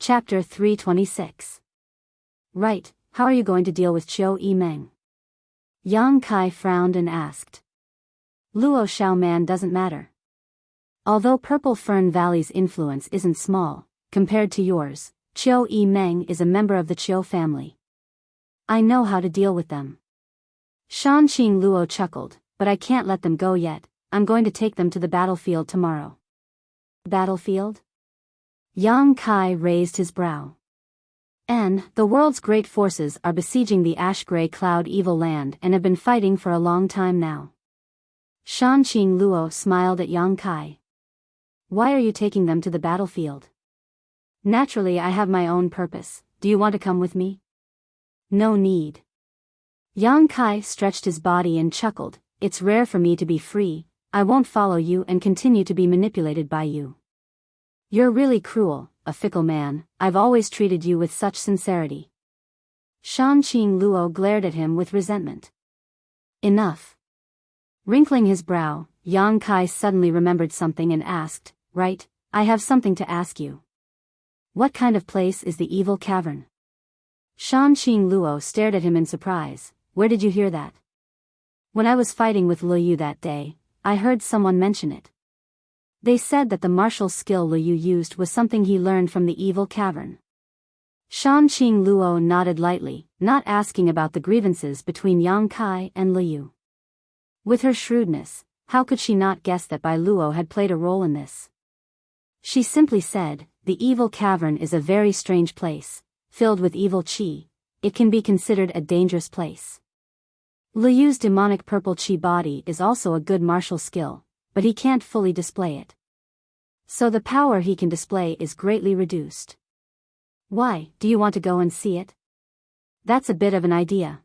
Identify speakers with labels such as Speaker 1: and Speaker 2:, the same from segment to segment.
Speaker 1: Chapter 326. Right, how are you going to deal with Qiu Yimeng? Yang Kai frowned and asked. Luo Xiaoman doesn't matter. Although Purple Fern Valley's influence isn't small, compared to yours, Qiu Yimeng is a member of the Qiu family. I know how to deal with them. Shanqing Luo chuckled, but I can't let them go yet. I'm going to take them to the battlefield tomorrow. Battlefield? Yang Kai raised his brow. The world's great forces are besieging the ash-gray cloud evil land and have been fighting for a long time now. Shanqing Luo smiled at Yang Kai. Why are you taking them to the battlefield? Naturally, I have my own purpose. Do you want to come with me? No need. Yang Kai stretched his body and chuckled. It's rare for me to be free. I won't follow you and continue to be manipulated by you. You're really cruel, a fickle man. I've always treated you with such sincerity. Shanqing Luo glared at him with resentment. Enough. Wrinkling his brow, Yang Kai suddenly remembered something and asked, Right, I have something to ask you. What kind of place is the evil cavern? Shanqing Luo stared at him in surprise. Where did you hear that? When I was fighting with Liu that day, I heard someone mention it. They said that the martial skill Liu used was something he learned from the evil cavern. Shanqing Luo nodded lightly, not asking about the grievances between Yang Kai and Liu. With her shrewdness, how could she not guess that Bai Luo had played a role in this? She simply said, the evil cavern is a very strange place, filled with evil qi. It can be considered a dangerous place. Liu's demonic purple qi body is also a good martial skill, but he can't fully display it. So the power he can display is greatly reduced. Why, do you want to go and see it? That's a bit of an idea.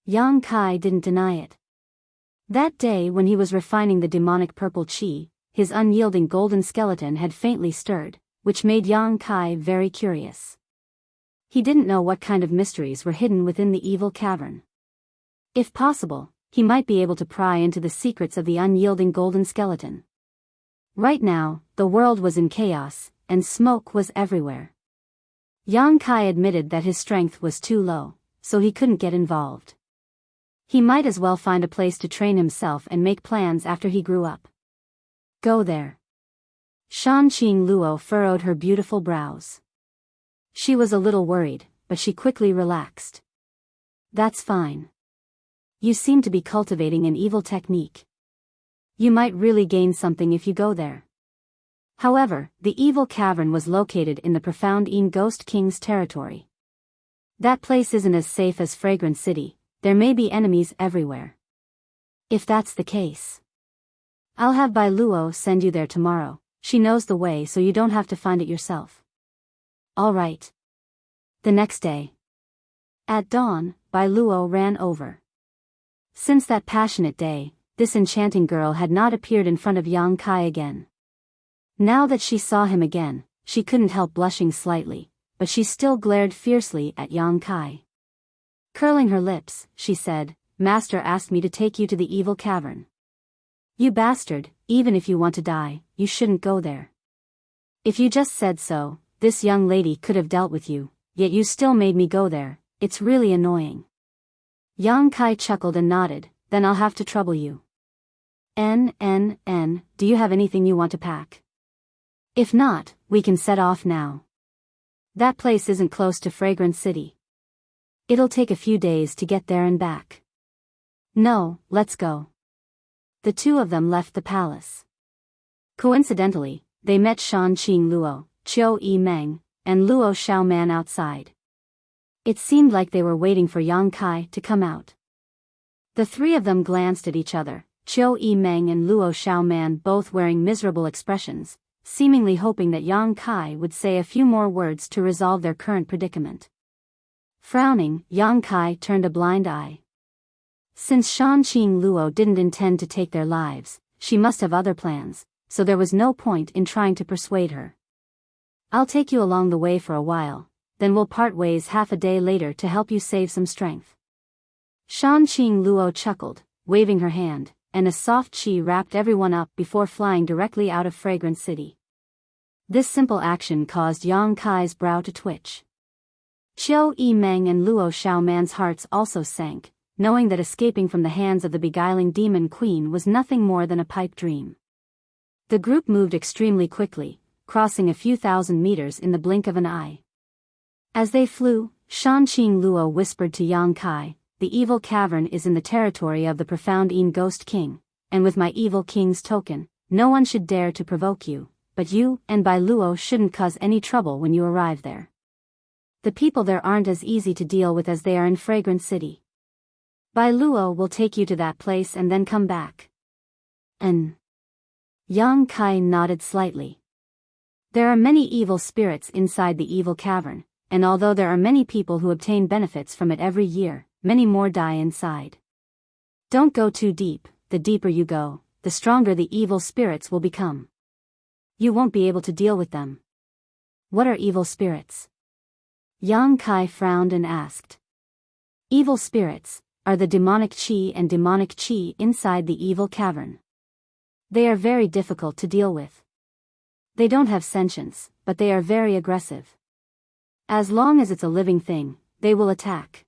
Speaker 1: Yang Kai didn't deny it. That day when he was refining the demonic purple qi, his unyielding golden skeleton had faintly stirred, which made Yang Kai very curious. He didn't know what kind of mysteries were hidden within the evil cavern. If possible, he might be able to pry into the secrets of the unyielding golden skeleton. Right now, the world was in chaos, and smoke was everywhere. Yang Kai admitted that his strength was too low, so he couldn't get involved. He might as well find a place to train himself and make plans after he grew up. Go there. Shanqing Luo furrowed her beautiful brows. She was a little worried, but she quickly relaxed. That's fine. You seem to be cultivating an evil technique. You might really gain something if you go there. However, the evil cavern was located in the profound Een Ghost King's territory. That place isn't as safe as Fragrant City. There may be enemies everywhere. If that's the case, I'll have Bai Luo send you there tomorrow. She knows the way so you don't have to find it yourself. All right. The next day. At dawn, Bai Luo ran over. Since that passionate day, this enchanting girl had not appeared in front of Yang Kai again. Now that she saw him again, she couldn't help blushing slightly, but she still glared fiercely at Yang Kai. Curling her lips, she said, Master asked me to take you to the evil cavern. You bastard, even if you want to die, you shouldn't go there. If you just said so, this young lady could have dealt with you, yet you still made me go there. It's really annoying. Yang Kai chuckled and nodded. Then I'll have to trouble you. Do you have anything you want to pack? If not, we can set off now. That place isn't close to Fragrant City. It'll take a few days to get there and back. No, let's go. The two of them left the palace. Coincidentally, they met Shanqing Luo, Qiu Yimeng, and Luo Xiaoman outside. It seemed like they were waiting for Yang Kai to come out. The three of them glanced at each other, Qiu Yimeng and Luo Xiaoman both wearing miserable expressions, seemingly hoping that Yang Kai would say a few more words to resolve their current predicament. Frowning, Yang Kai turned a blind eye. Since Shanqing Luo didn't intend to take their lives, she must have other plans, so there was no point in trying to persuade her. I'll take you along the way for a while, then we'll part ways half a day later to help you save some strength. Shanqing Luo chuckled, waving her hand, and a soft chi wrapped everyone up before flying directly out of Fragrant City. This simple action caused Yang Kai's brow to twitch. Qiu Yimeng and Luo Xiaoman's hearts also sank, knowing that escaping from the hands of the beguiling demon queen was nothing more than a pipe dream. The group moved extremely quickly, crossing a few thousand meters in the blink of an eye. As they flew, Shanqing Luo whispered to Yang Kai, "The evil cavern is in the territory of the profound Yin Ghost King, and with my evil king's token, no one should dare to provoke you, but you and Bai Luo shouldn't cause any trouble when you arrive there. The people there aren't as easy to deal with as they are in Fragrant City. Bai Luo will take you to that place and then come back." And Yang Kai nodded slightly. There are many evil spirits inside the evil cavern, and although there are many people who obtain benefits from it every year, many more die inside. Don't go too deep. The deeper you go, the stronger the evil spirits will become. You won't be able to deal with them. What are evil spirits? Yang Kai frowned and asked. Evil spirits are the demonic qi and demonic qi inside the evil cavern. They are very difficult to deal with. They don't have sentience, but they are very aggressive. As long as it's a living thing, they will attack.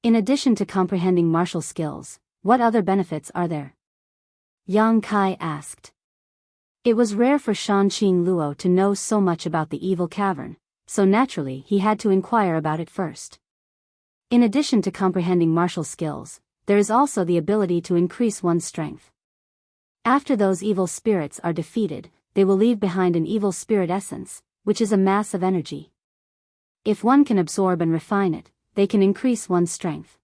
Speaker 1: In addition to comprehending martial skills, what other benefits are there? Yang Kai asked. It was rare for Shanqing Luo to know so much about the evil cavern, so naturally he had to inquire about it first. In addition to comprehending martial skills, there is also the ability to increase one's strength. After those evil spirits are defeated, they will leave behind an evil spirit essence, which is a mass of energy. If one can absorb and refine it, they can increase one's strength.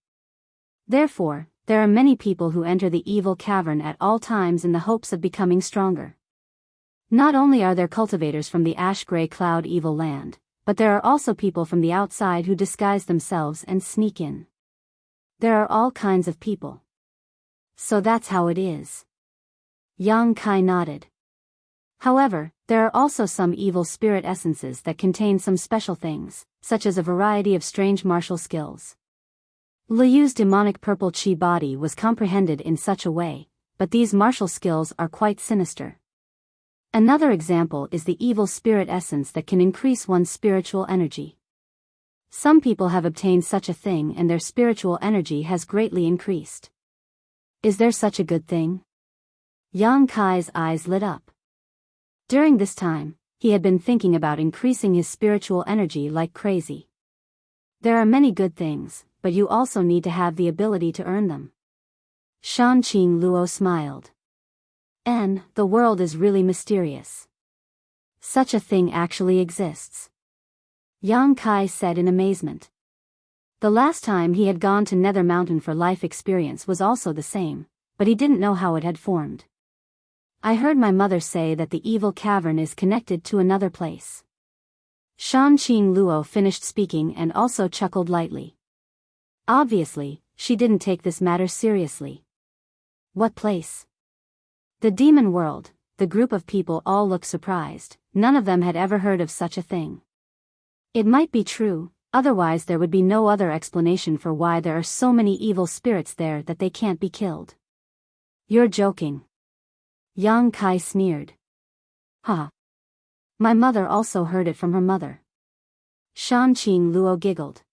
Speaker 1: Therefore, there are many people who enter the evil cavern at all times in the hopes of becoming stronger. Not only are there cultivators from the ash-gray cloud evil land, but there are also people from the outside who disguise themselves and sneak in. There are all kinds of people. So that's how it is. Yang Kai nodded. However, there are also some evil spirit essences that contain some special things, such as a variety of strange martial skills. Liyu's demonic purple chi body was comprehended in such a way, but these martial skills are quite sinister. Another example is the evil spirit essence that can increase one's spiritual energy. Some people have obtained such a thing and their spiritual energy has greatly increased. Is there such a good thing? Yang Kai's eyes lit up. During this time, he had been thinking about increasing his spiritual energy like crazy. There are many good things, but you also need to have the ability to earn them. Shanqing Luo smiled. And the world is really mysterious. Such a thing actually exists. Yang Kai said in amazement. The last time he had gone to Nether Mountain for life experience was also the same, but he didn't know how it had formed. I heard my mother say that the evil cavern is connected to another place. Shanqing Luo finished speaking and also chuckled lightly. Obviously, she didn't take this matter seriously. What place? The demon world. The group of people all looked surprised. None of them had ever heard of such a thing. It might be true, otherwise there would be no other explanation for why there are so many evil spirits there that they can't be killed. You're joking. Yang Kai sneered. Huh. My mother also heard it from her mother. Shanqing Luo giggled.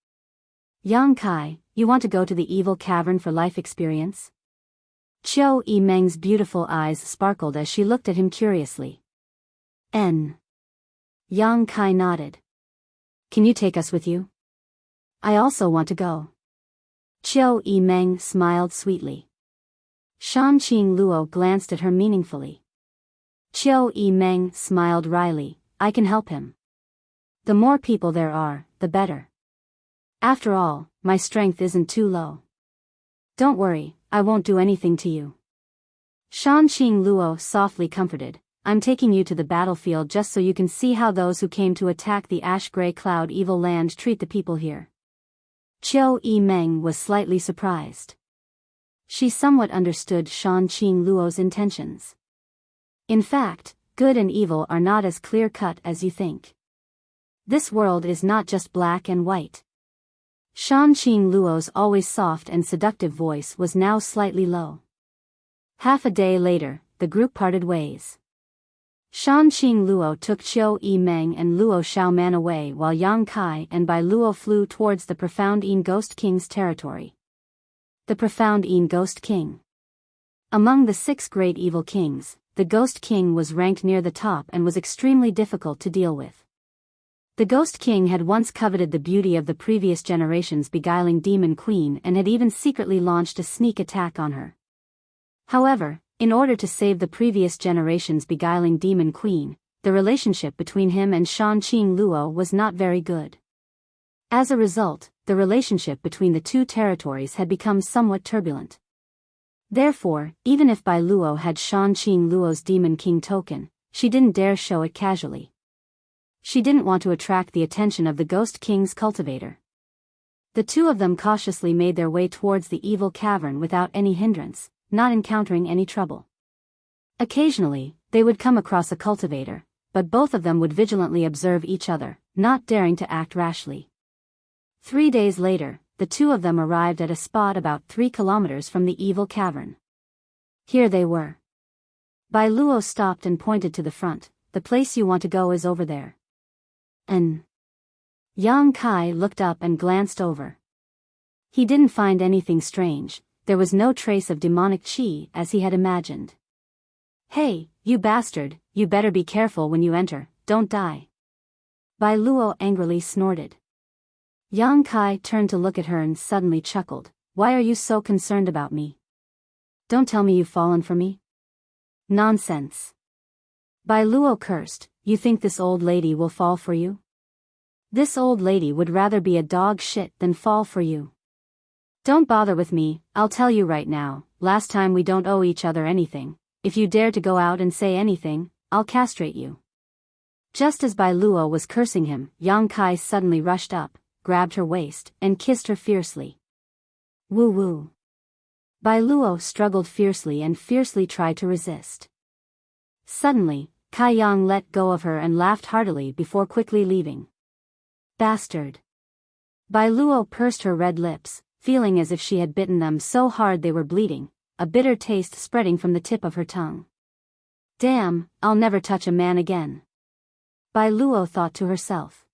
Speaker 1: Yang Kai, you want to go to the evil cavern for life experience? Qiu Yimeng's beautiful eyes sparkled as she looked at him curiously. Yang Kai nodded. Can you take us with you? I also want to go. Qiu Yimeng smiled sweetly. Shanqing Luo glanced at her meaningfully. Qiu Yimeng smiled wryly. I can help him. The more people there are, the better. After all, my strength isn't too low. Don't worry, I won't do anything to you. Shanqing Luo softly comforted. I'm taking you to the battlefield just so you can see how those who came to attack the ash-gray cloud evil land treat the people here. Qiu Yimeng was slightly surprised. She somewhat understood Shanqing Luo's intentions. In fact, good and evil are not as clear-cut as you think. This world is not just black and white. Shanqing Luo's always soft and seductive voice was now slightly low. Half a day later, the group parted ways. Shanqing Luo took Qiu Yimeng and Luo Xiaoman away while Yang Kai and Bai Luo flew towards the Profound Yin Ghost King's territory. The Profound Yin Ghost King. Among the 6 great evil kings, the Ghost King was ranked near the top and was extremely difficult to deal with. The Ghost King had once coveted the beauty of the previous generation's beguiling demon queen and had even secretly launched a sneak attack on her. However, in order to save the previous generation's beguiling demon queen, the relationship between him and Shanqing Luo was not very good. As a result, the relationship between the 2 territories had become somewhat turbulent. Therefore, even if Bai Luo had Shanqing Luo's demon king token, she didn't dare show it casually. She didn't want to attract the attention of the Ghost King's cultivator. The 2 of them cautiously made their way towards the evil cavern without any hindrance, not encountering any trouble. Occasionally, they would come across a cultivator, but both of them would vigilantly observe each other, not daring to act rashly. 3 days later, the 2 of them arrived at a spot about 3 kilometers from the evil cavern. Here they were. Bai Luo stopped and pointed to the front. The place you want to go is over there. Yang Kai looked up and glanced over. He didn't find anything strange. There was no trace of demonic qi as he had imagined. Hey, you bastard, you better be careful when you enter, don't die. Bai Luo angrily snorted. Yang Kai turned to look at her and suddenly chuckled. Why are you so concerned about me? Don't tell me you've fallen for me? Nonsense. Bai Luo cursed. You think this old lady will fall for you? This old lady would rather be a dog shit than fall for you. Don't bother with me, I'll tell you right now, last time we don't owe each other anything. If you dare to go out and say anything, I'll castrate you. Just as Bai Luo was cursing him, Yang Kai suddenly rushed up, grabbed her waist, and kissed her fiercely. Woo woo. Bai Luo struggled fiercely and fiercely tried to resist. Suddenly, Kai Yang let go of her and laughed heartily before quickly leaving. Bastard. Bai Luo pursed her red lips, feeling as if she had bitten them so hard they were bleeding, a bitter taste spreading from the tip of her tongue. Damn, I'll never touch a man again. Bai Luo thought to herself.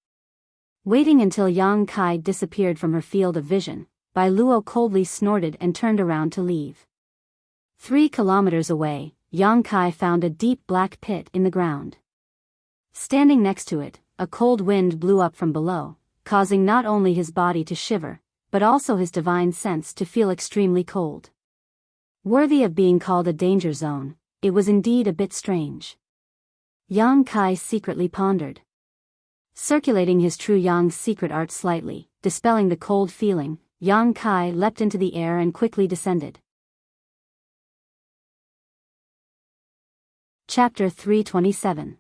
Speaker 1: Waiting until Yang Kai disappeared from her field of vision, Bai Luo coldly snorted and turned around to leave. 3 kilometers away, Yang Kai found a deep black pit in the ground. Standing next to it, a cold wind blew up from below, causing not only his body to shiver, but also his divine sense to feel extremely cold. Worthy of being called a danger zone, it was indeed a bit strange. Yang Kai secretly pondered. Circulating his true Yang's secret art slightly, dispelling the cold feeling, Yang Kai leapt into the air and quickly descended. Chapter 327.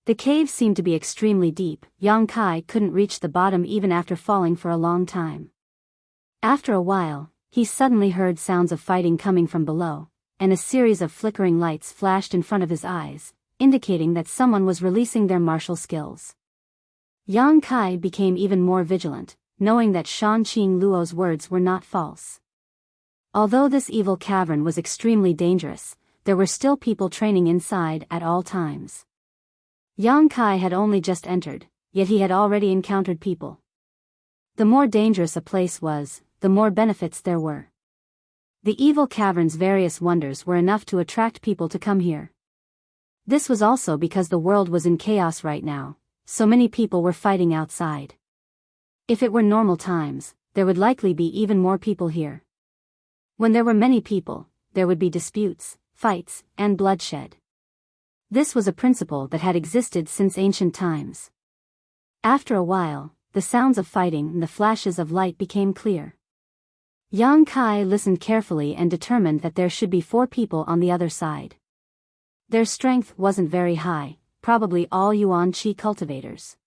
Speaker 1: The cave seemed to be extremely deep. Yang Kai couldn't reach the bottom even after falling for a long time. After a while, he suddenly heard sounds of fighting coming from below, and a series of flickering lights flashed in front of his eyes, indicating that someone was releasing their martial skills. Yang Kai became even more vigilant, knowing that Shanqing Luo's words were not false. Although this evil cavern was extremely dangerous, there were still people training inside at all times. Yang Kai had only just entered, yet he had already encountered people. The more dangerous a place was, the more benefits there were. The evil cavern's various wonders were enough to attract people to come here. This was also because the world was in chaos right now, so many people were fighting outside. If it were normal times, there would likely be even more people here. When there were many people, there would be disputes, fights, and bloodshed. This was a principle that had existed since ancient times. After a while, the sounds of fighting and the flashes of light became clear. Yang Kai listened carefully and determined that there should be 4 people on the other side. Their strength wasn't very high, probably all Yuan Qi cultivators.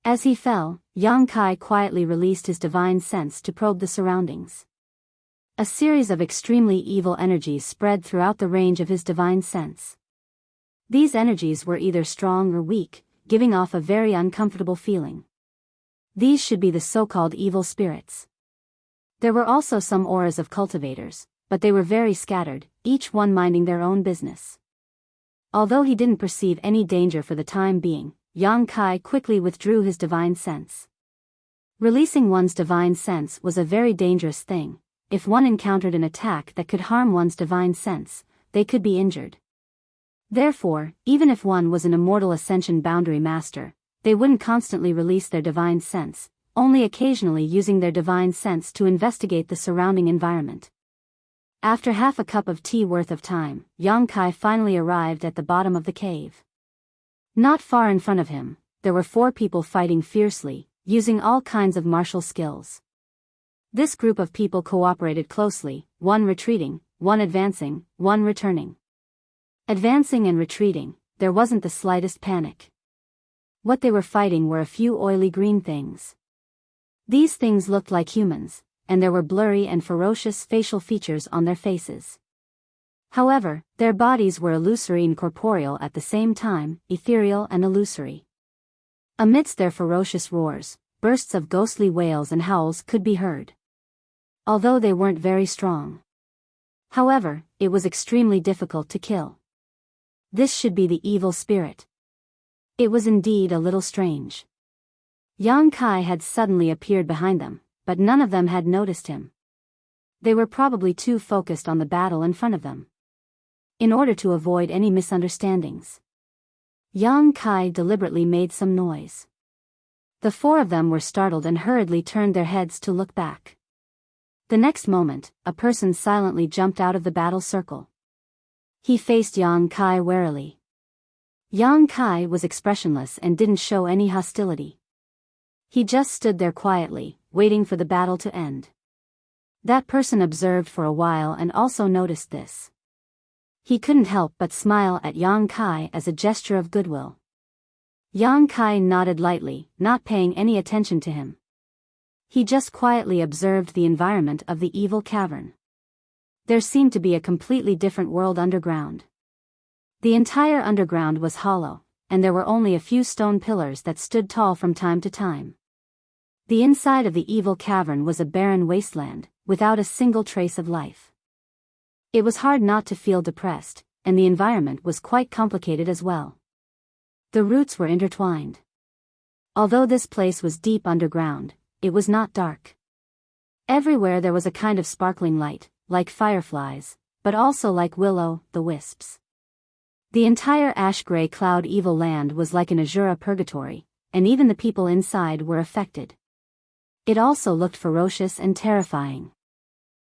Speaker 1: As he fell, Yang Kai quietly released his divine sense to probe the surroundings. A series of extremely evil energies spread throughout the range of his divine sense. These energies were either strong or weak, giving off a very uncomfortable feeling. These should be the so-called evil spirits. There were also some auras of cultivators, but they were very scattered, each one minding their own business. Although he didn't perceive any danger for the time being, Yang Kai quickly withdrew his divine sense. Releasing one's divine sense was a very dangerous thing. If one encountered an attack that could harm one's divine sense, they could be injured. Therefore, even if one was an immortal ascension boundary master, they wouldn't constantly release their divine sense, only occasionally using their divine sense to investigate the surrounding environment. After half a cup of tea worth of time, Yang Kai finally arrived at the bottom of the cave. Not far in front of him, there were 4 people fighting fiercely, using all kinds of martial skills. This group of people cooperated closely, one retreating, one advancing, one returning. Advancing and retreating, there wasn't the slightest panic. What they were fighting were a few oily green things. These things looked like humans, and there were blurry and ferocious facial features on their faces. However, their bodies were illusory and corporeal at the same time, ethereal and illusory. Amidst their ferocious roars, bursts of ghostly wails and howls could be heard. Although they weren't very strong. However, it was extremely difficult to kill. This should be the evil spirit. It was indeed a little strange. Yang Kai had suddenly appeared behind them, but none of them had noticed him. They were probably too focused on the battle in front of them. In order to avoid any misunderstandings, Yang Kai deliberately made some noise. The 4 of them were startled and hurriedly turned their heads to look back. The next moment, a person silently jumped out of the battle circle. He faced Yang Kai warily. Yang Kai was expressionless and didn't show any hostility. He just stood there quietly, waiting for the battle to end. That person observed for a while and also noticed this. He couldn't help but smile at Yang Kai as a gesture of goodwill. Yang Kai nodded lightly, not paying any attention to him. He just quietly observed the environment of the evil cavern. There seemed to be a completely different world underground. The entire underground was hollow, and there were only a few stone pillars that stood tall from time to time. The inside of the evil cavern was a barren wasteland, without a single trace of life. It was hard not to feel depressed, and the environment was quite complicated as well. The roots were intertwined. Although this place was deep underground, it was not dark. Everywhere there was a kind of sparkling light, like fireflies, but also like will-o'-the-wisps. The entire ash-gray cloud evil land was like an azura purgatory, and even the people inside were affected. It also looked ferocious and terrifying.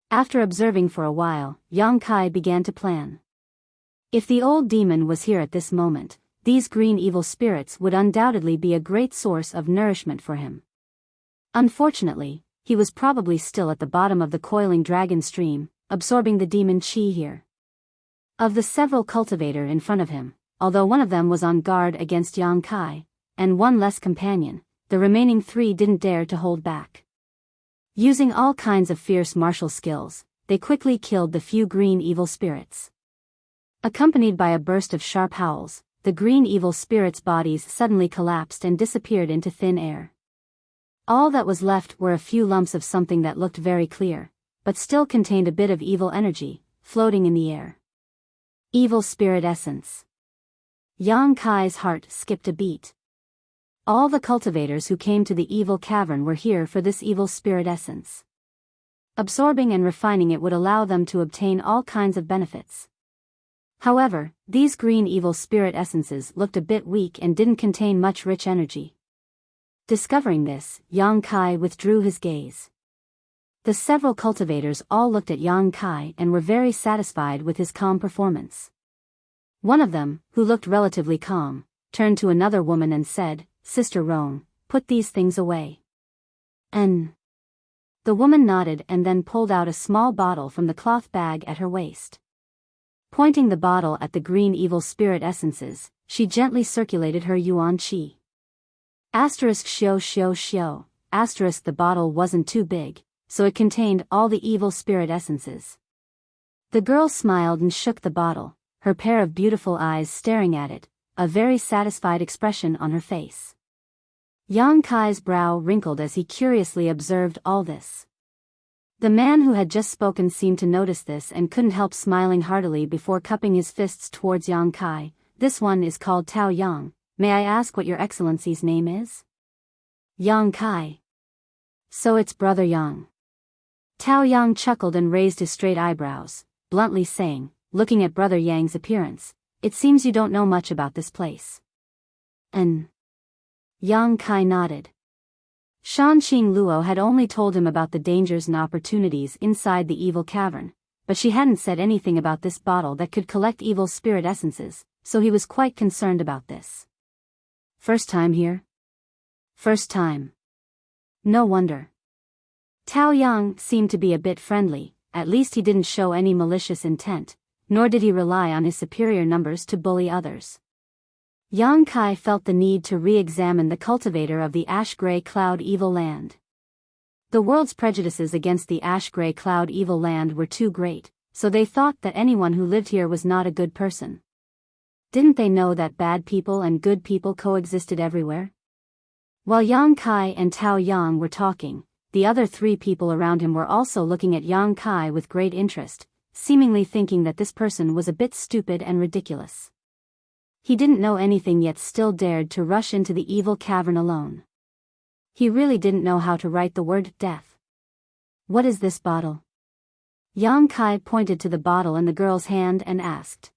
Speaker 1: After observing for a while, Yang Kai began to plan. If the old demon was here at this moment, these green evil spirits would undoubtedly be a great source of nourishment for him. Unfortunately, he was probably still at the bottom of the coiling dragon stream, absorbing the demon chi here. Of the several cultivator in front of him, although one of them was on guard against Yang Kai, and one less companion, the remaining 3 didn't dare to hold back. Using all kinds of fierce martial skills, they quickly killed the few green evil spirits. Accompanied by a burst of sharp howls, the green evil spirits' bodies suddenly collapsed and disappeared into thin air. All that was left were a few lumps of something that looked very clear, but still contained a bit of evil energy, floating in the air. Evil spirit essence. Yang Kai's heart skipped a beat. All the cultivators who came to the evil cavern were here for this evil spirit essence. Absorbing and refining it would allow them to obtain all kinds of benefits. However, these green evil spirit essences looked a bit weak and didn't contain much rich energy. Discovering this, Yang Kai withdrew his gaze. The several cultivators all looked at Yang Kai and were very satisfied with his calm performance. One of them, who looked relatively calm, turned to another woman and said, "Sister Roan, put these things away." The woman nodded and then pulled out a small bottle from the cloth bag at her waist. Pointing the bottle at the green evil spirit essences, she gently circulated her yuan qi. ******************************************************************************** was too big, so it contained all the evil spirit essences. The girl smiled and shook the bottle, her pair of beautiful eyes staring at it, a very satisfied expression on her face. Yang Kai's brow wrinkled as he curiously observed all this. The man who had just spoken seemed to notice this and couldn't help smiling heartily before cupping his fists towards Yang Kai, This one is called Tao Yang. May I ask what your excellency's name is? Yang Kai. So it's Brother Yang. Tao Yang chuckled and raised his straight eyebrows, bluntly saying, looking at Brother Yang's appearance, it seems you don't know much about this place. Yang Kai nodded. Shanqing Luo had only told him about the dangers and opportunities inside the evil cavern, but she hadn't said anything about this bottle that could collect evil spirit essences, so he was quite concerned about this. First time here? First time. No wonder. Tao Yang seemed to be a bit friendly, at least he didn't show any malicious intent, nor did he rely on his superior numbers to bully others. Yang Kai felt the need to re-examine the cultivator of the ash-gray cloud evil land. The world's prejudices against the ash-gray cloud evil land were too great, so they thought that anyone who lived here was not a good person. Didn't they know that bad people and good people coexisted everywhere? While Yang Kai and Tao Yang were talking, the other three people around him were also looking at Yang Kai with great interest, seemingly thinking that this person was a bit stupid and ridiculous. He didn't know anything yet still dared to rush into the evil cavern alone. He really didn't know how to write the word death. What is this bottle? Yang Kai pointed to the bottle in the girl's hand and asked.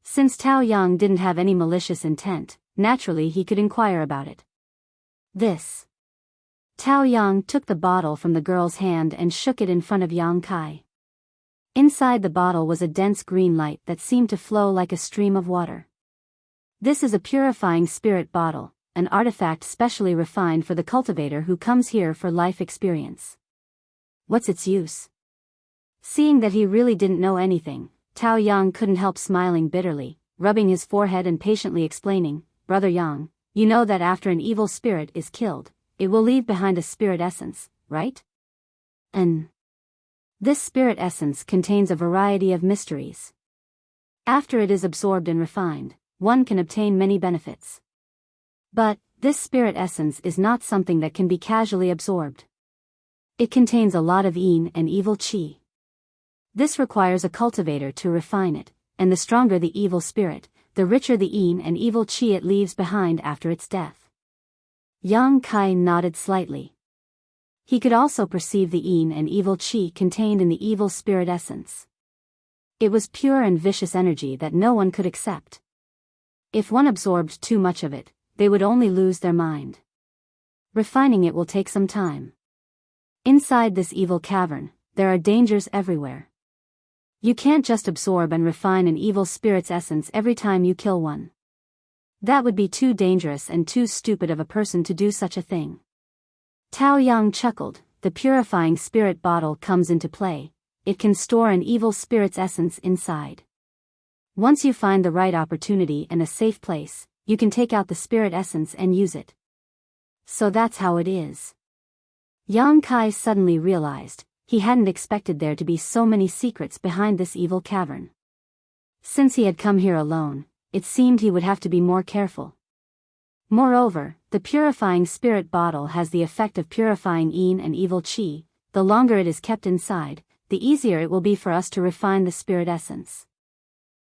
Speaker 1: Since Tao Yang didn't have any malicious intent, naturally he could inquire about it. This. Tao Yang took the bottle from the girl's hand and shook it in front of Yang Kai. Inside the bottle was a dense green light that seemed to flow like a stream of water. This is a purifying spirit bottle, an artifact specially refined for the cultivator who comes here for life experience. What's its use? Seeing that he really didn't know anything, Tao Yang couldn't help smiling bitterly, rubbing his forehead and patiently explaining, Brother Yang, you know that after an evil spirit is killed, it will leave behind a spirit essence, right? This spirit essence contains a variety of mysteries. After it is absorbed and refined, one can obtain many benefits. But, this spirit essence is not something that can be casually absorbed. It contains a lot of yin and evil qi. This requires a cultivator to refine it, and the stronger the evil spirit, the richer the yin and evil qi it leaves behind after its death. Yang Kai nodded slightly. He could also perceive the yin and evil qi contained in the evil spirit essence. It was pure and vicious energy that no one could accept. If one absorbed too much of it, they would only lose their mind. Refining it will take some time. Inside this evil cavern, there are dangers everywhere. You can't just absorb and refine an evil spirit's essence every time you kill one. That would be too dangerous and too stupid of a person to do such a thing. Tao Yang chuckled, the purifying spirit bottle comes into play, it can store an evil spirit's essence inside. Once you find the right opportunity and a safe place, you can take out the spirit essence and use it. So that's how it is. Yang Kai suddenly realized, he hadn't expected there to be so many secrets behind this evil cavern. Since he had come here alone, it seemed he would have to be more careful. Moreover, the purifying spirit bottle has the effect of purifying yin and evil qi. The longer it is kept inside, the easier it will be for us to refine the spirit essence.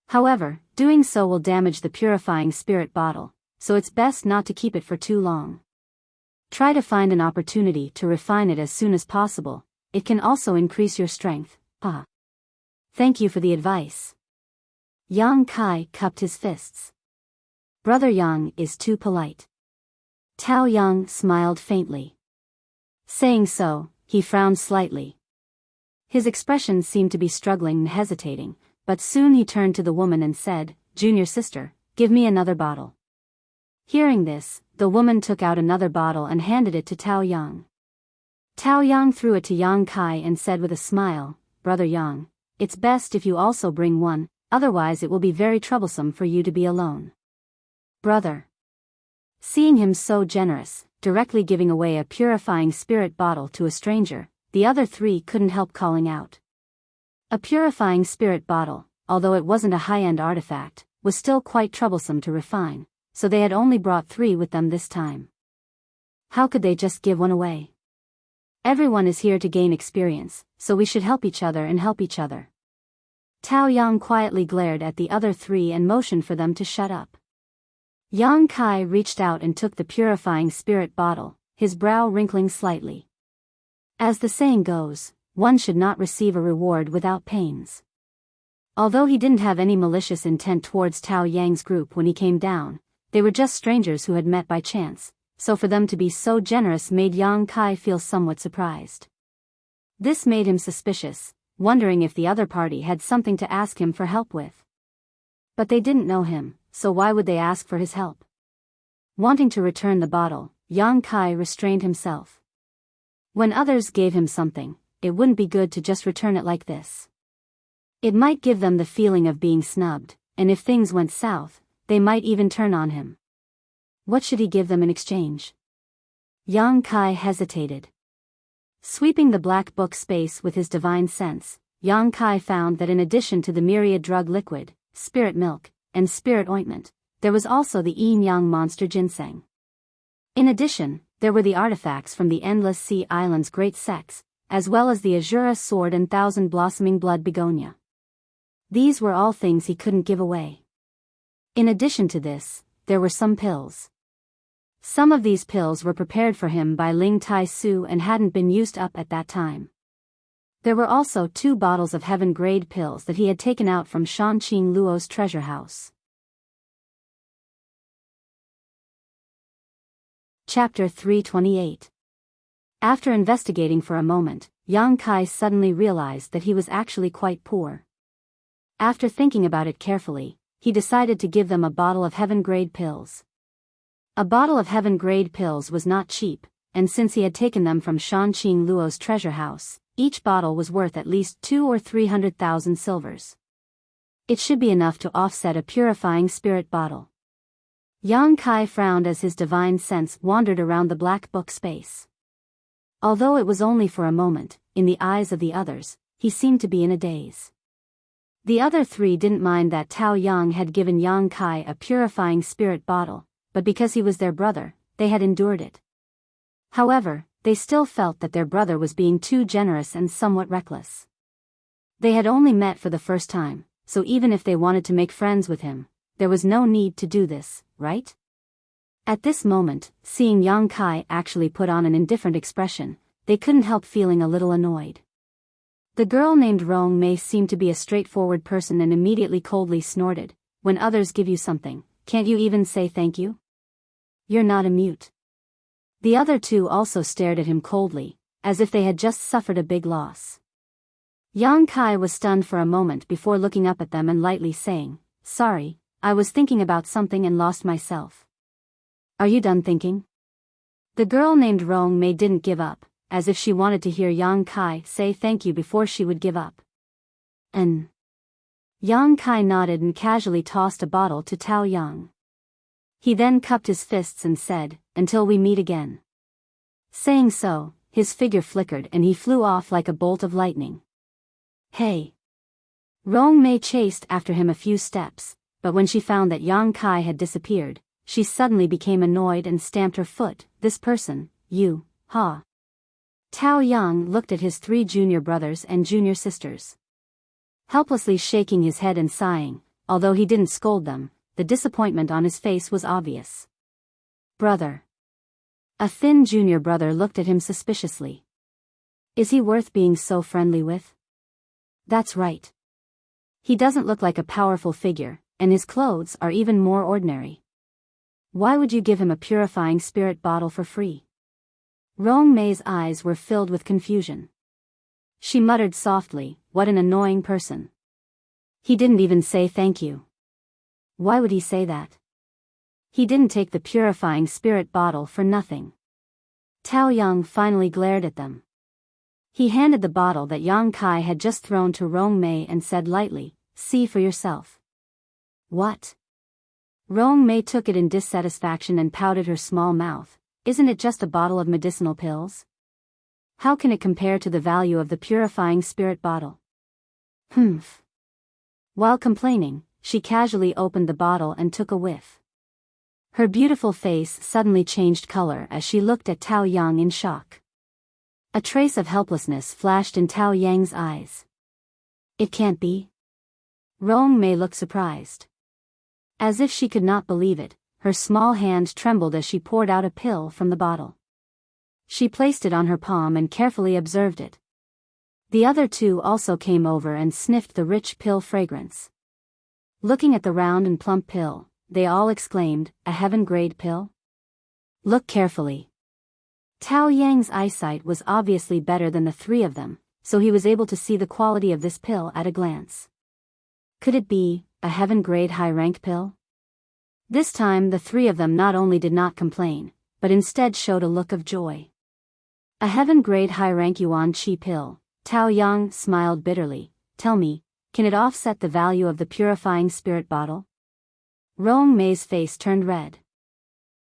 Speaker 1: However, doing so will damage the purifying spirit bottle, so it's best not to keep it for too long. Try to find an opportunity to refine it as soon as possible. It can also increase your strength. Thank you for the advice. Yang Kai cupped his fists. Brother Yang is too polite. Tao Yang smiled faintly. Saying so, he frowned slightly. His expression seemed to be struggling and hesitating, but soon he turned to the woman and said, Junior sister, give me another bottle. Hearing this, the woman took out another bottle and handed it to Tao Yang. Tao Yang threw it to Yang Kai and said with a smile, Brother Yang, it's best if you also bring one, otherwise it will be very troublesome for you to be alone. Brother. Seeing him so generous, directly giving away a purifying spirit bottle to a stranger, the other three couldn't help calling out. A purifying spirit bottle, although it wasn't a high-end artifact, was still quite troublesome to refine, so they had only brought 3 with them this time. How could they just give one away? Everyone is here to gain experience, so we should help each other and help each other. Tao Yang quietly glared at the other three and motioned for them to shut up. Yang Kai reached out and took the purifying spirit bottle, his brow wrinkling slightly. As the saying goes, one should not receive a reward without pains. Although he didn't have any malicious intent towards Tao Yang's group when he came down, they were just strangers who had met by chance, so for them to be so generous made Yang Kai feel somewhat surprised. This made him suspicious, wondering if the other party had something to ask him for help with. But they didn't know him, so why would they ask for his help? Wanting to return the bottle, Yang Kai restrained himself. When others gave him something, it wouldn't be good to just return it like this. It might give them the feeling of being snubbed, and if things went south, they might even turn on him. What should he give them in exchange? Yang Kai hesitated. Sweeping the black book space with his divine sense, Yang Kai found that in addition to the myriad drug liquid, spirit milk, and spirit ointment, there was also the yin-yang monster ginseng. In addition, there were the artifacts from the Endless Sea Island's great sex, as well as the Azura sword and thousand blossoming blood begonia. These were all things he couldn't give away. In addition to this, there were some pills. Some of these pills were prepared for him by Ling Tai Su and hadn't been used up at that time. There were also 2 bottles of heaven-grade pills that he had taken out from Shanqing Luo's treasure house. Chapter 328. After investigating for a moment, Yang Kai suddenly realized that he was actually quite poor. After thinking about it carefully, he decided to give them a bottle of heaven-grade pills. A bottle of heaven-grade pills was not cheap, and since he had taken them from Shanqing Luo's treasure house, each bottle was worth at least 200,000 or 300,000 silvers. It should be enough to offset a purifying spirit bottle. Yang Kai frowned as his divine sense wandered around the black book space. Although it was only for a moment, in the eyes of the others, he seemed to be in a daze. The other 3 didn't mind that Tao Yang had given Yang Kai a purifying spirit bottle, but because he was their brother, they had endured it. However, they still felt that their brother was being too generous and somewhat reckless. They had only met for the first time, so even if they wanted to make friends with him, there was no need to do this, right? At this moment, seeing Yang Kai actually put on an indifferent expression, they couldn't help feeling a little annoyed. The girl named Rong Mei seemed to be a straightforward person and immediately coldly snorted, "When others give you something, can't you even say thank you? You're not a mute." The other 2 also stared at him coldly, as if they had just suffered a big loss. Yang Kai was stunned for a moment before looking up at them and lightly saying, "Sorry, I was thinking about something and lost myself." "Are you done thinking?" The girl named Rong Mei didn't give up, as if she wanted to hear Yang Kai say thank you before she would give up. Yang Kai nodded and casually tossed a bottle to Tao Yang. He then cupped his fists and said, "Until we meet again." Saying so, his figure flickered and he flew off like a bolt of lightning. "Hey!" Rong Mei chased after him a few steps, but when she found that Yang Kai had disappeared, she suddenly became annoyed and stamped her foot. "This person, you, ha!" Tao Yang looked at his 3 junior brothers and junior sisters. Helplessly shaking his head and sighing, although he didn't scold them, the disappointment on his face was obvious. "Brother." A thin junior brother looked at him suspiciously. "Is he worth being so friendly with?" "That's right. He doesn't look like a powerful figure, and his clothes are even more ordinary. Why would you give him a purifying spirit bottle for free?" Rong Mei's eyes were filled with confusion. She muttered softly, "What an annoying person. He didn't even say thank you." "Why would he say that? He didn't take the purifying spirit bottle for nothing." Tao Yang finally glared at them. He handed the bottle that Yang Kai had just thrown to Rong Mei and said lightly, "See for yourself." "What?" Rong Mei took it in dissatisfaction and pouted her small mouth. "Isn't it just a bottle of medicinal pills? How can it compare to the value of the purifying spirit bottle?" "Humph." While complaining, she casually opened the bottle and took a whiff. Her beautiful face suddenly changed color as she looked at Tao Yang in shock. A trace of helplessness flashed in Tao Yang's eyes. "It can't be. Rong Mei looked surprised. As if she could not believe it, her small hand trembled as she poured out a pill from the bottle. She placed it on her palm and carefully observed it. The other two also came over and sniffed the rich pill fragrance. Looking at the round and plump pill, they all exclaimed, "A heaven-grade pill?" Look carefully. Tao Yang's eyesight was obviously better than the three of them, so he was able to see the quality of this pill at a glance. Could it be a heaven-grade high-rank pill? This time the three of them not only did not complain, but instead showed a look of joy. A heaven-grade high-rank yuan qi pill, Tao Yang smiled bitterly. Tell me, can it offset the value of the purifying spirit bottle? Rong Mei's face turned red.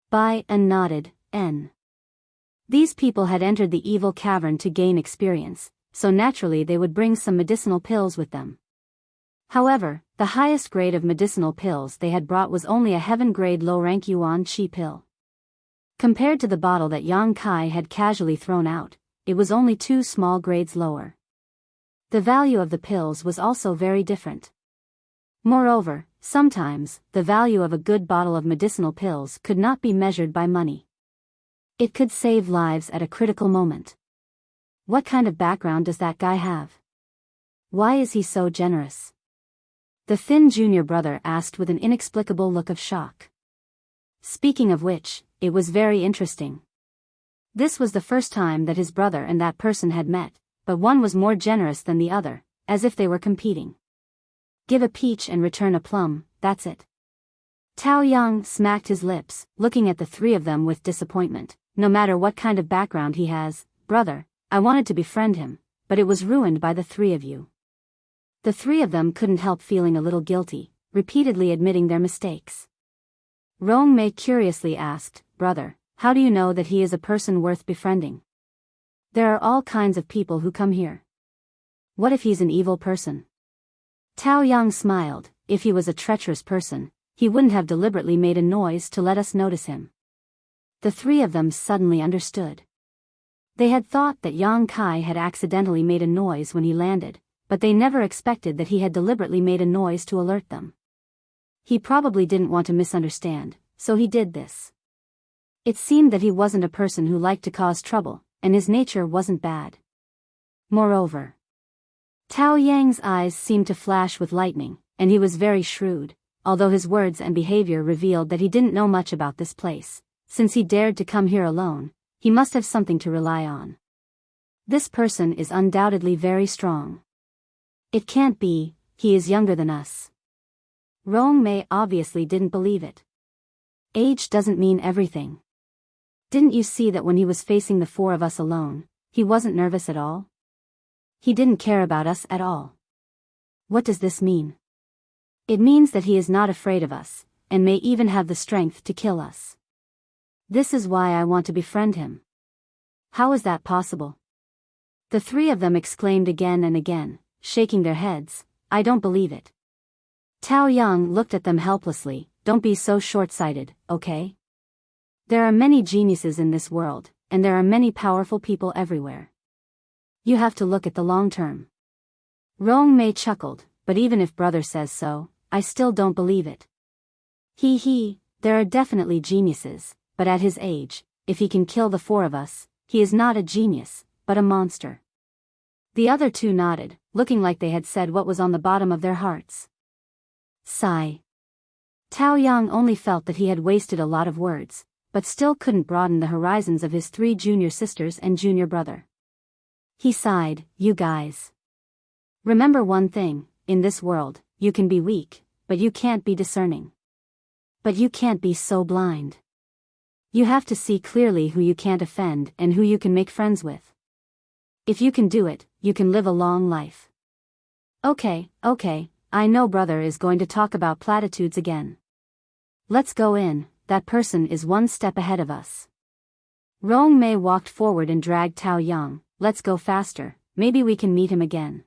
Speaker 1: Bai and nodded, N. These people had entered the evil cavern to gain experience, so naturally they would bring some medicinal pills with them. However, the highest grade of medicinal pills they had brought was only a heaven-grade low-rank yuan qi pill. Compared to the bottle that Yang Kai had casually thrown out, it was only 2 small grades lower. The value of the pills was also very different. Moreover, sometimes, the value of a good bottle of medicinal pills could not be measured by money. It could save lives at a critical moment. What kind of background does that guy have? Why is he so generous? The thin junior brother asked with an inexplicable look of shock. Speaking of which, it was very interesting. This was the first time that his brother and that person had met, but one was more generous than the other, as if they were competing. Give a peach and return a plum, that's it. Tao Yang smacked his lips, looking at the three of them with disappointment. No matter what kind of background he has, brother, I wanted to befriend him, but it was ruined by the three of you. The three of them couldn't help feeling a little guilty, repeatedly admitting their mistakes. Rong Mei curiously asked, Brother, how do you know that he is a person worth befriending? There are all kinds of people who come here. What if he's an evil person? Tao Yang smiled. If he was a treacherous person, he wouldn't have deliberately made a noise to let us notice him. The three of them suddenly understood. They had thought that Yang Kai had accidentally made a noise when he landed, but they never expected that he had deliberately made a noise to alert them. He probably didn't want to misunderstand, so he did this. It seemed that he wasn't a person who liked to cause trouble, and his nature wasn't bad. Moreover, Tao Yang's eyes seemed to flash with lightning, and he was very shrewd, although his words and behavior revealed that he didn't know much about this place. Since he dared to come here alone, he must have something to rely on. This person is undoubtedly very strong. It can't be, he is younger than us. Rong Mei obviously didn't believe it. Age doesn't mean everything. Didn't you see that when he was facing the four of us alone, he wasn't nervous at all? He didn't care about us at all. What does this mean? It means that he is not afraid of us, and may even have the strength to kill us. This is why I want to befriend him. How is that possible? The three of them exclaimed again and again, shaking their heads, I don't believe it. Tao Yang looked at them helplessly. Don't be so short-sighted, okay? There are many geniuses in this world, and there are many powerful people everywhere. You have to look at the long term. Rong Mei chuckled, but even if brother says so, I still don't believe it. There are definitely geniuses, but at his age, if he can kill the four of us, he is not a genius, but a monster. The other two nodded, looking like they had said what was on the bottom of their hearts. Sigh. Tao Yang only felt that he had wasted a lot of words, but still couldn't broaden the horizons of his 3 junior sisters and junior brother. He sighed, you guys. Remember one thing, in this world, you can be weak, but you can't be discerning. But you can't be so blind. You have to see clearly who you can't offend and who you can make friends with. If you can do it, you can live a long life. Okay, I know brother is going to talk about platitudes again. Let's go in, that person is 1 step ahead of us. Rong Mei walked forward and dragged Tao Yang. Let's go faster, maybe we can meet him again.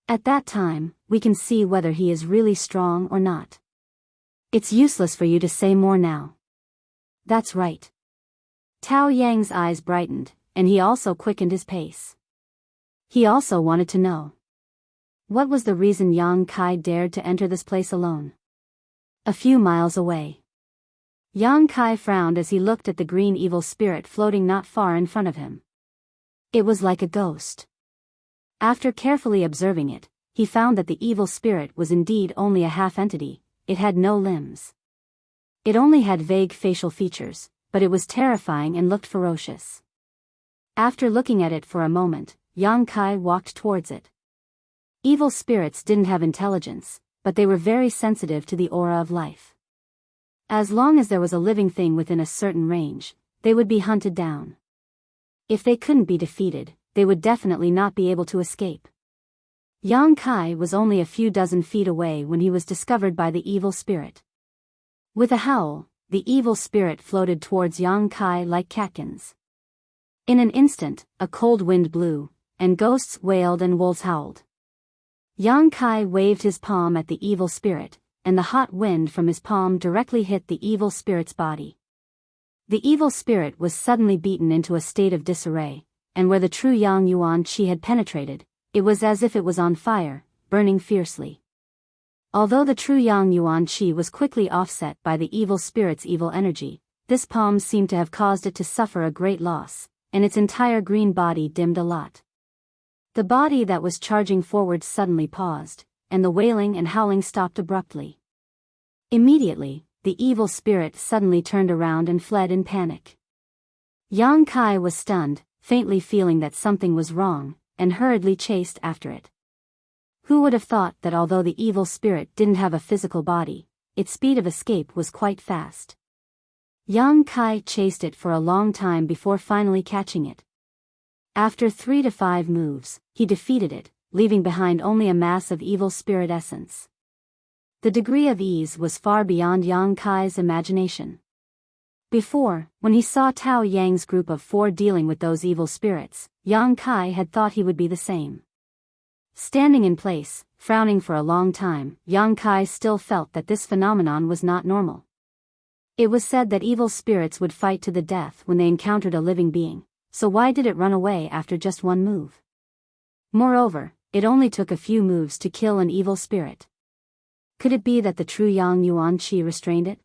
Speaker 1: At that time, we can see whether he is really strong or not. It's useless for you to say more now. That's right. Tao Yang's eyes brightened, and he also quickened his pace. He also wanted to know. What was the reason Yang Kai dared to enter this place alone? A few miles away. Yang Kai frowned as he looked at the green evil spirit floating not far in front of him. It was like a ghost. After carefully observing it, he found that the evil spirit was indeed only a half-entity. It had no limbs. It only had vague facial features, but it was terrifying and looked ferocious. After looking at it for a moment, Yang Kai walked towards it. Evil spirits didn't have intelligence, but they were very sensitive to the aura of life. As long as there was a living thing within a certain range, they would be hunted down. If they couldn't be defeated, they would definitely not be able to escape. Yang Kai was only a few dozen feet away when he was discovered by the evil spirit. With a howl, the evil spirit floated towards Yang Kai like catkins. In an instant, a cold wind blew, and ghosts wailed and wolves howled. Yang Kai waved his palm at the evil spirit, and the hot wind from his palm directly hit the evil spirit's body. The evil spirit was suddenly beaten into a state of disarray, and where the true Yang Yuan Qi had penetrated, it was as if it was on fire, burning fiercely. Although the true Yang Yuan Qi was quickly offset by the evil spirit's evil energy, this palm seemed to have caused it to suffer a great loss, and its entire green body dimmed a lot. The body that was charging forward suddenly paused, and the wailing and howling stopped abruptly. Immediately, the evil spirit suddenly turned around and fled in panic. Yang Kai was stunned, faintly feeling that something was wrong, and hurriedly chased after it. Who would have thought that although the evil spirit didn't have a physical body, its speed of escape was quite fast. Yang Kai chased it for a long time before finally catching it. After 3 to 5 moves, he defeated it, leaving behind only a mass of evil spirit essence. The degree of ease was far beyond Yang Kai's imagination. Before, when he saw Tao Yang's group of 4 dealing with those evil spirits, Yang Kai had thought he would be the same. Standing in place, frowning for a long time, Yang Kai still felt that this phenomenon was not normal. It was said that evil spirits would fight to the death when they encountered a living being, so why did it run away after just 1 move? Moreover, it only took a few moves to kill an evil spirit. Could it be that the true Yang Yuan Qi restrained it?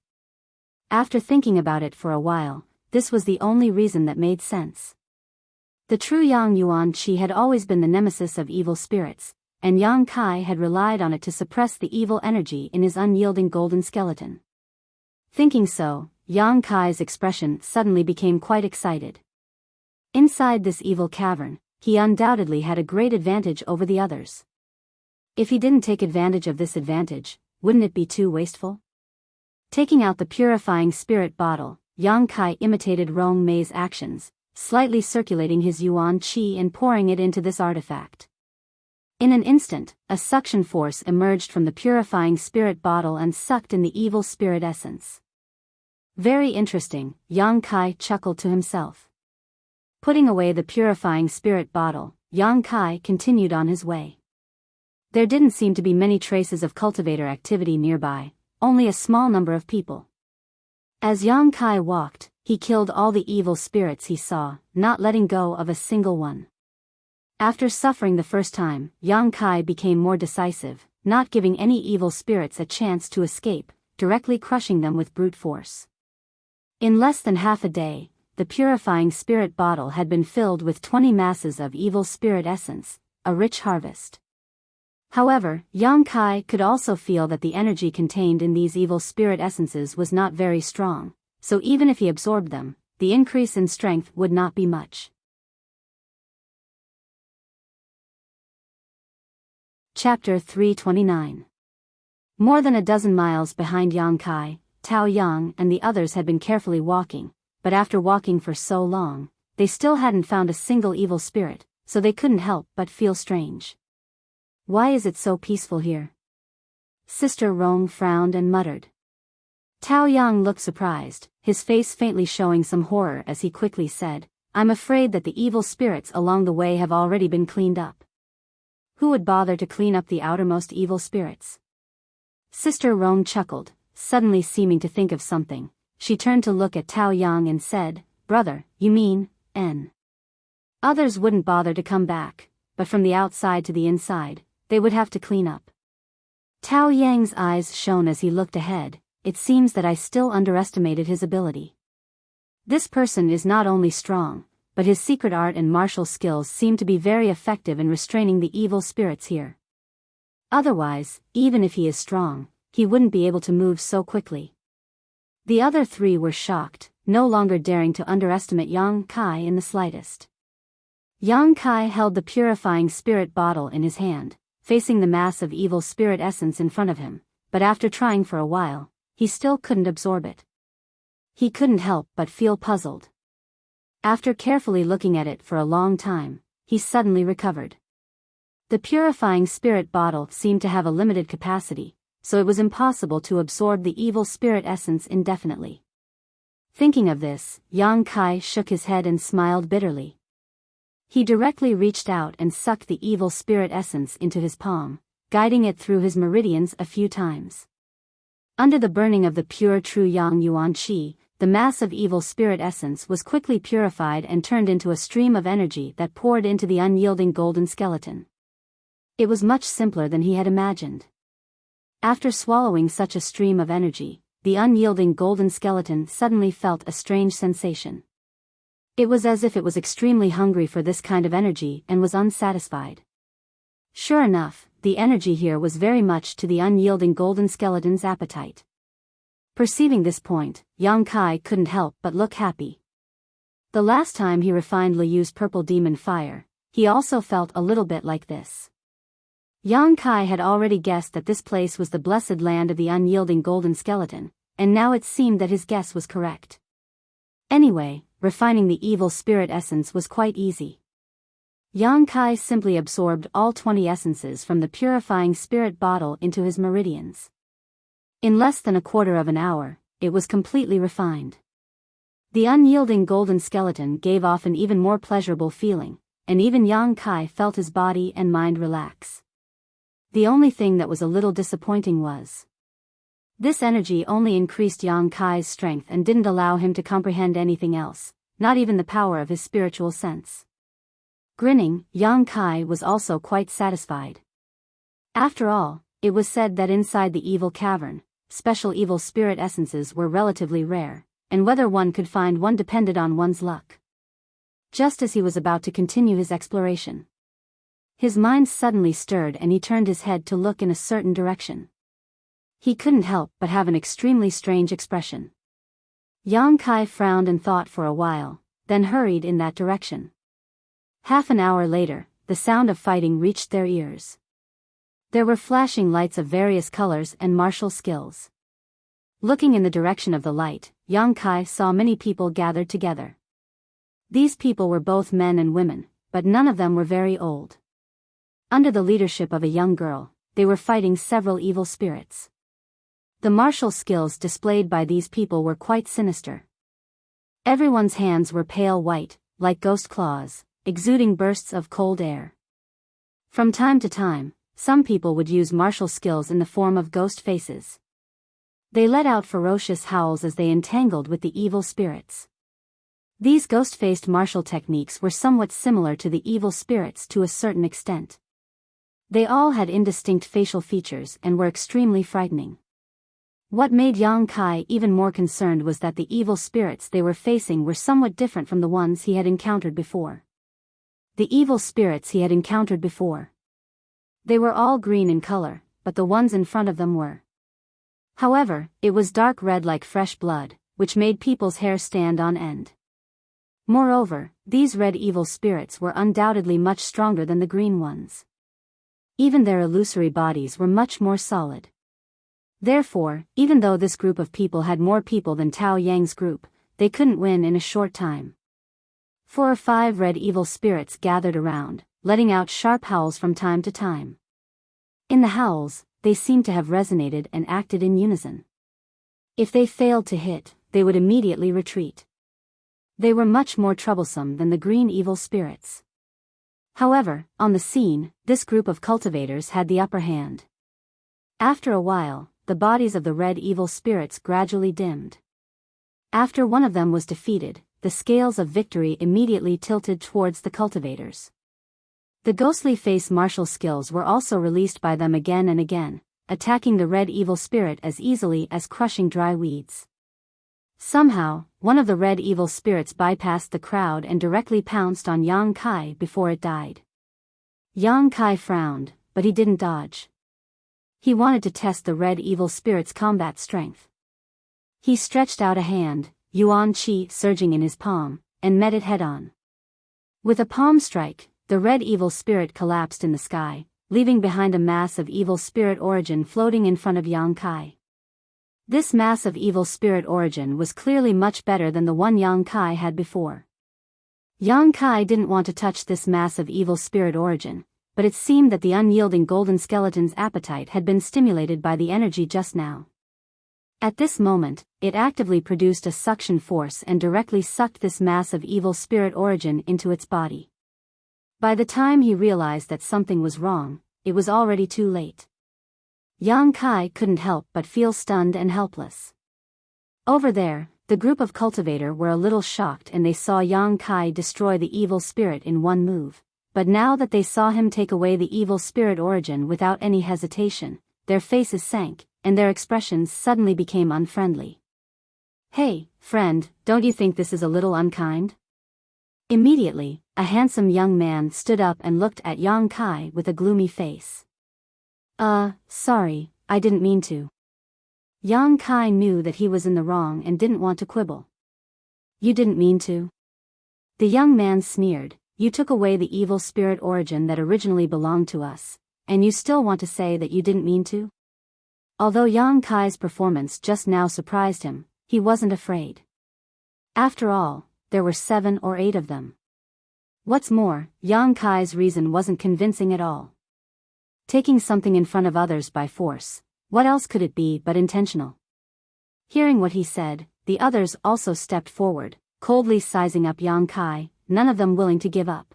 Speaker 1: After thinking about it for a while, this was the only reason that made sense. The true Yang Yuan Qi had always been the nemesis of evil spirits, and Yang Kai had relied on it to suppress the evil energy in his unyielding golden skeleton. Thinking so, Yang Kai's expression suddenly became quite excited. Inside this evil cavern, he undoubtedly had a great advantage over the others. If he didn't take advantage of this advantage, wouldn't it be too wasteful? Taking out the purifying spirit bottle, Yang Kai imitated Rong Mei's actions, slightly circulating his Yuan Qi and pouring it into this artifact. In an instant, a suction force emerged from the purifying spirit bottle and sucked in the evil spirit essence. Very interesting, Yang Kai chuckled to himself. Putting away the purifying spirit bottle, Yang Kai continued on his way. There didn't seem to be many traces of cultivator activity nearby, only a small number of people. As Yang Kai walked, he killed all the evil spirits he saw, not letting go of a single one. After suffering the first time, Yang Kai became more decisive, not giving any evil spirits a chance to escape, directly crushing them with brute force. In less than half a day, the purifying spirit bottle had been filled with 20 masses of evil spirit essence, a rich harvest. However, Yang Kai could also feel that the energy contained in these evil spirit essences was not very strong, so even if he absorbed them, the increase in strength would not be much. Chapter 329. More than a dozen miles behind Yang Kai, Tao Yang and the others had been carefully walking, but after walking for so long, they still hadn't found a single evil spirit, so they couldn't help but feel strange. Why is it so peaceful here? Sister Rong frowned and muttered. Tao Yang looked surprised, his face faintly showing some horror as he quickly said, "I'm afraid that the evil spirits along the way have already been cleaned up." Who would bother to clean up the outermost evil spirits? Sister Rong chuckled, suddenly seeming to think of something. She turned to look at Tao Yang and said, "Brother, you mean, N. Others wouldn't bother to come back, but from the outside to the inside, they would have to clean up. Tao Yang's eyes shone as he looked ahead. It seems that I still underestimated his ability. This person is not only strong, but his secret art and martial skills seem to be very effective in restraining the evil spirits here. Otherwise, even if he is strong, he wouldn't be able to move so quickly. The other three were shocked, no longer daring to underestimate Yang Kai in the slightest. Yang Kai held the purifying spirit bottle in his hand, facing the mass of evil spirit essence in front of him, but after trying for a while, he still couldn't absorb it. He couldn't help but feel puzzled. After carefully looking at it for a long time, he suddenly recovered. The purifying spirit bottle seemed to have a limited capacity, so it was impossible to absorb the evil spirit essence indefinitely. Thinking of this, Yang Kai shook his head and smiled bitterly. He directly reached out and sucked the evil spirit essence into his palm, guiding it through his meridians a few times. Under the burning of the pure true Yang Yuan Qi, the mass of evil spirit essence was quickly purified and turned into a stream of energy that poured into the unyielding golden skeleton. It was much simpler than he had imagined. After swallowing such a stream of energy, the unyielding golden skeleton suddenly felt a strange sensation. It was as if it was extremely hungry for this kind of energy and was unsatisfied. Sure enough, the energy here was very much to the unyielding golden skeleton's appetite. Perceiving this point, Yang Kai couldn't help but look happy. The last time he refined Liyu's purple demon fire, he also felt a little bit like this. Yang Kai had already guessed that this place was the blessed land of the unyielding golden skeleton, and now it seemed that his guess was correct. Anyway, refining the evil spirit essence was quite easy. Yang Kai simply absorbed all 20 essences from the purifying spirit bottle into his meridians. In less than a quarter of an hour, it was completely refined. The unyielding golden skeleton gave off an even more pleasurable feeling, and even Yang Kai felt his body and mind relax. The only thing that was a little disappointing was this energy only increased Yang Kai's strength and didn't allow him to comprehend anything else, not even the power of his spiritual sense. Grinning, Yang Kai was also quite satisfied. After all, it was said that inside the evil cavern, special evil spirit essences were relatively rare, and whether one could find one depended on one's luck. Just as he was about to continue his exploration, his mind suddenly stirred and he turned his head to look in a certain direction. He couldn't help but have an extremely strange expression. Yang Kai frowned and thought for a while, then hurried in that direction. Half an hour later, the sound of fighting reached their ears. There were flashing lights of various colors and martial skills. Looking in the direction of the light, Yang Kai saw many people gathered together. These people were both men and women, but none of them were very old. Under the leadership of a young girl, they were fighting several evil spirits. The martial skills displayed by these people were quite sinister. Everyone's hands were pale white, like ghost claws, exuding bursts of cold air. From time to time, some people would use martial skills in the form of ghost faces. They let out ferocious howls as they entangled with the evil spirits. These ghost-faced martial techniques were somewhat similar to the evil spirits to a certain extent. They all had indistinct facial features and were extremely frightening. What made Yang Kai even more concerned was that the evil spirits they were facing were somewhat different from the ones he had encountered before. The evil spirits he had encountered before. They were all green in color, but the ones in front of them were. However, it was dark red like fresh blood, which made people's hair stand on end. Moreover, these red evil spirits were undoubtedly much stronger than the green ones. Even their illusory bodies were much more solid. Therefore, even though this group of people had more people than Tao Yang's group, they couldn't win in a short time. 4 or 5 red evil spirits gathered around, letting out sharp howls from time to time. In the howls, they seemed to have resonated and acted in unison. If they failed to hit, they would immediately retreat. They were much more troublesome than the green evil spirits. However, on the scene, this group of cultivators had the upper hand. After a while, the bodies of the red evil spirits gradually dimmed. After one of them was defeated, the scales of victory immediately tilted towards the cultivators. The ghostly face martial skills were also released by them again and again, attacking the red evil spirit as easily as crushing dry weeds. Somehow, one of the red evil spirits bypassed the crowd and directly pounced on Yang Kai before it died. Yang Kai frowned, but he didn't dodge. He wanted to test the red evil spirit's combat strength. He stretched out a hand, Yuan Qi surging in his palm, and met it head-on. With a palm strike, the red evil spirit collapsed in the sky, leaving behind a mass of evil spirit origin floating in front of Yang Kai. This mass of evil spirit origin was clearly much better than the one Yang Kai had before. Yang Kai didn't want to touch this mass of evil spirit origin, but it seemed that the unyielding golden skeleton's appetite had been stimulated by the energy just now. At this moment, it actively produced a suction force and directly sucked this mass of evil spirit origin into its body. By the time he realized that something was wrong, it was already too late. Yang Kai couldn't help but feel stunned and helpless. Over there, the group of cultivator were a little shocked and they saw Yang Kai destroy the evil spirit in one move, but now that they saw him take away the evil spirit origin without any hesitation, their faces sank, and their expressions suddenly became unfriendly. "Hey, friend, don't you think this is a little unkind?" Immediately, a handsome young man stood up and looked at Yang Kai with a gloomy face. Sorry, I didn't mean to." Yang Kai knew that he was in the wrong and didn't want to quibble. "You didn't mean to?" The young man sneered, "You took away the evil spirit origin that originally belonged to us, and you still want to say that you didn't mean to?" Although Yang Kai's performance just now surprised him, he wasn't afraid. After all, there were 7 or 8 of them. What's more, Yang Kai's reason wasn't convincing at all. Taking something in front of others by force, what else could it be but intentional? Hearing what he said, the others also stepped forward, coldly sizing up Yang Kai, none of them willing to give up.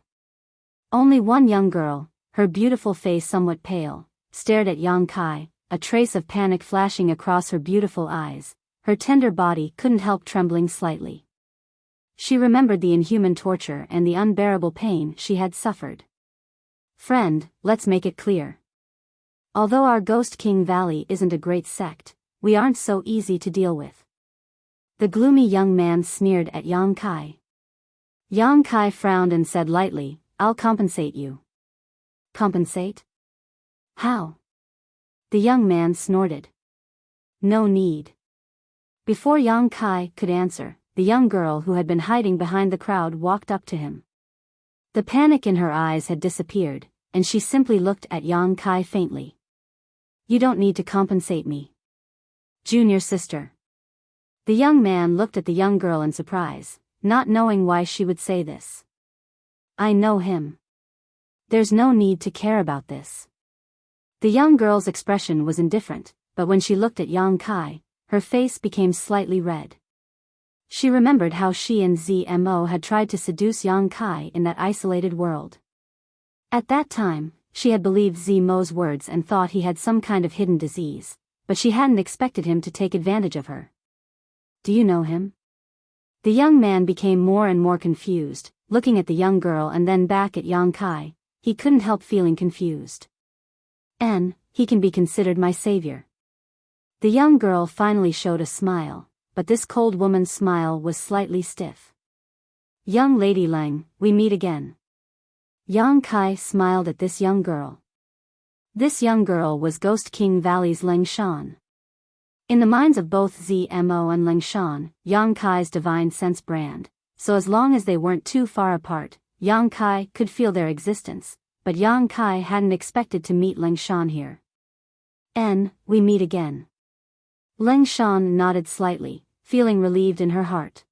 Speaker 1: Only one young girl, her beautiful face somewhat pale, stared at Yang Kai, a trace of panic flashing across her beautiful eyes. Her tender body couldn't help trembling slightly. She remembered the inhuman torture and the unbearable pain she had suffered. "Friend, let's make it clear. Although our Ghost King Valley isn't a great sect, we aren't so easy to deal with." The gloomy young man sneered at Yang Kai. Yang Kai frowned and said lightly, "I'll compensate you." "Compensate? How?" The young man snorted. "No need." Before Yang Kai could answer, the young girl who had been hiding behind the crowd walked up to him. The panic in her eyes had disappeared, and she simply looked at Yang Kai faintly. "You don't need to compensate me. Junior sister." The young man looked at the young girl in surprise, not knowing why she would say this. "I know him. There's no need to care about this." The young girl's expression was indifferent, but when she looked at Yang Kai, her face became slightly red. She remembered how she and Zmo had tried to seduce Yang Kai in that isolated world. At that time, she had believed Zmo's words and thought he had some kind of hidden disease, but she hadn't expected him to take advantage of her. "Do you know him?" The young man became more and more confused, looking at the young girl and then back at Yang Kai. He couldn't help feeling confused. He can be considered my savior." The young girl finally showed a smile, but this cold woman's smile was slightly stiff. "Young Lady Lang, we meet again." Yang Kai smiled at this young girl. This young girl was Ghost King Valley's Leng Shan. In the minds of both Zmo and Leng Shan, Yang Kai's divine sense brand, so as long as they weren't too far apart, Yang Kai could feel their existence, but Yang Kai hadn't expected to meet Leng Shan here. We meet again." Leng Shan nodded slightly, feeling relieved in her heart.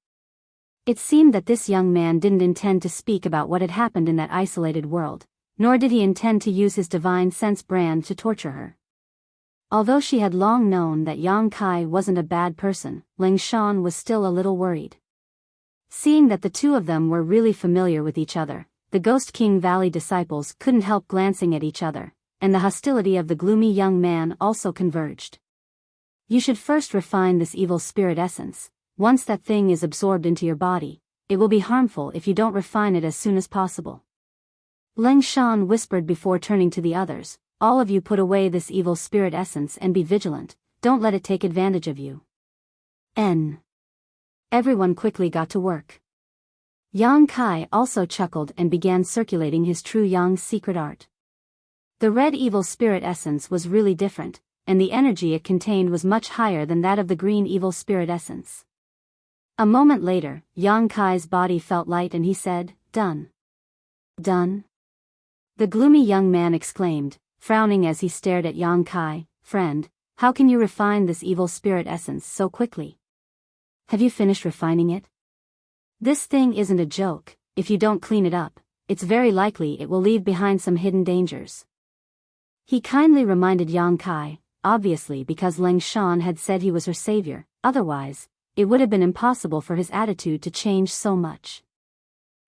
Speaker 1: It seemed that this young man didn't intend to speak about what had happened in that isolated world, nor did he intend to use his divine sense brand to torture her. Although she had long known that Yang Kai wasn't a bad person, Leng Shan was still a little worried. Seeing that the two of them were really familiar with each other, the Ghost King Valley disciples couldn't help glancing at each other, and the hostility of the gloomy young man also converged. "You should first refine this evil spirit essence. Once that thing is absorbed into your body, it will be harmful if you don't refine it as soon as possible." Leng Shan whispered before turning to the others, all of you put away this evil spirit essence and be vigilant, don't let it take advantage of you. Everyone quickly got to work. Yang Kai also chuckled and began circulating his true Yang's secret art. The red evil spirit essence was really different, and the energy it contained was much higher than that of the green evil spirit essence. A moment later, Yang Kai's body felt light and he said, "Done." "Done?" The gloomy young man exclaimed, frowning as he stared at Yang Kai. "Friend, how can you refine this evil spirit essence so quickly? Have you finished refining it? This thing isn't a joke. If you don't clean it up, it's very likely it will leave behind some hidden dangers." He kindly reminded Yang Kai, obviously because Leng Shan had said he was her savior, otherwise, it would have been impossible for his attitude to change so much.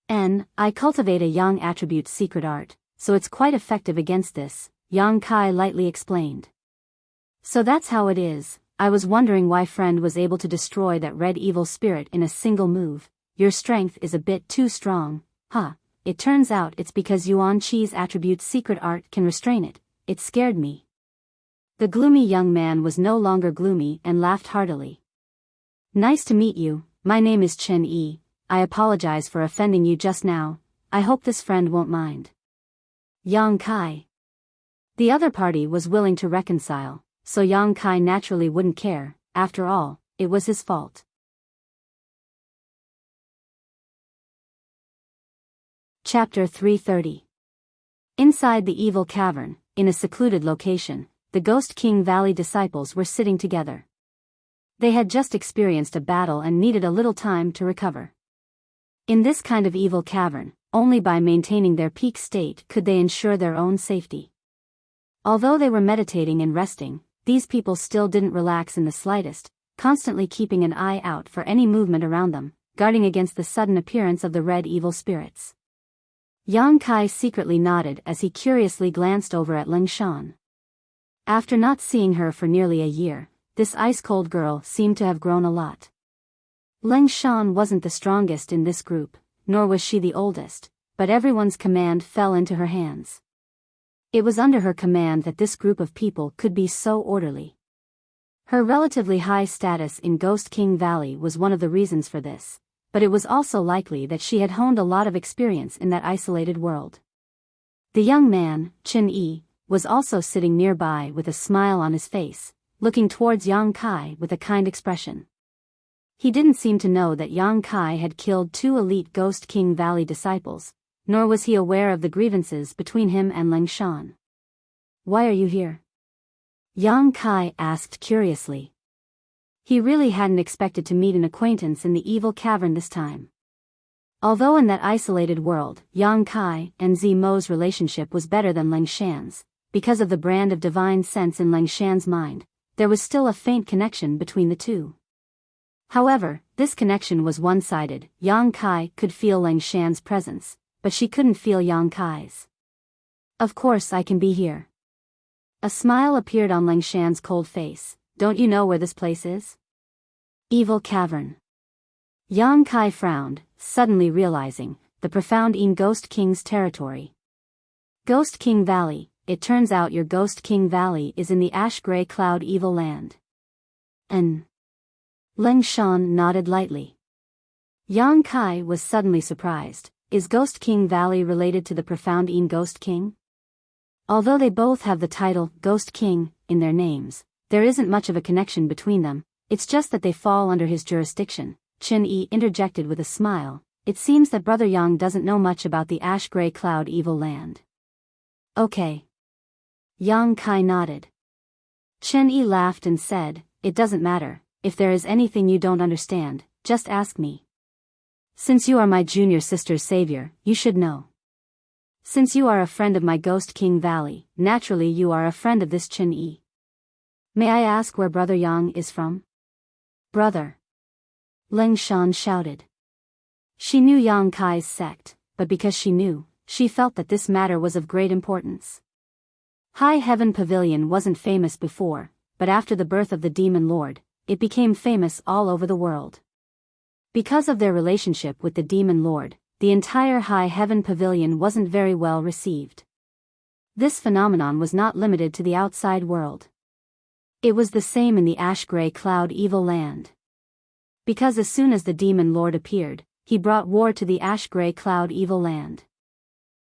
Speaker 1: "I cultivate a Yang attribute secret art, so it's quite effective against this," Yang Kai lightly explained. "So that's how it is. I was wondering why friend was able to destroy that red evil spirit in a single move. Your strength is a bit too strong, huh? It turns out it's because Yuan Qi's attribute secret art can restrain it. It scared me." The gloomy young man was no longer gloomy and laughed heartily. "Nice to meet you, my name is Chen Yi. I apologize for offending you just now. I hope this friend won't mind." Yang Kai. The other party was willing to reconcile, so Yang Kai naturally wouldn't care. After all, it was his fault. Chapter 330. Inside the evil cavern, in a secluded location, the Ghost King Valley disciples were sitting together. They had just experienced a battle and needed a little time to recover. In this kind of evil cavern, only by maintaining their peak state could they ensure their own safety. Although they were meditating and resting, these people still didn't relax in the slightest, constantly keeping an eye out for any movement around them, guarding against the sudden appearance of the red evil spirits. Yang Kai secretly nodded as he curiously glanced over at Leng Shan. After not seeing her for nearly a year, this ice-cold girl seemed to have grown a lot. Leng Shan wasn't the strongest in this group, nor was she the oldest, but everyone's command fell into her hands. It was under her command that this group of people could be so orderly. Her relatively high status in Ghost King Valley was one of the reasons for this, but it was also likely that she had honed a lot of experience in that isolated world. The young man, Chen Yi, was also sitting nearby with a smile on his face, looking towards Yang Kai with a kind expression. He didn't seem to know that Yang Kai had killed 2 elite Ghost King Valley disciples, nor was he aware of the grievances between him and Leng Shan. "Why are you here?" Yang Kai asked curiously. He really hadn't expected to meet an acquaintance in the evil cavern this time. Although in that isolated world, Yang Kai and Zimo's relationship was better than Leng Shan's, because of the brand of divine sense in Leng Shan's mind, there was still a faint connection between the two. However, this connection was one-sided. Yang Kai could feel Leng Shan's presence, but she couldn't feel Yang Kai's. "Of course I can be here." A smile appeared on Leng Shan's cold face. "Don't you know where this place is?" "Evil cavern." Yang Kai frowned, suddenly realizing the profound in Ghost King's territory. "Ghost King Valley, it turns out your Ghost King Valley is in the ash-gray cloud evil land." Leng Shan nodded lightly. Yang Kai was suddenly surprised. Is Ghost King Valley related to the profound in Ghost King? Although they both have the title Ghost King in their names, there isn't much of a connection between them. It's just that they fall under his jurisdiction. Chen Yi interjected with a smile. "It seems that Brother Yang doesn't know much about the ash-gray cloud evil land." "Okay." Yang Kai nodded. Chen Yi laughed and said, "It doesn't matter. If there is anything you don't understand, just ask me. Since you are my junior sister's savior, you should know. Since you are a friend of my Ghost King Valley, naturally you are a friend of this Chen Yi. May I ask where Brother Yang is from?" "Brother!" Leng Shan shouted. She knew Yang Kai's sect, but because she knew, she felt that this matter was of great importance. High Heaven Pavilion wasn't famous before, but after the birth of the Demon Lord, it became famous all over the world. Because of their relationship with the Demon Lord, the entire high heaven pavilion wasn't very well received. This phenomenon was not limited to the outside world. It was the same in the ash-gray cloud evil land. Because as soon as the demon lord appeared, he brought war to the ash-gray cloud evil land.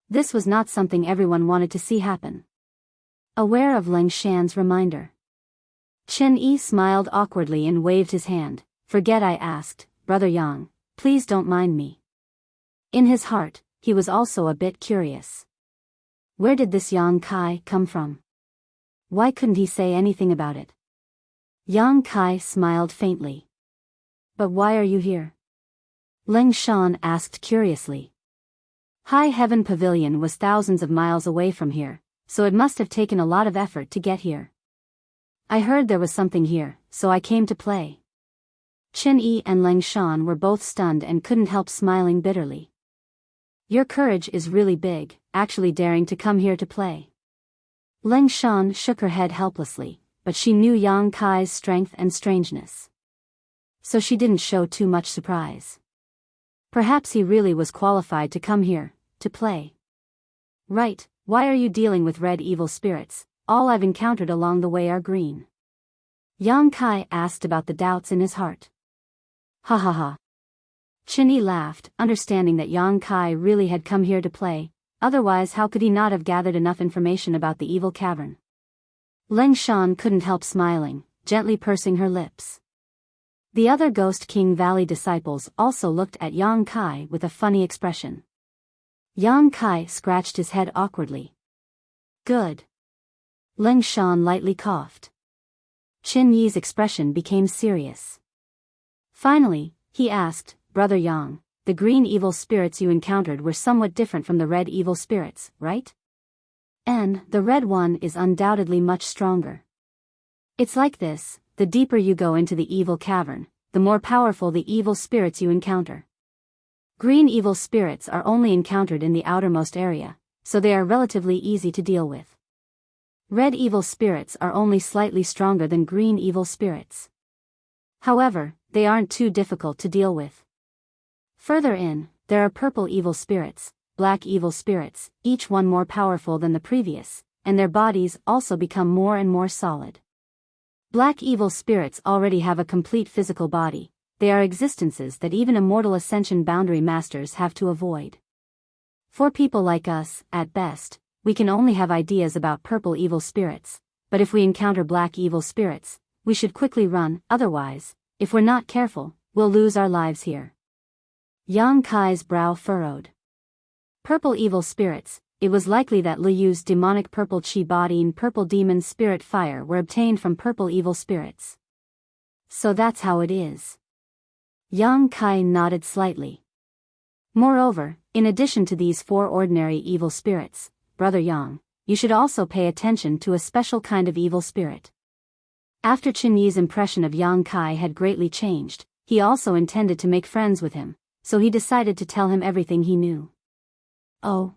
Speaker 1: This was not something everyone wanted to see happen. Aware of Ling Shan's reminder, Chen Yi smiled awkwardly and waved his hand. Forget I asked, Brother Yang, please don't mind me. In his heart, he was also a bit curious. Where did this Yang Kai come from? Why couldn't he say anything about it? Yang Kai smiled faintly. But why are you here? Ling Shan asked curiously. High Heaven Pavilion was thousands of miles away from here, so it must have taken a lot of effort to get here. I heard there was something here, so I came to play. Chen Yi and Ling Shan were both stunned and couldn't help smiling bitterly. Your courage is really big, actually daring to come here to play. Ling Shan shook her head helplessly, but she knew Yang Kai's strength and strangeness. So she didn't show too much surprise. Perhaps he really was qualified to come here, to play. Right, why are you dealing with red evil spirits? All I've encountered along the way are green. Yang Kai asked about the doubts in his heart. Ha ha ha. Chen Yi laughed, understanding that Yang Kai really had come here to play, otherwise how could he not have gathered enough information about the evil cavern? Ling Shan couldn't help smiling, gently pursing her lips. The other Ghost King Valley disciples also looked at Yang Kai with a funny expression. Yang Kai scratched his head awkwardly. Good. Ling Shan lightly coughed. Chen Yi's expression became serious. Finally, he asked, Brother Yang, the green evil spirits you encountered were somewhat different from the red evil spirits, right? And the red one is undoubtedly much stronger. It's like this, the deeper you go into the evil cavern, the more powerful the evil spirits you encounter. Green evil spirits are only encountered in the outermost area, so they are relatively easy to deal with. Red evil spirits are only slightly stronger than green evil spirits. However, they aren't too difficult to deal with. Further in, there are purple evil spirits, black evil spirits, each one more powerful than the previous, and their bodies also become more and more solid. Black evil spirits already have a complete physical body. They are existences that even immortal ascension boundary masters have to avoid. For people like us, at best, we can only have ideas about purple evil spirits, but if we encounter black evil spirits, we should quickly run, otherwise, if we're not careful, we'll lose our lives here. Yang Kai's brow furrowed. Purple evil spirits, it was likely that Liu Yu's demonic purple chi body and purple demon spirit fire were obtained from purple evil spirits. So that's how it is. Yang Kai nodded slightly. Moreover, in addition to these 4 ordinary evil spirits, Brother Yang, you should also pay attention to a special kind of evil spirit. After Chen Yi's impression of Yang Kai had greatly changed, he also intended to make friends with him, so he decided to tell him everything he knew. Oh.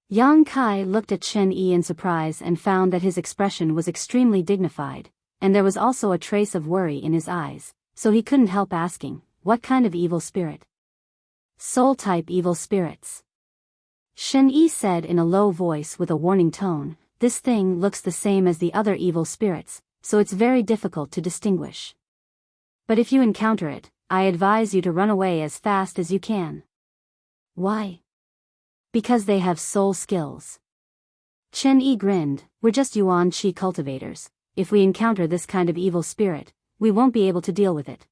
Speaker 1: Yang Kai looked at Chen Yi in surprise and found that his expression was extremely dignified, and there was also a trace of worry in his eyes, so he couldn't help asking, what kind of evil spirit? Soul-type evil spirits. Chen Yi said in a low voice with a warning tone, this thing looks the same as the other evil spirits, so it's very difficult to distinguish. But if you encounter it, I advise you to run away as fast as you can. Why? Because they have soul skills. Chen Yi grinned, we're just Yuan Qi cultivators. If we encounter this kind of evil spirit, we won't be able to deal with it.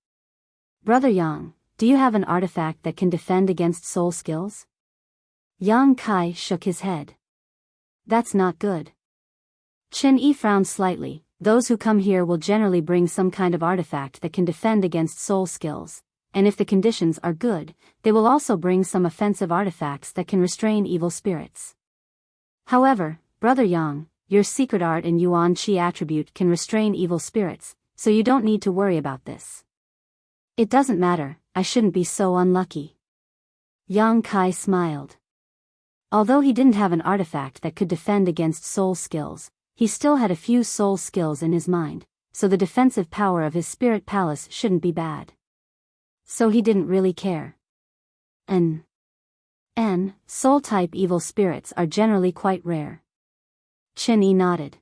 Speaker 1: Brother Yang, do you have an artifact that can defend against soul skills? Yang Kai shook his head. That's not good. Chen Yi frowned slightly. Those who come here will generally bring some kind of artifact that can defend against soul skills, and if the conditions are good, they will also bring some offensive artifacts that can restrain evil spirits. However, Brother Yang, your secret art and Yuan Qi attribute can restrain evil spirits, so you don't need to worry about this. It doesn't matter, I shouldn't be so unlucky. Yang Kai smiled. Although he didn't have an artifact that could defend against soul skills, he still had a few soul skills in his mind, so the defensive power of his spirit palace shouldn't be bad. So he didn't really care. Soul-type evil spirits are generally quite rare. Qin nodded.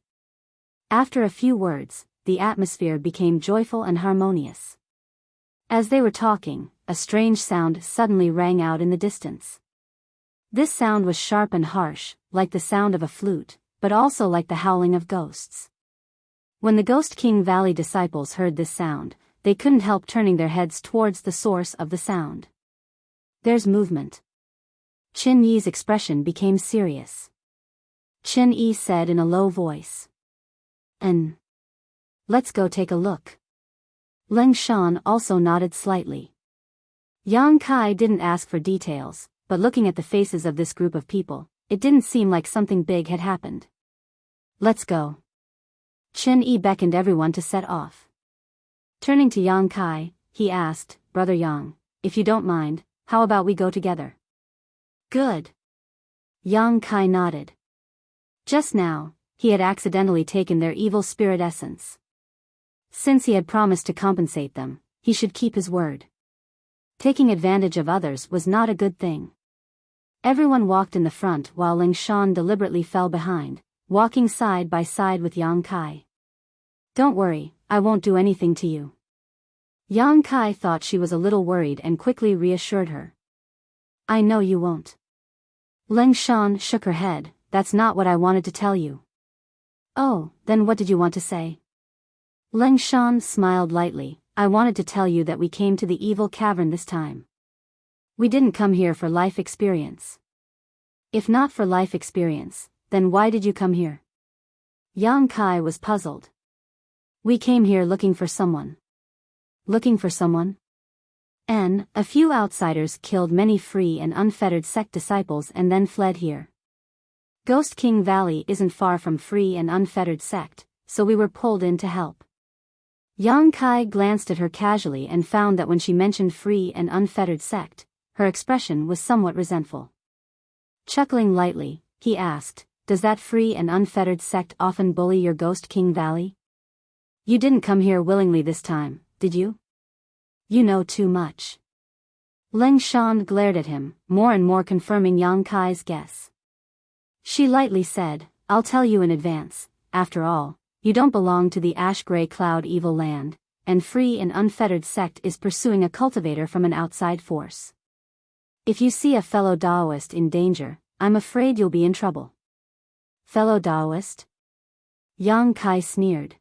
Speaker 1: After a few words, the atmosphere became joyful and harmonious. As they were talking, a strange sound suddenly rang out in the distance. This sound was sharp and harsh, like the sound of a flute, but also like the howling of ghosts. When the Ghost King Valley disciples heard this sound, they couldn't help turning their heads towards the source of the sound. There's movement. Qin Yi's expression became serious. Qin Yi said in a low voice. Let's go take a look. Leng Shan also nodded slightly. Yang Kai didn't ask for details, but looking at the faces of this group of people, it didn't seem like something big had happened. Let's go. Qin Yi beckoned everyone to set off. Turning to Yang Kai, he asked, Brother Yang, if you don't mind, how about we go together? Good. Yang Kai nodded. Just now, he had accidentally taken their evil spirit essence. Since he had promised to compensate them, he should keep his word. Taking advantage of others was not a good thing. Everyone walked in the front while Ling Shan deliberately fell behind, walking side by side with Yang Kai. Don't worry, I won't do anything to you. Yang Kai thought she was a little worried and quickly reassured her. I know you won't. Ling Shan shook her head, that's not what I wanted to tell you. Oh, then what did you want to say? Ling Shan smiled lightly, I wanted to tell you that we came to the evil cavern this time. We didn't come here for life experience. If not for life experience, then why did you come here? Yang Kai was puzzled. We came here looking for someone. Looking for someone? A few outsiders killed many free and unfettered sect disciples and then fled here. Ghost King Valley isn't far from free and unfettered sect, so we were pulled in to help. Yang Kai glanced at her casually and found that when she mentioned free and unfettered sect, her expression was somewhat resentful. Chuckling lightly, he asked, does that free and unfettered sect often bully your Ghost King Valley? You didn't come here willingly this time, did you? You know too much. Ling Shan glared at him, more and more confirming Yang Kai's guess. She lightly said, I'll tell you in advance, after all, you don't belong to the ash-gray cloud evil land, and free and unfettered sect is pursuing a cultivator from an outside force. If you see a fellow Daoist in danger, I'm afraid you'll be in trouble. Fellow Daoist? Yang Kai sneered.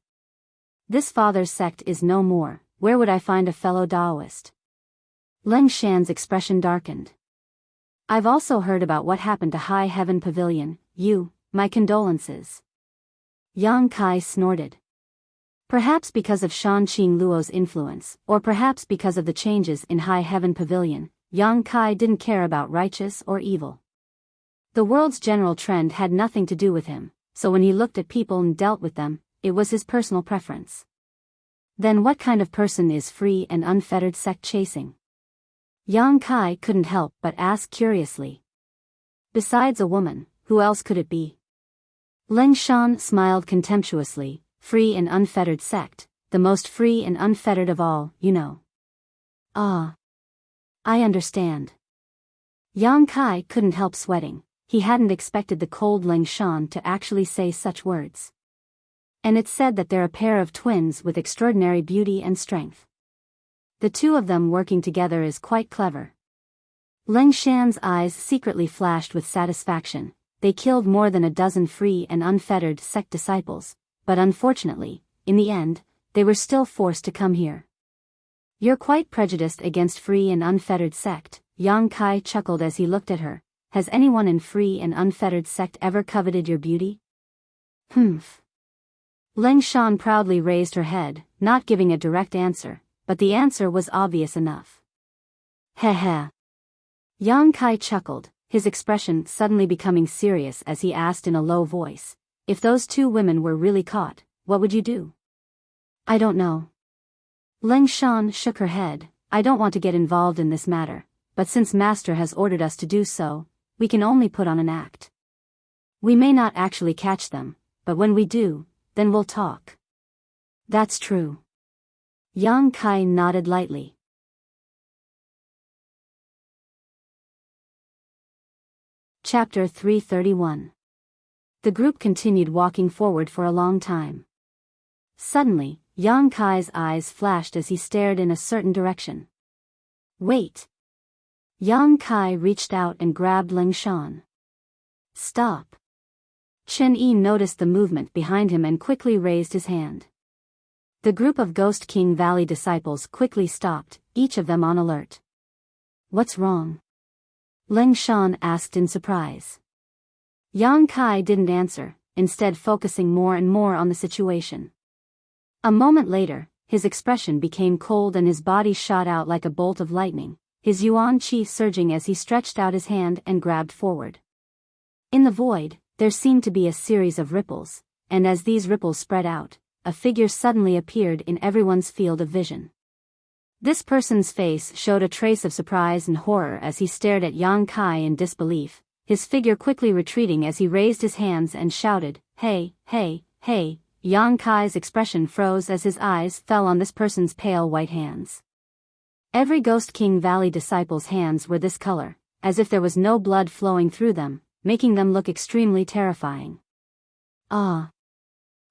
Speaker 1: This father's sect is no more, where would I find a fellow Daoist? Ling Shan's expression darkened. I've also heard about what happened to High Heaven Pavilion, my condolences. Yang Kai snorted. Perhaps because of Shan Qing Luo's influence, or perhaps because of the changes in High Heaven Pavilion, Yang Kai didn't care about righteous or evil. The world's general trend had nothing to do with him, so when he looked at people and dealt with them, it was his personal preference. Then what kind of person is free and unfettered sect chasing? Yang Kai couldn't help but ask curiously. Besides a woman, who else could it be? Ling Shan smiled contemptuously, free and unfettered sect, the most free and unfettered of all, you know. Ah. I understand. Yang Kai couldn't help sweating, he hadn't expected the cold Ling Shan to actually say such words. And it's said that they're a pair of twins with extraordinary beauty and strength. The two of them working together is quite clever. Ling Shan's eyes secretly flashed with satisfaction. They killed more than a dozen free and unfettered sect disciples, but unfortunately, in the end, they were still forced to come here. You're quite prejudiced against free and unfettered sect, Yang Kai chuckled as he looked at her. Has anyone in free and unfettered sect ever coveted your beauty? Humph. Ling Shan proudly raised her head, not giving a direct answer, but the answer was obvious enough. Heh heh. Yang Kai chuckled, his expression suddenly becoming serious as he asked in a low voice, if those two women were really caught, what would you do? I don't know. Ling Shan shook her head, I don't want to get involved in this matter, but since Master has ordered us to do so, we can only put on an act. We may not actually catch them, but when we do, then we'll talk. That's true. Yang Kai nodded lightly. Chapter 331. The group continued walking forward for a long time. Suddenly, Yang Kai's eyes flashed as he stared in a certain direction. Wait! Yang Kai reached out and grabbed Ling Shan. Stop! Chen Yi noticed the movement behind him and quickly raised his hand. The group of Ghost King Valley disciples quickly stopped, each of them on alert. What's wrong? Ling Shan asked in surprise. Yang Kai didn't answer, instead focusing more and more on the situation. A moment later, his expression became cold and his body shot out like a bolt of lightning, his yuan qi surging as he stretched out his hand and grabbed forward. In the void, there seemed to be a series of ripples, and as these ripples spread out, a figure suddenly appeared in everyone's field of vision. This person's face showed a trace of surprise and horror as he stared at Yang Kai in disbelief, his figure quickly retreating as he raised his hands and shouted, "Hey, hey, hey!" Yang Kai's expression froze as his eyes fell on this person's pale white hands. Every Ghost King Valley disciple's hands were this color, as if there was no blood flowing through them, making them look extremely terrifying. Ah!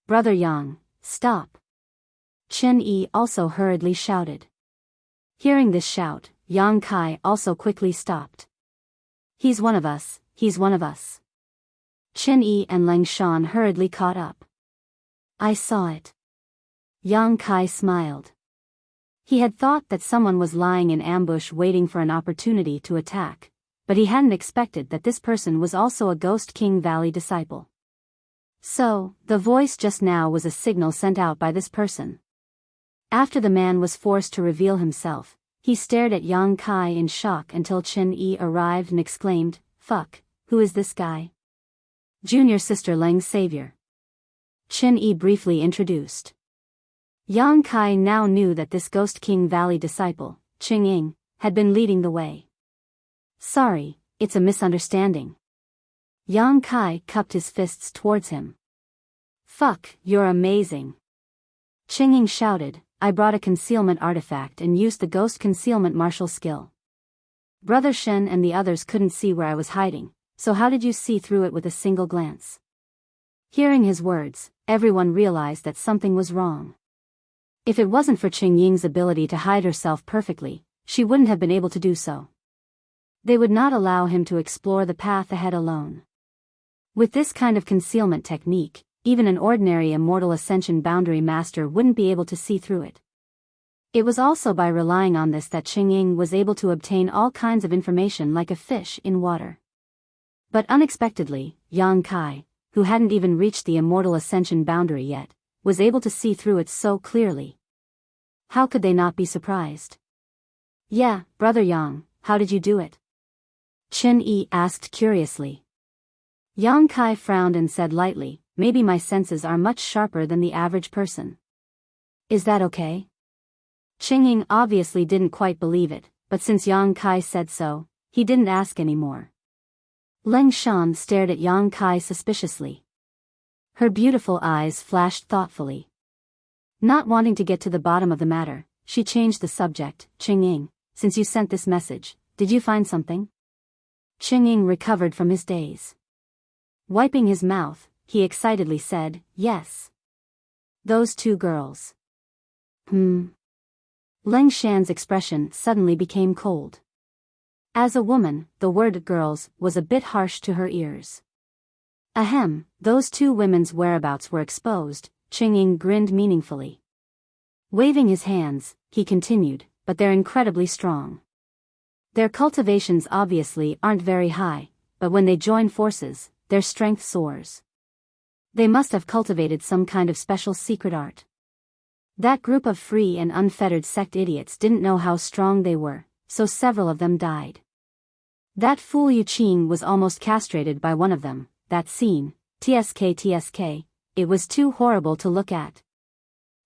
Speaker 1: Brother Yang, stop! Chen Yi also hurriedly shouted. Hearing this shout, Yang Kai also quickly stopped. He's one of us, he's one of us. Chen Yi and Ling Shan hurriedly caught up. I saw it. Yang Kai smiled. He had thought that someone was lying in ambush waiting for an opportunity to attack, but he hadn't expected that this person was also a Ghost King Valley disciple. So, the voice just now was a signal sent out by this person. After the man was forced to reveal himself, he stared at Yang Kai in shock until Chen Yi arrived and exclaimed, "Fuck, who is this guy?" Junior sister Leng's savior. Chen Yi briefly introduced. Yang Kai now knew that this Ghost King Valley disciple, Qing Ying, had been leading the way. Sorry, it's a misunderstanding. Yang Kai cupped his fists towards him. Fuck, you're amazing. Qing Ying shouted, I brought a concealment artifact and used the ghost concealment martial skill. Brother Shen and the others couldn't see where I was hiding, so how did you see through it with a single glance? Hearing his words, everyone realized that something was wrong. If it wasn't for Qing Ying's ability to hide herself perfectly, she wouldn't have been able to do so. They would not allow him to explore the path ahead alone. With this kind of concealment technique, even an ordinary Immortal Ascension Boundary Master wouldn't be able to see through it. It was also by relying on this that Qing Ying was able to obtain all kinds of information like a fish in water. But unexpectedly, Yang Kai, who hadn't even reached the Immortal Ascension boundary yet, was able to see through it so clearly. How could they not be surprised? Yeah, Brother Yang, how did you do it? Chen Yi asked curiously. Yang Kai frowned and said lightly, maybe my senses are much sharper than the average person. Is that okay? Qing Ying obviously didn't quite believe it, but since Yang Kai said so, he didn't ask anymore. Ling Shan stared at Yang Kai suspiciously. Her beautiful eyes flashed thoughtfully. Not wanting to get to the bottom of the matter, she changed the subject. Qing Ying, since you sent this message, did you find something? Qing Ying recovered from his daze. Wiping his mouth, he excitedly said, yes. Those two girls. Ling Shan's expression suddenly became cold. As a woman, the word girls was a bit harsh to her ears. Ahem, those two women's whereabouts were exposed, Qing Ying grinned meaningfully. Waving his hands, he continued, but they're incredibly strong. Their cultivations obviously aren't very high, but when they join forces, their strength soars. They must have cultivated some kind of special secret art. That group of free and unfettered sect idiots didn't know how strong they were, so several of them died. That fool Yu Qing was almost castrated by one of them. That scene, tsk, it was too horrible to look at.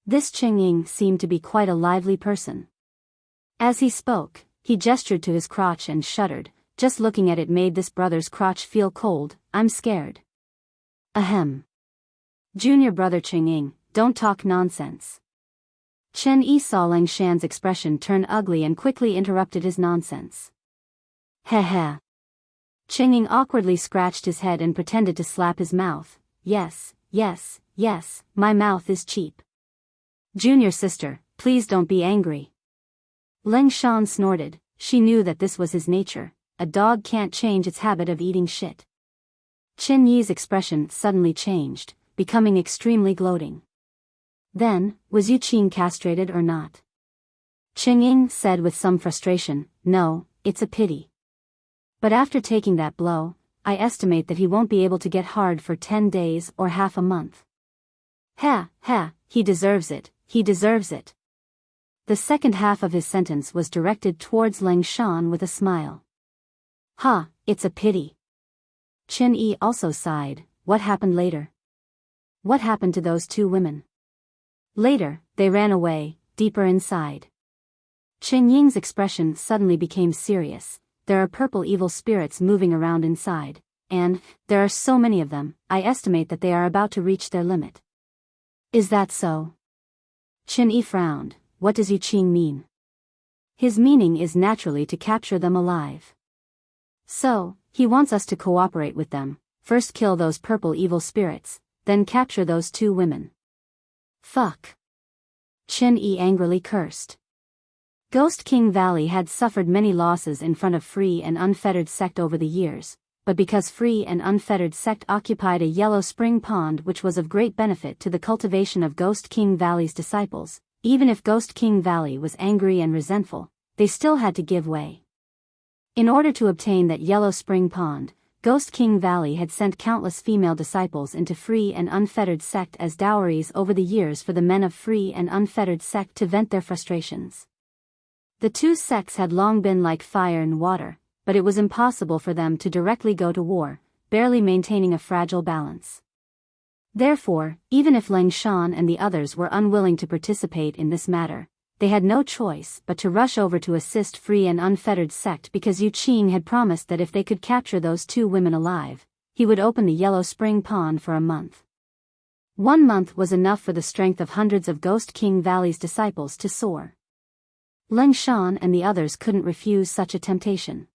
Speaker 1: This Qing Ying seemed to be quite a lively person. As he spoke, he gestured to his crotch and shuddered. Just looking at it made this brother's crotch feel cold. I'm scared. Ahem. Junior brother Qing Ying, don't talk nonsense. Chen Yi saw Ling Shan's expression turn ugly and quickly interrupted his nonsense. Heh heh. Qingying awkwardly scratched his head and pretended to slap his mouth. Yes, yes, yes, my mouth is cheap. Junior sister, please don't be angry. Leng Shan snorted. She knew that this was his nature. A dog can't change its habit of eating shit. Qin Yi's expression suddenly changed, becoming extremely gloating. Then, was Yu Qing castrated or not? Qingying said with some frustration, no, it's a pity. But after taking that blow, I estimate that he won't be able to get hard for 10 days or half a month. Ha, ha, he deserves it, he deserves it. The second half of his sentence was directed towards Leng Shan with a smile. Ha, it's a pity. Qin Yi also sighed. What happened later? What happened to those two women? Later, they ran away, deeper inside. Qingying's expression suddenly became serious. There are purple evil spirits moving around inside, and, there are so many of them, I estimate that they are about to reach their limit. Is that so? Qin Yi frowned. What does Yu Qing mean? His meaning is naturally to capture them alive. So, he wants us to cooperate with them, first kill those purple evil spirits, then capture those two women. Fuck. Qin Yi angrily cursed. Ghost King Valley had suffered many losses in front of Free and Unfettered Sect over the years, but because Free and Unfettered Sect occupied a yellow spring pond which was of great benefit to the cultivation of Ghost King Valley's disciples, even if Ghost King Valley was angry and resentful, they still had to give way. In order to obtain that yellow spring pond, Ghost King Valley had sent countless female disciples into Free and Unfettered Sect as dowries over the years for the men of Free and Unfettered Sect to vent their frustrations. The two sects had long been like fire and water, but it was impossible for them to directly go to war, barely maintaining a fragile balance. Therefore, even if Leng Shan and the others were unwilling to participate in this matter, they had no choice but to rush over to assist Free and Unfettered Sect because Yu Qing had promised that if they could capture those two women alive, he would open the Yellow Spring Pond for a month. 1 month was enough for the strength of hundreds of Ghost King Valley's disciples to soar. Leng Shan and the others couldn't refuse such a temptation.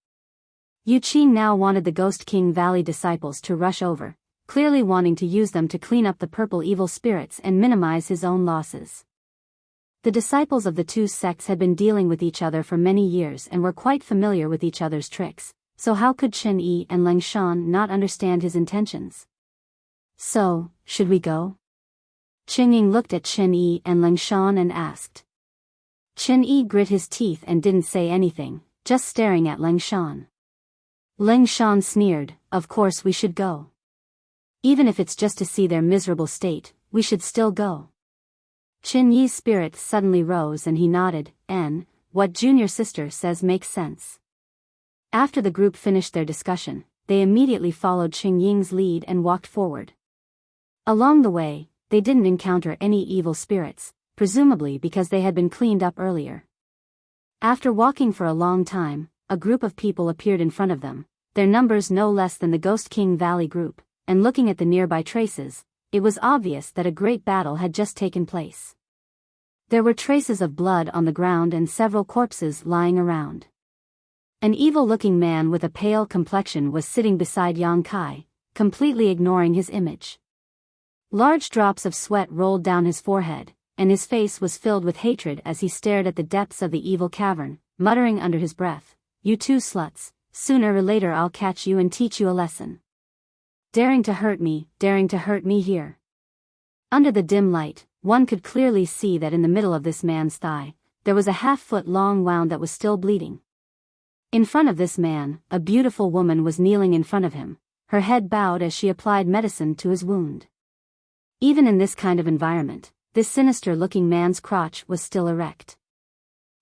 Speaker 1: Yu Qing now wanted the Ghost King Valley disciples to rush over, clearly wanting to use them to clean up the purple evil spirits and minimize his own losses. The disciples of the two sects had been dealing with each other for many years and were quite familiar with each other's tricks, so how could Qin Yi and Leng Shan not understand his intentions? So, should we go? Qingying looked at Qin Yi and Leng Shan and asked. Qin Yi grit his teeth and didn't say anything, just staring at Leng Shan. Leng Shan sneered, of course we should go. Even if it's just to see their miserable state, we should still go. Qin Yi's spirit suddenly rose and he nodded, what junior sister says makes sense. After the group finished their discussion, they immediately followed Qingying's lead and walked forward. Along the way, they didn't encounter any evil spirits, presumably because they had been cleaned up earlier. After walking for a long time, a group of people appeared in front of them, their numbers no less than the Ghost King Valley group, and looking at the nearby traces, it was obvious that a great battle had just taken place. There were traces of blood on the ground and several corpses lying around. An evil-looking man with a pale complexion was sitting beside Yang Kai, completely ignoring his image. Large drops of sweat rolled down his forehead, and his face was filled with hatred as he stared at the depths of the evil cavern, muttering under his breath, "You two sluts, sooner or later I'll catch you and teach you a lesson. Daring to hurt me here." Under the dim light, one could clearly see that in the middle of this man's thigh, there was a half-foot-long wound that was still bleeding. In front of this man, a beautiful woman was kneeling in front of him, her head bowed as she applied medicine to his wound. Even in this kind of environment, this sinister-looking man's crotch was still erect.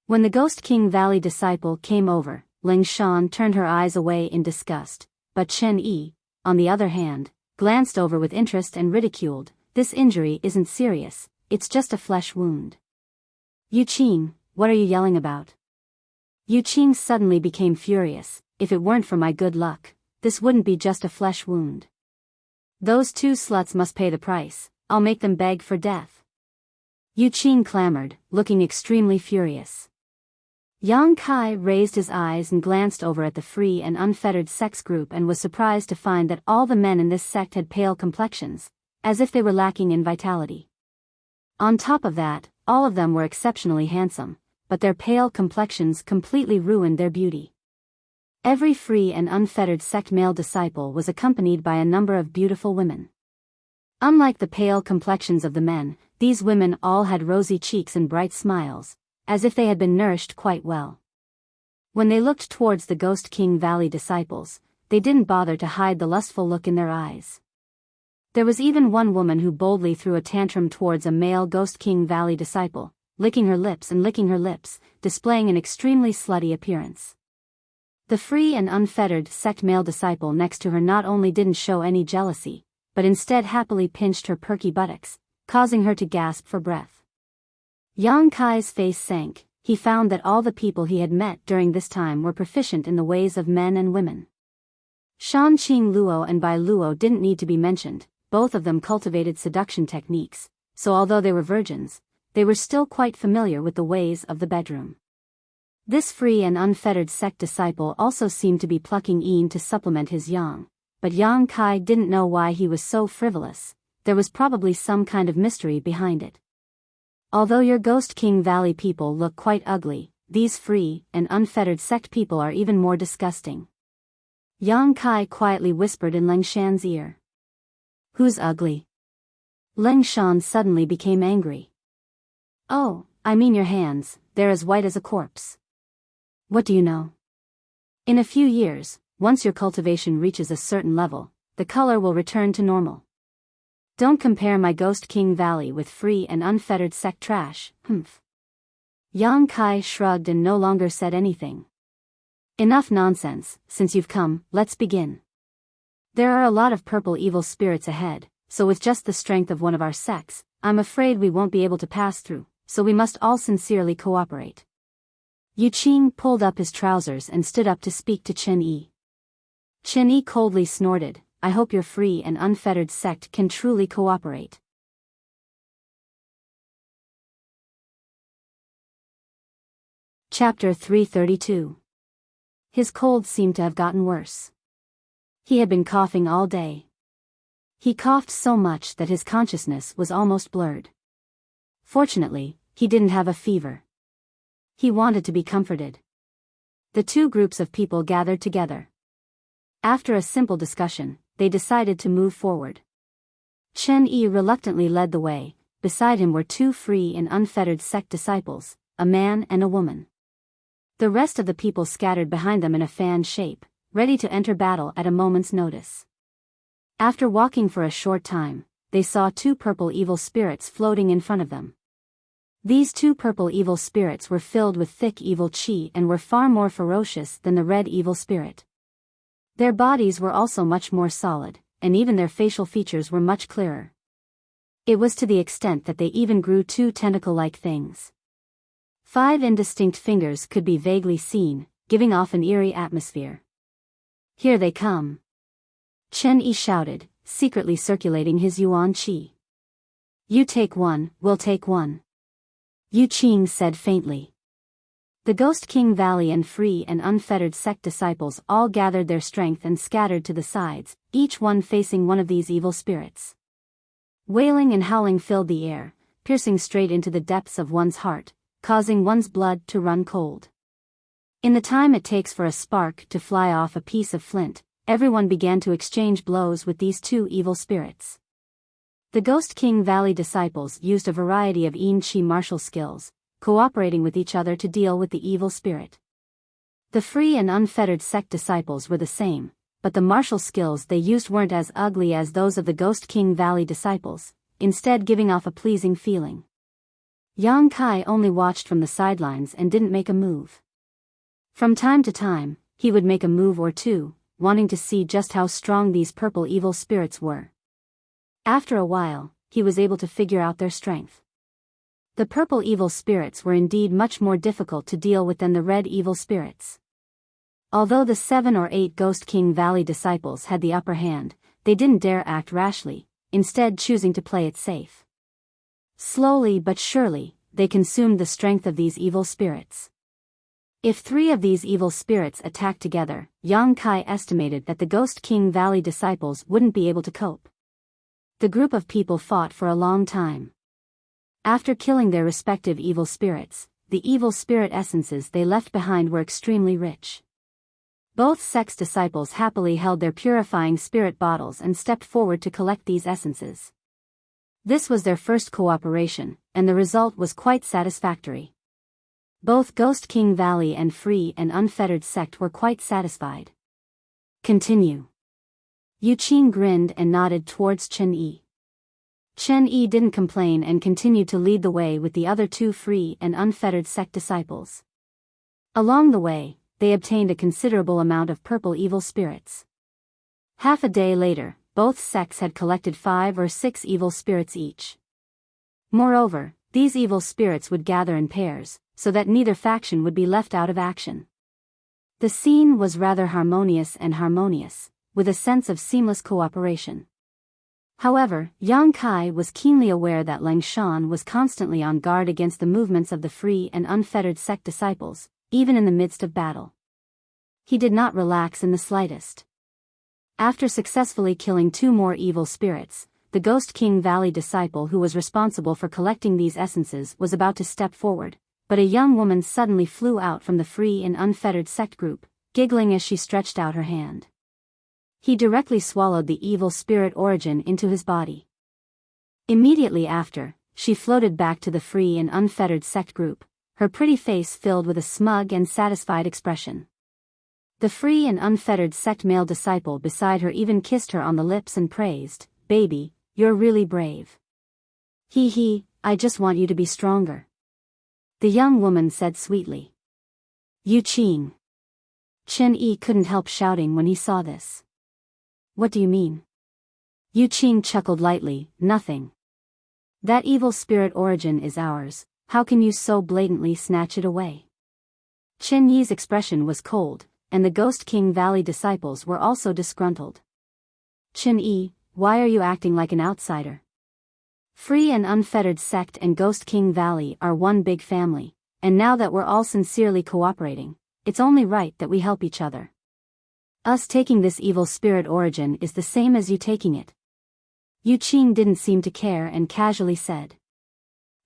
Speaker 1: When the Ghost King Valley disciple came over, Leng Shan turned her eyes away in disgust, but Qin Yi, on the other hand, glanced over with interest and ridiculed, "This injury isn't serious, it's just a flesh wound." "Yu Qing, what are you yelling about?" Yu Qing suddenly became furious. "If it weren't for my good luck, this wouldn't be just a flesh wound. Those two sluts must pay the price, I'll make them beg for death." Yu Qing clamored, looking extremely furious. Yang Kai raised his eyes and glanced over at the free and unfettered sex group and was surprised to find that all the men in this sect had pale complexions, as if they were lacking in vitality. On top of that, all of them were exceptionally handsome, but their pale complexions completely ruined their beauty. Every free and unfettered sect male disciple was accompanied by a number of beautiful women. Unlike the pale complexions of the men, these women all had rosy cheeks and bright smiles, as if they had been nourished quite well. When they looked towards the Ghost King Valley disciples, they didn't bother to hide the lustful look in their eyes. There was even one woman who boldly threw a tantrum towards a male Ghost King Valley disciple, licking her lips and licking her lips, displaying an extremely slutty appearance. The free and unfettered sect male disciple next to her not only didn't show any jealousy, but instead happily pinched her perky buttocks, causing her to gasp for breath. Yang Kai's face sank. He found that all the people he had met during this time were proficient in the ways of men and women. Shan Qing Luo and Bai Luo didn't need to be mentioned, both of them cultivated seduction techniques, so although they were virgins, they were still quite familiar with the ways of the bedroom. This free and unfettered sect disciple also seemed to be plucking Yin to supplement his yang, but Yang Kai didn't know why he was so frivolous. There was probably some kind of mystery behind it. Although your Ghost King Valley people look quite ugly, these free and unfettered sect people are even more disgusting. Yang Kai quietly whispered in Leng Shan's ear. Who's ugly? Leng Shan suddenly became angry. Oh, I mean your hands, they're as white as a corpse. What do you know? In a few years, once your cultivation reaches a certain level, the color will return to normal. Don't compare my Ghost King Valley with free and unfettered sect trash, humph. Yang Kai shrugged and no longer said anything. Enough nonsense, since you've come, let's begin. There are a lot of purple evil spirits ahead, so with just the strength of one of our sects, I'm afraid we won't be able to pass through, so we must all sincerely cooperate. Yu Qing pulled up his trousers and stood up to speak to Chen Yi. Chen Yi coldly snorted, I hope your free and unfettered sect can truly cooperate. Chapter 332. His cold seemed to have gotten worse. He had been coughing all day. He coughed so much that his consciousness was almost blurred. Fortunately, he didn't have a fever. He wanted to be comforted. The two groups of people gathered together. After a simple discussion, they decided to move forward. Chen Yi reluctantly led the way. Beside him were two free and unfettered sect disciples, a man and a woman. The rest of the people scattered behind them in a fan shape, ready to enter battle at a moment's notice. After walking for a short time, they saw two purple evil spirits floating in front of them. These two purple evil spirits were filled with thick evil qi and were far more ferocious than the red evil spirit. Their bodies were also much more solid, and even their facial features were much clearer. It was to the extent that they even grew two tentacle-like things. 5 indistinct fingers could be vaguely seen, giving off an eerie atmosphere. Here they come. Chen Yi shouted, secretly circulating his yuan qi. You take one, we'll take one. Yu Qing said faintly. The Ghost King Valley and free and unfettered sect disciples all gathered their strength and scattered to the sides, each one facing one of these evil spirits. Wailing and howling filled the air, piercing straight into the depths of one's heart, causing one's blood to run cold. In the time it takes for a spark to fly off a piece of flint, everyone began to exchange blows with these two evil spirits. The Ghost King Valley disciples used a variety of Yin Qi martial skills, cooperating with each other to deal with the evil spirit. The free and unfettered sect disciples were the same, but the martial skills they used weren't as ugly as those of the Ghost King Valley disciples, instead giving off a pleasing feeling. Yang Kai only watched from the sidelines and didn't make a move. From time to time, he would make a move or two, wanting to see just how strong these purple evil spirits were. After a while, he was able to figure out their strength. The purple evil spirits were indeed much more difficult to deal with than the red evil spirits. Although the 7 or 8 Ghost King Valley disciples had the upper hand, they didn't dare act rashly, instead choosing to play it safe. Slowly but surely, they consumed the strength of these evil spirits. If 3 of these evil spirits attacked together, Yang Kai estimated that the Ghost King Valley disciples wouldn't be able to cope. The group of people fought for a long time. After killing their respective evil spirits, the evil spirit essences they left behind were extremely rich. Both sects' disciples happily held their purifying spirit bottles and stepped forward to collect these essences. This was their first cooperation, and the result was quite satisfactory. Both Ghost King Valley and Free and Unfettered sect were quite satisfied. Continue. Yu Qing grinned and nodded towards Chen Yi. Chen Yi didn't complain and continued to lead the way with the other 2 Free and Unfettered sect disciples. Along the way, they obtained a considerable amount of purple evil spirits. Half a day later, both sects had collected 5 or 6 evil spirits each. Moreover, these evil spirits would gather in pairs, so that neither faction would be left out of action. The scene was rather harmonious, with a sense of seamless cooperation. However, Yang Kai was keenly aware that Lang Shan was constantly on guard against the movements of the Free and Unfettered sect disciples, even in the midst of battle. He did not relax in the slightest. After successfully killing 2 more evil spirits, the Ghost King Valley disciple who was responsible for collecting these essences was about to step forward, but a young woman suddenly flew out from the Free and Unfettered sect group, giggling as she stretched out her hand. He directly swallowed the evil spirit origin into his body. Immediately after, she floated back to the Free and Unfettered sect group, her pretty face filled with a smug and satisfied expression. The Free and Unfettered sect male disciple beside her even kissed her on the lips and praised, "Baby, you're really brave. Hee, I just want you to be stronger." The young woman said sweetly. Yu Qing. Chen Yi couldn't help shouting when he saw this. "What do you mean?" Yu Qing chuckled lightly, "Nothing. That evil spirit origin is ours, how can you so blatantly snatch it away?" Chen Yi's expression was cold, and the Ghost King Valley disciples were also disgruntled. "Chen Yi, why are you acting like an outsider? Free and Unfettered sect and Ghost King Valley are one big family, and now that we're all sincerely cooperating, it's only right that we help each other. Us taking this evil spirit origin is the same as you taking it." Yu Qing didn't seem to care and casually said.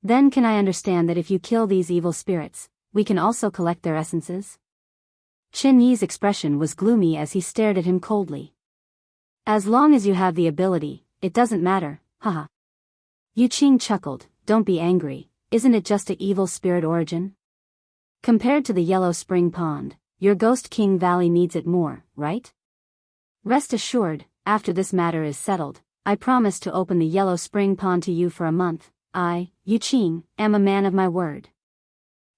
Speaker 1: "Then can I understand that if you kill these evil spirits, we can also collect their essences?" Chen Yi's expression was gloomy as he stared at him coldly. "As long as you have the ability, it doesn't matter, haha." Yu Qing chuckled, "Don't be angry, isn't it just a evil spirit origin? Compared to the Yellow Spring Pond, your Ghost King Valley needs it more, right? Rest assured, after this matter is settled, I promise to open the Yellow Spring Pond to you for a month. I, Yu Qing, am a man of my word."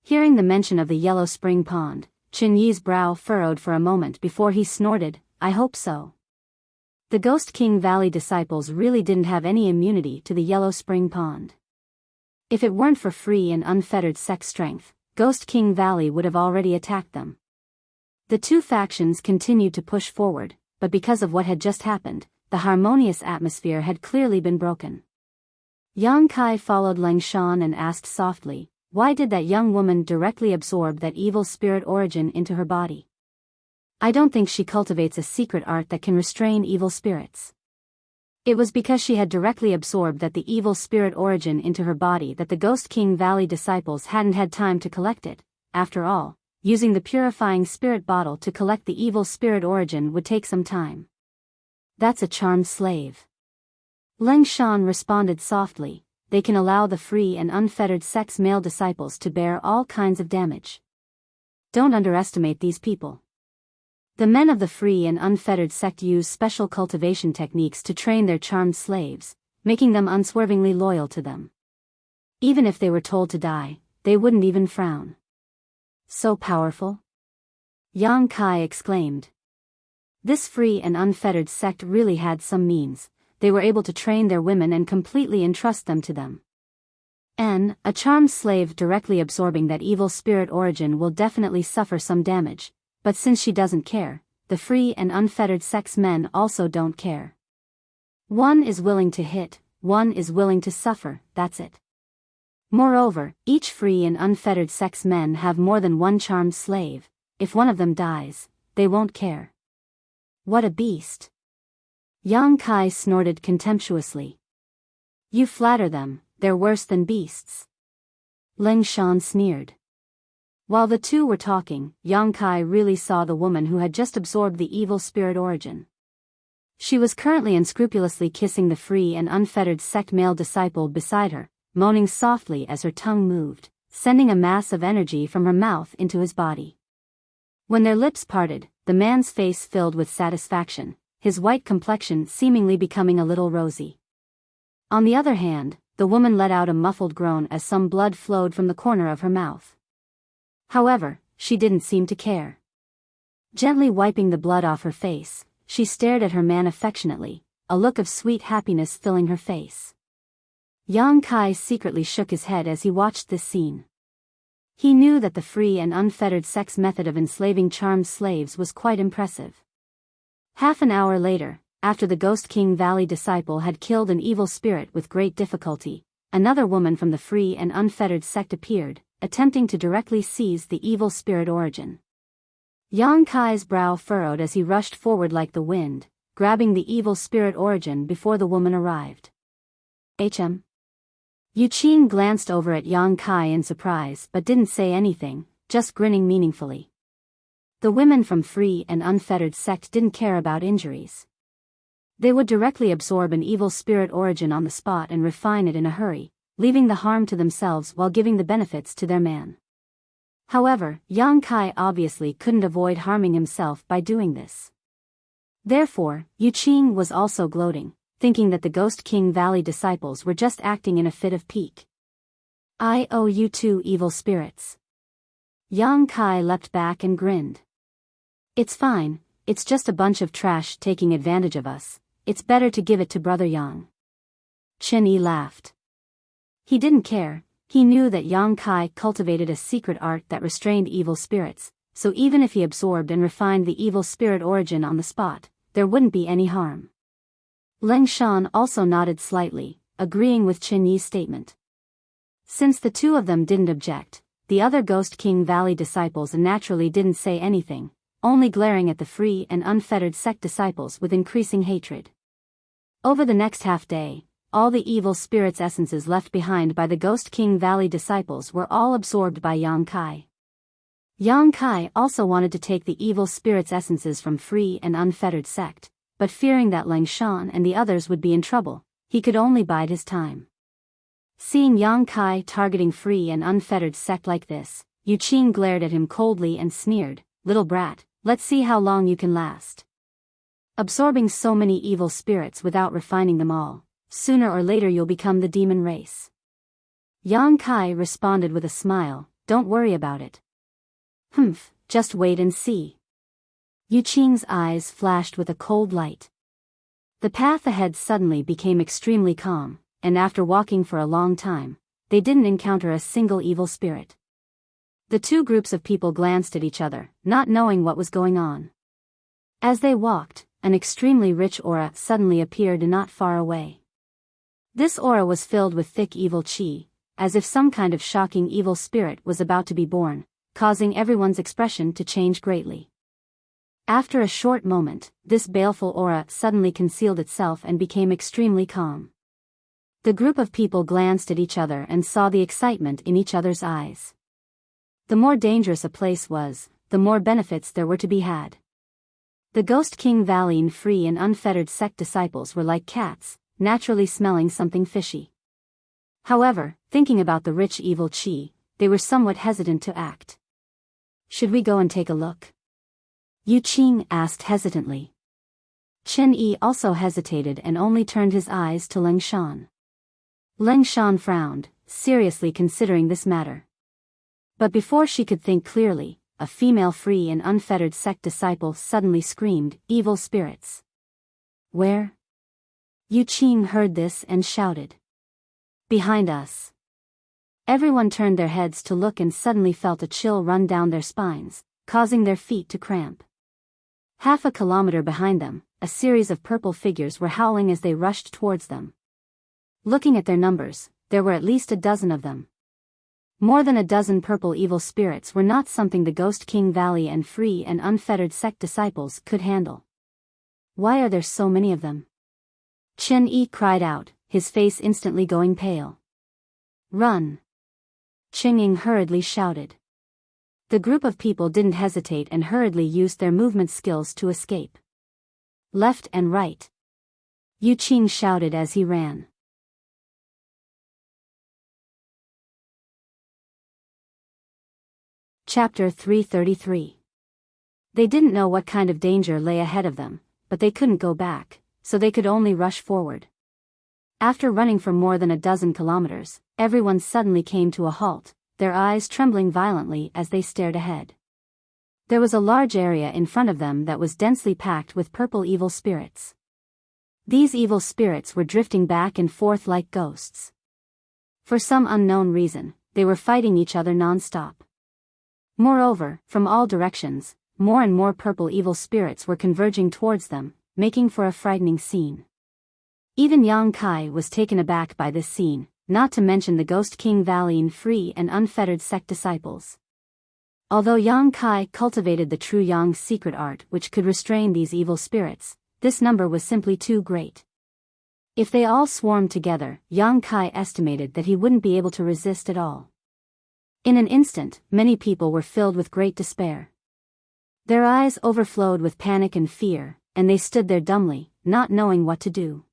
Speaker 1: Hearing the mention of the Yellow Spring Pond, Chen Yi's brow furrowed for a moment before he snorted, "I hope so." The Ghost King Valley disciples really didn't have any immunity to the Yellow Spring Pond. If it weren't for Free and Unfettered sect strength, Ghost King Valley would have already attacked them. The 2 factions continued to push forward, but because of what had just happened, the harmonious atmosphere had clearly been broken. Yang Kai followed Lang Shan and asked softly, "Why did that young woman directly absorb that evil spirit origin into her body? I don't think she cultivates a secret art that can restrain evil spirits." It was because she had directly absorbed that the evil spirit origin into her body that the Ghost King Valley disciples hadn't had time to collect it. After all, using the purifying spirit bottle to collect the evil spirit origin would take some time. "That's a charmed slave." Lang Shan responded softly, "They can allow the Free and Unfettered sect's male disciples to bear all kinds of damage. Don't underestimate these people. The men of the Free and Unfettered sect use special cultivation techniques to train their charmed slaves, making them unswervingly loyal to them. Even if they were told to die, they wouldn't even frown." "So powerful?" Yang Kai exclaimed. This Free and Unfettered sect really had some means. They were able to train their women and completely entrust them to them. A charmed slave directly absorbing that evil spirit origin will definitely suffer some damage, but since she doesn't care, the Free and Unfettered sect's men also don't care. One is willing to hit, one is willing to suffer, that's it. Moreover, each free and unfettered sex men have more than one charmed slave. If one of them dies, they won't care. What a beast. Yang Kai snorted contemptuously. You flatter them, they're worse than beasts. Ling Shan sneered. While the two were talking, Yang Kai really saw the woman who had just absorbed the evil spirit origin. She was currently unscrupulously kissing the free and unfettered sect male disciple beside her, moaning softly as her tongue moved, sending a mass of energy from her mouth into his body. When their lips parted, the man's face filled with satisfaction, his white complexion seemingly becoming a little rosy. On the other hand, the woman let out a muffled groan as some blood flowed from the corner of her mouth. However, she didn't seem to care. Gently wiping the blood off her face, she stared at her man affectionately, a look of sweet happiness filling her face. Yang Kai secretly shook his head as he watched this scene. He knew that the free and unfettered sex method of enslaving charmed slaves was quite impressive. Half an hour later, after the Ghost King Valley disciple had killed an evil spirit with great difficulty, another woman from the free and unfettered sect appeared, attempting to directly seize the evil spirit origin. Yang Kai's brow furrowed as he rushed forward like the wind, grabbing the evil spirit origin before the woman arrived. Yu Qing glanced over at Yang Kai in surprise but didn't say anything, just grinning meaningfully. The women from free and unfettered sect didn't care about injuries. They would directly absorb an evil spirit origin on the spot and refine it in a hurry, leaving the harm to themselves while giving the benefits to their man. However, Yang Kai obviously couldn't avoid harming himself by doing this. Therefore, Yu Qing was also gloating, thinking that the Ghost King Valley disciples were just acting in a fit of pique. I owe you two evil spirits. Yang Kai leapt back and grinned. It's fine, it's just a bunch of trash taking advantage of us, it's better to give it to Brother Yang. Chen Yi laughed. He didn't care, he knew that Yang Kai cultivated a secret art that restrained evil spirits, so even if he absorbed and refined the evil spirit origin on the spot, there wouldn't be any harm. Ling Shan also nodded slightly, agreeing with Chen Yi's statement. Since the two of them didn't object, the other Ghost King Valley disciples naturally didn't say anything, only glaring at the free and unfettered sect disciples with increasing hatred. Over the next half-day, all the evil spirits' essences left behind by the Ghost King Valley disciples were all absorbed by Yang Kai. Yang Kai also wanted to take the evil spirits' essences from free and unfettered sect, but fearing that Ling Shan and the others would be in trouble, he could only bide his time. Seeing Yang Kai targeting free and unfettered sect like this, Yu Qing glared at him coldly and sneered, "Little brat, let's see how long you can last. Absorbing so many evil spirits without refining them all, sooner or later you'll become the demon race." Yang Kai responded with a smile, "Don't worry about it." "Humph, just wait and see." Yu Qing's eyes flashed with a cold light. The path ahead suddenly became extremely calm, and after walking for a long time, they didn't encounter a single evil spirit. The two groups of people glanced at each other, not knowing what was going on. As they walked, an extremely rich aura suddenly appeared not far away. This aura was filled with thick evil qi, as if some kind of shocking evil spirit was about to be born, causing everyone's expression to change greatly. After a short moment, this baleful aura suddenly concealed itself and became extremely calm. The group of people glanced at each other and saw the excitement in each other's eyes. The more dangerous a place was, the more benefits there were to be had. The Ghost King Valley free and unfettered sect disciples were like cats, naturally smelling something fishy. However, thinking about the rich evil qi, they were somewhat hesitant to act. "Should we go and take a look?" Yu Qing asked hesitantly. Chen Yi also hesitated and only turned his eyes to Ling Shan. Ling Shan frowned, seriously considering this matter. But before she could think clearly, a female free and unfettered sect disciple suddenly screamed, "Evil spirits!" "Where?" Yu Qing heard this and shouted. "Behind us." Everyone turned their heads to look and suddenly felt a chill run down their spines, causing their feet to cramp. Half a kilometer behind them, a series of purple figures were howling as they rushed towards them. Looking at their numbers, there were at least a dozen of them, More than a dozen purple evil spirits were not something the Ghost King Valley and free and unfettered sect disciples could handle. Why are there so many of them? Chen Yi cried out, his face instantly going pale. Run! Ching Ying hurriedly shouted. The group of people didn't hesitate and hurriedly used their movement skills to escape. Left and right. Yu Qing shouted as he ran. Chapter 333. They didn't know what kind of danger lay ahead of them, but they couldn't go back, so they could only rush forward. After running for more than a dozen kilometers, everyone suddenly came to a halt, their eyes trembling violently as they stared ahead. There was a large area in front of them that was densely packed with purple evil spirits. These evil spirits were drifting back and forth like ghosts. For some unknown reason, they were fighting each other non-stop. Moreover, from all directions, more and more purple evil spirits were converging towards them, making for a frightening scene. Even Yang Kai was taken aback by this scene, not to mention the Ghost King Valley free and unfettered sect disciples. Although Yang Kai cultivated the true Yang secret art which could restrain these evil spirits, this number was simply too great. If they all swarmed together, Yang Kai estimated that he wouldn't be able to resist at all. In an instant, many people were filled with great despair. Their eyes overflowed with panic and fear, and they stood there dumbly, not knowing what to do.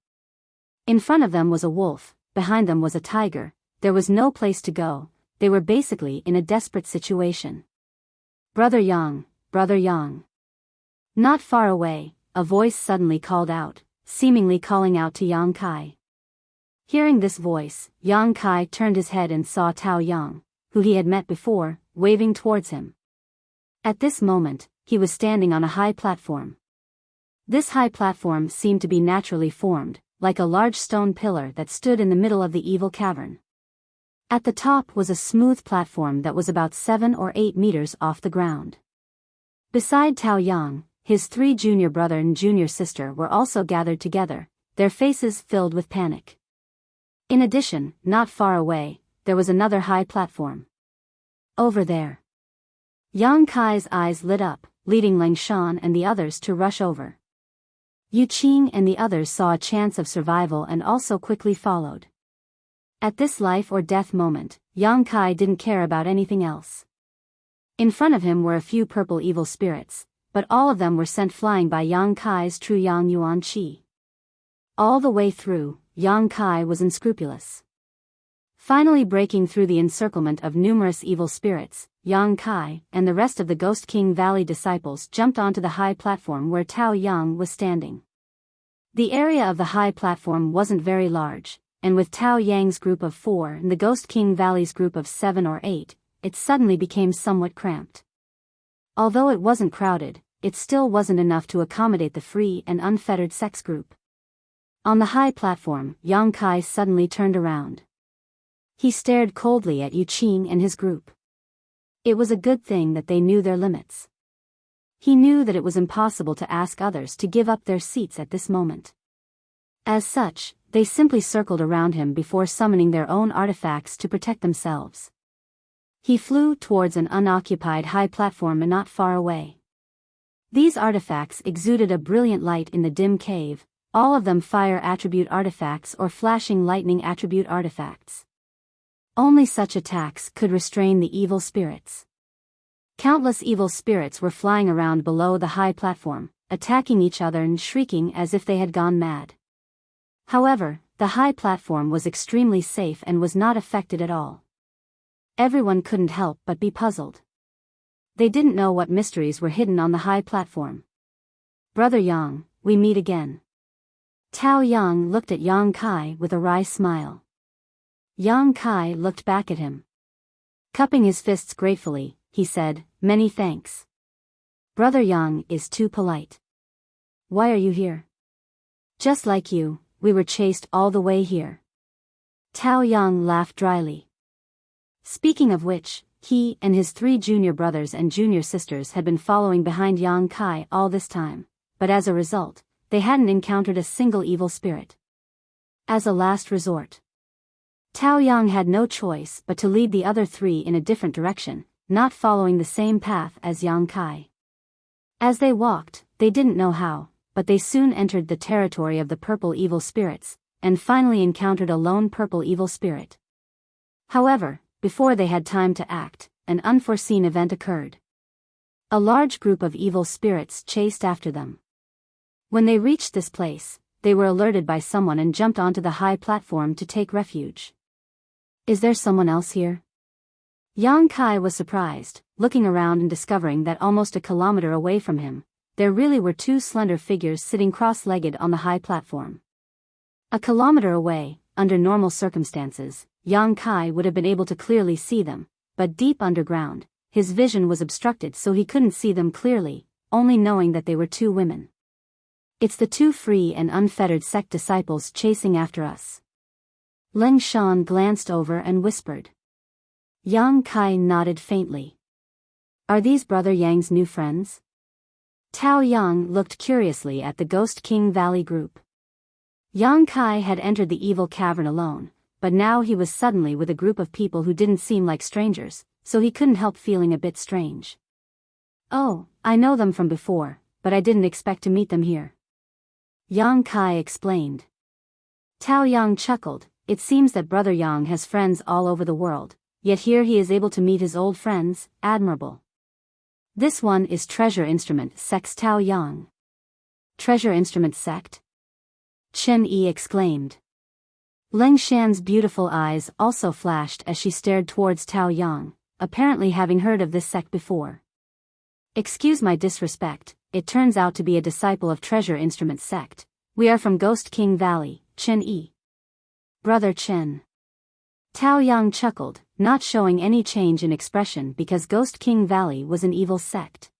Speaker 1: In front of them was a wolf, behind them was a tiger, there was no place to go, they were basically in a desperate situation. Brother Yang, Brother Yang. Not far away, a voice suddenly called out, seemingly calling out to Yang Kai. Hearing this voice, Yang Kai turned his head and saw Tao Yang, who he had met before, waving towards him. At this moment, he was standing on a high platform. This high platform seemed to be naturally formed, like a large stone pillar that stood in the middle of the evil cavern. At the top was a smooth platform that was about 7 or 8 meters off the ground. Beside Tao Yang, his 3 junior brother and junior sister were also gathered together, their faces filled with panic. In addition, not far away, there was another high platform. Over there. Yang Kai's eyes lit up, leading Lang Shan and the others to rush over. Yu Qing and the others saw a chance of survival and also quickly followed. At this life or death moment, Yang Kai didn't care about anything else. In front of him were a few purple evil spirits, but all of them were sent flying by Yang Kai's true Yang Yuan Qi. All the way through, Yang Kai was unscrupulous. Finally breaking through the encirclement of numerous evil spirits, Yang Kai and the rest of the Ghost King Valley disciples jumped onto the high platform where Tao Yang was standing. The area of the high platform wasn't very large, and with Tao Yang's group of 4 and the Ghost King Valley's group of 7 or 8, it suddenly became somewhat cramped. Although it wasn't crowded, it still wasn't enough to accommodate the free and unfettered sex group. On the high platform, Yang Kai suddenly turned around. He stared coldly at Yu Qing and his group. It was a good thing that they knew their limits. He knew that it was impossible to ask others to give up their seats at this moment. As such, they simply circled around him before summoning their own artifacts to protect themselves. He flew towards an unoccupied high platform not far away. These artifacts exuded a brilliant light in the dim cave, all of them fire attribute artifacts or flashing lightning attribute artifacts. Only such attacks could restrain the evil spirits. Countless evil spirits were flying around below the high platform, attacking each other and shrieking as if they had gone mad. However, the high platform was extremely safe and was not affected at all. Everyone couldn't help but be puzzled. They didn't know what mysteries were hidden on the high platform. Brother Yang, we meet again. Tao Yang looked at Yang Kai with a wry smile. Yang Kai looked back at him. Cupping his fists gratefully, he said, "Many thanks. Brother Yang is too polite. Why are you here?" "Just like you, we were chased all the way here." Tao Yang laughed dryly. Speaking of which, he and his 3 junior brothers and junior sisters had been following behind Yang Kai all this time, but as a result, they hadn't encountered a single evil spirit. As a last resort, Tao Yang had no choice but to lead the other three in a different direction, not following the same path as Yang Kai. As they walked, they didn't know how, but they soon entered the territory of the purple evil spirits, and finally encountered a lone purple evil spirit. However, before they had time to act, an unforeseen event occurred. A large group of evil spirits chased after them. When they reached this place, they were alerted by someone and jumped onto the high platform to take refuge. Is there someone else here? Yang Kai was surprised, looking around and discovering that almost a kilometer away from him, there really were two slender figures sitting cross-legged on the high platform. A kilometer away, under normal circumstances, Yang Kai would have been able to clearly see them, but deep underground, his vision was obstructed so he couldn't see them clearly, only knowing that they were two women. It's the two free and unfettered sect disciples chasing after us. Leng Shan glanced over and whispered. Yang Kai nodded faintly. Are these Brother Yang's new friends? Tao Yang looked curiously at the Ghost King Valley group. Yang Kai had entered the evil cavern alone, but now he was suddenly with a group of people who didn't seem like strangers, so he couldn't help feeling a bit strange. Oh, I know them from before, but I didn't expect to meet them here. Yang Kai explained. Tao Yang chuckled. It seems that Brother Yang has friends all over the world, yet here he is able to meet his old friends, admirable. This one is Treasure Instrument Sect's Tao Yang. Treasure Instrument Sect? Chen Yi exclaimed. Leng Shan's beautiful eyes also flashed as she stared towards Tao Yang, apparently having heard of this sect before. Excuse my disrespect, it turns out to be a disciple of Treasure Instrument Sect. We are from Ghost King Valley, Chen Yi. Brother Chen. Tao Yang chuckled, not showing any change in expression because Ghost King Valley was an evil sect.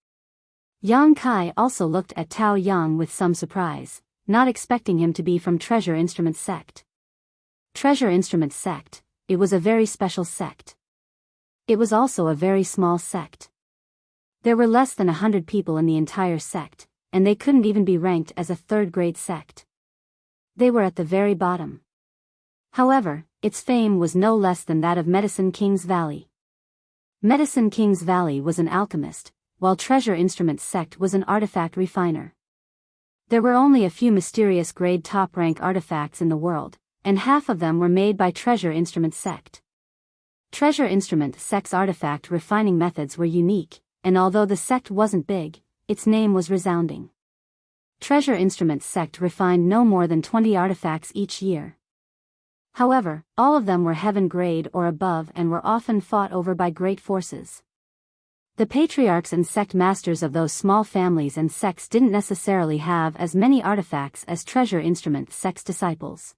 Speaker 1: Yang Kai also looked at Tao Yang with some surprise, not expecting him to be from Treasure Instrument Sect. Treasure Instrument Sect, it was a very special sect. It was also a very small sect. There were less than 100 people in the entire sect, and they couldn't even be ranked as a third-grade sect. They were at the very bottom. However, its fame was no less than that of Medicine King's Valley. Medicine King's Valley was an alchemist, while Treasure Instrument Sect was an artifact refiner. There were only a few mysterious grade top-rank artifacts in the world, and half of them were made by Treasure Instrument Sect. Treasure Instrument Sect's artifact refining methods were unique, and although the sect wasn't big, its name was resounding. Treasure Instrument Sect refined no more than 20 artifacts each year. However, all of them were heaven grade or above and were often fought over by great forces. The patriarchs and sect masters of those small families and sects didn't necessarily have as many artifacts as Treasure Instrument Sect's disciples.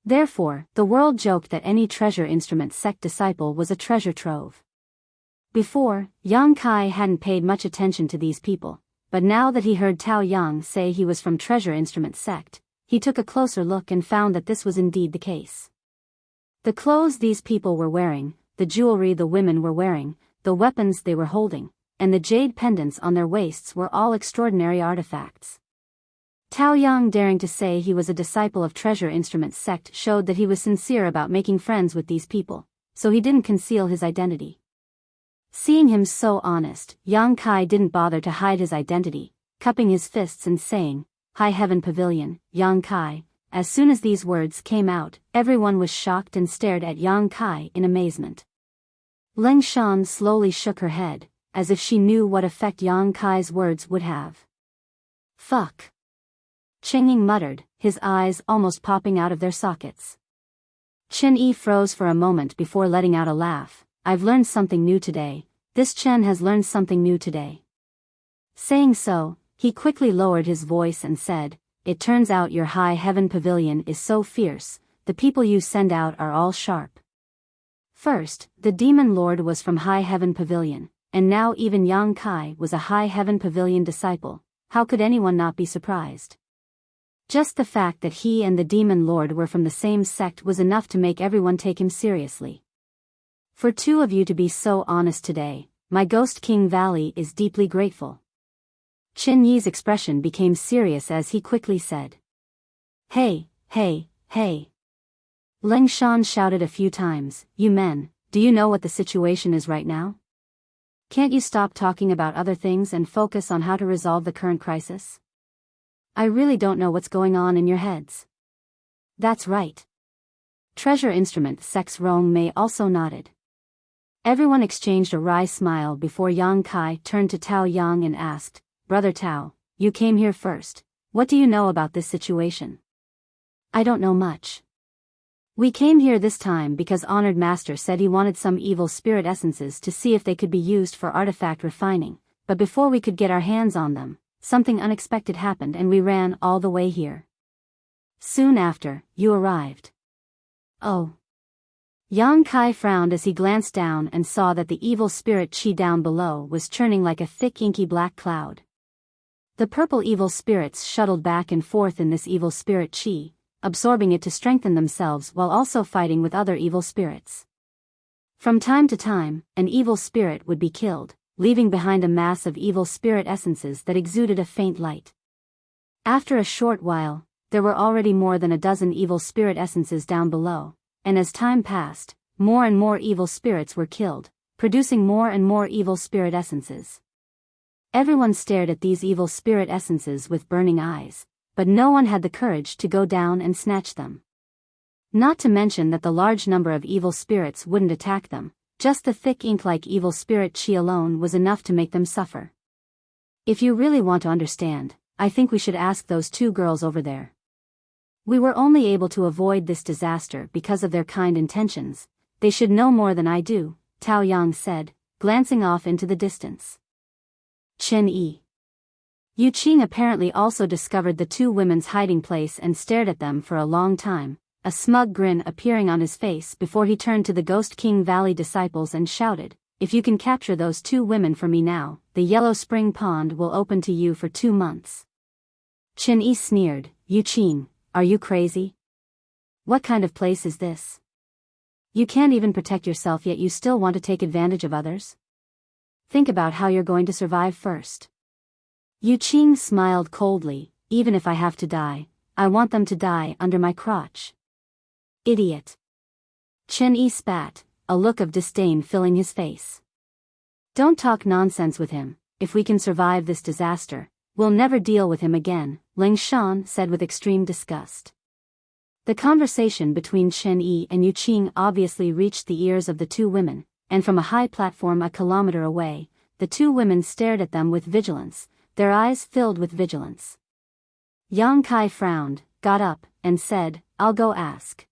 Speaker 1: Therefore, the world joked that any Treasure Instrument Sect disciple was a treasure trove. Before, Yang Kai hadn't paid much attention to these people, but now that he heard Tao Yang say he was from Treasure Instrument Sect, he took a closer look and found that this was indeed the case. The clothes these people were wearing, the jewelry the women were wearing, the weapons they were holding, and the jade pendants on their waists were all extraordinary artifacts. Tao Yang daring to say he was a disciple of Treasure Instrument Sect showed that he was sincere about making friends with these people, so he didn't conceal his identity. Seeing him so honest, Yang Kai didn't bother to hide his identity, cupping his fists and saying, High Heaven Pavilion, Yang Kai. As soon as these words came out, everyone was shocked and stared at Yang Kai in amazement. Leng Shan slowly shook her head, as if she knew what effect Yang Kai's words would have. Fuck. Chen Ying muttered, his eyes almost popping out of their sockets. Chen Yi froze for a moment before letting out a laugh. I've learned something new today. This Chen has learned something new today. Saying so, he quickly lowered his voice and said, It turns out your High Heaven Pavilion is so fierce, the people you send out are all sharp. First, the Demon Lord was from High Heaven Pavilion, and now even Yang Kai was a High Heaven Pavilion disciple. How could anyone not be surprised? Just the fact that he and the Demon Lord were from the same sect was enough to make everyone take him seriously. For two of you to be so honest today, my Ghost King Valley is deeply grateful. Chen Yi's expression became serious as he quickly said. Hey, hey, hey. Ling Shan shouted a few times, "You men, do you know what the situation is right now? Can't you stop talking about other things and focus on how to resolve the current crisis? I really don't know what's going on in your heads." "That's right." Treasure Instrument Sex Rong Mei also nodded. Everyone exchanged a wry smile before Yang Kai turned to Tao Yang and asked, "Brother Tao, you came here first. What do you know about this situation?" "I don't know much. We came here this time because Honored Master said he wanted some evil spirit essences to see if they could be used for artifact refining, but before we could get our hands on them, something unexpected happened and we ran all the way here. Soon after, you arrived." "Oh." Yang Kai frowned as he glanced down and saw that the evil spirit chi down below was churning like a thick inky black cloud. The purple evil spirits shuttled back and forth in this evil spirit chi, absorbing it to strengthen themselves while also fighting with other evil spirits. From time to time, an evil spirit would be killed, leaving behind a mass of evil spirit essences that exuded a faint light. After a short while, there were already more than a dozen evil spirit essences down below, and as time passed, more and more evil spirits were killed, producing more and more evil spirit essences. Everyone stared at these evil spirit essences with burning eyes, but no one had the courage to go down and snatch them. Not to mention that the large number of evil spirits wouldn't attack them, just the thick ink-like evil spirit chi alone was enough to make them suffer. "If you really want to understand, I think we should ask those two girls over there. We were only able to avoid this disaster because of their kind intentions. They should know more than I do," Tao Yang said, glancing off into the distance. Chen Yi. Yu Qing apparently also discovered the two women's hiding place and stared at them for a long time, a smug grin appearing on his face before he turned to the Ghost King Valley disciples and shouted, "If you can capture those two women for me now, the Yellow Spring Pond will open to you for 2 months." Chen Yi sneered, "Yu Qing, are you crazy? What kind of place is this? You can't even protect yourself yet you still want to take advantage of others? Think about how you're going to survive first." Yu Qing smiled coldly, "Even if I have to die, I want them to die under my crotch." "Idiot." Chen Yi spat, a look of disdain filling his face. "Don't talk nonsense with him. If we can survive this disaster, we'll never deal with him again," Ling Shan said with extreme disgust. The conversation between Chen Yi and Yu Qing obviously reached the ears of the two women, and from a high platform a kilometer away, the two women stared at them with vigilance, their eyes filled with vigilance. Yang Kai frowned, got up, and said, "I'll go ask."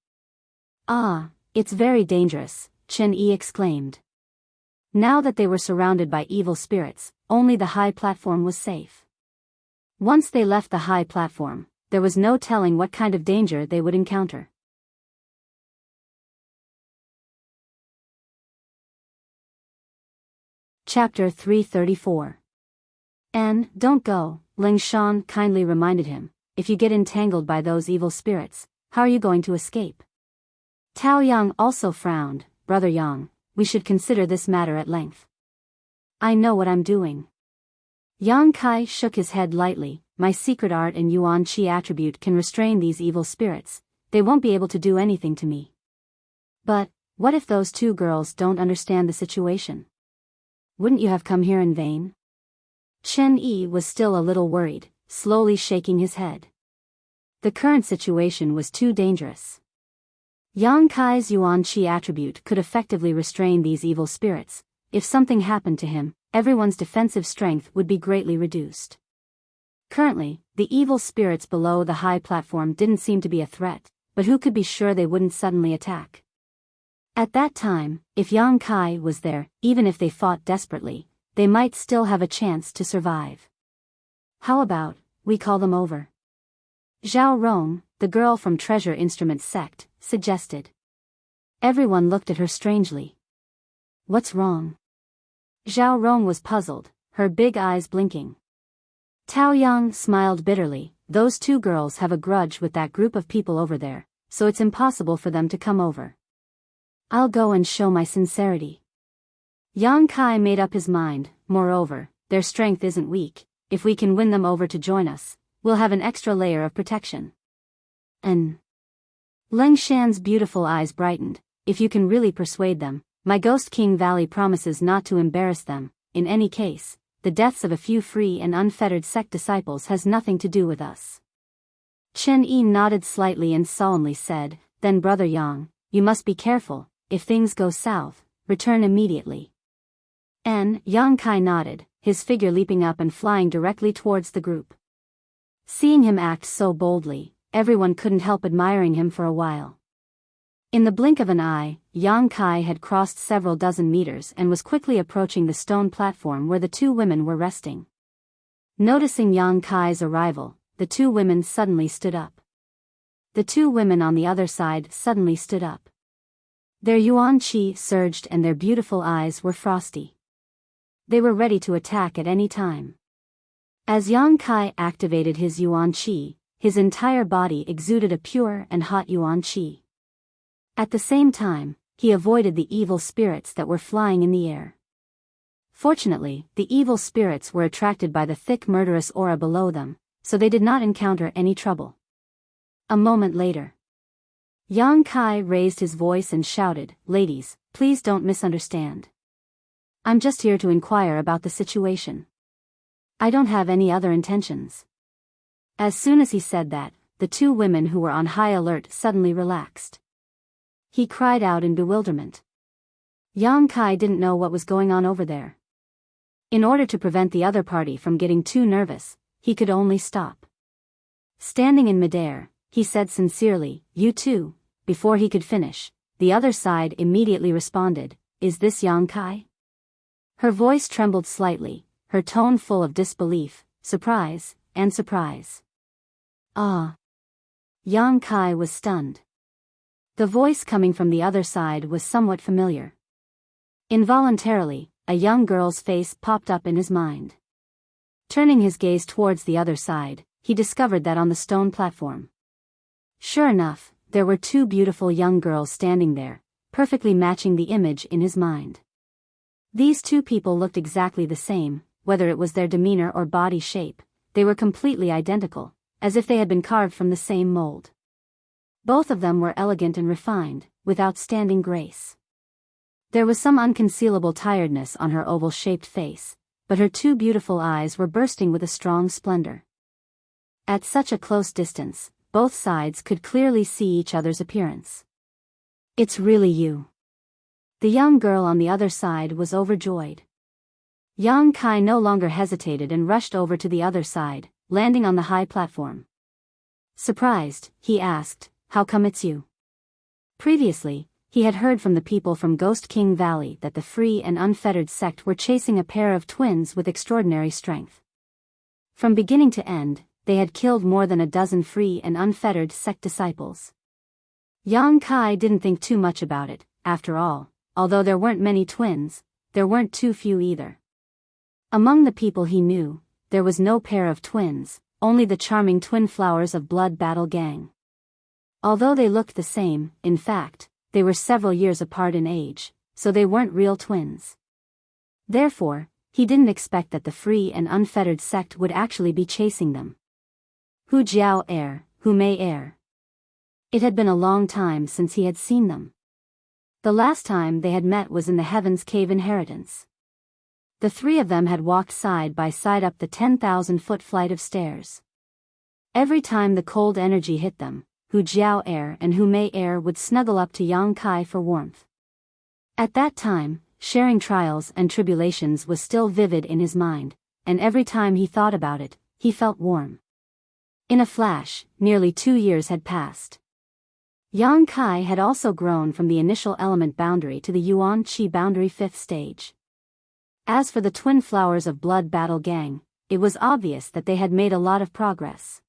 Speaker 1: "Ah, it's very dangerous," Chen Yi exclaimed. Now that they were surrounded by evil spirits, only the high platform was safe. Once they left the high platform, there was no telling what kind of danger they would encounter. Chapter 334. "And, don't go," Ling Shan kindly reminded him, "if you get entangled by those evil spirits, how are you going to escape?" Tao Yang also frowned, "Brother Yang, we should consider this matter at length." "I know what I'm doing." Yang Kai shook his head lightly, "My secret art and Yuan Qi attribute can restrain these evil spirits, they won't be able to do anything to me." "But, what if those two girls don't understand the situation? Wouldn't you have come here in vain?" Chen Yi was still a little worried, slowly shaking his head. The current situation was too dangerous. Yang Kai's Yuan Qi attribute could effectively restrain these evil spirits. If something happened to him, everyone's defensive strength would be greatly reduced. Currently, the evil spirits below the high platform didn't seem to be a threat, but who could be sure they wouldn't suddenly attack? At that time, if Yang Kai was there, even if they fought desperately, they might still have a chance to survive. "How about, we call them over?" Zhao Rong, the girl from Treasure Instrument sect, suggested. Everyone looked at her strangely. "What's wrong?" Zhao Rong was puzzled, her big eyes blinking. Tao Yang smiled bitterly, "Those two girls have a grudge with that group of people over there, so it's impossible for them to come over. I'll go and show my sincerity." Yang Kai made up his mind, "Moreover, their strength isn't weak. If we can win them over to join us, we'll have an extra layer of protection." Leng Shan's beautiful eyes brightened. If you can really persuade them, my Ghost King Valley promises not to embarrass them. In any case, the deaths of a few free and unfettered sect disciples has nothing to do with us. Chen Yi nodded slightly and solemnly said, then Brother Yang, you must be careful. If things go south, return immediately. Yang Kai nodded, his figure leaping up and flying directly towards the group. Seeing him act so boldly, everyone couldn't help admiring him for a while. In the blink of an eye, Yang Kai had crossed several dozen meters and was quickly approaching the stone platform where the two women were resting. Noticing Yang Kai's arrival, the two women suddenly stood up. The two women on the other side suddenly stood up. Their yuan qi surged and their beautiful eyes were frosty. They were ready to attack at any time. As Yang Kai activated his yuan qi, his entire body exuded a pure and hot yuan qi. At the same time, he avoided the evil spirits that were flying in the air. Fortunately, the evil spirits were attracted by the thick murderous aura below them, so they did not encounter any trouble. A moment later, Yang Kai raised his voice and shouted, ladies, please don't misunderstand. I'm just here to inquire about the situation. I don't have any other intentions. As soon as he said that, the two women who were on high alert suddenly relaxed. He cried out in bewilderment. Yang Kai didn't know what was going on over there. In order to prevent the other party from getting too nervous, he could only stop. Standing in midair, he said sincerely, you too. Before he could finish, the other side immediately responded, is this Yang Kai? Her voice trembled slightly, her tone full of disbelief, surprise, and surprise. Ah! Yang Kai was stunned. The voice coming from the other side was somewhat familiar. Involuntarily, a young girl's face popped up in his mind. Turning his gaze towards the other side, he discovered that on the stone platform. Sure enough, there were two beautiful young girls standing there, perfectly matching the image in his mind. These two people looked exactly the same, whether it was their demeanor or body shape, they were completely identical, as if they had been carved from the same mold. Both of them were elegant and refined, with outstanding grace. There was some unconcealable tiredness on her oval-shaped face, but her two beautiful eyes were bursting with a strong splendor. At such a close distance, both sides could clearly see each other's appearance. It's really you. The young girl on the other side was overjoyed. Yang Kai no longer hesitated and rushed over to the other side, landing on the high platform. Surprised, he asked, how come it's you? Previously, he had heard from the people from Ghost King Valley that the free and unfettered sect were chasing a pair of twins with extraordinary strength. From beginning to end, they had killed more than a dozen free and unfettered sect disciples. Yang Kai didn't think too much about it, after all, although there weren't many twins, there weren't too few either. Among the people he knew, there was no pair of twins, only the charming twin flowers of Blood Battle Gang. Although they looked the same, in fact, they were several years apart in age, so they weren't real twins. Therefore, he didn't expect that the free and unfettered sect would actually be chasing them. Hu Jiao Air, Hu Mei Air. It had been a long time since he had seen them. The last time they had met was in the Heaven's Cave Inheritance. The three of them had walked side by side up the 10,000-foot flight of stairs. Every time the cold energy hit them, Hu Jiao Air and Hu Mei Air would snuggle up to Yang Kai for warmth. At that time, sharing trials and tribulations was still vivid in his mind, and every time he thought about it, he felt warm. In a flash, nearly 2 years had passed. Yang Kai had also grown from the initial element boundary to the Yuan Qi boundary 5th stage. As for the twin flowers of Blood Battle Gang, it was obvious that they had made a lot of progress.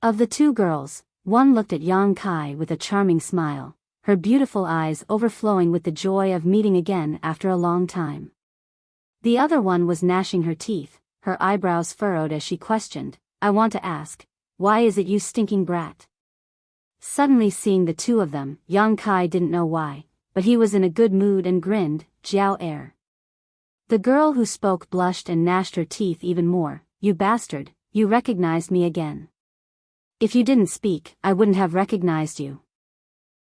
Speaker 1: Of the two girls, one looked at Yang Kai with a charming smile, her beautiful eyes overflowing with the joy of meeting again after a long time. The other one was gnashing her teeth, her eyebrows furrowed as she questioned, I want to ask, why is it you stinking brat? Suddenly seeing the two of them, Yang Kai didn't know why, but he was in a good mood and grinned, Jiao Air. The girl who spoke blushed and gnashed her teeth even more, you bastard, you recognized me again. If you didn't speak, I wouldn't have recognized you.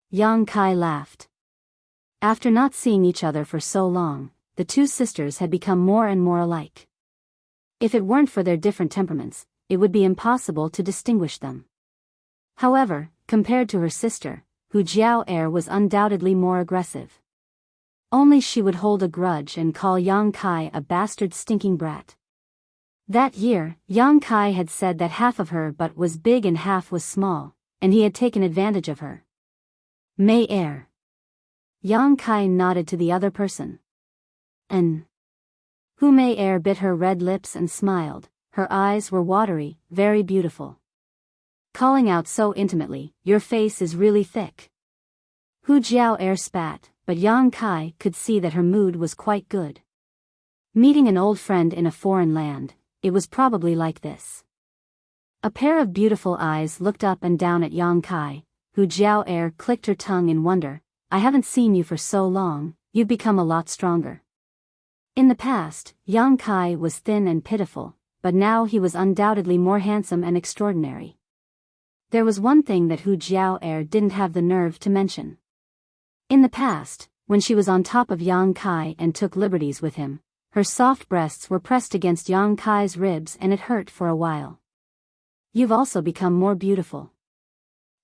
Speaker 1: Yang Kai laughed. After not seeing each other for so long, the two sisters had become more and more alike. If it weren't for their different temperaments, it would be impossible to distinguish them. However, compared to her sister, Hu Jiao was undoubtedly more aggressive. Only she would hold a grudge and call Yang Kai a bastard stinking brat. That year, Yang Kai had said that half of her butt was big and half was small, and he had taken advantage of her. May Er. Yang Kai nodded to the other person. Hu Mei Er bit her red lips and smiled. Her eyes were watery, very beautiful. Calling out so intimately, "Your face is really thick." Hu Jiao spat, but Yang Kai could see that her mood was quite good. Meeting an old friend in a foreign land, it was probably like this. A pair of beautiful eyes looked up and down at Yang Kai. Hu Jiao clicked her tongue in wonder. "I haven't seen you for so long, you've become a lot stronger." In the past, Yang Kai was thin and pitiful, but now he was undoubtedly more handsome and extraordinary. There was one thing that Hu Jiao didn't have the nerve to mention. In the past, when she was on top of Yang Kai and took liberties with him, her soft breasts were pressed against Yang Kai's ribs and it hurt for a while. "You've also become more beautiful,"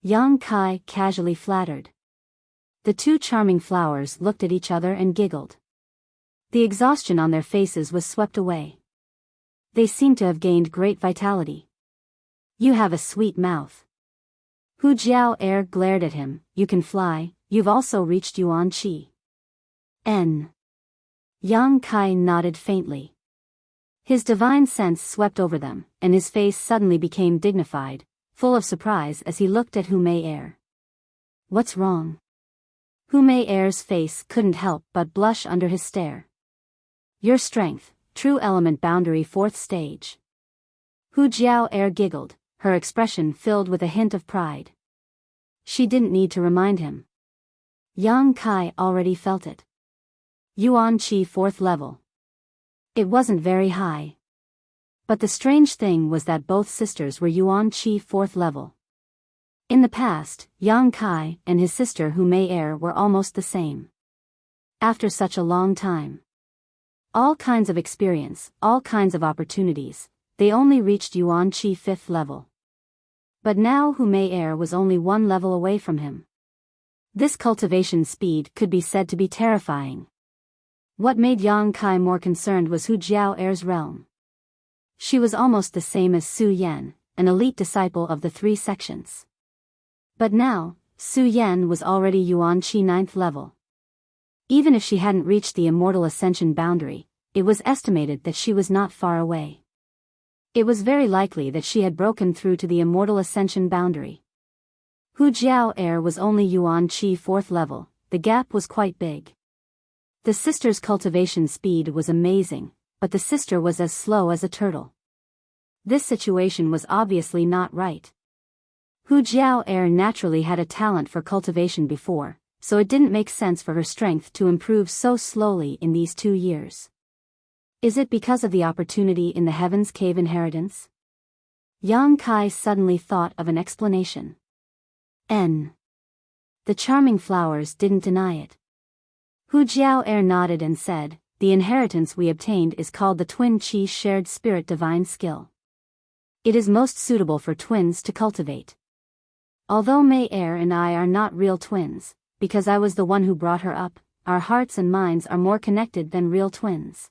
Speaker 1: Yang Kai casually flattered. The two charming flowers looked at each other and giggled. The exhaustion on their faces was swept away. They seemed to have gained great vitality. "You have a sweet mouth." Hu Jiao glared at him. "You can fly, you've also reached Yuan Qi." Yang Kai nodded faintly. His divine sense swept over them, and his face suddenly became dignified, full of surprise as he looked at Hu Mei. "What's wrong?" Hu Mei's face couldn't help but blush under his stare. "Your strength, true element boundary 4th stage." Hu Jiao giggled, her expression filled with a hint of pride. She didn't need to remind him. Yang Kai already felt it. Yuan Qi 4th level. It wasn't very high. But the strange thing was that both sisters were Yuan Qi 4th level. In the past, Yang Kai and his sister Hu Mei were almost the same. After such a long time, all kinds of experience, all kinds of opportunities, they only reached Yuan Qi 5th level. But now Hu Mei was only 1 level away from him. This cultivation speed could be said to be terrifying. What made Yang Kai more concerned was Hu Jiao's realm. She was almost the same as Su Yan, an elite disciple of the 3 sections. But now, Su Yan was already Yuan Qi 9th level. Even if she hadn't reached the immortal ascension boundary, it was estimated that she was not far away. It was very likely that she had broken through to the immortal ascension boundary. Hu Jiao was only Yuan Qi 4th level, the gap was quite big. The sister's cultivation speed was amazing, but the sister was as slow as a turtle. This situation was obviously not right. Hu Jiao naturally had a talent for cultivation before, so it didn't make sense for her strength to improve so slowly in these 2 years. Is it because of the opportunity in the Heaven's Cave inheritance? Yang Kai suddenly thought of an explanation. The charming flowers didn't deny it. Hu Jiao nodded and said, "The inheritance we obtained is called the Twin Qi Shared Spirit Divine Skill. It is most suitable for twins to cultivate. Although Mei and I are not real twins, because I was the one who brought her up, our hearts and minds are more connected than real twins.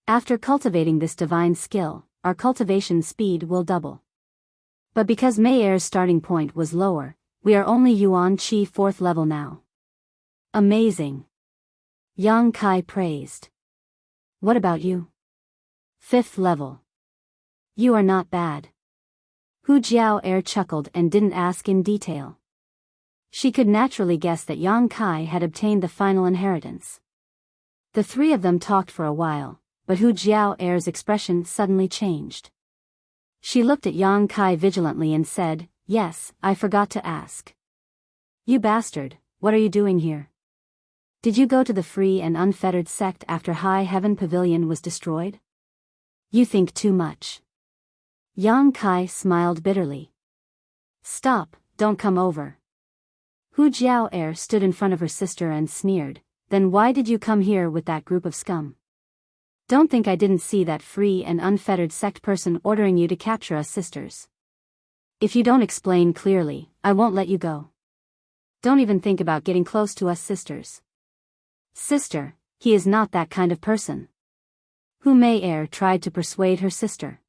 Speaker 1: After cultivating this divine skill, our cultivation speed will double. But because Mei's starting point was lower, we are only Yuan Qi 4th level now." "Amazing," Yang Kai praised. "What about you?" "5th level." "You are not bad." Hu Jiao chuckled and didn't ask in detail. She could naturally guess that Yang Kai had obtained the final inheritance. The 3 of them talked for a while, but Hu Jiao's expression suddenly changed. She looked at Yang Kai vigilantly and said, "Yes, I forgot to ask. You bastard, what are you doing here? Did you go to the free and unfettered sect after High Heaven Pavilion was destroyed? You think too much." Yang Kai smiled bitterly. "Stop, don't come over." Hu Jiao stood in front of her sister and sneered, "Then why did you come here with that group of scum? Don't think I didn't see that free and unfettered sect person ordering you to capture us sisters. If you don't explain clearly, I won't let you go. Don't even think about getting close to us sisters." "Sister, he is not that kind of person." Hu Mei tried to persuade her sister.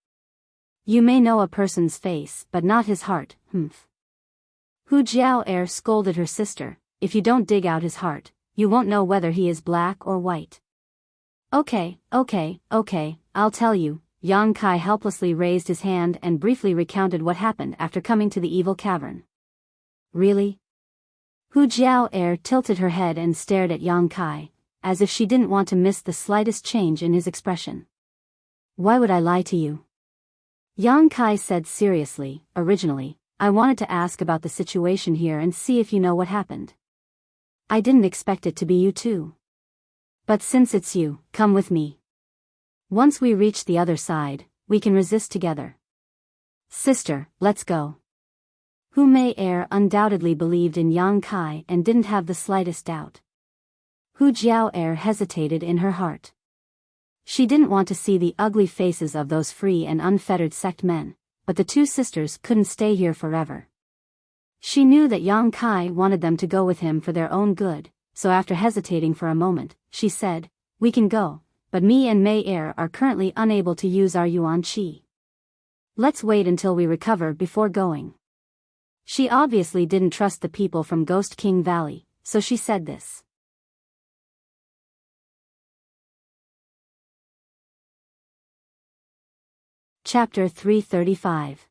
Speaker 1: "You may know a person's face but not his heart, humph." Hu Jiao scolded her sister, "If you don't dig out his heart, you won't know whether he is black or white." Okay, I'll tell you." Yang Kai helplessly raised his hand and briefly recounted what happened after coming to the evil cavern. "Really?" Hu Jiao tilted her head and stared at Yang Kai, as if she didn't want to miss the slightest change in his expression. "Why would I lie to you?" Yang Kai said seriously, "Originally, I wanted to ask about the situation here and see if you know what happened. I didn't expect it to be you too. But since it's you, come with me. Once we reach the other side, we can resist together." "Sister, let's go." Hu Mei undoubtedly believed in Yang Kai and didn't have the slightest doubt. Hu Jiao hesitated in her heart. She didn't want to see the ugly faces of those free and unfettered sect men, but the two sisters couldn't stay here forever. She knew that Yang Kai wanted them to go with him for their own good, so after hesitating for a moment, she said, "We can go, but me and Mei are currently unable to use our Yuan Qi. Let's wait until we recover before going." She obviously didn't trust the people from Ghost King Valley, so she said this. Chapter 335.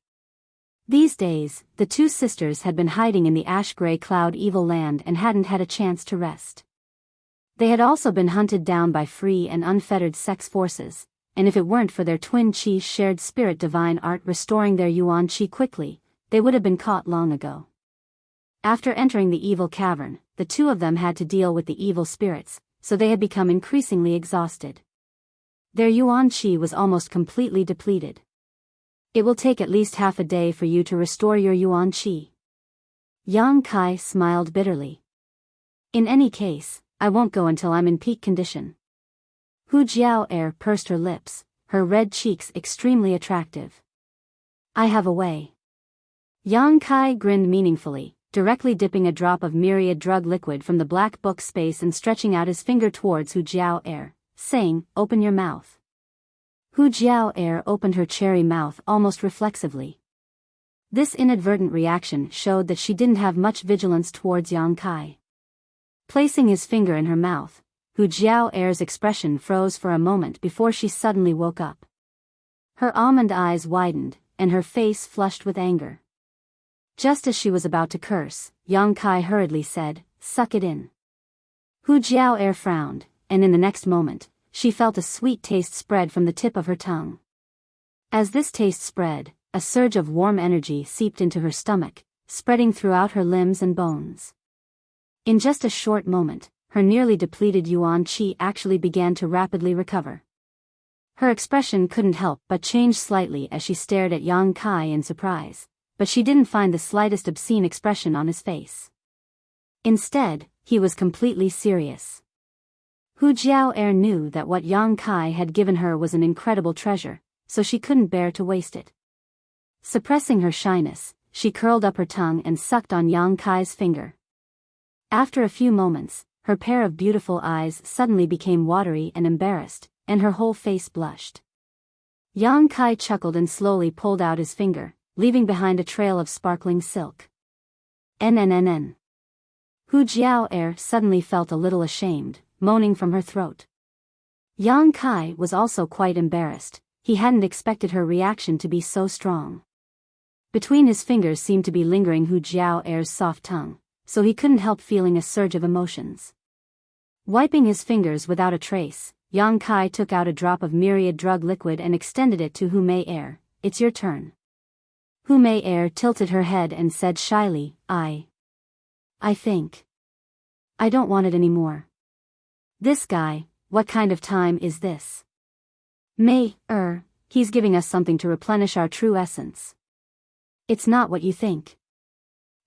Speaker 1: These days, the two sisters had been hiding in the ash-gray cloud evil land and hadn't had a chance to rest. They had also been hunted down by free and unfettered sex forces, and if it weren't for their twin Qi shared spirit divine art restoring their Yuan Qi quickly, they would have been caught long ago. After entering the evil cavern, the two of them had to deal with the evil spirits, so they had become increasingly exhausted. Their Yuan Qi was almost completely depleted. "It will take at least half a day for you to restore your Yuan Qi." Yang Kai smiled bitterly. "In any case, I won't go until I'm in peak condition." Hu Jiao pursed her lips, her red cheeks extremely attractive. "I have a way." Yang Kai grinned meaningfully, directly dipping a drop of myriad drug liquid from the black book space and stretching out his finger towards Hu Jiao, saying, "Open your mouth." Hu Jiao opened her cherry mouth almost reflexively. This inadvertent reaction showed that she didn't have much vigilance towards Yang Kai. Placing his finger in her mouth, Hu Jiao's expression froze for a moment before she suddenly woke up. Her almond eyes widened, and her face flushed with anger. Just as she was about to curse, Yang Kai hurriedly said, "Suck it in." Hu Jiao frowned, and in the next moment, she felt a sweet taste spread from the tip of her tongue. As this taste spread, a surge of warm energy seeped into her stomach, spreading throughout her limbs and bones. In just a short moment, her nearly depleted Yuan Qi actually began to rapidly recover. Her expression couldn't help but change slightly as she stared at Yang Kai in surprise, but she didn't find the slightest obscene expression on his face. Instead, he was completely serious. Hu Jiao knew that what Yang Kai had given her was an incredible treasure, so she couldn't bear to waste it. Suppressing her shyness, she curled up her tongue and sucked on Yang Kai's finger. After a few moments, her pair of beautiful eyes suddenly became watery and embarrassed, and her whole face blushed. Yang Kai chuckled and slowly pulled out his finger, leaving behind a trail of sparkling silk. NNNN. Hu Jiao suddenly felt a little ashamed, moaning from her throat. Yang Kai was also quite embarrassed. He hadn't expected her reaction to be so strong. Between his fingers seemed to be lingering Hu Jiao's soft tongue, so he couldn't help feeling a surge of emotions. Wiping his fingers without a trace, Yang Kai took out a drop of myriad drug liquid and extended it to Hu Mei. "It's your turn." Hu Mei tilted her head and said shyly, I think. I don't want it anymore. This guy, what kind of time is this? He's giving us something to replenish our true essence. It's not what you think.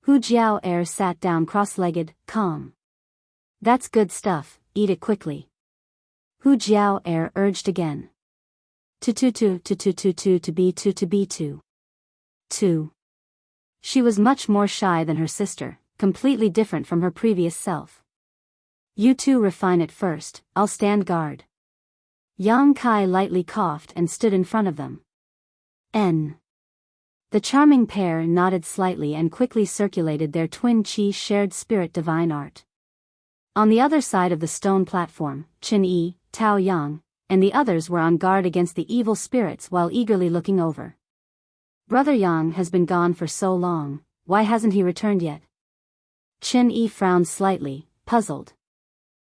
Speaker 1: Hu Jiao sat down cross-legged, calm. That's good stuff, eat it quickly. Hu Jiao urged again. To be two. She was much more shy than her sister, completely different from her previous self. You two refine it first, I'll stand guard. Yang Kai lightly coughed and stood in front of them. The charming pair nodded slightly and quickly circulated their twin chi shared spirit divine art. On the other side of the stone platform, Chen Yi, Tao Yang, and the others were on guard against the evil spirits while eagerly looking over. Brother Yang has been gone for so long, why hasn't he returned yet? Chen Yi frowned slightly, puzzled.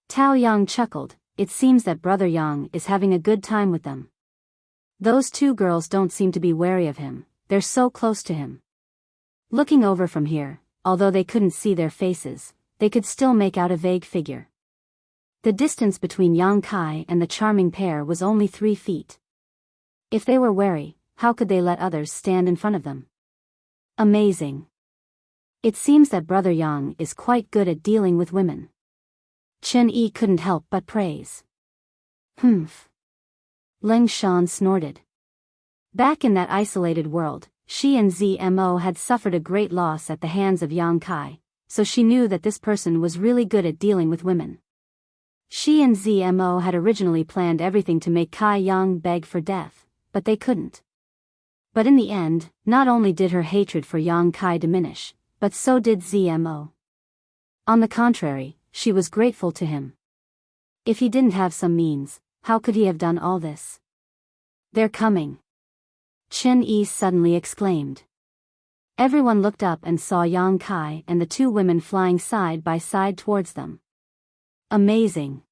Speaker 1: Tao Yang chuckled, it seems that Brother Yang is having a good time with them. Those two girls don't seem to be wary of him, they're so close to him. Looking over from here, although they couldn't see their faces, they could still make out a vague figure. The distance between Yang Kai and the charming pair was only 3 feet. If they were wary, how could they let others stand in front of them? Amazing. It seems that Brother Yang is quite good at dealing with women. Chen Yi couldn't help but praise. Humph. Ling Shan snorted. Back in that isolated world, she and ZMO had suffered a great loss at the hands of Yang Kai, so she knew that this person was really good at dealing with women. She and ZMO had originally planned everything to make Kai Yang beg for death, but they couldn't. But in the end, not only did her hatred for Yang Kai diminish, but so did ZMO. On the contrary, she was grateful to him. If he didn't have some means, how could he have done all this? They're coming. Chen Yi suddenly exclaimed. Everyone looked up and saw Yang Kai and the two women flying side by side towards them. Amazing.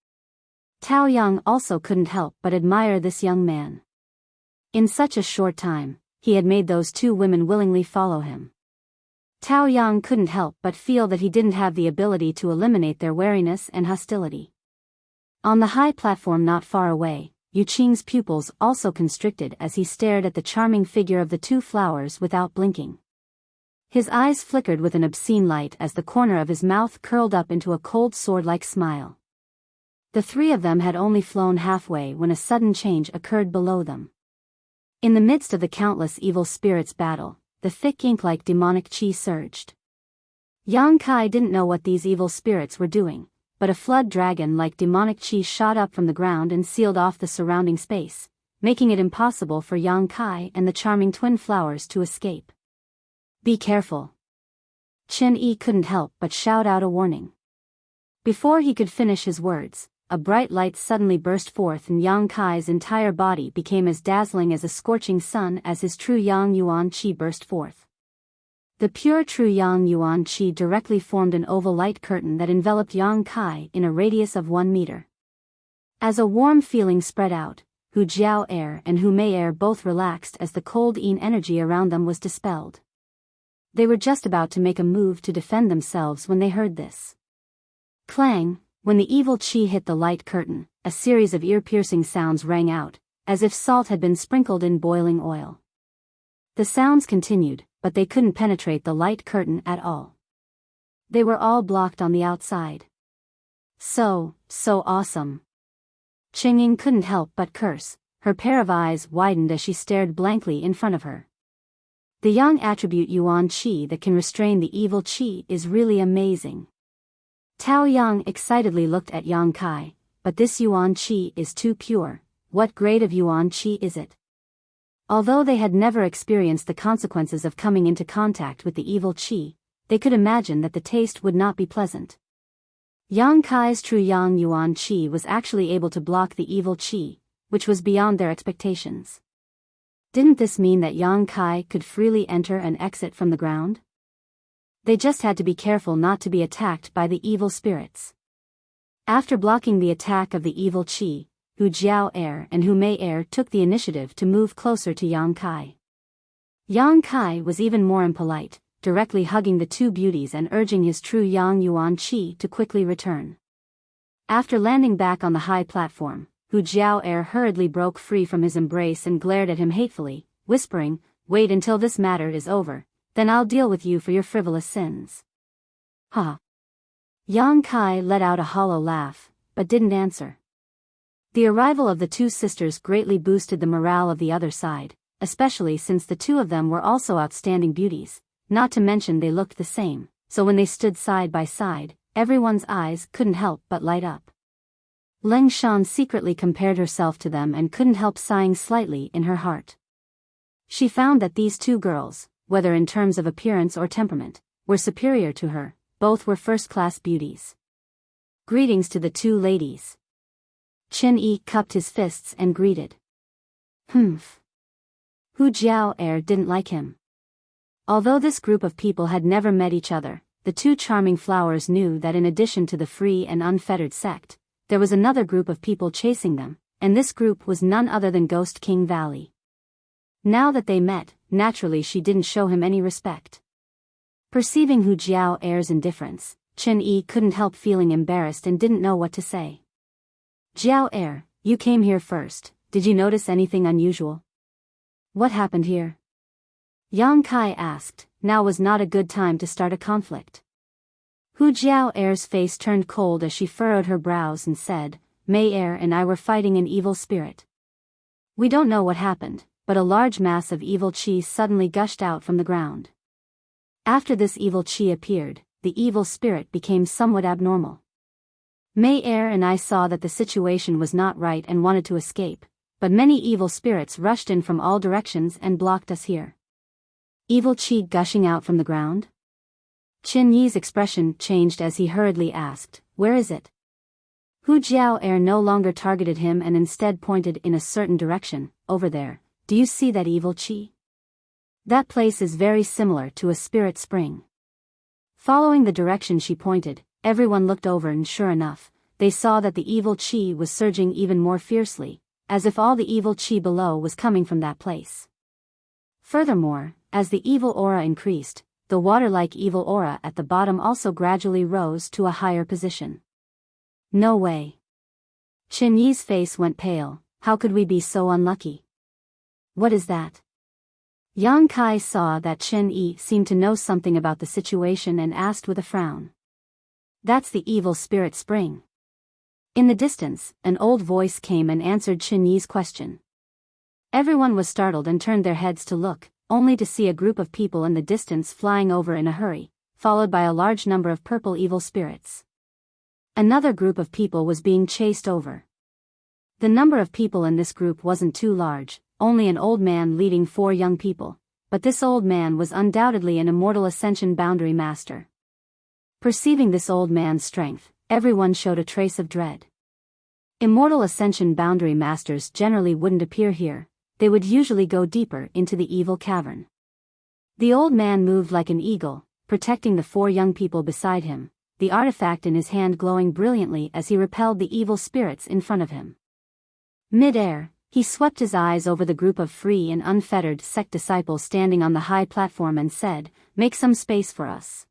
Speaker 1: Tao Yang also couldn't help but admire this young man. In such a short time, he had made those two women willingly follow him. Tao Yang couldn't help but feel that he didn't have the ability to eliminate their wariness and hostility. On the high platform not far away, Yu Qing's pupils also constricted as he stared at the charming figure of the two flowers without blinking. His eyes flickered with an obscene light as the corner of his mouth curled up into a cold sword-like smile. The three of them had only flown halfway when a sudden change occurred below them. In the midst of the countless evil spirits' battle, the thick ink-like demonic chi surged. Yang Kai didn't know what these evil spirits were doing, but a flood dragon-like demonic chi shot up from the ground and sealed off the surrounding space, making it impossible for Yang Kai and the charming twin flowers to escape. Be careful. Chen Yi couldn't help but shout out a warning. Before he could finish his words, a bright light suddenly burst forth and Yang Kai's entire body became as dazzling as a scorching sun as his true Yang Yuan Qi burst forth. The pure true Yang Yuan Qi directly formed an oval light curtain that enveloped Yang Kai in a radius of 1 meter. As a warm feeling spread out, Hu Jiao and Hu Mei both relaxed as the cold yin energy around them was dispelled. They were just about to make a move to defend themselves when they heard this. Clang! When the evil chi hit the light curtain, a series of ear-piercing sounds rang out, as if salt had been sprinkled in boiling oil. The sounds continued, but they couldn't penetrate the light curtain at all. They were all blocked on the outside. So awesome. Qingying couldn't help but curse, her pair of eyes widened as she stared blankly in front of her. The young attribute Yuan Qi that can restrain the evil Qi is really amazing. Tao Yang excitedly looked at Yang Kai, but this Yuan Qi is too pure. What grade of Yuan Qi is it? Although they had never experienced the consequences of coming into contact with the evil Qi, they could imagine that the taste would not be pleasant. Yang Kai's true Yang Yuan Qi was actually able to block the evil Qi, which was beyond their expectations. Didn't this mean that Yang Kai could freely enter and exit from the ground? They just had to be careful not to be attacked by the evil spirits. After blocking the attack of the evil Qi, Hu Jiao and Hu Mei took the initiative to move closer to Yang Kai. Yang Kai was even more impolite, directly hugging the two beauties and urging his true Yang Yuan Qi to quickly return. After landing back on the high platform, Hu Jiao hurriedly broke free from his embrace and glared at him hatefully, whispering, "Wait until this matter is over, then I'll deal with you for your frivolous sins. Ha! Yang Kai let out a hollow laugh, but didn't answer. The arrival of the two sisters greatly boosted the morale of the other side, especially since the two of them were also outstanding beauties, not to mention they looked the same, so when they stood side by side, everyone's eyes couldn't help but light up. Leng Shan secretly compared herself to them and couldn't help sighing slightly in her heart. She found that these two girls, whether in terms of appearance or temperament, were superior to her. Both were first-class beauties. Greetings to the two ladies. Chen Yi cupped his fists and greeted. Humph. Hu Jiao didn't like him. Although this group of people had never met each other, the two charming flowers knew that in addition to the free and unfettered sect, there was another group of people chasing them, and this group was none other than Ghost King Valley. Now that they met, naturally she didn't show him any respect. Perceiving Hu Jiao's indifference, Chen Yi couldn't help feeling embarrassed and didn't know what to say. Jiao, you came here first, did you notice anything unusual? What happened here? Yang Kai asked. Now was not a good time to start a conflict. Hu Jiao's face turned cold as she furrowed her brows and said, Mei and I were fighting an evil spirit. We don't know what happened, but a large mass of evil qi suddenly gushed out from the ground. After this evil qi appeared, the evil spirit became somewhat abnormal. Mei and I saw that the situation was not right and wanted to escape, but many evil spirits rushed in from all directions and blocked us here. Evil qi gushing out from the ground? Qin Yi's expression changed as he hurriedly asked, Where is it? Hu Jiao no longer targeted him and instead pointed in a certain direction. Over there, do you see that evil qi? That place is very similar to a spirit spring. Following the direction she pointed, everyone looked over and sure enough, they saw that the evil qi was surging even more fiercely, as if all the evil qi below was coming from that place. Furthermore, as the evil aura increased, the water-like evil aura at the bottom also gradually rose to a higher position. No way. Qin Yi's face went pale. How could we be so unlucky? What is that? Yang Kai saw that Chen Yi seemed to know something about the situation and asked with a frown. That's the evil spirit spring. In the distance, an old voice came and answered Chen Yi's question. Everyone was startled and turned their heads to look, only to see a group of people in the distance flying over in a hurry, followed by a large number of purple evil spirits. Another group of people was being chased over. The number of people in this group wasn't too large, only an old man leading 4 young people, but this old man was undoubtedly an immortal ascension boundary master. Perceiving this old man's strength, everyone showed a trace of dread. Immortal ascension boundary masters generally wouldn't appear here, they would usually go deeper into the evil cavern. The old man moved like an eagle, protecting the 4 young people beside him, the artifact in his hand glowing brilliantly as he repelled the evil spirits in front of him. Mid-air, he swept his eyes over the group of free and unfettered sect disciples standing on the high platform and said, Make some space for us.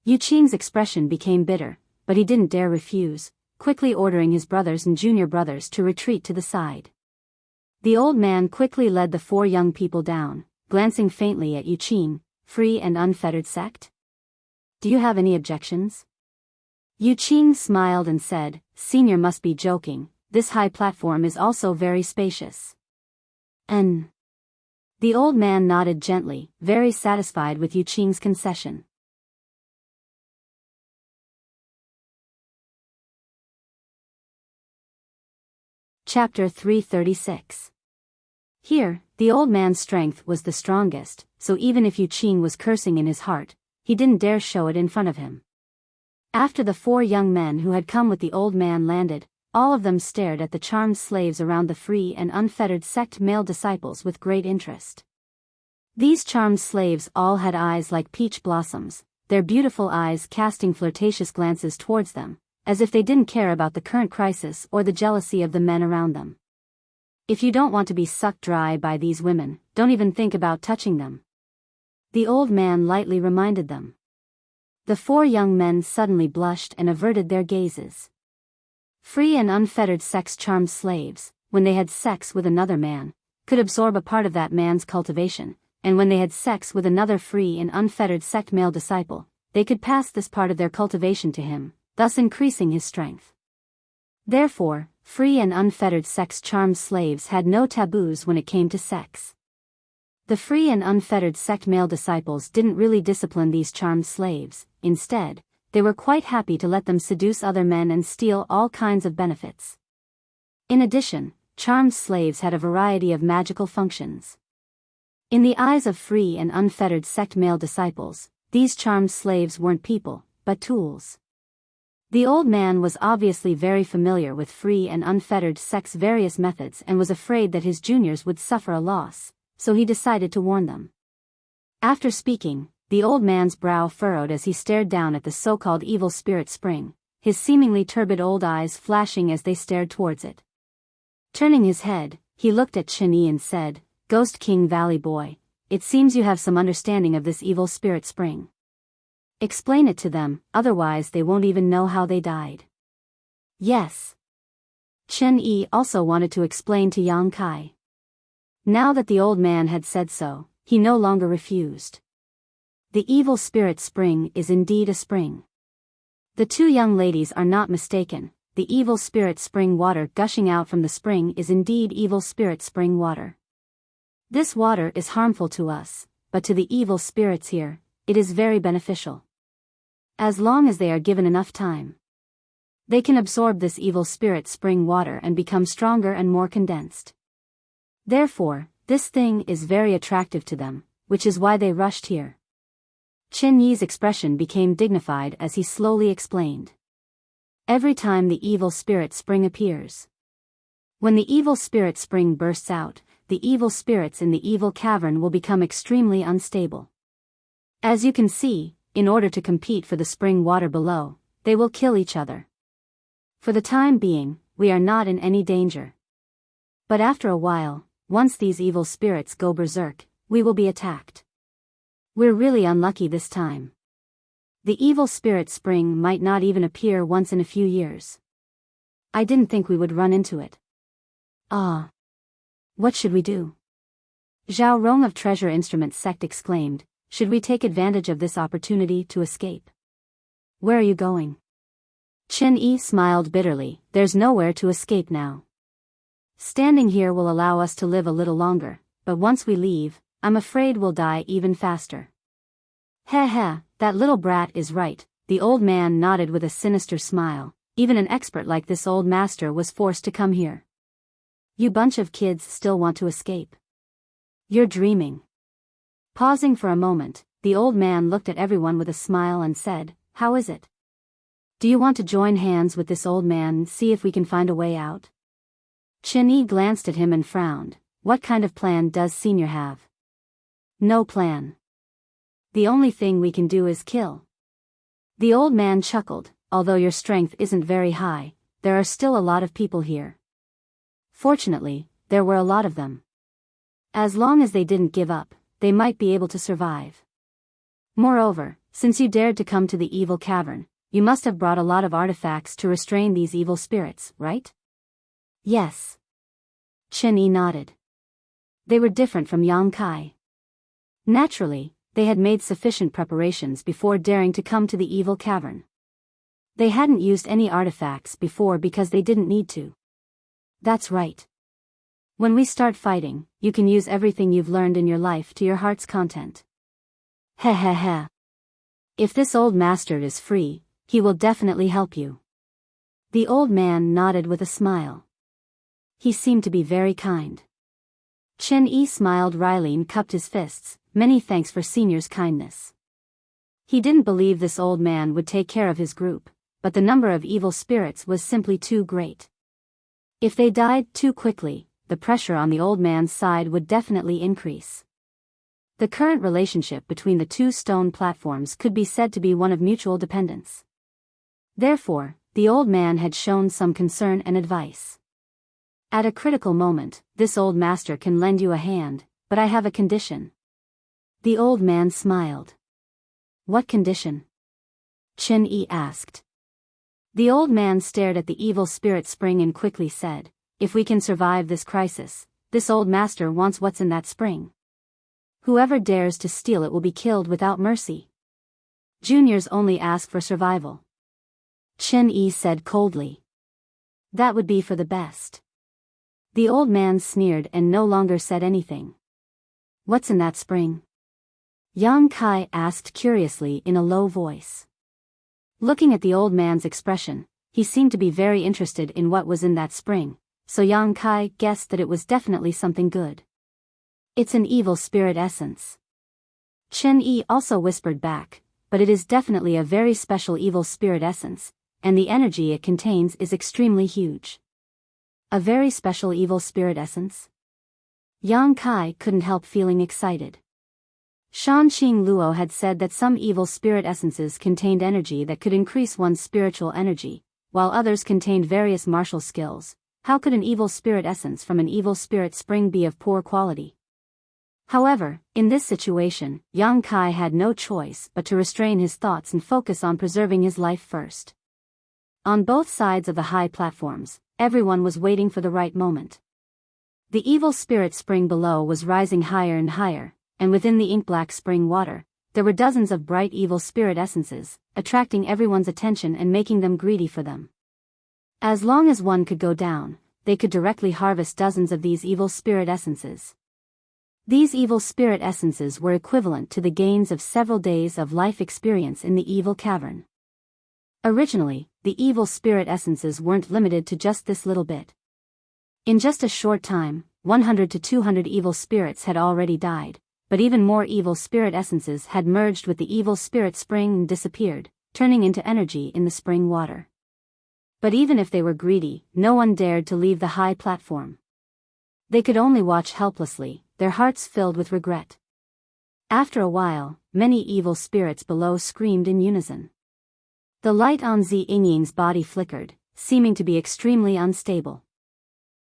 Speaker 1: Yu Qing's expression became bitter, but he didn't dare refuse, quickly ordering his brothers and junior brothers to retreat to the side. The old man quickly led the 4 young people down, glancing faintly at Yu Qing, free and unfettered sect. Do you have any objections? Yu Qing smiled and said, Senior must be joking, this high platform is also very spacious. The old man nodded gently, very satisfied with Yu Qing's concession. Chapter 336. Here, the old man's strength was the strongest, so even if Yu Qing was cursing in his heart, he didn't dare show it in front of him. After the 4 young men who had come with the old man landed, all of them stared at the charmed slaves around the free and unfettered sect male disciples with great interest. These charmed slaves all had eyes like peach blossoms, their beautiful eyes casting flirtatious glances towards them, as if they didn't care about the current crisis or the jealousy of the men around them. If you don't want to be sucked dry by these women, don't even think about touching them. The old man lightly reminded them. The 4 young men suddenly blushed and averted their gazes. Free and unfettered sex-charmed slaves, when they had sex with another man, could absorb a part of that man's cultivation, and when they had sex with another free and unfettered sect male disciple, they could pass this part of their cultivation to him, thus increasing his strength. Therefore, free and unfettered sex-charmed slaves had no taboos when it came to sex. The free and unfettered sect male disciples didn't really discipline these charmed slaves. Instead, they were quite happy to let them seduce other men and steal all kinds of benefits. In addition, charmed slaves had a variety of magical functions. In the eyes of free and unfettered sect male disciples, these charmed slaves weren't people, but tools. The old man was obviously very familiar with free and unfettered sect's various methods and was afraid that his juniors would suffer a loss, so he decided to warn them. After speaking, the old man's brow furrowed as he stared down at the so-called evil spirit spring, his seemingly turbid old eyes flashing as they stared towards it. Turning his head, he looked at Chen Yi and said, "Ghost King Valley boy, it seems you have some understanding of this evil spirit spring. Explain it to them, otherwise they won't even know how they died." Yes. Chen Yi also wanted to explain to Yang Kai. Now that the old man had said so, he no longer refused. The evil spirit spring is indeed a spring. The two young ladies are not mistaken, the evil spirit spring water gushing out from the spring is indeed evil spirit spring water. This water is harmful to us, but to the evil spirits here, it is very beneficial. As long as they are given enough time, they can absorb this evil spirit spring water and become stronger and more condensed. Therefore, this thing is very attractive to them, which is why they rushed here. Chen Yi's expression became dignified as he slowly explained. Every time the evil spirit spring appears, when the evil spirit spring bursts out, the evil spirits in the evil cavern will become extremely unstable. As you can see, in order to compete for the spring water below, they will kill each other. For the time being, we are not in any danger. But after a while, once these evil spirits go berserk, we will be attacked. We're really unlucky this time. The evil spirit spring might not even appear once in a few years. I didn't think we would run into it. Ah. What should we do? Zhao Rong of Treasure Instrument Sect exclaimed, should we take advantage of this opportunity to escape? Where are you going? Chen Yi smiled bitterly, there's nowhere to escape now. Standing here will allow us to live a little longer, but once we leave, I'm afraid we'll die even faster. Heh, that little brat is right, the old man nodded with a sinister smile, even an expert like this old master was forced to come here. You bunch of kids still want to escape. You're dreaming. Pausing for a moment, the old man looked at everyone with a smile and said, how is it? Do you want to join hands with this old man and see if we can find a way out? Chen Yi glanced at him and frowned. What kind of plan does Senior have? No plan. The only thing we can do is kill. The old man chuckled, although your strength isn't very high, there are still a lot of people here. Fortunately, there were a lot of them. As long as they didn't give up, they might be able to survive. Moreover, since you dared to come to the evil cavern, you must have brought a lot of artifacts to restrain these evil spirits, right? Yes. Chen Yi nodded. They were different from Yang Kai. Naturally, they had made sufficient preparations before daring to come to the evil cavern. They hadn't used any artifacts before because they didn't need to. That's right. When we start fighting, you can use everything you've learned in your life to your heart's content. Heh. If this old master is free, he will definitely help you. The old man nodded with a smile. He seemed to be very kind. Chen Yi smiled wryly and cupped his fists, many thanks for Senior's kindness. He didn't believe this old man would take care of his group, but the number of evil spirits was simply too great. If they died too quickly, the pressure on the old man's side would definitely increase. The current relationship between the two stone platforms could be said to be one of mutual dependence. Therefore, the old man had shown some concern and advice. At a critical moment, this old master can lend you a hand, but I have a condition. The old man smiled. What condition? Chen Yi asked. The old man stared at the evil spirit spring and quickly said, if we can survive this crisis, this old master wants what's in that spring. Whoever dares to steal it will be killed without mercy. Juniors only ask for survival. Chen Yi said coldly. That would be for the best. The old man sneered and no longer said anything. What's in that spring? Yang Kai asked curiously in a low voice. Looking at the old man's expression, he seemed to be very interested in what was in that spring, so Yang Kai guessed that it was definitely something good. It's an evil spirit essence. Chen Yi also whispered back, but it is definitely a very special evil spirit essence, and the energy it contains is extremely huge. A very special evil spirit essence? Yang Kai couldn't help feeling excited. Shanqing Luo had said that some evil spirit essences contained energy that could increase one's spiritual energy, while others contained various martial skills. How could an evil spirit essence from an evil spirit spring be of poor quality? However, in this situation, Yang Kai had no choice but to restrain his thoughts and focus on preserving his life first. On both sides of the high platforms, everyone was waiting for the right moment. The evil spirit spring below was rising higher and higher, and within the ink-black spring water, there were dozens of bright evil spirit essences, attracting everyone's attention and making them greedy for them. As long as one could go down, they could directly harvest dozens of these evil spirit essences. These evil spirit essences were equivalent to the gains of several days of life experience in the evil cavern. Originally, the evil spirit essences weren't limited to just this little bit. In just a short time, 100 to 200 evil spirits had already died, but even more evil spirit essences had merged with the evil spirit spring and disappeared, turning into energy in the spring water. But even if they were greedy, no one dared to leave the high platform. They could only watch helplessly, their hearts filled with regret. After a while, many evil spirits below screamed in unison. The light on Zi Yingying's body flickered, seeming to be extremely unstable.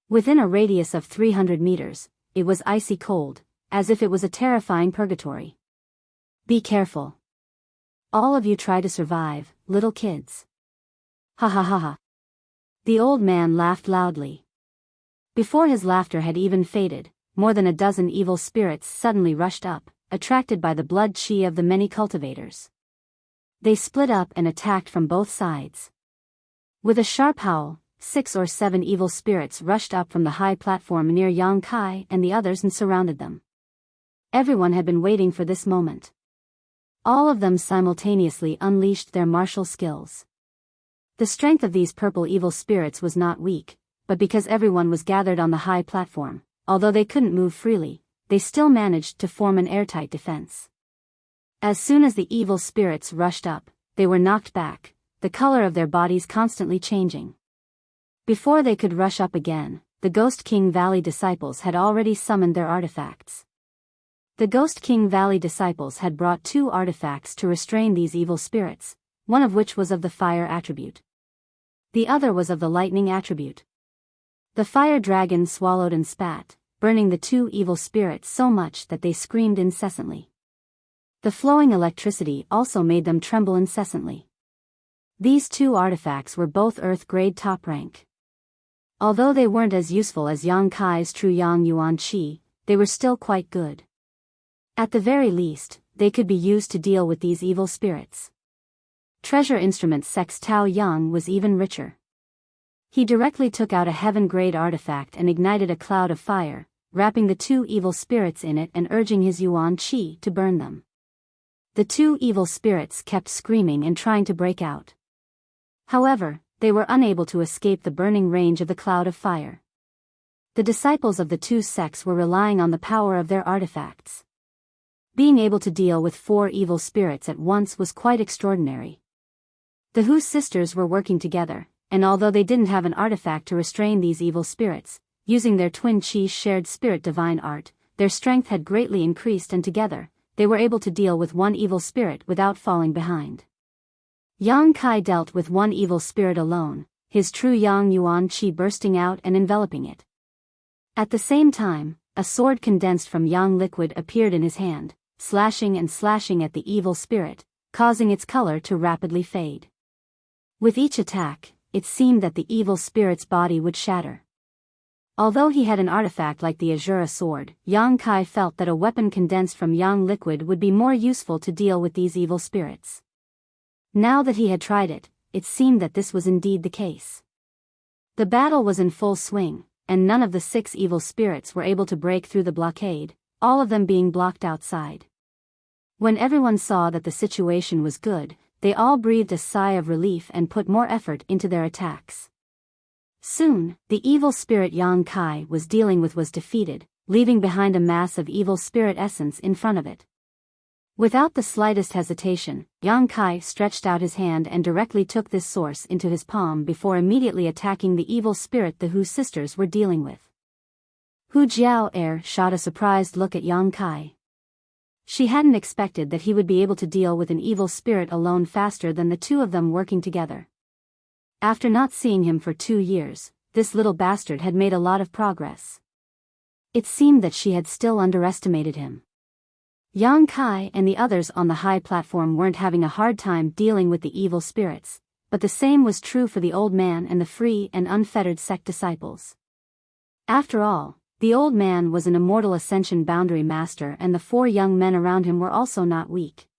Speaker 1: Within a radius of 300 meters, it was icy cold, as if it was a terrifying purgatory. Be careful. All of you try to survive, little kids. Ha ha ha ha. The old man laughed loudly. Before his laughter had even faded, more than a dozen evil spirits suddenly rushed up, attracted by the blood chi of the many cultivators. They split up and attacked from both sides. With a sharp howl, 6 or 7 evil spirits rushed up from the high platform near Yang Kai and the others and surrounded them. Everyone had been waiting for this moment. All of them simultaneously unleashed their martial skills. The strength of these purple evil spirits was not weak, but because everyone was gathered on the high platform, although they couldn't move freely, they still managed to form an airtight defense. As soon as the evil spirits rushed up, they were knocked back, the color of their bodies constantly changing. Before they could rush up again, the Ghost King Valley disciples had already summoned their artifacts. The Ghost King Valley disciples had brought 2 artifacts to restrain these evil spirits, one of which was of the fire attribute. The other was of the lightning attribute. The fire dragon swallowed and spat, burning the 2 evil spirits so much that they screamed incessantly. The flowing electricity also made them tremble incessantly. These 2 artifacts were both Earth-grade top rank. Although they weren't as useful as Yang Kai's True Yang Yuan Qi, they were still quite good. At the very least, they could be used to deal with these evil spirits. Treasure Instrument Sex Tao Yang was even richer. He directly took out a heaven-grade artifact and ignited a cloud of fire, wrapping the 2 evil spirits in it and urging his Yuan Qi to burn them. The 2 evil spirits kept screaming and trying to break out. However, they were unable to escape the burning range of the cloud of fire. The disciples of the 2 sects were relying on the power of their artifacts. Being able to deal with 4 evil spirits at once was quite extraordinary. The Hu sisters were working together, and although they didn't have an artifact to restrain these evil spirits, using their twin Qi's shared spirit divine art, their strength had greatly increased and together, they were able to deal with 1 evil spirit without falling behind. Yang Kai dealt with 1 evil spirit alone, his true Yang Yuan Qi bursting out and enveloping it. At the same time, a sword condensed from Yang liquid appeared in his hand, slashing and slashing at the evil spirit, causing its color to rapidly fade. With each attack, it seemed that the evil spirit's body would shatter. Although he had an artifact like the Azura sword, Yang Kai felt that a weapon condensed from Yang liquid would be more useful to deal with these evil spirits. Now that he had tried it, it seemed that this was indeed the case. The battle was in full swing, and none of the 6 evil spirits were able to break through the blockade, all of them being blocked outside. When everyone saw that the situation was good, they all breathed a sigh of relief and put more effort into their attacks. Soon, the evil spirit Yang Kai was dealing with was defeated, leaving behind a mass of evil spirit essence in front of it. Without the slightest hesitation, Yang Kai stretched out his hand and directly took this source into his palm before immediately attacking the evil spirit the Hu sisters were dealing with. Hu Jiao shot a surprised look at Yang Kai. She hadn't expected that he would be able to deal with an evil spirit alone faster than the two of them working together. After not seeing him for 2 years, this little bastard had made a lot of progress. It seemed that she had still underestimated him. Yang Kai and the others on the high platform weren't having a hard time dealing with the evil spirits, but the same was true for the old man and the free and unfettered sect disciples. After all, the old man was an immortal ascension boundary master and the 4 young men around him were also not weak.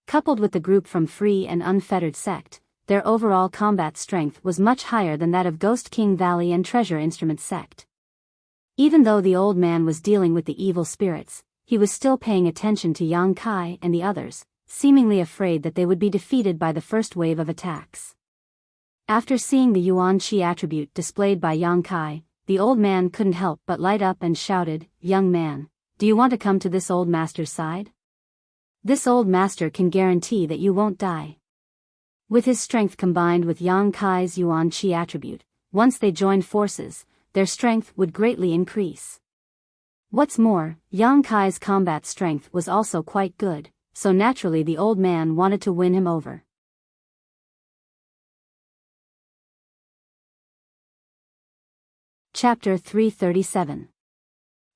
Speaker 1: Coupled with the group from free and unfettered sect, their overall combat strength was much higher than that of Ghost King Valley and Treasure Instrument sect. Even though the old man was dealing with the evil spirits, he was still paying attention to Yang Kai and the others, seemingly afraid that they would be defeated by the first wave of attacks. After seeing the Yuan Qi attribute displayed by Yang Kai, the old man couldn't help but light up and shouted, "Young man, do you want to come to this old master's side? This old master can guarantee that you won't die." With his strength combined with Yang Kai's Yuan Qi attribute, once they joined forces, their strength would greatly increase. What's more, Yang Kai's combat strength was also quite good, so naturally the old man wanted to win him over. Chapter 337.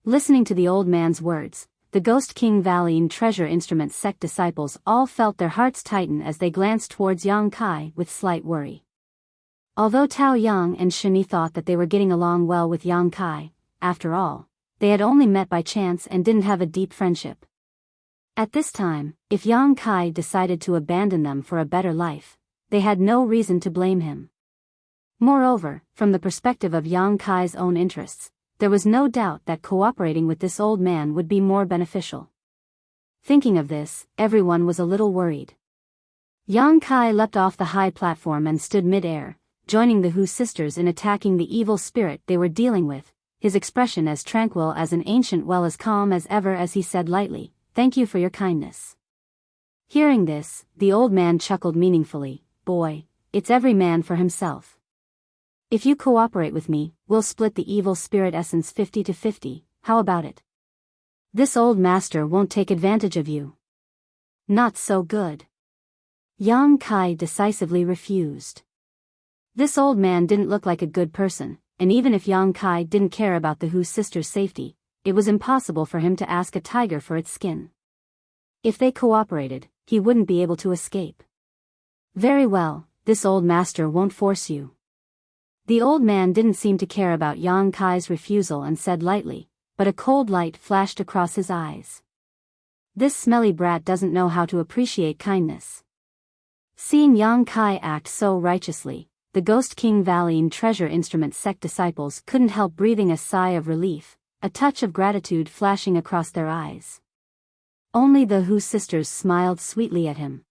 Speaker 1: Listening to the old man's words, the Ghost King Valley and Treasure Instrument sect disciples all felt their hearts tighten as they glanced towards Yang Kai with slight worry. Although Tao Yang and Shani thought that they were getting along well with Yang Kai, after all, they had only met by chance and didn't have a deep friendship. At this time, if Yang Kai decided to abandon them for a better life, they had no reason to blame him. Moreover, from the perspective of Yang Kai's own interests, there was no doubt that cooperating with this old man would be more beneficial. Thinking of this, everyone was a little worried. Yang Kai leapt off the high platform and stood mid-air, joining the Hu sisters in attacking the evil spirit they were dealing with, his expression as tranquil as an ancient well as calm as ever as he said lightly, "Thank you for your kindness." Hearing this, the old man chuckled meaningfully, "Boy, it's every man for himself. If you cooperate with me, we'll split the evil spirit essence 50-50, how about it? This old master won't take advantage of you." "Not so good." Yang Kai decisively refused. This old man didn't look like a good person, and even if Yang Kai didn't care about the Hu sisters' safety, it was impossible for him to ask a tiger for its skin. If they cooperated, he wouldn't be able to escape. "Very well, this old master won't force you." The old man didn't seem to care about Yang Kai's refusal and said lightly, but a cold light flashed across his eyes. "This smelly brat doesn't know how to appreciate kindness." Seeing Yang Kai act so righteously, the Ghost King Valley and Treasure Instrument sect disciples couldn't help breathing a sigh of relief, a touch of gratitude flashing across their eyes. Only the Hu sisters smiled sweetly at him.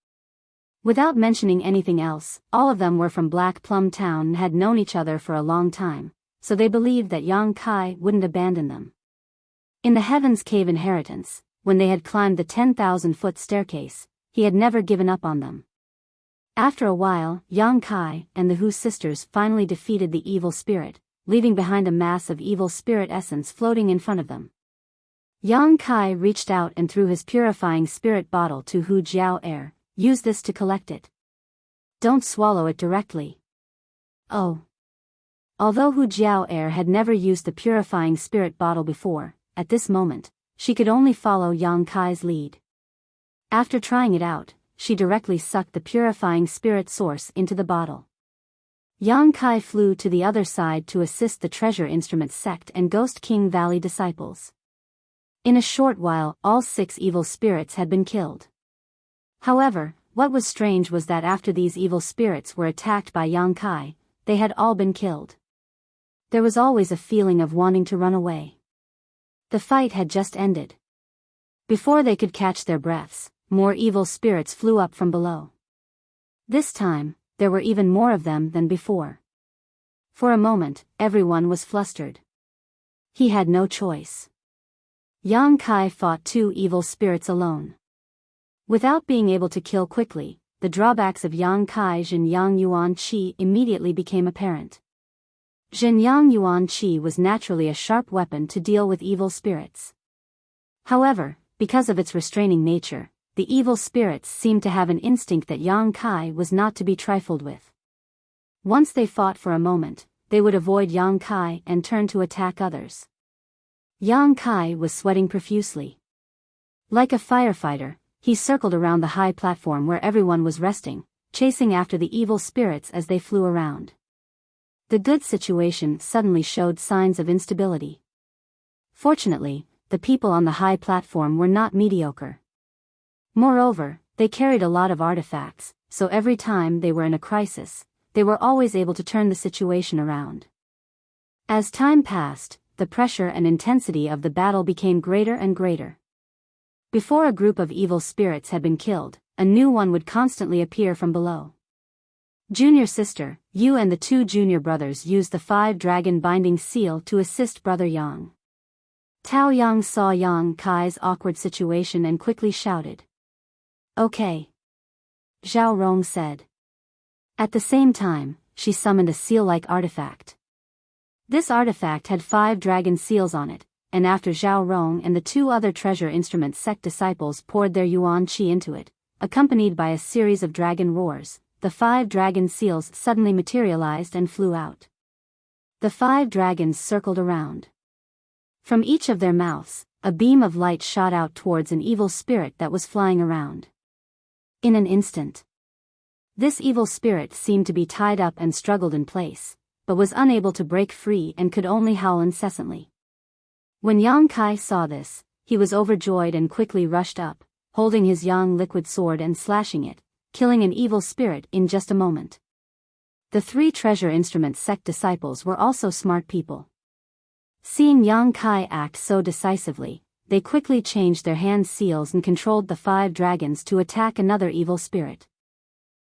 Speaker 1: Without mentioning anything else, all of them were from Black Plum Town and had known each other for a long time, so they believed that Yang Kai wouldn't abandon them. In the Heaven's Cave inheritance, when they had climbed the 10,000-foot staircase, he had never given up on them. After a while, Yang Kai and the Hu sisters finally defeated the evil spirit, leaving behind a mass of evil spirit essence floating in front of them. Yang Kai reached out and threw his purifying spirit bottle to Hu Jiao. "Use this to collect it. Don't swallow it directly." "Oh." Although Hu Jiao had never used the purifying spirit bottle before, at this moment, she could only follow Yang Kai's lead. After trying it out, she directly sucked the purifying spirit source into the bottle. Yang Kai flew to the other side to assist the Treasure Instrument sect and Ghost King Valley disciples. In a short while, all 6 evil spirits had been killed. However, what was strange was that after these evil spirits were attacked by Yang Kai, they had all been killed. There was always a feeling of wanting to run away. The fight had just ended. Before they could catch their breaths, more evil spirits flew up from below. This time, there were even more of them than before. For a moment, everyone was flustered. He had no choice. Yang Kai fought 2 evil spirits alone. Without being able to kill quickly, the drawbacks of Yang Kai Jin Yang Yuan Qi immediately became apparent. Jin Yang Yuan Qi was naturally a sharp weapon to deal with evil spirits. However, because of its restraining nature, the evil spirits seemed to have an instinct that Yang Kai was not to be trifled with. Once they fought for a moment, they would avoid Yang Kai and turn to attack others. Yang Kai was sweating profusely. Like a firefighter, he circled around the high platform where everyone was resting, chasing after the evil spirits as they flew around. The good situation suddenly showed signs of instability. Fortunately, the people on the high platform were not mediocre. Moreover, they carried a lot of artifacts, so every time they were in a crisis, they were always able to turn the situation around. As time passed, the pressure and intensity of the battle became greater and greater. Before a group of evil spirits had been killed, a new one would constantly appear from below. Junior sister, you and the 2 junior brothers used the 5-dragon binding seal to assist brother Yang. Tao Yang saw Yang Kai's awkward situation and quickly shouted. Okay. Zhao Rong said. At the same time, she summoned a seal-like artifact. This artifact had 5 dragon seals on it, and after Zhao Rong and the 2 other Treasure Instrument sect disciples poured their Yuan Qi into it, accompanied by a series of dragon roars, the 5 dragon seals suddenly materialized and flew out. The 5 dragons circled around. From each of their mouths, a beam of light shot out towards an evil spirit that was flying around. In an instant, this evil spirit seemed to be tied up and struggled in place, but was unable to break free and could only howl incessantly. When Yang Kai saw this, he was overjoyed and quickly rushed up, holding his yang liquid sword and slashing it, killing an evil spirit in just a moment. The 3 Treasure Instrument sect disciples were also smart people. Seeing Yang Kai act so decisively, they quickly changed their hand seals and controlled the 5 dragons to attack another evil spirit.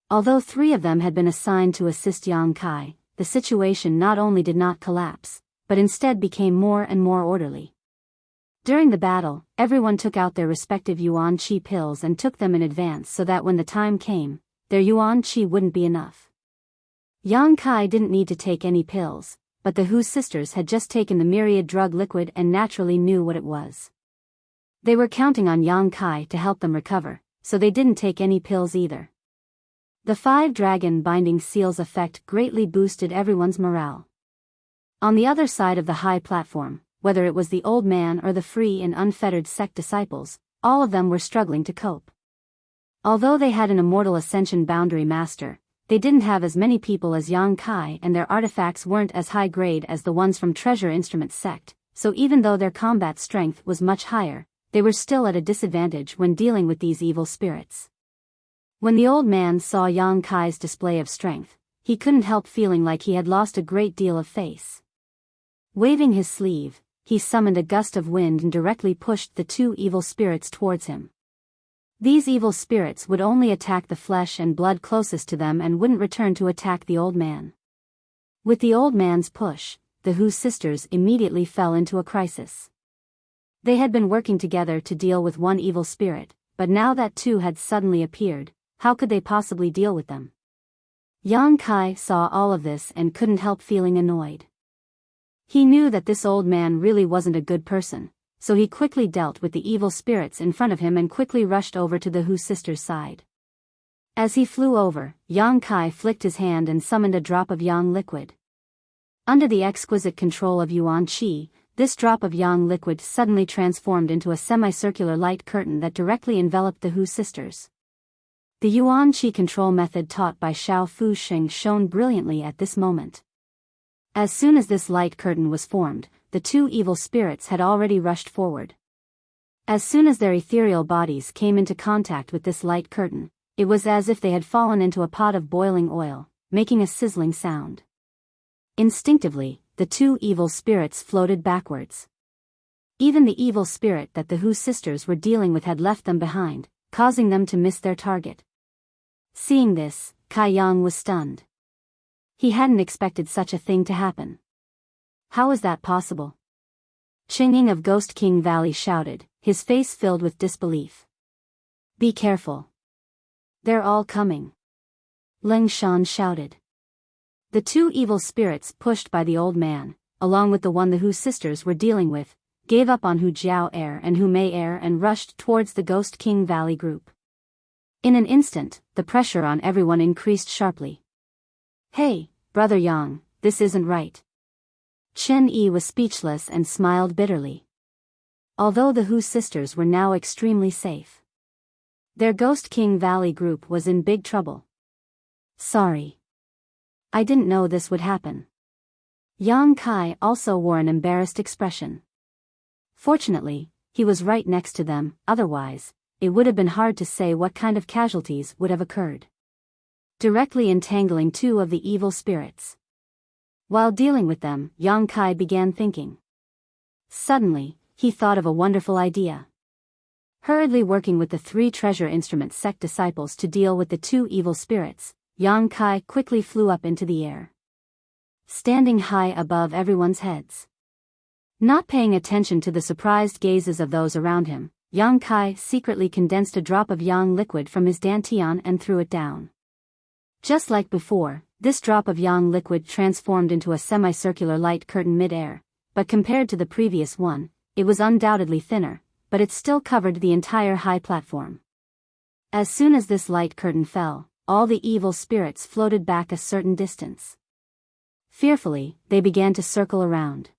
Speaker 1: Although 3 of them had been assigned to assist Yang Kai, the situation not only did not collapse, but instead became more and more orderly. During the battle, everyone took out their respective Yuan Qi pills and took them in advance so that when the time came, their Yuan Qi wouldn't be enough. Yang Kai didn't need to take any pills, but the Hu sisters had just taken the myriad drug liquid and naturally knew what it was. They were counting on Yang Kai to help them recover, so they didn't take any pills either. The 5 dragon binding seals effect greatly boosted everyone's morale. On the other side of the high platform, whether it was the old man or the free and unfettered sect disciples, all of them were struggling to cope. Although they had an immortal ascension boundary master, they didn't have as many people as Yang Kai and their artifacts weren't as high grade as the ones from Treasure Instrument sect, so even though their combat strength was much higher, they were still at a disadvantage when dealing with these evil spirits. When the old man saw Yang Kai's display of strength, he couldn't help feeling like he had lost a great deal of face. Waving his sleeve, he summoned a gust of wind and directly pushed the 2 evil spirits towards him. These evil spirits would only attack the flesh and blood closest to them and wouldn't return to attack the old man. With the old man's push, the Hu sisters immediately fell into a crisis. They had been working together to deal with one evil spirit, but now that 2 had suddenly appeared, how could they possibly deal with them? Yang Kai saw all of this and couldn't help feeling annoyed. He knew that this old man really wasn't a good person, so he quickly dealt with the evil spirits in front of him and quickly rushed over to the Hu sisters' side. As he flew over, Yang Kai flicked his hand and summoned a drop of yang liquid. Under the exquisite control of Yuan Qi, this drop of yang liquid suddenly transformed into a semicircular light curtain that directly enveloped the Hu sisters. The Yuan Qi control method taught by Xiao Fu Xing shone brilliantly at this moment. As soon as this light curtain was formed, the two evil spirits had already rushed forward. As soon as their ethereal bodies came into contact with this light curtain, it was as if they had fallen into a pot of boiling oil, making a sizzling sound. Instinctively, the two evil spirits floated backwards. Even the evil spirit that the Hu sisters were dealing with had left them behind, causing them to miss their target. Seeing this, Kai Yang was stunned. He hadn't expected such a thing to happen. How is that possible? Ching Ying of Ghost King Valley shouted, his face filled with disbelief. Be careful. They're all coming. Ling Shan shouted. The two evil spirits pushed by the old man, along with the one the Hu sisters were dealing with, gave up on Hu Jiao Air and Hu Mei Air and rushed towards the Ghost King Valley group. In an instant, the pressure on everyone increased sharply. Hey, Brother Yang, this isn't right. Chen Yi was speechless and smiled bitterly. Although the Hu sisters were now extremely safe, their Ghost King Valley group was in big trouble. Sorry. I didn't know this would happen. Yang Kai also wore an embarrassed expression. Fortunately, he was right next to them, otherwise, it would have been hard to say what kind of casualties would have occurred. Directly entangling two of the evil spirits. While dealing with them, Yang Kai began thinking. Suddenly, he thought of a wonderful idea. Hurriedly working with the three treasure instrument sect disciples to deal with the two evil spirits, Yang Kai quickly flew up into the air. Standing high above everyone's heads. Not paying attention to the surprised gazes of those around him, Yang Kai secretly condensed a drop of yang liquid from his dantian and threw it down. Just like before, this drop of yang liquid transformed into a semicircular light curtain mid-air, but compared to the previous one, it was undoubtedly thinner, but it still covered the entire high platform. As soon as this light curtain fell, all the evil spirits floated back a certain distance. Fearfully, they began to circle around.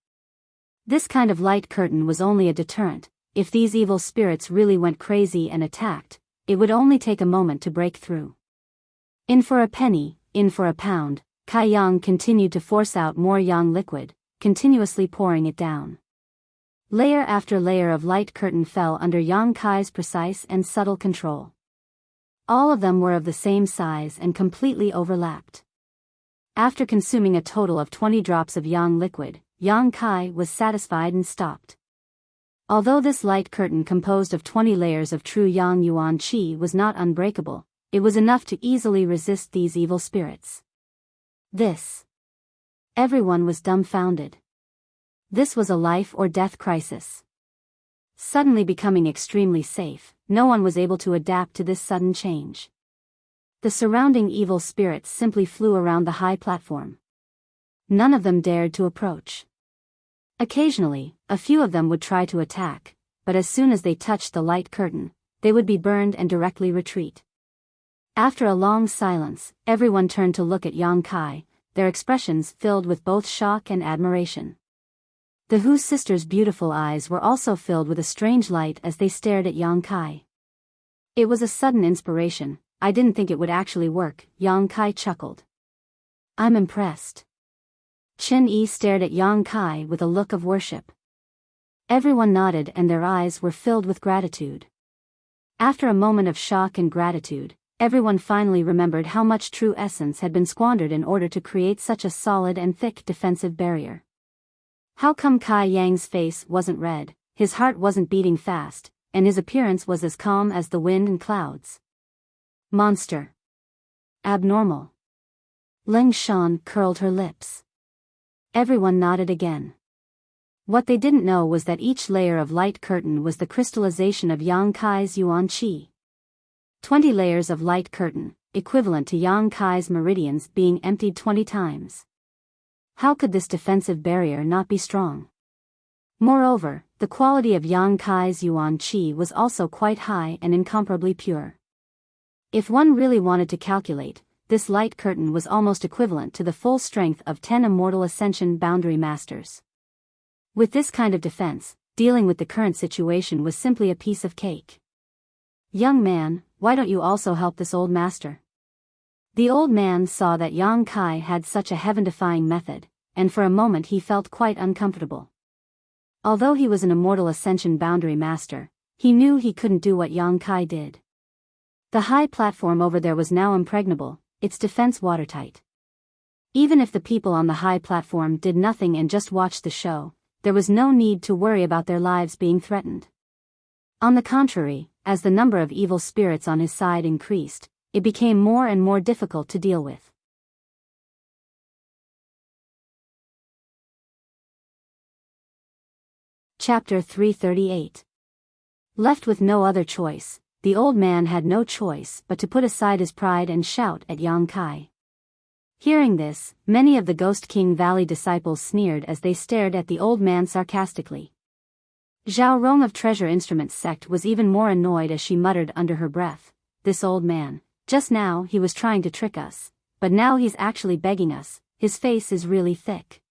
Speaker 1: This kind of light curtain was only a deterrent. If these evil spirits really went crazy and attacked, it would only take a moment to break through. In for a penny, in for a pound, Kai Yang continued to force out more yang liquid, continuously pouring it down. Layer after layer of light curtain fell under Yang Kai's precise and subtle control. All of them were of the same size and completely overlapped. After consuming a total of 20 drops of yang liquid, Yang Kai was satisfied and stopped. Although this light curtain composed of 20 layers of true yang yuan qi was not unbreakable, it was enough to easily resist these evil spirits. Everyone was dumbfounded. This was a life or death crisis. Suddenly becoming extremely safe, no one was able to adapt to this sudden change. The surrounding evil spirits simply flew around the high platform. None of them dared to approach. Occasionally, a few of them would try to attack, but as soon as they touched the light curtain, they would be burned and directly retreat. After a long silence, everyone turned to look at Yang Kai, their expressions filled with both shock and admiration. The Hu sisters' beautiful eyes were also filled with a strange light as they stared at Yang Kai. It was a sudden inspiration. I didn't think it would actually work, Yang Kai chuckled. I'm impressed. Chen Yi stared at Yang Kai with a look of worship. Everyone nodded and their eyes were filled with gratitude. After a moment of shock and gratitude, everyone finally remembered how much true essence had been squandered in order to create such a solid and thick defensive barrier. How come Kai Yang's face wasn't red, his heart wasn't beating fast, and his appearance was as calm as the wind and clouds? Monster. Abnormal. Ling Shan curled her lips. Everyone nodded again. What they didn't know was that each layer of light curtain was the crystallization of Yang Kai's yuan qi. 20 layers of light curtain, equivalent to Yang Kai's meridians being emptied 20 times. How could this defensive barrier not be strong? Moreover, the quality of Yang Kai's yuan qi was also quite high and incomparably pure. If one really wanted to calculate, this light curtain was almost equivalent to the full strength of 10 immortal ascension boundary masters. With this kind of defense, dealing with the current situation was simply a piece of cake. Young man, why don't you also help this old master? The old man saw that Yang Kai had such a heaven-defying method, and for a moment he felt quite uncomfortable. Although he was an immortal ascension boundary master, he knew he couldn't do what Yang Kai did. The high platform over there was now impregnable, its defense watertight. Even if the people on the high platform did nothing and just watched the show, there was no need to worry about their lives being threatened. On the contrary, as the number of evil spirits on his side increased, it became more and more difficult to deal with. Chapter 338. Left with no other choice, the old man had no choice but to put aside his pride and shout at Yang Kai. Hearing this, many of the Ghost King Valley disciples sneered as they stared at the old man sarcastically. Zhao Rong of Treasure Instruments sect was even more annoyed as she muttered under her breath, "This old man, just now he was trying to trick us, but now he's actually begging us, his face is really thick."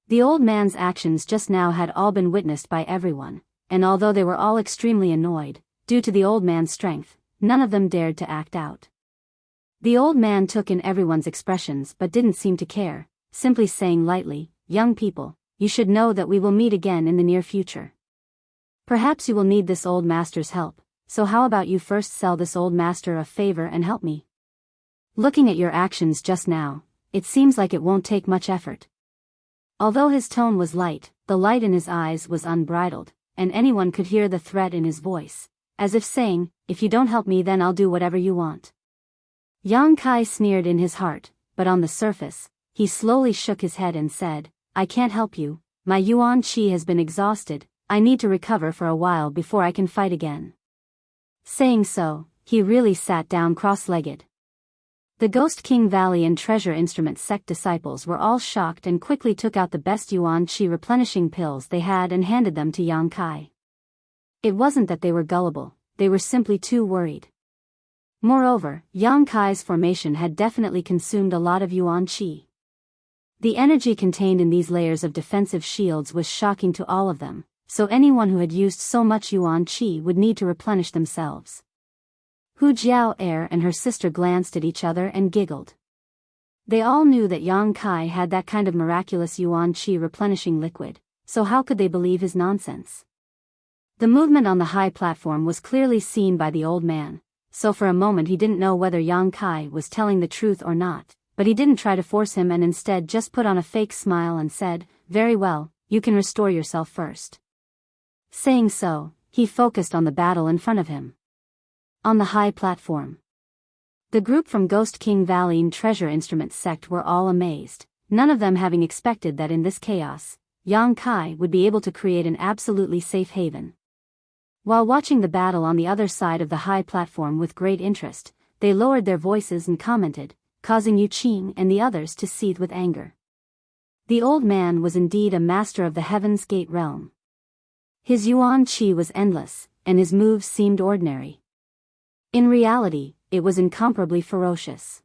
Speaker 1: The old man's actions just now had all been witnessed by everyone, and although they were all extremely annoyed, due to the old man's strength, none of them dared to act out. The old man took in everyone's expressions but didn't seem to care, simply saying lightly, "Young people, you should know that we will meet again in the near future. Perhaps you will need this old master's help, so how about you first sell this old master a favor and help me? Looking at your actions just now, it seems like it won't take much effort." Although his tone was light, the light in his eyes was unbridled, and anyone could hear the threat in his voice, as if saying, "If you don't help me then I'll do whatever you want." Yang Kai sneered in his heart, but on the surface, he slowly shook his head and said, "I can't help you, my yuan qi has been exhausted, I need to recover for a while before I can fight again." Saying so, he really sat down cross-legged. The Ghost King Valley and Treasure Instruments sect disciples were all shocked and quickly took out the best yuan qi replenishing pills they had and handed them to Yang Kai. It wasn't that they were gullible, they were simply too worried. Moreover, Yang Kai's formation had definitely consumed a lot of yuan qi. The energy contained in these layers of defensive shields was shocking to all of them, so anyone who had used so much yuan qi would need to replenish themselves. Hu Jiao and her sister glanced at each other and giggled. They all knew that Yang Kai had that kind of miraculous yuan qi replenishing liquid, so how could they believe his nonsense? The movement on the high platform was clearly seen by the old man, so for a moment he didn't know whether Yang Kai was telling the truth or not, but he didn't try to force him and instead just put on a fake smile and said, "Very well, you can restore yourself first." Saying so, he focused on the battle in front of him. On the high platform, the group from Ghost King Valley and Treasure Instruments sect were all amazed, none of them having expected that in this chaos, Yang Kai would be able to create an absolutely safe haven. While watching the battle on the other side of the high platform with great interest, they lowered their voices and commented, causing Yu Qing and the others to seethe with anger. The old man was indeed a master of the Heaven's Gate realm. His yuan qi was endless, and his moves seemed ordinary. In reality, it was incomparably ferocious.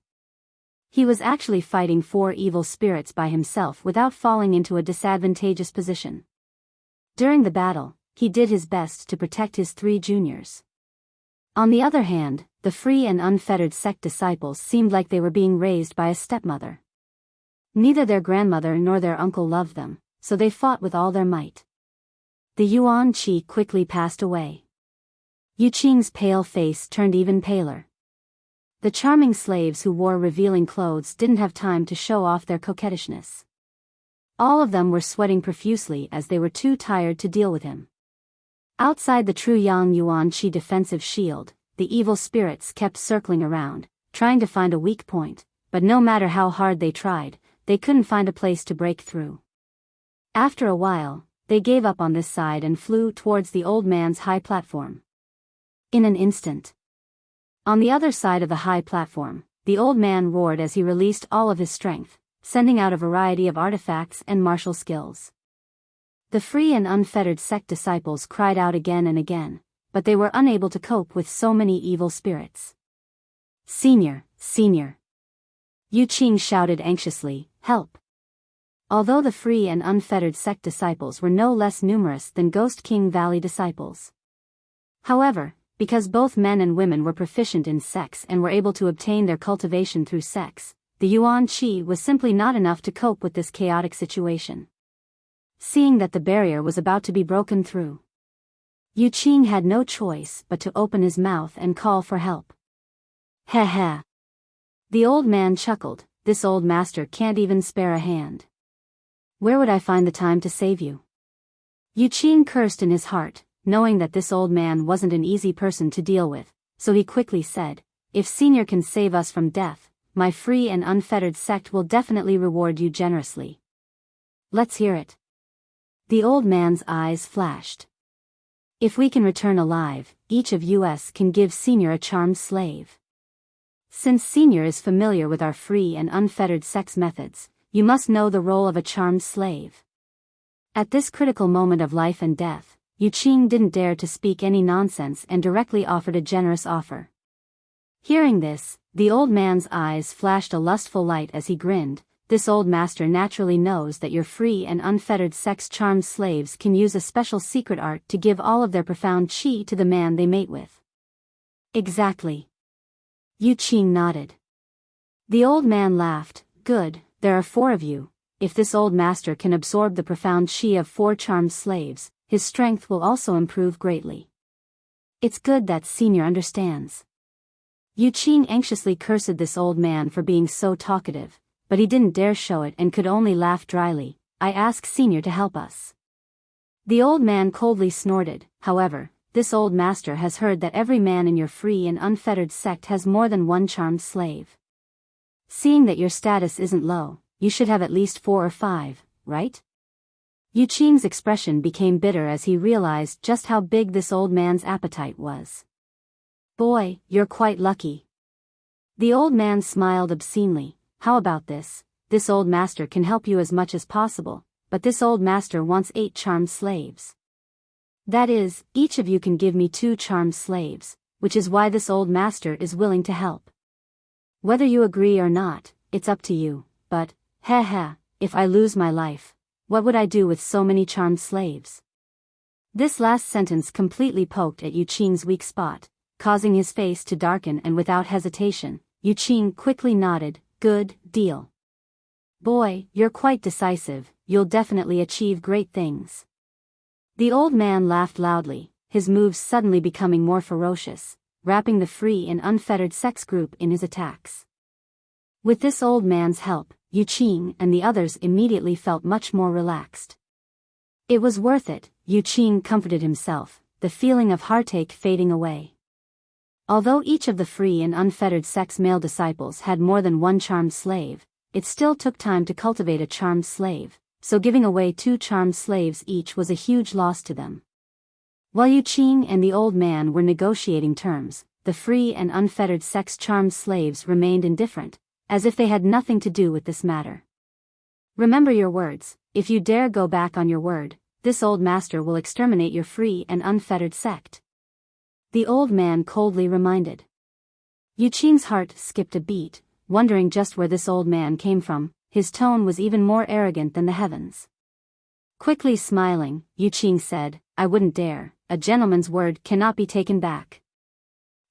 Speaker 1: He was actually fighting 4 evil spirits by himself without falling into a disadvantageous position. During the battle, he did his best to protect his 3 juniors. On the other hand, the free and unfettered sect disciples seemed like they were being raised by a stepmother. Neither their grandmother nor their uncle loved them, so they fought with all their might. The yuan qi quickly passed away. Yu Qing's pale face turned even paler. The charming slaves who wore revealing clothes didn't have time to show off their coquettishness. All of them were sweating profusely as they were too tired to deal with him. Outside the true Yang Yuan Qi defensive shield, the evil spirits kept circling around, trying to find a weak point, but no matter how hard they tried, they couldn't find a place to break through. After a while, they gave up on this side and flew towards the old man's high platform. In an instant. On the other side of the high platform, the old man roared as he released all of his strength, sending out a variety of artifacts and martial skills. The free and unfettered sect disciples cried out again and again, but they were unable to cope with so many evil spirits. Senior. Yu Qing shouted anxiously, "Help!" Although the free and unfettered sect disciples were no less numerous than Ghost King Valley disciples. However, Because both men and women were proficient in sex and were able to obtain their cultivation through sex, the Yuan Qi was simply not enough to cope with this chaotic situation. Seeing that the barrier was about to be broken through, Yu Qing had no choice but to open his mouth and call for help. Heh heh. The old man chuckled, this old master can't even spare a hand. Where would I find the time to save you? Yu Qing cursed in his heart, knowing that this old man wasn't an easy person to deal with, so he quickly said, if Senior can save us from death, my free and unfettered sect will definitely reward you generously. Let's hear it. The old man's eyes flashed. If we can return alive, each of us can give Senior a charmed slave. Since Senior is familiar with our free and unfettered sex methods, you must know the role of a charmed slave. At this critical moment of life and death, Yu Qing didn't dare to speak any nonsense and directly offered a generous offer. Hearing this, the old man's eyes flashed a lustful light as he grinned. This old master naturally knows that your free and unfettered sex charmed slaves can use a special secret art to give all of their profound qi to the man they mate with. Exactly. Yu Qing nodded. The old man laughed, good, there are 4 of you. If this old master can absorb the profound qi of 4 charmed slaves, his strength will also improve greatly. It's good that Senior understands. Yu Qing anxiously cursed this old man for being so talkative, but he didn't dare show it and could only laugh dryly. I ask Senior to help us. The old man coldly snorted, however, this old master has heard that every man in your free and unfettered sect has more than 1 charmed slave. Seeing that your status isn't low, you should have at least 4 or 5, right? Yu Qing's expression became bitter as he realized just how big this old man's appetite was. Boy, you're quite lucky. The old man smiled obscenely. How about this? This old master can help you as much as possible, but this old master wants 8 charmed slaves. That is, each of you can give me 2 charmed slaves, which is why this old master is willing to help. Whether you agree or not, it's up to you, but, heh heh, if I lose my life, what would I do with so many charmed slaves? This last sentence completely poked at Yu Qing's weak spot, causing his face to darken, and without hesitation, Yu Qing quickly nodded, good deal. Boy, you're quite decisive, you'll definitely achieve great things. The old man laughed loudly, his moves suddenly becoming more ferocious, wrapping the free and unfettered sex group in his attacks. With this old man's help, Yu Qing and the others immediately felt much more relaxed. It was worth it, Yu Qing comforted himself, the feeling of heartache fading away. Although each of the free and unfettered sex male disciples had more than 1 charmed slave, it still took time to cultivate a charmed slave, so giving away 2 charmed slaves each was a huge loss to them. While Yu Qing and the old man were negotiating terms, the free and unfettered sex charmed slaves remained indifferent, as if they had nothing to do with this matter. Remember your words, if you dare go back on your word, this old master will exterminate your free and unfettered sect. The old man coldly reminded. Yu Qing's heart skipped a beat, wondering just where this old man came from. His tone was even more arrogant than the heavens. Quickly smiling, Yu Qing said, I wouldn't dare, a gentleman's word cannot be taken back.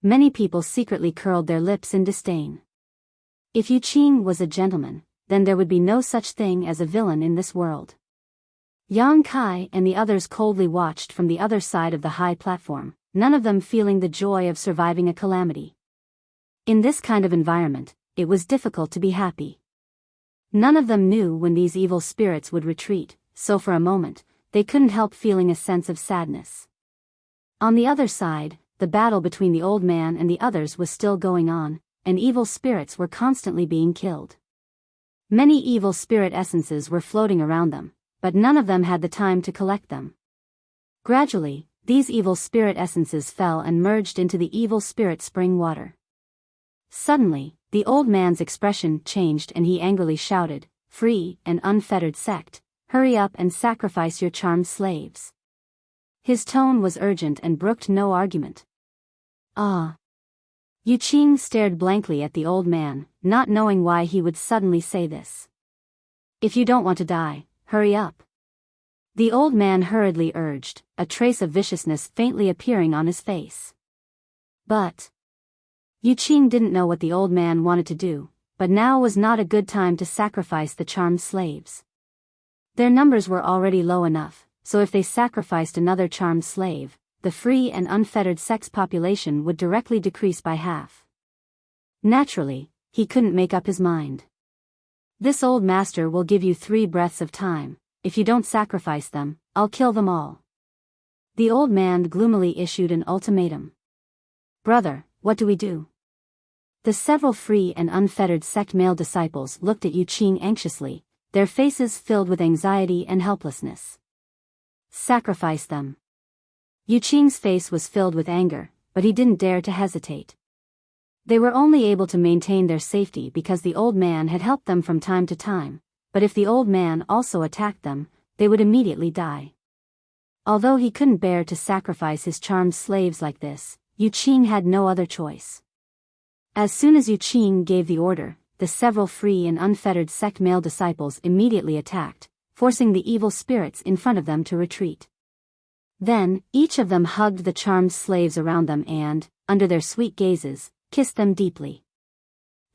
Speaker 1: Many people secretly curled their lips in disdain. If Yu Qing was a gentleman, then there would be no such thing as a villain in this world. Yang Kai and the others coldly watched from the other side of the high platform, none of them feeling the joy of surviving a calamity. In this kind of environment, it was difficult to be happy. None of them knew when these evil spirits would retreat, so for a moment, they couldn't help feeling a sense of sadness. On the other side, the battle between the old man and the others was still going on, and evil spirits were constantly being killed. Many evil spirit essences were floating around them, but none of them had the time to collect them. Gradually, these evil spirit essences fell and merged into the evil spirit spring water. Suddenly, the old man's expression changed and he angrily shouted, Free and unfettered sect, hurry up and sacrifice your charmed slaves. His tone was urgent and brooked no argument. Ah. Yu Qing stared blankly at the old man, not knowing why he would suddenly say this. If you don't want to die, hurry up. The old man hurriedly urged, a trace of viciousness faintly appearing on his face. But Yu Qing didn't know what the old man wanted to do, but now was not a good time to sacrifice the charmed slaves. Their numbers were already low enough, so if they sacrificed another charmed slave, the free and unfettered sex population would directly decrease by half. Naturally, he couldn't make up his mind. This old master will give you 3 breaths of time. If you don't sacrifice them, I'll kill them all. The old man gloomily issued an ultimatum. Brother, what do we do? The several free and unfettered sect male disciples looked at Yu Qing anxiously, their faces filled with anxiety and helplessness. Sacrifice them. Yu Qing's face was filled with anger, but he didn't dare to hesitate. They were only able to maintain their safety because the old man had helped them from time to time, but if the old man also attacked them, they would immediately die. Although he couldn't bear to sacrifice his charmed slaves like this, Yu Qing had no other choice. As soon as Yu Qing gave the order, the several free and unfettered sect male disciples immediately attacked, forcing the evil spirits in front of them to retreat. Then, each of them hugged the charmed slaves around them and, under their sweet gazes, kissed them deeply.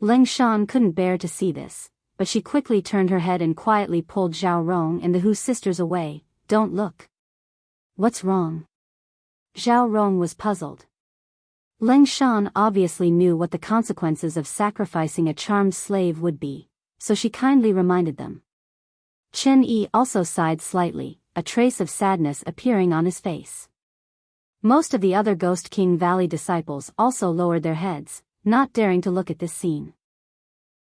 Speaker 1: Leng Shan couldn't bear to see this, but she quickly turned her head and quietly pulled Zhao Rong and the Hu sisters away. Don't look. What's wrong? Zhao Rong was puzzled. Leng Shan obviously knew what the consequences of sacrificing a charmed slave would be, so she kindly reminded them. Chen Yi also sighed slightly, a trace of sadness appearing on his face. Most of the other Ghost King Valley disciples also lowered their heads, not daring to look at this scene.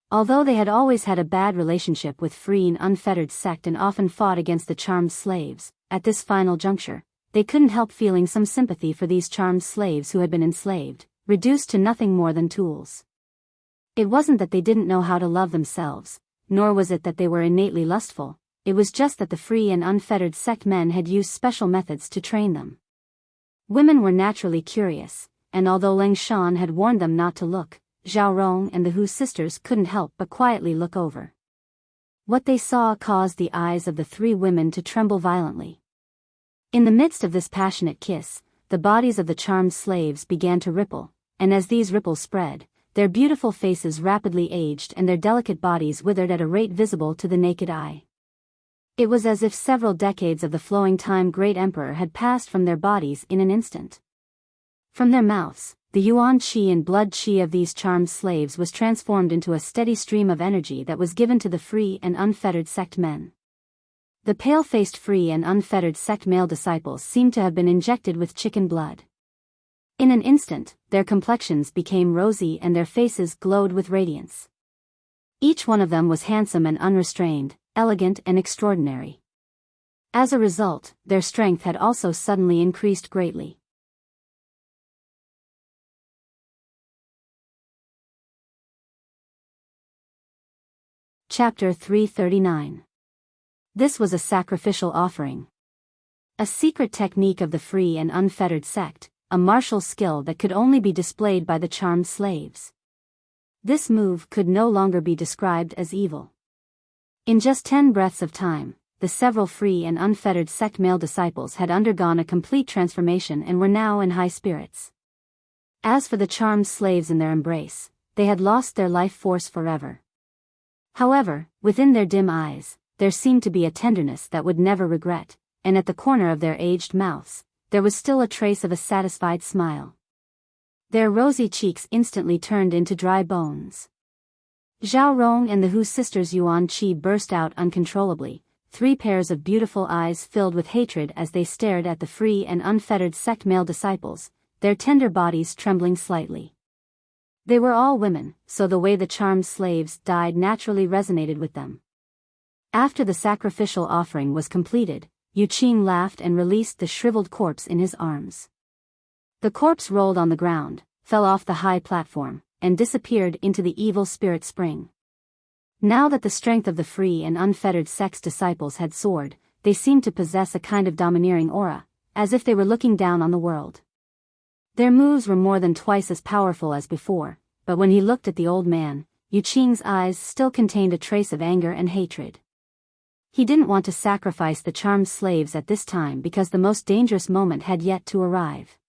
Speaker 1: Although they had always had a bad relationship with free and unfettered sect and often fought against the charmed slaves, at this final juncture, they couldn't help feeling some sympathy for these charmed slaves who had been enslaved, reduced to nothing more than tools. It wasn't that they didn't know how to love themselves, nor was it that they were innately lustful, it was just that the free and unfettered sect men had used special methods to train them. Women were naturally curious, and although Leng Shan had warned them not to look, Zhao Rong and the Hu sisters couldn't help but quietly look over. What they saw caused the eyes of the 3 women to tremble violently. In the midst of this passionate kiss, the bodies of the charmed slaves began to ripple, and as these ripples spread, their beautiful faces rapidly aged and their delicate bodies withered at a rate visible to the naked eye. It was as if several decades of the flowing time great emperor had passed from their bodies in an instant. From their mouths, the yuan qi and blood qi of these charmed slaves was transformed into a steady stream of energy that was given to the free and unfettered sect men. The pale-faced free and unfettered sect male disciples seemed to have been injected with chicken blood. In an instant, their complexions became rosy and their faces glowed with radiance. Each one of them was handsome and unrestrained, elegant and extraordinary. As a result, their strength had also suddenly increased greatly. Chapter 339. This was a sacrificial offering. A secret technique of the free and unfettered sect, a martial skill that could only be displayed by the charmed slaves. This move could no longer be described as evil. In just 10 breaths of time, the several free and unfettered sect male disciples had undergone a complete transformation and were now in high spirits. As for the charmed slaves in their embrace, they had lost their life force forever. However, within their dim eyes, there seemed to be a tenderness that would never regret, and at the corner of their aged mouths, there was still a trace of a satisfied smile. Their rosy cheeks instantly turned into dry bones. Zhao Rong and the Hu sisters' yuan qi burst out uncontrollably, 3 pairs of beautiful eyes filled with hatred as they stared at the free and unfettered sect male disciples, their tender bodies trembling slightly. They were all women, so the way the charmed slaves died naturally resonated with them. After the sacrificial offering was completed, Yu Qing laughed and released the shriveled corpse in his arms. The corpse rolled on the ground, fell off the high platform, and disappeared into the evil spirit spring. Now that the strength of the free and unfettered sex disciples had soared, they seemed to possess a kind of domineering aura, as if they were looking down on the world. Their moves were more than twice as powerful as before, but when he looked at the old man, Yu Qing's eyes still contained a trace of anger and hatred. He didn't want to sacrifice the charmed slaves at this time because the most dangerous moment had yet to arrive.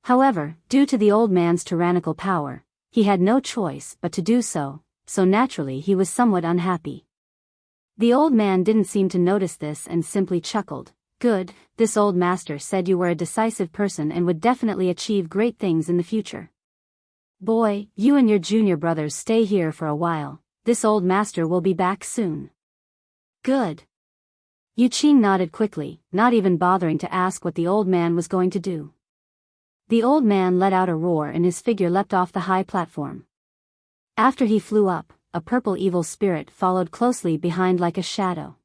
Speaker 1: However, due to the old man's tyrannical power, he had no choice but to do so, so naturally he was somewhat unhappy. The old man didn't seem to notice this and simply chuckled. Good, this old master said you were a decisive person and would definitely achieve great things in the future. Boy, you and your junior brothers stay here for a while, this old master will be back soon. Good. Yuqing nodded quickly, not even bothering to ask what the old man was going to do. The old man let out a roar and his figure leapt off the high platform. After he flew up, a purple evil spirit followed closely behind like a shadow.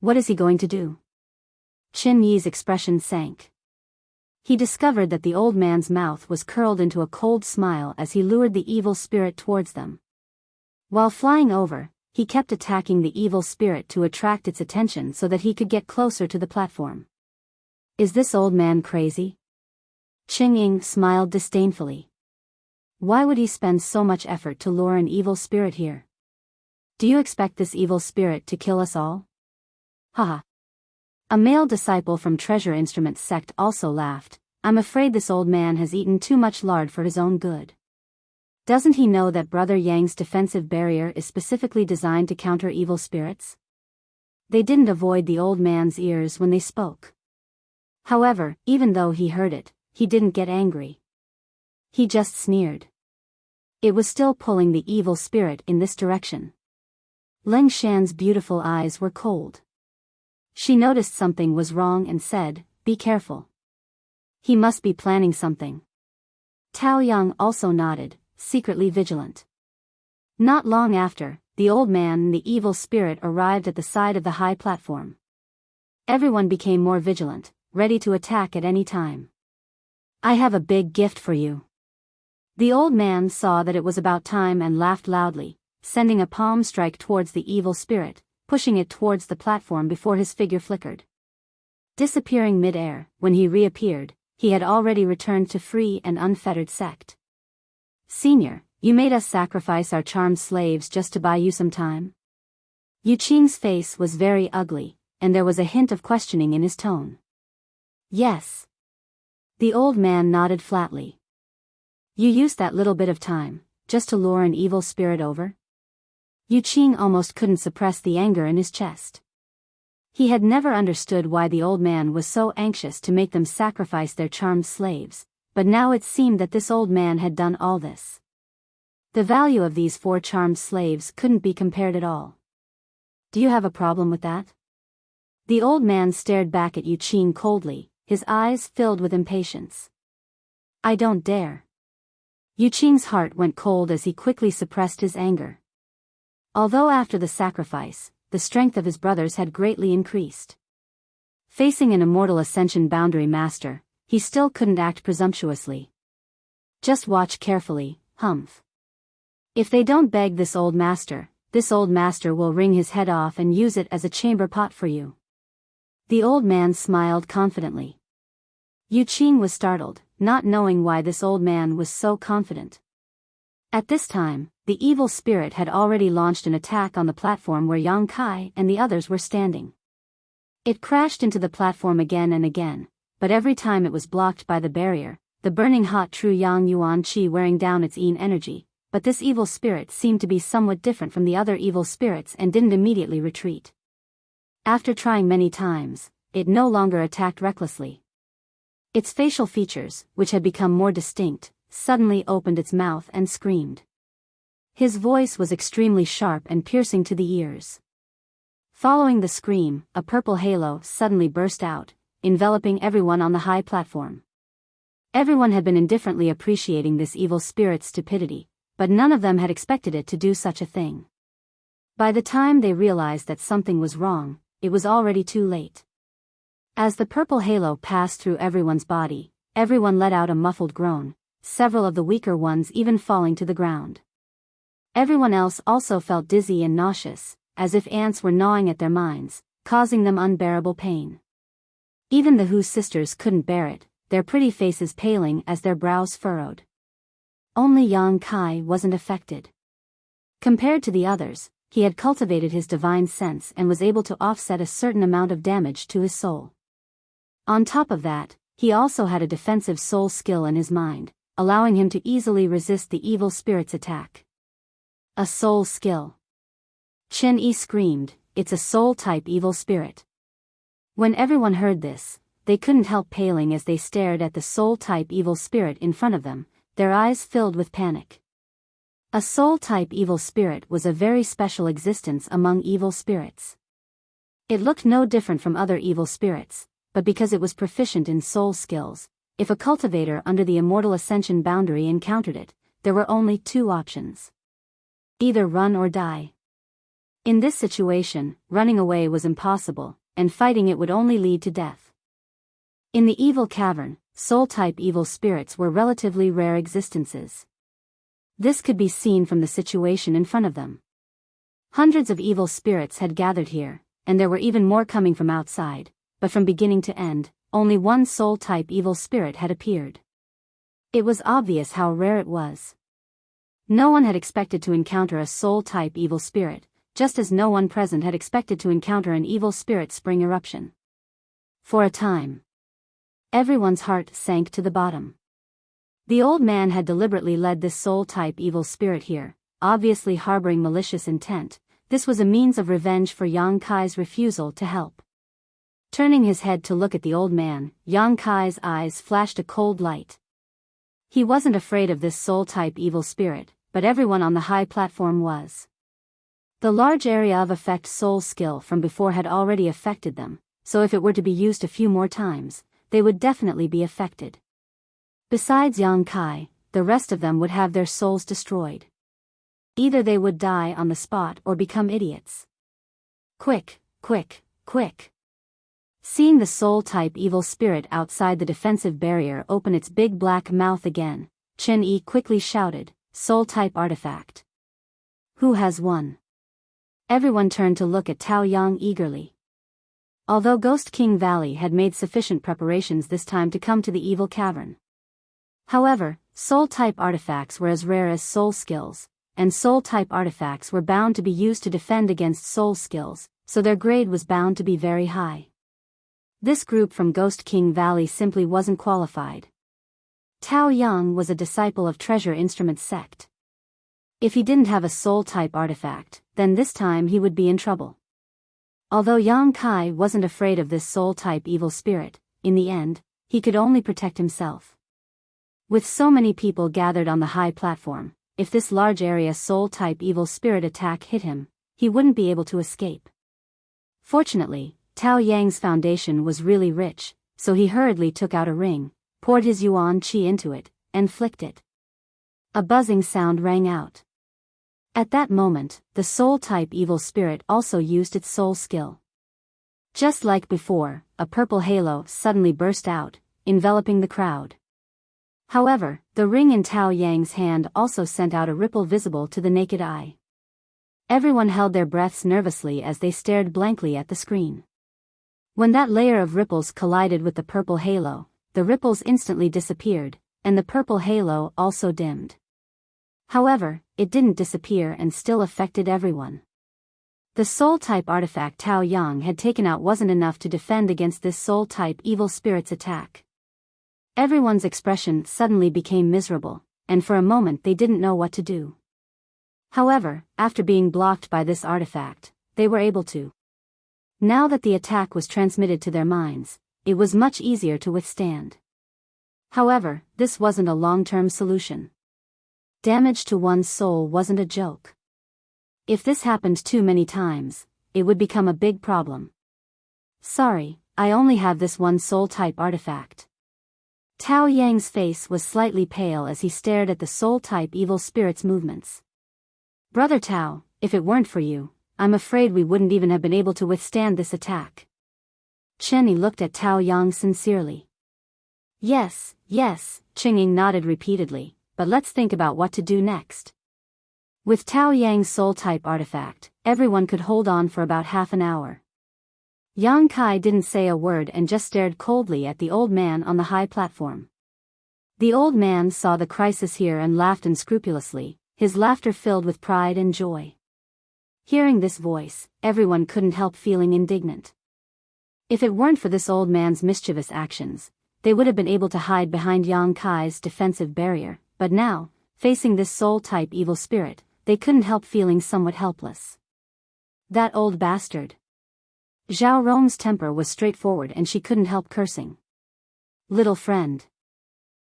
Speaker 1: What is he going to do? Qin Yi's expression sank. He discovered that the old man's mouth was curled into a cold smile as he lured the evil spirit towards them. While flying over, he kept attacking the evil spirit to attract its attention so that he could get closer to the platform. Is this old man crazy? Qing Ying smiled disdainfully. Why would he spend so much effort to lure an evil spirit here? Do you expect this evil spirit to kill us all? Haha. A male disciple from Treasure Instruments sect also laughed. I'm afraid this old man has eaten too much lard for his own good. Doesn't he know that Brother Yang's defensive barrier is specifically designed to counter evil spirits? They didn't avoid the old man's ears when they spoke. However, even though he heard it, he didn't get angry. He just sneered. It was still pulling the evil spirit in this direction. Leng Shan's beautiful eyes were cold. She noticed something was wrong and said, "Be careful. He must be planning something." Tao Yang also nodded, secretly vigilant. Not long after, the old man and the evil spirit arrived at the side of the high platform. Everyone became more vigilant, ready to attack at any time. I have a big gift for you. The old man saw that it was about time and laughed loudly, sending a palm strike towards the evil spirit, pushing it towards the platform before his figure flickered. Disappearing mid-air, when he reappeared, he had already returned to free and unfettered sect. Senior, you made us sacrifice our charmed slaves just to buy you some time? Yuqing's face was very ugly, and there was a hint of questioning in his tone. Yes. The old man nodded flatly. You used that little bit of time, just to lure an evil spirit over? Yuqing almost couldn't suppress the anger in his chest. He had never understood why the old man was so anxious to make them sacrifice their charmed slaves, but now it seemed that this old man had done all this. The value of these 4 charmed slaves couldn't be compared at all. Do you have a problem with that? The old man stared back at Yuqing coldly, his eyes filled with impatience. I don't dare. Yuqing's heart went cold as he quickly suppressed his anger. Although after the sacrifice, the strength of his brothers had greatly increased. Facing an immortal ascension boundary master, he still couldn't act presumptuously. Just watch carefully, humph. If they don't beg this old master will wring his head off and use it as a chamber pot for you. The old man smiled confidently. Yuqing was startled, not knowing why this old man was so confident. At this time, the evil spirit had already launched an attack on the platform where Yang Kai and the others were standing. It crashed into the platform again and again, but every time it was blocked by the barrier, the burning hot true Yang Yuan Qi wearing down its yin energy, but this evil spirit seemed to be somewhat different from the other evil spirits and didn't immediately retreat. After trying many times, it no longer attacked recklessly. Its facial features, which had become more distinct, suddenly opened its mouth and screamed. His voice was extremely sharp and piercing to the ears. Following the scream, a purple halo suddenly burst out, enveloping everyone on the high platform. Everyone had been indifferently appreciating this evil spirit's stupidity, but none of them had expected it to do such a thing. By the time they realized that something was wrong, it was already too late. As the purple halo passed through everyone's body, everyone let out a muffled groan, several of the weaker ones even falling to the ground. Everyone else also felt dizzy and nauseous, as if ants were gnawing at their minds, causing them unbearable pain. Even the Hu sisters couldn't bear it, their pretty faces paling as their brows furrowed. Only Yang Kai wasn't affected. Compared to the others, he had cultivated his divine sense and was able to offset a certain amount of damage to his soul. On top of that, he also had a defensive soul skill in his mind, allowing him to easily resist the evil spirit's attack. A soul skill. Chen-yi screamed, "It's a soul-type evil spirit." When everyone heard this, they couldn't help paling as they stared at the soul-type evil spirit in front of them, their eyes filled with panic. A soul-type evil spirit was a very special existence among evil spirits. It looked no different from other evil spirits, but because it was proficient in soul skills, if a cultivator under the Immortal Ascension boundary encountered it, there were only two options. Either run or die. In this situation, running away was impossible, and fighting it would only lead to death. In the evil cavern, soul-type evil spirits were relatively rare existences. This could be seen from the situation in front of them. Hundreds of evil spirits had gathered here, and there were even more coming from outside, but from beginning to end, only one soul-type evil spirit had appeared. It was obvious how rare it was. No one had expected to encounter a soul-type evil spirit, just as no one present had expected to encounter an evil spirit spring eruption. For a time, everyone's heart sank to the bottom. The old man had deliberately led this soul-type evil spirit here, obviously harboring malicious intent. This was a means of revenge for Yang Kai's refusal to help. Turning his head to look at the old man, Yang Kai's eyes flashed a cold light. He wasn't afraid of this soul-type evil spirit, but everyone on the high platform was. The large area of effect soul skill from before had already affected them, so if it were to be used a few more times, they would definitely be affected. Besides Yang Kai, the rest of them would have their souls destroyed. Either they would die on the spot or become idiots. Quick, quick, quick. Seeing the soul-type evil spirit outside the defensive barrier open its big black mouth again, Chen-yi quickly shouted, "Soul-type artifact. Who has won?" Everyone turned to look at Tao Yang eagerly. Although Ghost King Valley had made sufficient preparations this time to come to the evil cavern. However, soul-type artifacts were as rare as soul skills, and soul-type artifacts were bound to be used to defend against soul skills, so their grade was bound to be very high. This group from Ghost King Valley simply wasn't qualified. Tao Yang was a disciple of Treasure Instrument sect. If he didn't have a soul-type artifact, then this time he would be in trouble. Although Yang Kai wasn't afraid of this soul-type evil spirit, in the end, he could only protect himself. With so many people gathered on the high platform, if this large area soul-type evil spirit attack hit him, he wouldn't be able to escape. Fortunately, Tao Yang's foundation was really rich, so he hurriedly took out a ring, poured his yuan qi into it, and flicked it. A buzzing sound rang out. At that moment, the soul-type evil spirit also used its soul skill. Just like before, a purple halo suddenly burst out, enveloping the crowd. However, the ring in Tao Yang's hand also sent out a ripple visible to the naked eye. Everyone held their breaths nervously as they stared blankly at the screen. When that layer of ripples collided with the purple halo, the ripples instantly disappeared, and the purple halo also dimmed. However, it didn't disappear and still affected everyone. The soul-type artifact Tao Yang had taken out wasn't enough to defend against this soul-type evil spirit's attack. Everyone's expression suddenly became miserable, and for a moment they didn't know what to do. However, after being blocked by this artifact, they were able to. Now that the attack was transmitted to their minds, it was much easier to withstand. However, this wasn't a long-term solution. Damage to one's soul wasn't a joke. If this happened too many times, it would become a big problem. Sorry, I only have this one soul-type artifact. Tao Yang's face was slightly pale as he stared at the soul-type evil spirit's movements. Brother Tao, if it weren't for you, I'm afraid we wouldn't even have been able to withstand this attack. Chen-yi looked at Tao Yang sincerely. Yes, Ching-ying nodded repeatedly, but let's think about what to do next. With Tao Yang's soul-type artifact, everyone could hold on for about half an hour. Yang Kai didn't say a word and just stared coldly at the old man on the high platform. The old man saw the crisis here and laughed unscrupulously, his laughter filled with pride and joy. Hearing this voice, everyone couldn't help feeling indignant. If it weren't for this old man's mischievous actions, they would have been able to hide behind Yang Kai's defensive barrier, but now, facing this soul-type evil spirit, they couldn't help feeling somewhat helpless. That old bastard. Zhao Rong's temper was straightforward and she couldn't help cursing. Little friend.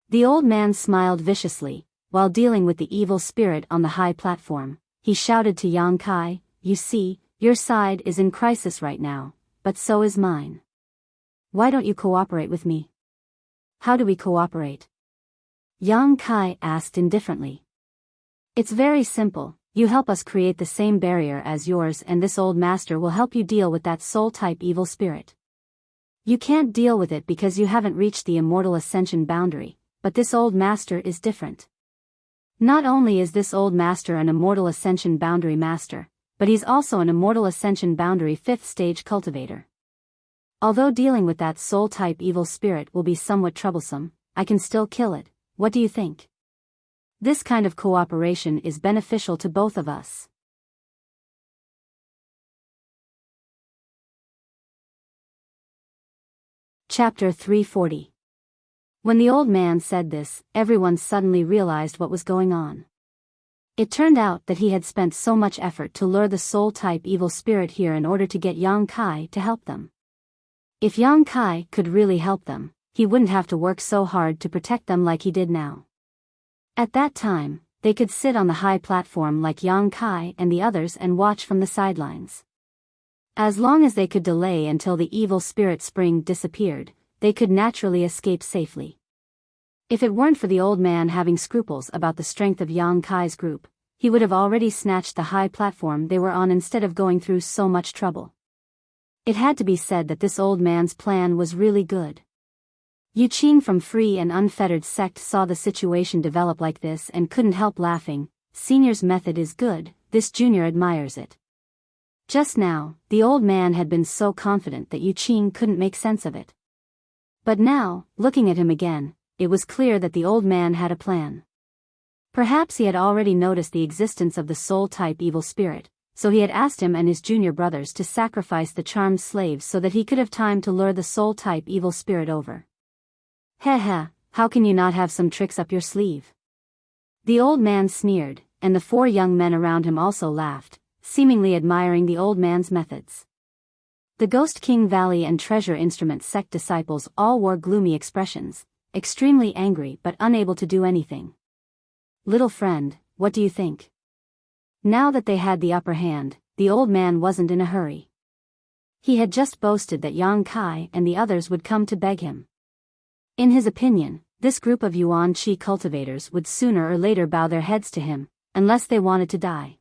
Speaker 1: The old man smiled viciously, while dealing with the evil spirit on the high platform. He shouted to Yang Kai, "You see, your side is in crisis right now, but so is mine. Why don't you cooperate with me?" "How do we cooperate?" Yang Kai asked indifferently. "It's very simple. You help us create the same barrier as yours and this old master will help you deal with that soul-type evil spirit. You can't deal with it because you haven't reached the immortal ascension boundary, but this old master is different. Not only is this old master an immortal ascension boundary master, but he's also an immortal ascension boundary 5th stage cultivator. Although dealing with that soul-type evil spirit will be somewhat troublesome, I can still kill it. What do you think? This kind of cooperation is beneficial to both of us." Chapter 340. When the old man said this, everyone suddenly realized what was going on. It turned out that he had spent so much effort to lure the soul-type evil spirit here in order to get Yang Kai to help them. If Yang Kai could really help them, he wouldn't have to work so hard to protect them like he did now. At that time, they could sit on the high platform like Yang Kai and the others and watch from the sidelines. As long as they could delay until the evil spirit spring disappeared, they could naturally escape safely. If it weren't for the old man having scruples about the strength of Yang Kai's group, he would have already snatched the high platform they were on instead of going through so much trouble. It had to be said that this old man's plan was really good. Yu Qing from Free and Unfettered Sect saw the situation develop like this and couldn't help laughing. Senior's method is good, this junior admires it. Just now, the old man had been so confident that Yu Qing couldn't make sense of it. But now, looking at him again, it was clear that the old man had a plan. Perhaps he had already noticed the existence of the soul-type evil spirit, so he had asked him and his junior brothers to sacrifice the charmed slaves so that he could have time to lure the soul-type evil spirit over. Heh, how can you not have some tricks up your sleeve? The old man sneered, and the 4 young men around him also laughed, seemingly admiring the old man's methods. The Ghost King Valley and Treasure Instrument sect disciples all wore gloomy expressions, extremely angry but unable to do anything. Little friend, what do you think? Now that they had the upper hand, the old man wasn't in a hurry. He had just boasted that Yang Kai and the others would come to beg him. In his opinion, this group of Yuan Qi cultivators would sooner or later bow their heads to him, unless they wanted to die.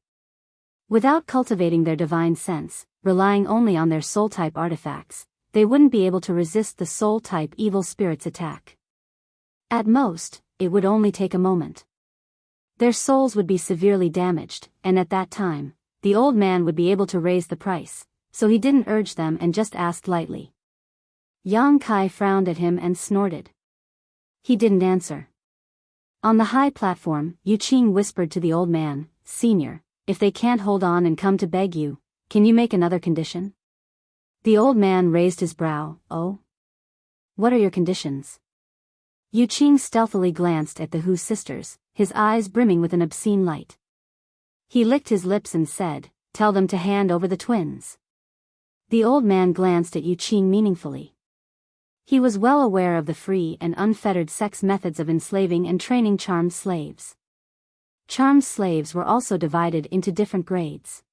Speaker 1: Without cultivating their divine sense, relying only on their soul-type artifacts, they wouldn't be able to resist the soul-type evil spirit's attack. At most, it would only take a moment. Their souls would be severely damaged, and at that time, the old man would be able to raise the price, so he didn't urge them and just asked lightly. Yang Kai frowned at him and snorted. He didn't answer. On the high platform, Yu Qing whispered to the old man, "Senior, if they can't hold on and come to beg you, can you make another condition?" The old man raised his brow. "Oh? What are your conditions?" Yu Qing stealthily glanced at the Hu sisters, his eyes brimming with an obscene light. He licked his lips and said, "Tell them to hand over the twins." The old man glanced at Yu Qing meaningfully. He was well aware of the Free and Unfettered Sect's methods of enslaving and training charmed slaves. Charmed slaves were also divided into different grades.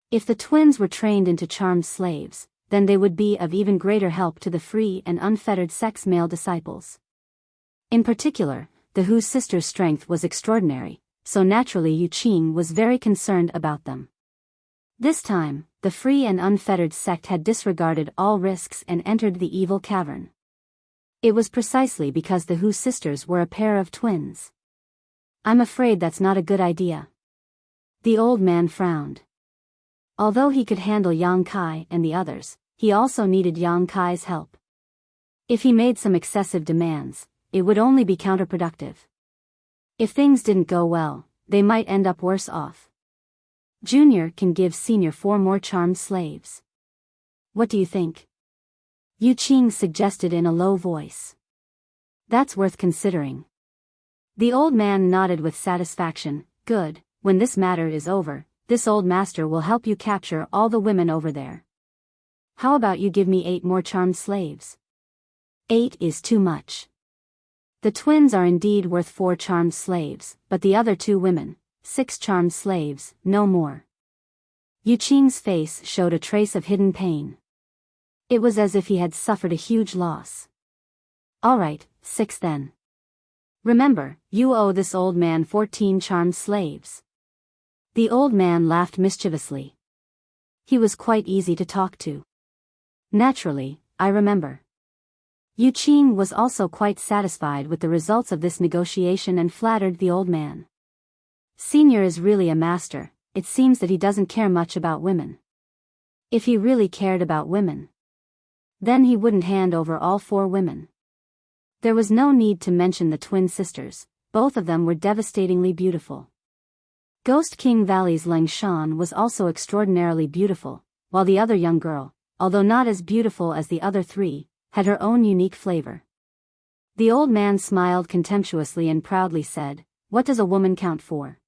Speaker 1: If the twins were trained into charmed slaves, then they would be of even greater help to the Free and Unfettered Sect's male disciples. In particular, the Hu sisters' strength was extraordinary, so naturally Yu Qing was very concerned about them. This time, the Free and Unfettered Sect had disregarded all risks and entered the evil cavern. It was precisely because the Hu sisters were a pair of twins. "I'm afraid that's not a good idea." The old man frowned. Although he could handle Yang Kai and the others, he also needed Yang Kai's help. If he made some excessive demands, it would only be counterproductive. If things didn't go well, they might end up worse off. Junior can give Senior 4 more charmed slaves. What do you think? Yu Qing suggested in a low voice. That's worth considering. The old man nodded with satisfaction. Good, when this matter is over, this old master will help you capture all the women over there. How about you give me 8 more charmed slaves? 8 is too much. The twins are indeed worth 4 charmed slaves, but the other 2 women, 6 charmed slaves, no more. Yu Qing's face showed a trace of hidden pain. It was as if he had suffered a huge loss. All right, 6 then. Remember, you owe this old man 14 charmed slaves. The old man laughed mischievously. He was quite easy to talk to. Naturally, I remember. Yu Qing was also quite satisfied with the results of this negotiation and flattered the old man. Senior is really a master. It seems that he doesn't care much about women. If he really cared about women, then he wouldn't hand over all 4 women. There was no need to mention the twin sisters, both of them were devastatingly beautiful. Ghost King Valley's Leng Shan was also extraordinarily beautiful, while the other young girl, although not as beautiful as the other 3, had her own unique flavor. The old man smiled contemptuously and proudly said, "What does a woman count for?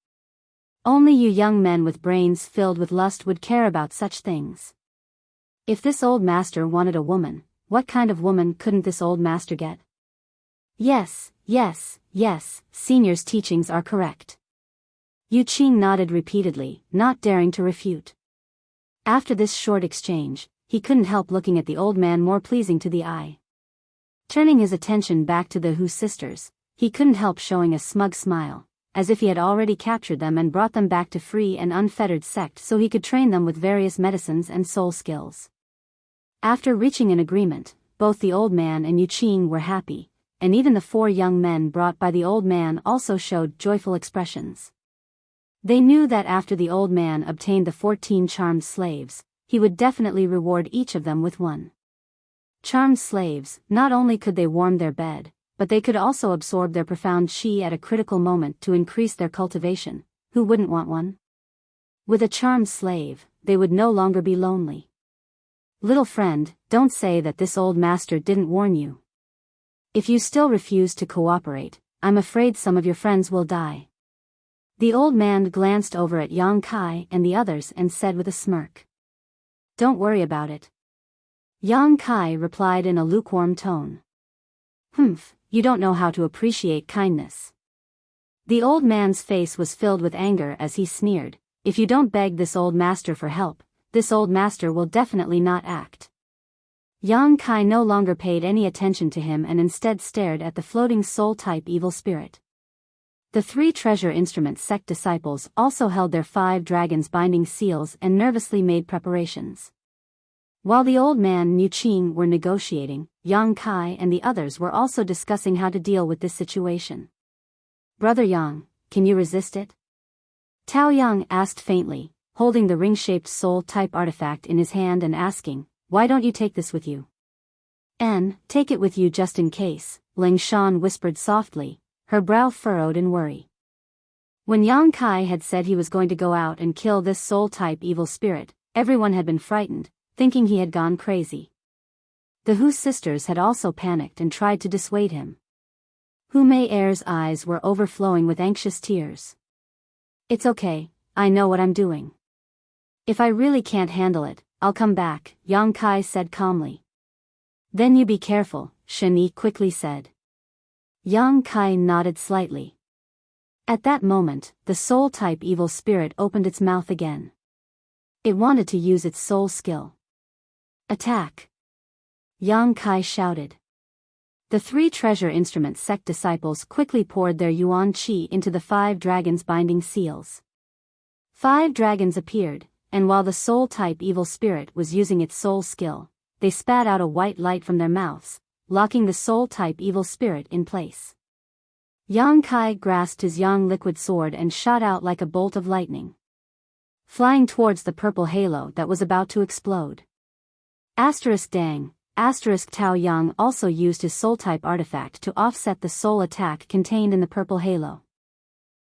Speaker 1: Only you young men with brains filled with lust would care about such things. If this old master wanted a woman, what kind of woman couldn't this old master get?" Yes, yes, yes, Senior's teachings are correct. Yu Qing nodded repeatedly, not daring to refute. After this short exchange, he couldn't help looking at the old man more pleasing to the eye. Turning his attention back to the Hu sisters, he couldn't help showing a smug smile, as if he had already captured them and brought them back to free and unfettered sect so he could train them with various medicines and soul skills. After reaching an agreement, both the old man and Yu Qing were happy, and even the 4 young men brought by the old man also showed joyful expressions. They knew that after the old man obtained the 14 charmed slaves, he would definitely reward each of them with 1. Charmed slaves, not only could they warm their bed, but they could also absorb their profound qi at a critical moment to increase their cultivation. Who wouldn't want one? With a charmed slave, they would no longer be lonely. Little friend, don't say that this old master didn't warn you. If you still refuse to cooperate, I'm afraid some of your friends will die. The old man glanced over at Yang Kai and the others and said with a smirk, "Don't worry about it." Yang Kai replied in a lukewarm tone. "Humph, you don't know how to appreciate kindness." The old man's face was filled with anger as he sneered, "If you don't beg this old master for help, this old master will definitely not act." Yang Kai no longer paid any attention to him and instead stared at the floating soul-type evil spirit. The 3 treasure instrument sect disciples also held their 5 dragons binding seals and nervously made preparations. While the old man and Yu Qing were negotiating, Yang Kai and the others were also discussing how to deal with this situation. "Brother Yang, can you resist it?" Tao Yang asked faintly, holding the ring-shaped soul-type artifact in his hand and asking, "Why don't you take this with you?" Take it with you just in case," Leng Shan whispered softly, her brow furrowed in worry. When Yang Kai had said he was going to go out and kill this soul-type evil spirit, everyone had been frightened, thinking he had gone crazy. The Hu sisters had also panicked and tried to dissuade him. Hu Mei Er's eyes were overflowing with anxious tears. "It's okay, I know what I'm doing. If I really can't handle it, I'll come back," Yang Kai said calmly. "Then you be careful," Shen Yi quickly said. Yang Kai nodded slightly. At that moment, the soul-type evil spirit opened its mouth again. It wanted to use its soul skill. "Attack!" Yang Kai shouted. The 3 treasure instrument sect disciples quickly poured their yuan qi into the 5 dragons binding seals. 5 dragons appeared, and while the soul-type evil spirit was using its soul skill, they spat out a white light from their mouths, locking the soul-type evil spirit in place. Yang Kai grasped his yang liquid sword and shot out like a bolt of lightning, flying towards the purple halo that was about to explode. Dang. Tao Yang also used his soul-type artifact to offset the soul attack contained in the purple halo.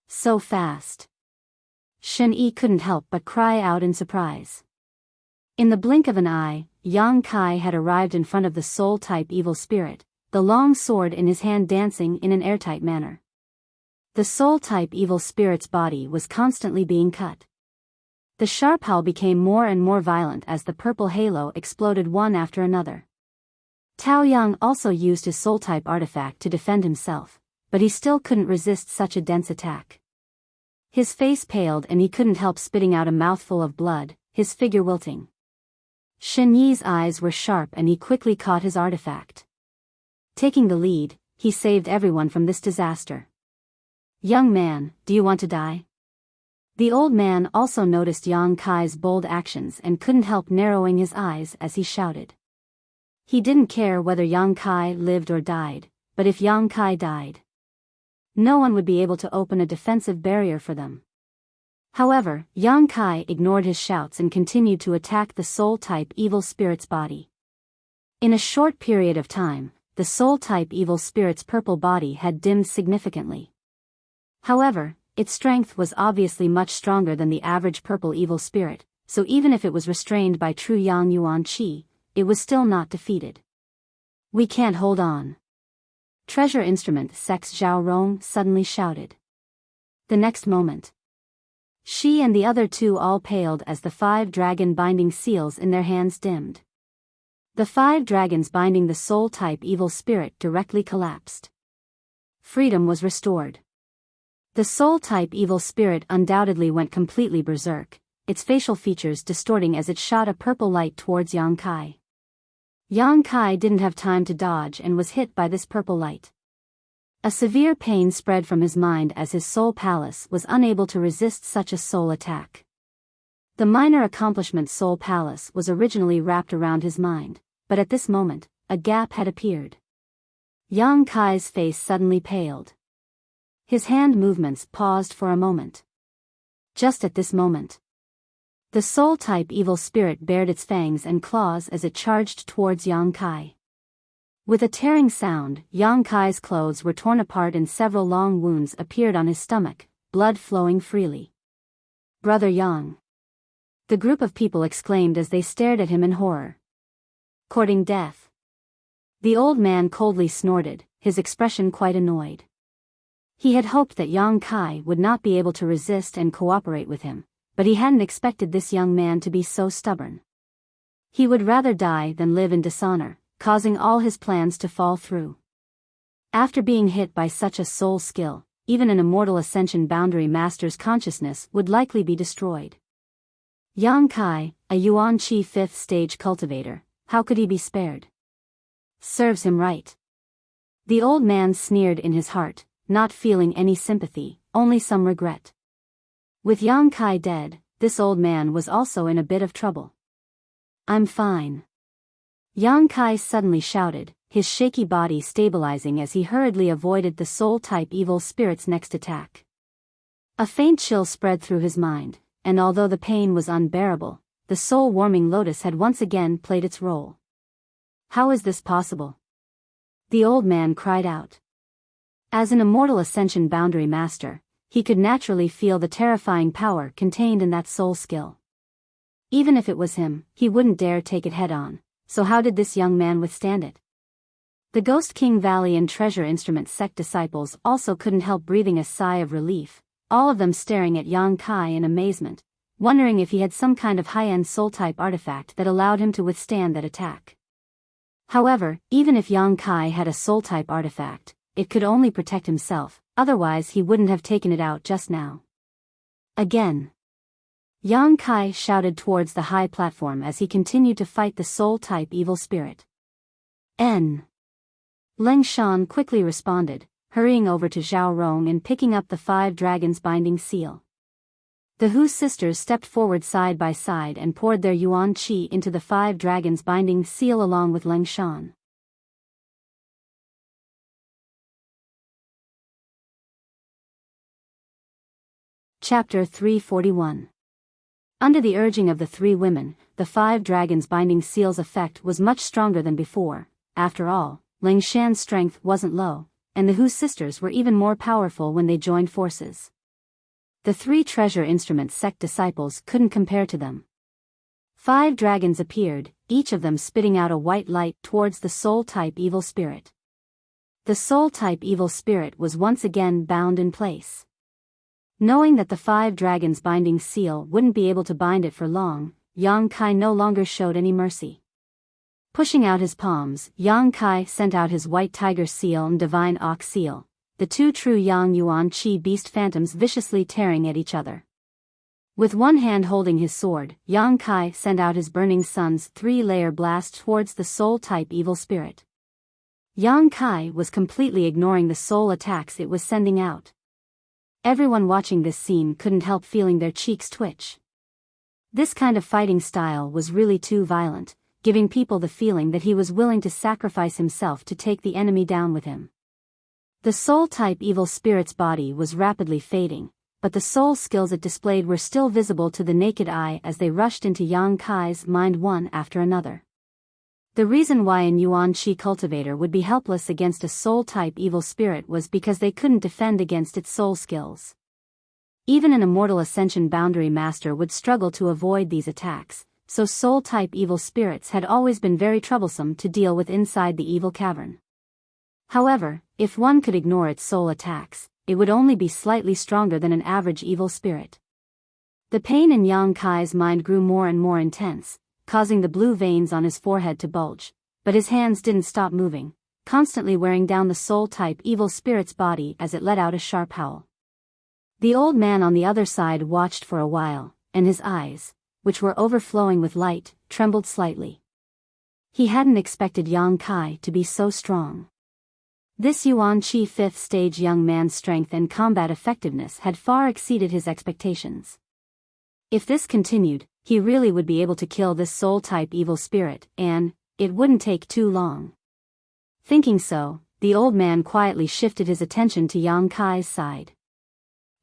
Speaker 1: So fast. Shen Yi couldn't help but cry out in surprise. In the blink of an eye, Yang Kai had arrived in front of the soul-type evil spirit, the long sword in his hand dancing in an airtight manner. The soul-type evil spirit's body was constantly being cut. The sharp howl became more and more violent as the purple halo exploded one after another. Tao Yang also used his soul-type artifact to defend himself, but he still couldn't resist such a dense attack. His face paled and he couldn't help spitting out a mouthful of blood, his figure wilting. Shen Yi's eyes were sharp and he quickly caught his artifact. Taking the lead, he saved everyone from this disaster. "Young man, do you want to die?" The old man also noticed Yang Kai's bold actions and couldn't help narrowing his eyes as he shouted. He didn't care whether Yang Kai lived or died, but if Yang Kai died, no one would be able to open a defensive barrier for them. However, Yang Kai ignored his shouts and continued to attack the soul-type evil spirit's body. In a short period of time, the soul-type evil spirit's purple body had dimmed significantly. However, its strength was obviously much stronger than the average purple evil spirit, so even if it was restrained by true Yang Yuan Qi, it was still not defeated. "We can't hold on." Treasure Instrument Sex Zhao Rong suddenly shouted. The next moment, she and the other two all paled as the 5 dragon binding seals in their hands dimmed. The 5 dragons binding the soul-type evil spirit directly collapsed. Freedom was restored. The soul-type evil spirit undoubtedly went completely berserk, its facial features distorting as it shot a purple light towards Yang Kai. Yang Kai didn't have time to dodge and was hit by this purple light. A severe pain spread from his mind as his soul palace was unable to resist such a soul attack. The minor accomplishment soul palace was originally wrapped around his mind, but at this moment, a gap had appeared. Yang Kai's face suddenly paled. His hand movements paused for a moment. Just at this moment, the soul-type evil spirit bared its fangs and claws as it charged towards Yang Kai. With a tearing sound, Yang Kai's clothes were torn apart and several long wounds appeared on his stomach, blood flowing freely. "Brother Yang!" the group of people exclaimed as they stared at him in horror. "Courting death." The old man coldly snorted, his expression quite annoyed. He had hoped that Yang Kai would not be able to resist and cooperate with him, but he hadn't expected this young man to be so stubborn. He would rather die than live in dishonor, causing all his plans to fall through. After being hit by such a soul skill, even an immortal ascension boundary master's consciousness would likely be destroyed. Yang Kai, a Yuan Qi 5th stage cultivator, how could he be spared? Serves him right. The old man sneered in his heart, not feeling any sympathy, only some regret. With Yang Kai dead, this old man was also in a bit of trouble. "I'm fine." Yang Kai suddenly shouted, his shaky body stabilizing as he hurriedly avoided the soul-type evil spirit's next attack. A faint chill spread through his mind, and although the pain was unbearable, the soul-warming lotus had once again played its role. "How is this possible?" the old man cried out. As an immortal ascension boundary master, he could naturally feel the terrifying power contained in that soul skill. Even if it was him, he wouldn't dare take it head-on, so how did this young man withstand it? The Ghost King Valley and Treasure Instrument sect disciples also couldn't help breathing a sigh of relief, all of them staring at Yang Kai in amazement, wondering if he had some kind of high-end soul-type artifact that allowed him to withstand that attack. However, even if Yang Kai had a soul-type artifact, it could only protect himself, otherwise he wouldn't have taken it out just now. Again, Yang Kai shouted towards the high platform as he continued to fight the soul-type evil spirit. N. Leng Shan quickly responded, hurrying over to Zhao Rong and picking up the 5 dragons binding seal. The Hu sisters stepped forward side by side and poured their Yuan Qi into the 5 dragons binding seal along with Leng Shan. Chapter 341. Under the urging of the 3 women, the 5 dragons binding seal's effect was much stronger than before. After all, Leng Shan's strength wasn't low, and the Hu sisters were even more powerful when they joined forces. The 3 treasure instrument sect disciples couldn't compare to them. 5 dragons appeared, each of them spitting out a white light towards the soul-type evil spirit. The soul-type evil spirit was once again bound in place. Knowing that the 5 dragons binding seal wouldn't be able to bind it for long, Yang Kai no longer showed any mercy. Pushing out his palms, Yang Kai sent out his white tiger seal and divine ox seal, the 2 true Yang Yuan Qi beast phantoms viciously tearing at each other. With one hand holding his sword, Yang Kai sent out his burning sun's 3-layer blast towards the soul-type evil spirit. Yang Kai was completely ignoring the soul attacks it was sending out. Everyone watching this scene couldn't help feeling their cheeks twitch. This kind of fighting style was really too violent, giving people the feeling that he was willing to sacrifice himself to take the enemy down with him. The soul-type evil spirit's body was rapidly fading, but the soul skills it displayed were still visible to the naked eye as they rushed into Yang Kai's mind one after another. The reason why an Yuan Qi cultivator would be helpless against a soul-type evil spirit was because they couldn't defend against its soul skills. Even an immortal ascension boundary master would struggle to avoid these attacks, so soul-type evil spirits had always been very troublesome to deal with inside the evil cavern. However, if one could ignore its soul attacks, it would only be slightly stronger than an average evil spirit. The pain in Yang Kai's mind grew more and more intense, causing the blue veins on his forehead to bulge, but his hands didn't stop moving, constantly wearing down the soul-type evil spirit's body as it let out a sharp howl. The old man on the other side watched for a while, and his eyes, which were overflowing with light, trembled slightly. He hadn't expected Yang Kai to be so strong. This Yuan Qi 5th stage young man's strength and combat effectiveness had far exceeded his expectations. If this continued, he really would be able to kill this soul-type evil spirit, and it wouldn't take too long. Thinking so, the old man quietly shifted his attention to Yang Kai's side.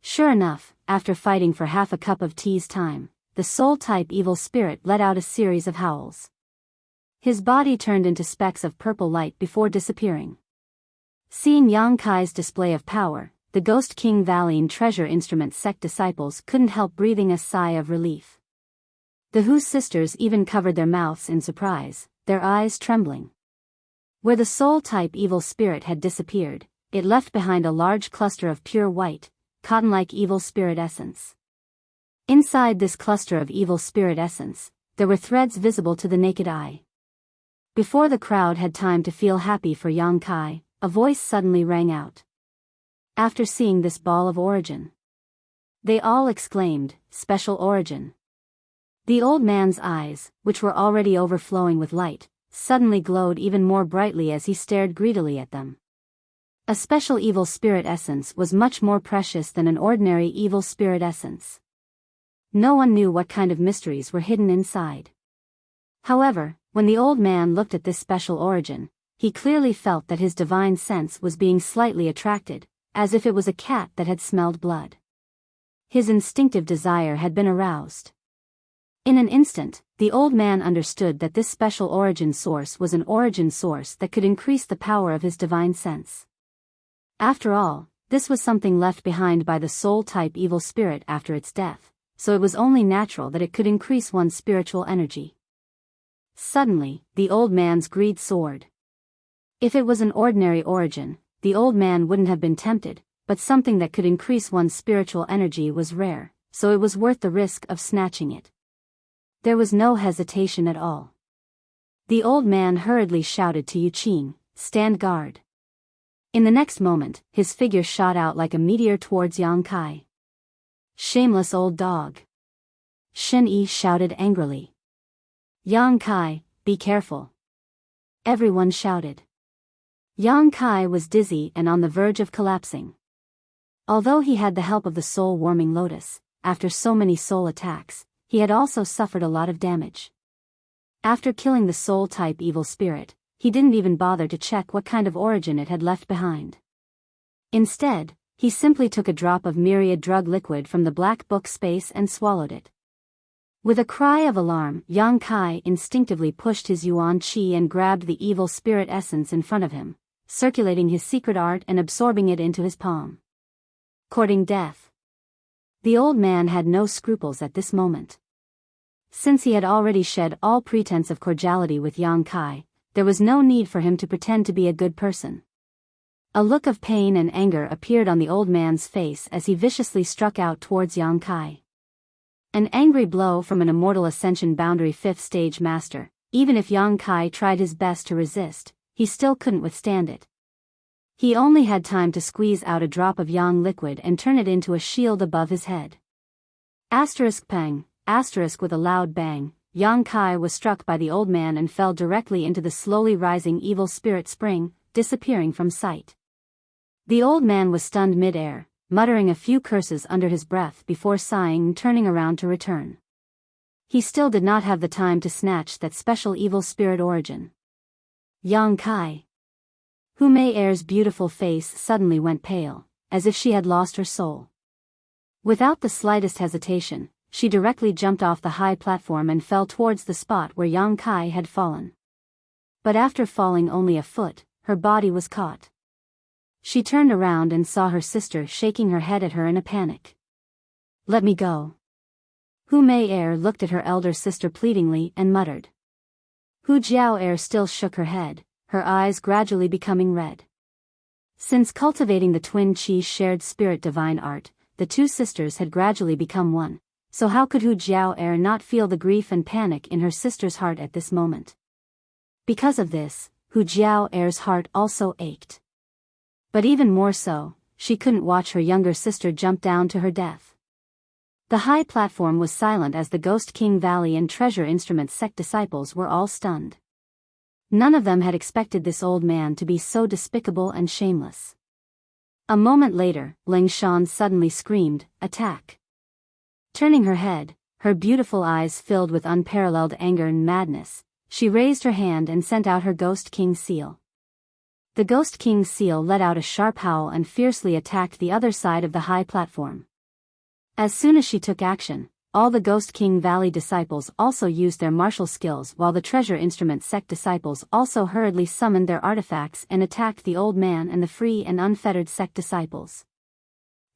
Speaker 1: Sure enough, after fighting for half a cup of tea's time, the soul-type evil spirit let out a series of howls. His body turned into specks of purple light before disappearing. Seeing Yang Kai's display of power, the Ghost King Valine Treasure Instrument sect disciples couldn't help breathing a sigh of relief. The Hu sisters even covered their mouths in surprise, their eyes trembling. Where the soul-type evil spirit had disappeared, it left behind a large cluster of pure white, cotton-like evil spirit essence. Inside this cluster of evil spirit essence, there were threads visible to the naked eye. Before the crowd had time to feel happy for Yang Kai, a voice suddenly rang out. After seeing this ball of origin, they all exclaimed, "Special origin." The old man's eyes, which were already overflowing with light, suddenly glowed even more brightly as he stared greedily at them. A special evil spirit essence was much more precious than an ordinary evil spirit essence. No one knew what kind of mysteries were hidden inside. However, when the old man looked at this special origin, he clearly felt that his divine sense was being slightly attracted, as if it was a cat that had smelled blood. His instinctive desire had been aroused. In an instant, the old man understood that this special origin source was an origin source that could increase the power of his divine sense. After all, this was something left behind by the soul-type evil spirit after its death, so it was only natural that it could increase one's spiritual energy. Suddenly, the old man's greed soared. If it was an ordinary origin, the old man wouldn't have been tempted, but something that could increase one's spiritual energy was rare, so it was worth the risk of snatching it. There was no hesitation at all. The old man hurriedly shouted to Yu Qing, "Stand guard." In the next moment, his figure shot out like a meteor towards Yang Kai. "Shameless old dog!" Shen Yi shouted angrily. "Yang Kai, be careful!" Everyone shouted. Yang Kai was dizzy and on the verge of collapsing. Although he had the help of the soul-warming lotus, after so many soul attacks, he had also suffered a lot of damage. After killing the soul-type evil spirit, he didn't even bother to check what kind of origin it had left behind. Instead, he simply took a drop of myriad drug liquid from the black book space and swallowed it. With a cry of alarm, Yang Kai instinctively pushed his Yuan Qi and grabbed the evil spirit essence in front of him, circulating his secret art and absorbing it into his palm. Courting death. The old man had no scruples at this moment. Since he had already shed all pretense of cordiality with Yang Kai, there was no need for him to pretend to be a good person. A look of pain and anger appeared on the old man's face as he viciously struck out towards Yang Kai. An angry blow from an immortal ascension boundary 5th stage master. Even if Yang Kai tried his best to resist, he still couldn't withstand it. He only had time to squeeze out a drop of Yang liquid and turn it into a shield above his head. Pang, with a loud bang, Yang Kai was struck by the old man and fell directly into the slowly rising evil spirit spring, disappearing from sight. The old man was stunned mid-air, muttering a few curses under his breath before sighing and turning around to return. He still did not have the time to snatch that special evil spirit origin. Yang Kai. Hu Mei-er's beautiful face suddenly went pale, as if she had lost her soul. Without the slightest hesitation, she directly jumped off the high platform and fell towards the spot where Yang Kai had fallen. But after falling only a foot, her body was caught. She turned around and saw her sister shaking her head at her in a panic. "Let me go." Hu Mei-er looked at her elder sister pleadingly and muttered. Hu Jiao-er still shook her head, her eyes gradually becoming red. Since cultivating the twin Qi shared spirit divine art, the two sisters had gradually become one, so how could Hu Jiao-er not feel the grief and panic in her sister's heart at this moment? Because of this, Hu Jiao-er's heart also ached. But even more so, she couldn't watch her younger sister jump down to her death. The high platform was silent as the Ghost King Valley and Treasure Instrument sect disciples were all stunned. None of them had expected this old man to be so despicable and shameless. A moment later, Ling Shan suddenly screamed, "Attack!" Turning her head, her beautiful eyes filled with unparalleled anger and madness, she raised her hand and sent out her Ghost King seal. The Ghost King's seal let out a sharp howl and fiercely attacked the other side of the high platform. As soon as she took action, all the Ghost King Valley disciples also used their martial skills while the Treasure Instrument sect disciples also hurriedly summoned their artifacts and attacked the old man and the free and unfettered sect disciples.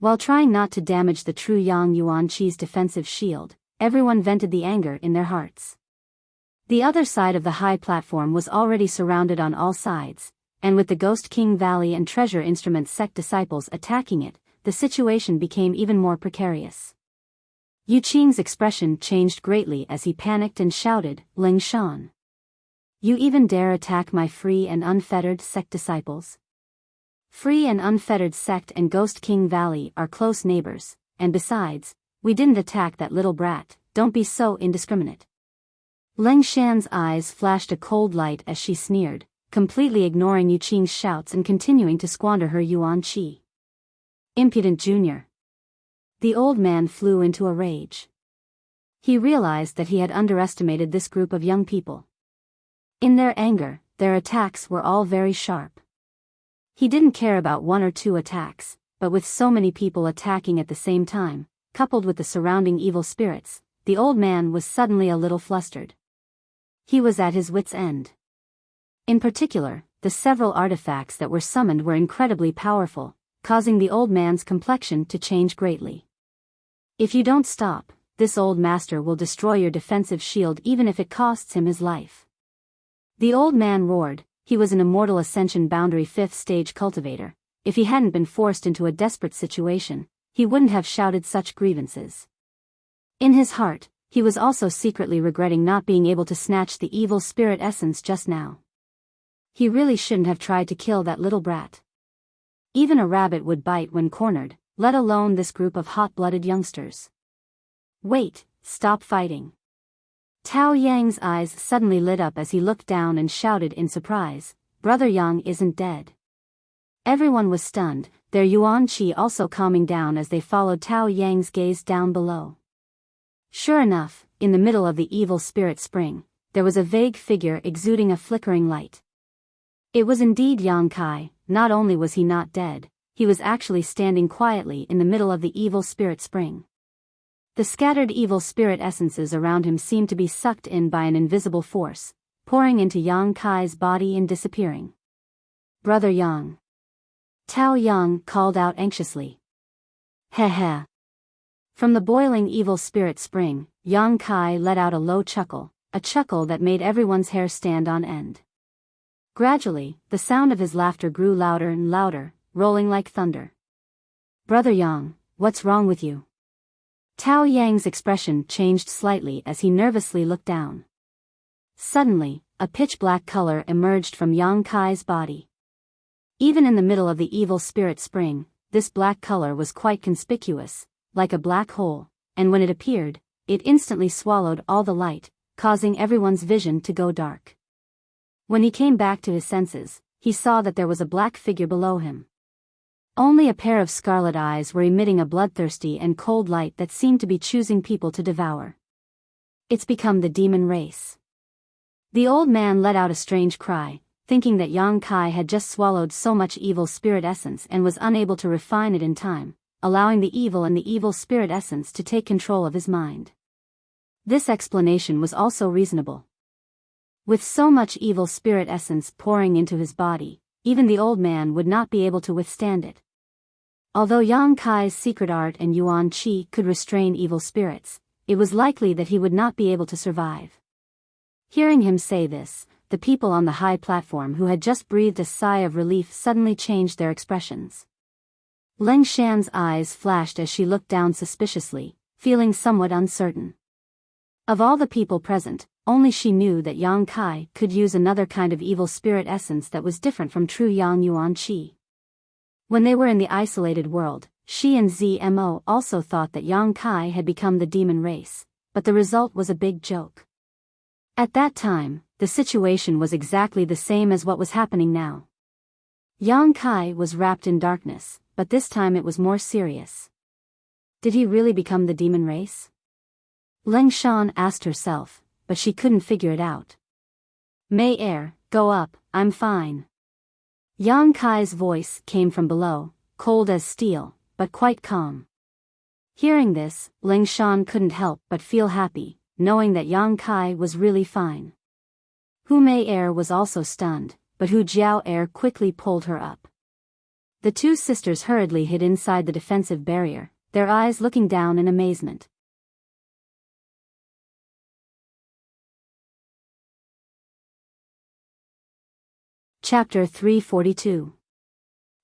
Speaker 1: While trying not to damage the true Yang Yuan Qi's defensive shield, everyone vented the anger in their hearts. The other side of the high platform was already surrounded on all sides, and with the Ghost King Valley and Treasure Instrument sect disciples attacking it, the situation became even more precarious. Yu Qing's expression changed greatly as he panicked and shouted, "Ling Shan! You even dare attack my free and unfettered sect disciples?" Free and unfettered sect and Ghost King Valley are close neighbors, and besides, we didn't attack that little brat, don't be so indiscriminate. Ling Shan's eyes flashed a cold light as she sneered, completely ignoring Yu Qing's shouts and continuing to squander her Yuan Qi. Impudent junior. The old man flew into a rage. He realized that he had underestimated this group of young people. In their anger, their attacks were all very sharp. He didn't care about one or two attacks, but with so many people attacking at the same time, coupled with the surrounding evil spirits, the old man was suddenly a little flustered. He was at his wits' end. In particular, the several artifacts that were summoned were incredibly powerful, causing the old man's complexion to change greatly. "If you don't stop, this old master will destroy your defensive shield even if it costs him his life." The old man roared. He was an immortal ascension boundary 5th stage cultivator. If he hadn't been forced into a desperate situation, he wouldn't have shouted such grievances. In his heart, he was also secretly regretting not being able to snatch the evil spirit essence just now. He really shouldn't have tried to kill that little brat. Even a rabbit would bite when cornered, let alone this group of hot-blooded youngsters. "Wait, stop fighting." Tao Yang's eyes suddenly lit up as he looked down and shouted in surprise, "Brother Yang isn't dead." Everyone was stunned, their Yuan Qi also calming down as they followed Tao Yang's gaze down below. Sure enough, in the middle of the evil spirit spring, there was a vague figure exuding a flickering light. It was indeed Yang Kai. Not only was he not dead, he was actually standing quietly in the middle of the evil spirit spring. The scattered evil spirit essences around him seemed to be sucked in by an invisible force, pouring into Yang Kai's body and disappearing. "Brother Yang." Tao Yang called out anxiously. "Heh heh." From the boiling evil spirit spring, Yang Kai let out a low chuckle, a chuckle that made everyone's hair stand on end. Gradually, the sound of his laughter grew louder and louder, rolling like thunder. "Brother Yang, what's wrong with you?" Tao Yang's expression changed slightly as he nervously looked down. Suddenly, a pitch-black color emerged from Yang Kai's body. Even in the middle of the evil spirit spring, this black color was quite conspicuous, like a black hole, and when it appeared, it instantly swallowed all the light, causing everyone's vision to go dark. When he came back to his senses, he saw that there was a black figure below him. Only a pair of scarlet eyes were emitting a bloodthirsty and cold light that seemed to be choosing people to devour. "It's become the demon race." The old man let out a strange cry, thinking that Yang Kai had just swallowed so much evil spirit essence and was unable to refine it in time, allowing the evil and the evil spirit essence to take control of his mind. This explanation was also reasonable. With so much evil spirit essence pouring into his body, even the old man would not be able to withstand it. Although Yang Kai's secret art and Yuan Qi could restrain evil spirits, it was likely that he would not be able to survive. Hearing him say this, the people on the high platform who had just breathed a sigh of relief suddenly changed their expressions. Leng Shan's eyes flashed as she looked down suspiciously, feeling somewhat uncertain. Of all the people present, only she knew that Yang Kai could use another kind of evil spirit essence that was different from true Yang Yuan Qi. When they were in the isolated world, she and Zmo also thought that Yang Kai had become the demon race, but the result was a big joke. At that time, the situation was exactly the same as what was happening now. Yang Kai was wrapped in darkness, but this time it was more serious. Did he really become the demon race? Leng Shan asked herself, but she couldn't figure it out. "May Air, go up, I'm fine." Yang Kai's voice came from below, cold as steel, but quite calm. Hearing this, Leng Shan couldn't help but feel happy, knowing that Yang Kai was really fine. Hu Mei Air was also stunned, but Hu Jiao Air quickly pulled her up. The two sisters hurriedly hid inside the defensive barrier, their eyes looking down in amazement. Chapter 342.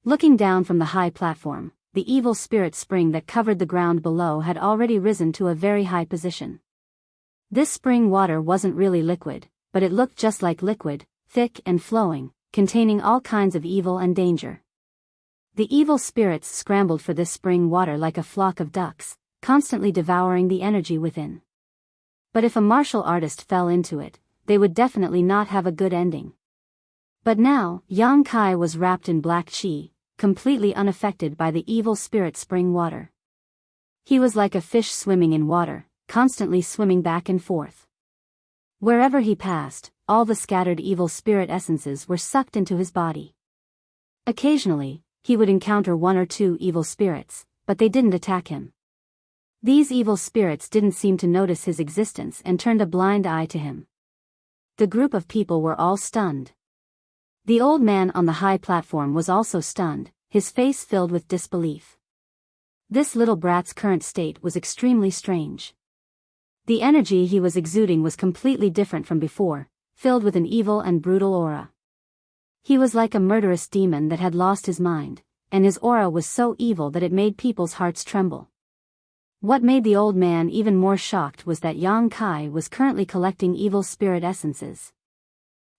Speaker 1: Looking down from the high platform, the evil spirit spring that covered the ground below had already risen to a very high position. This spring water wasn't really liquid, but it looked just like liquid, thick and flowing, containing all kinds of evil and danger. The evil spirits scrambled for this spring water like a flock of ducks, constantly devouring the energy within. But if a martial artist fell into it, they would definitely not have a good ending. But now, Yang Kai was wrapped in black qi, completely unaffected by the evil spirit spring water. He was like a fish swimming in water, constantly swimming back and forth. Wherever he passed, all the scattered evil spirit essences were sucked into his body. Occasionally, he would encounter one or two evil spirits, but they didn't attack him. These evil spirits didn't seem to notice his existence and turned a blind eye to him. The group of people were all stunned. The old man on the high platform was also stunned, his face filled with disbelief. This little brat's current state was extremely strange. The energy he was exuding was completely different from before, filled with an evil and brutal aura. He was like a murderous demon that had lost his mind, and his aura was so evil that it made people's hearts tremble. What made the old man even more shocked was that Yang Kai was currently collecting evil spirit essences.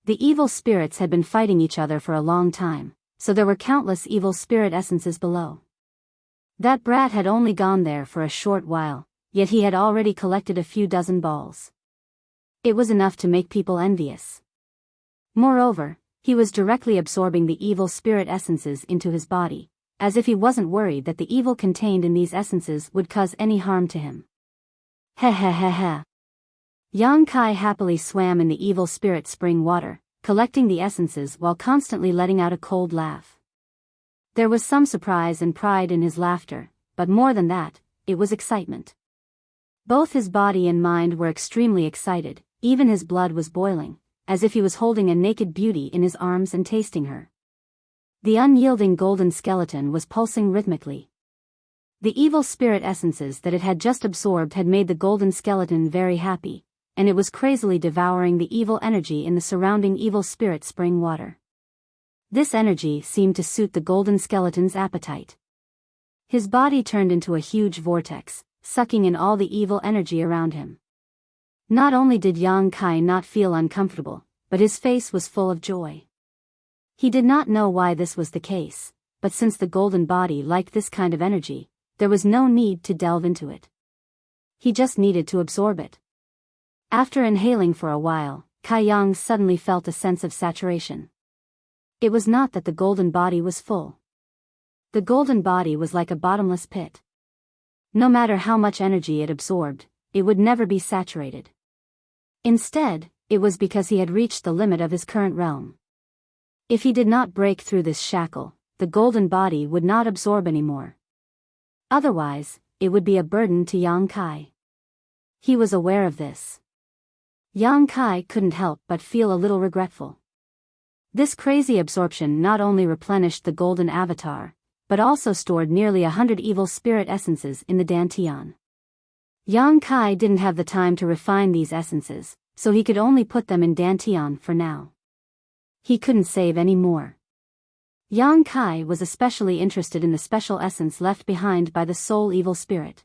Speaker 1: The evil spirits had been fighting each other for a long time, so there were countless evil spirit essences below. That brat had only gone there for a short while, yet he had already collected a few dozen balls. It was enough to make people envious. Moreover, he was directly absorbing the evil spirit essences into his body, as if he wasn't worried that the evil contained in these essences would cause any harm to him. Heh heh heh heh. Yang Kai happily swam in the evil spirit spring water, collecting the essences while constantly letting out a cold laugh. There was some surprise and pride in his laughter, but more than that, it was excitement. Both his body and mind were extremely excited, even his blood was boiling, as if he was holding a naked beauty in his arms and tasting her. The unyielding golden skeleton was pulsing rhythmically. The evil spirit essences that it had just absorbed had made the golden skeleton very happy, and it was crazily devouring the evil energy in the surrounding evil spirit spring water. This energy seemed to suit the golden skeleton's appetite. His body turned into a huge vortex, sucking in all the evil energy around him. Not only did Yang Kai not feel uncomfortable, but his face was full of joy. He did not know why this was the case, but since the golden body liked this kind of energy, there was no need to delve into it. He just needed to absorb it. After inhaling for a while, Kai Yang suddenly felt a sense of saturation. It was not that the golden body was full. The golden body was like a bottomless pit. No matter how much energy it absorbed, it would never be saturated. Instead, it was because he had reached the limit of his current realm. If he did not break through this shackle, the golden body would not absorb anymore. Otherwise, it would be a burden to Yang Kai. He was aware of this. Yang Kai couldn't help but feel a little regretful. This crazy absorption not only replenished the golden avatar, but also stored nearly 100 evil spirit essences in the dantian. Yang Kai didn't have the time to refine these essences, so he could only put them in dantian for now. He couldn't save any more. Yang Kai was especially interested in the special essence left behind by the soul evil spirit.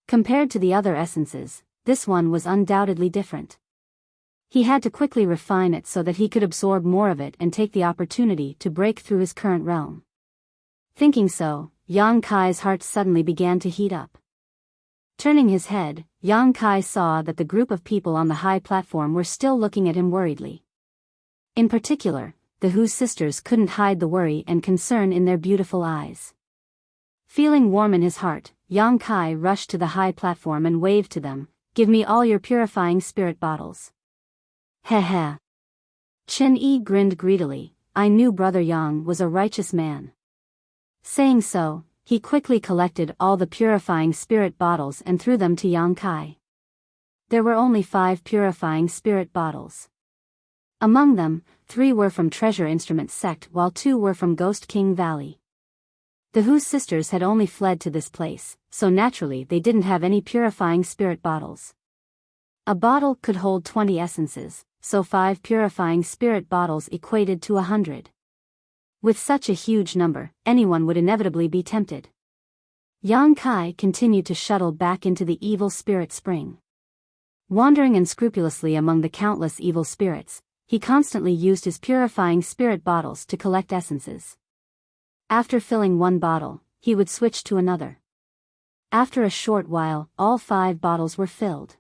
Speaker 1: Compared to the other essences, this one was undoubtedly different. He had to quickly refine it so that he could absorb more of it and take the opportunity to break through his current realm. Thinking so, Yang Kai's heart suddenly began to heat up. Turning his head, Yang Kai saw that the group of people on the high platform were still looking at him worriedly. In particular, the Hu sisters couldn't hide the worry and concern in their beautiful eyes. Feeling warm in his heart, Yang Kai rushed to the high platform and waved to them, "Give me all your purifying spirit bottles." Heh heh. Chen Yi grinned greedily. "I knew Brother Yang was a righteous man." Saying so, he quickly collected all the purifying spirit bottles and threw them to Yang Kai. There were only 5 purifying spirit bottles. Among them, 3 were from Treasure Instrument Sect while 2 were from Ghost King Valley. The Hu sisters had only fled to this place, so naturally they didn't have any purifying spirit bottles. A bottle could hold 20 essences, so 5 purifying spirit bottles equated to 100. With such a huge number, anyone would inevitably be tempted. Yang Kai continued to shuttle back into the evil spirit spring. Wandering unscrupulously among the countless evil spirits, he constantly used his purifying spirit bottles to collect essences. After filling one bottle, he would switch to another. After a short while, all 5 bottles were filled.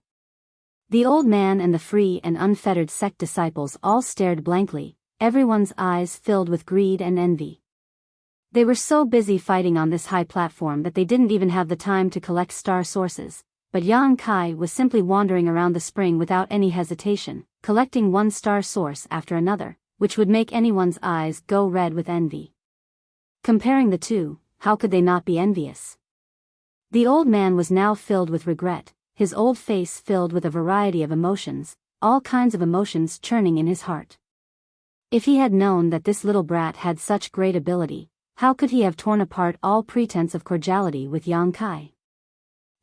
Speaker 1: The old man and the free and unfettered sect disciples all stared blankly, everyone's eyes filled with greed and envy. They were so busy fighting on this high platform that they didn't even have the time to collect star sources, but Yang Kai was simply wandering around the spring without any hesitation, collecting one star source after another, which would make anyone's eyes go red with envy. Comparing the two, how could they not be envious? The old man was now filled with regret, his old face filled with a variety of emotions, all kinds of emotions churning in his heart. If he had known that this little brat had such great ability, how could he have torn apart all pretense of cordiality with Yang Kai?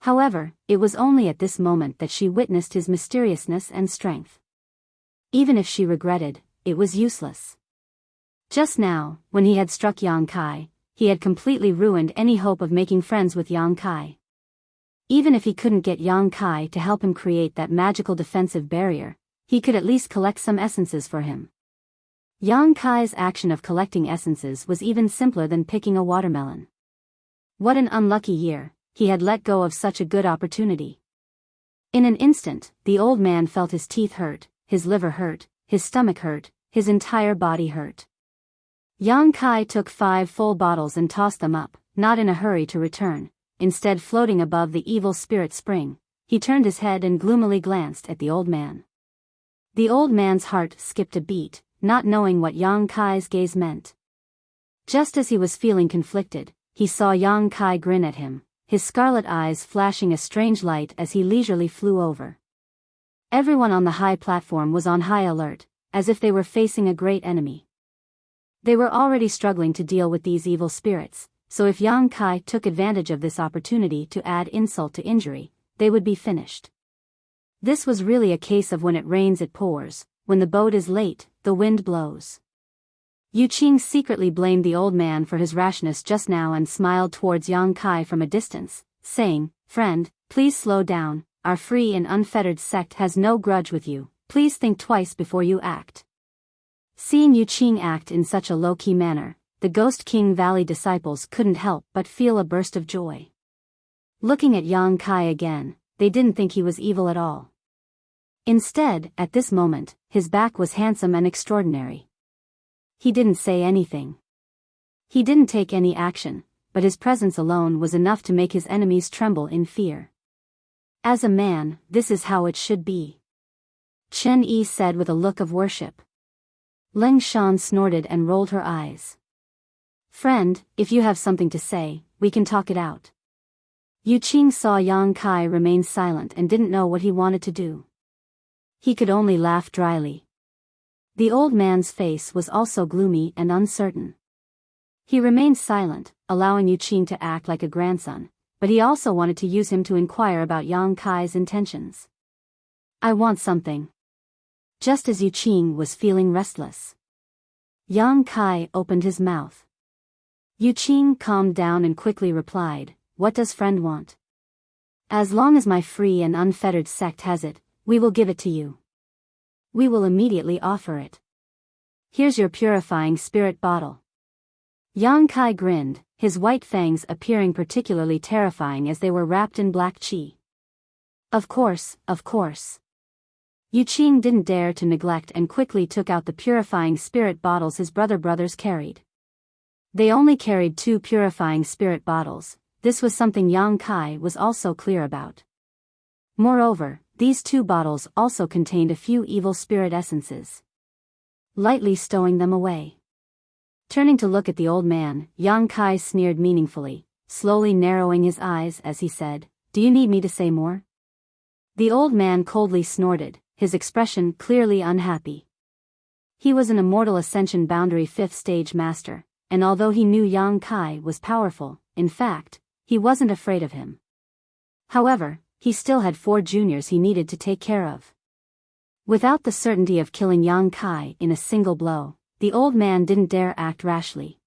Speaker 1: However, it was only at this moment that she witnessed his mysteriousness and strength. Even if she regretted, it was useless. Just now, when he had struck Yang Kai, he had completely ruined any hope of making friends with Yang Kai. Even if he couldn't get Yang Kai to help him create that magical defensive barrier, he could at least collect some essences for him. Yang Kai's action of collecting essences was even simpler than picking a watermelon. What an unlucky year, he had let go of such a good opportunity. In an instant, the old man felt his teeth hurt, his liver hurt, his stomach hurt, his entire body hurt. Yang Kai took 5 full bottles and tossed them up, not in a hurry to return. Instead, floating above the evil spirit spring, he turned his head and gloomily glanced at the old man. The old man's heart skipped a beat, not knowing what Yang Kai's gaze meant. Just as he was feeling conflicted, he saw Yang Kai grin at him, his scarlet eyes flashing a strange light as he leisurely flew over. Everyone on the high platform was on high alert, as if they were facing a great enemy. They were already struggling to deal with these evil spirits, so if Yang Kai took advantage of this opportunity to add insult to injury, they would be finished. This was really a case of when it rains it pours, when the boat is late, the wind blows. Yu Qing secretly blamed the old man for his rashness just now and smiled towards Yang Kai from a distance, saying, "Friend, please slow down, our free and unfettered sect has no grudge with you, please think twice before you act." Seeing Yu Qing act in such a low-key manner, the Ghost King Valley disciples couldn't help but feel a burst of joy. Looking at Yang Kai again, they didn't think he was evil at all. Instead, at this moment, his back was handsome and extraordinary. He didn't say anything. He didn't take any action, but his presence alone was enough to make his enemies tremble in fear. As a man, this is how it should be. Chen Yi said with a look of worship. Leng Shan snorted and rolled her eyes. "Friend, if you have something to say, we can talk it out." Yu Qing saw Yang Kai remain silent and didn't know what he wanted to do. He could only laugh dryly. The old man's face was also gloomy and uncertain. He remained silent, allowing Yu Qing to act like a grandson, but he also wanted to use him to inquire about Yang Kai's intentions. "I want something." Just as Yu Qing was feeling restless, Yang Kai opened his mouth. Yu Qing calmed down and quickly replied, "What does friend want?" "As long as my free and unfettered sect has it, we will give it to you. We will immediately offer it. Here's your purifying spirit bottle." Yang Kai grinned, his white fangs appearing particularly terrifying as they were wrapped in black qi. Of course, of course. Yu Qing didn't dare to neglect and quickly took out the purifying spirit bottles his brothers carried. They only carried 2 purifying spirit bottles. This was something Yang Kai was also clear about. Moreover, these 2 bottles also contained a few evil spirit essences. Lightly stowing them away. Turning to look at the old man, Yang Kai sneered meaningfully, slowly narrowing his eyes as he said, "Do you need me to say more?" The old man coldly snorted, his expression clearly unhappy. He was an immortal ascension boundary 5th stage master, and although he knew Yang Kai was powerful, in fact, he wasn't afraid of him. However, he still had 4 juniors he needed to take care of. Without the certainty of killing Yang Kai in a single blow, the old man didn't dare act rashly.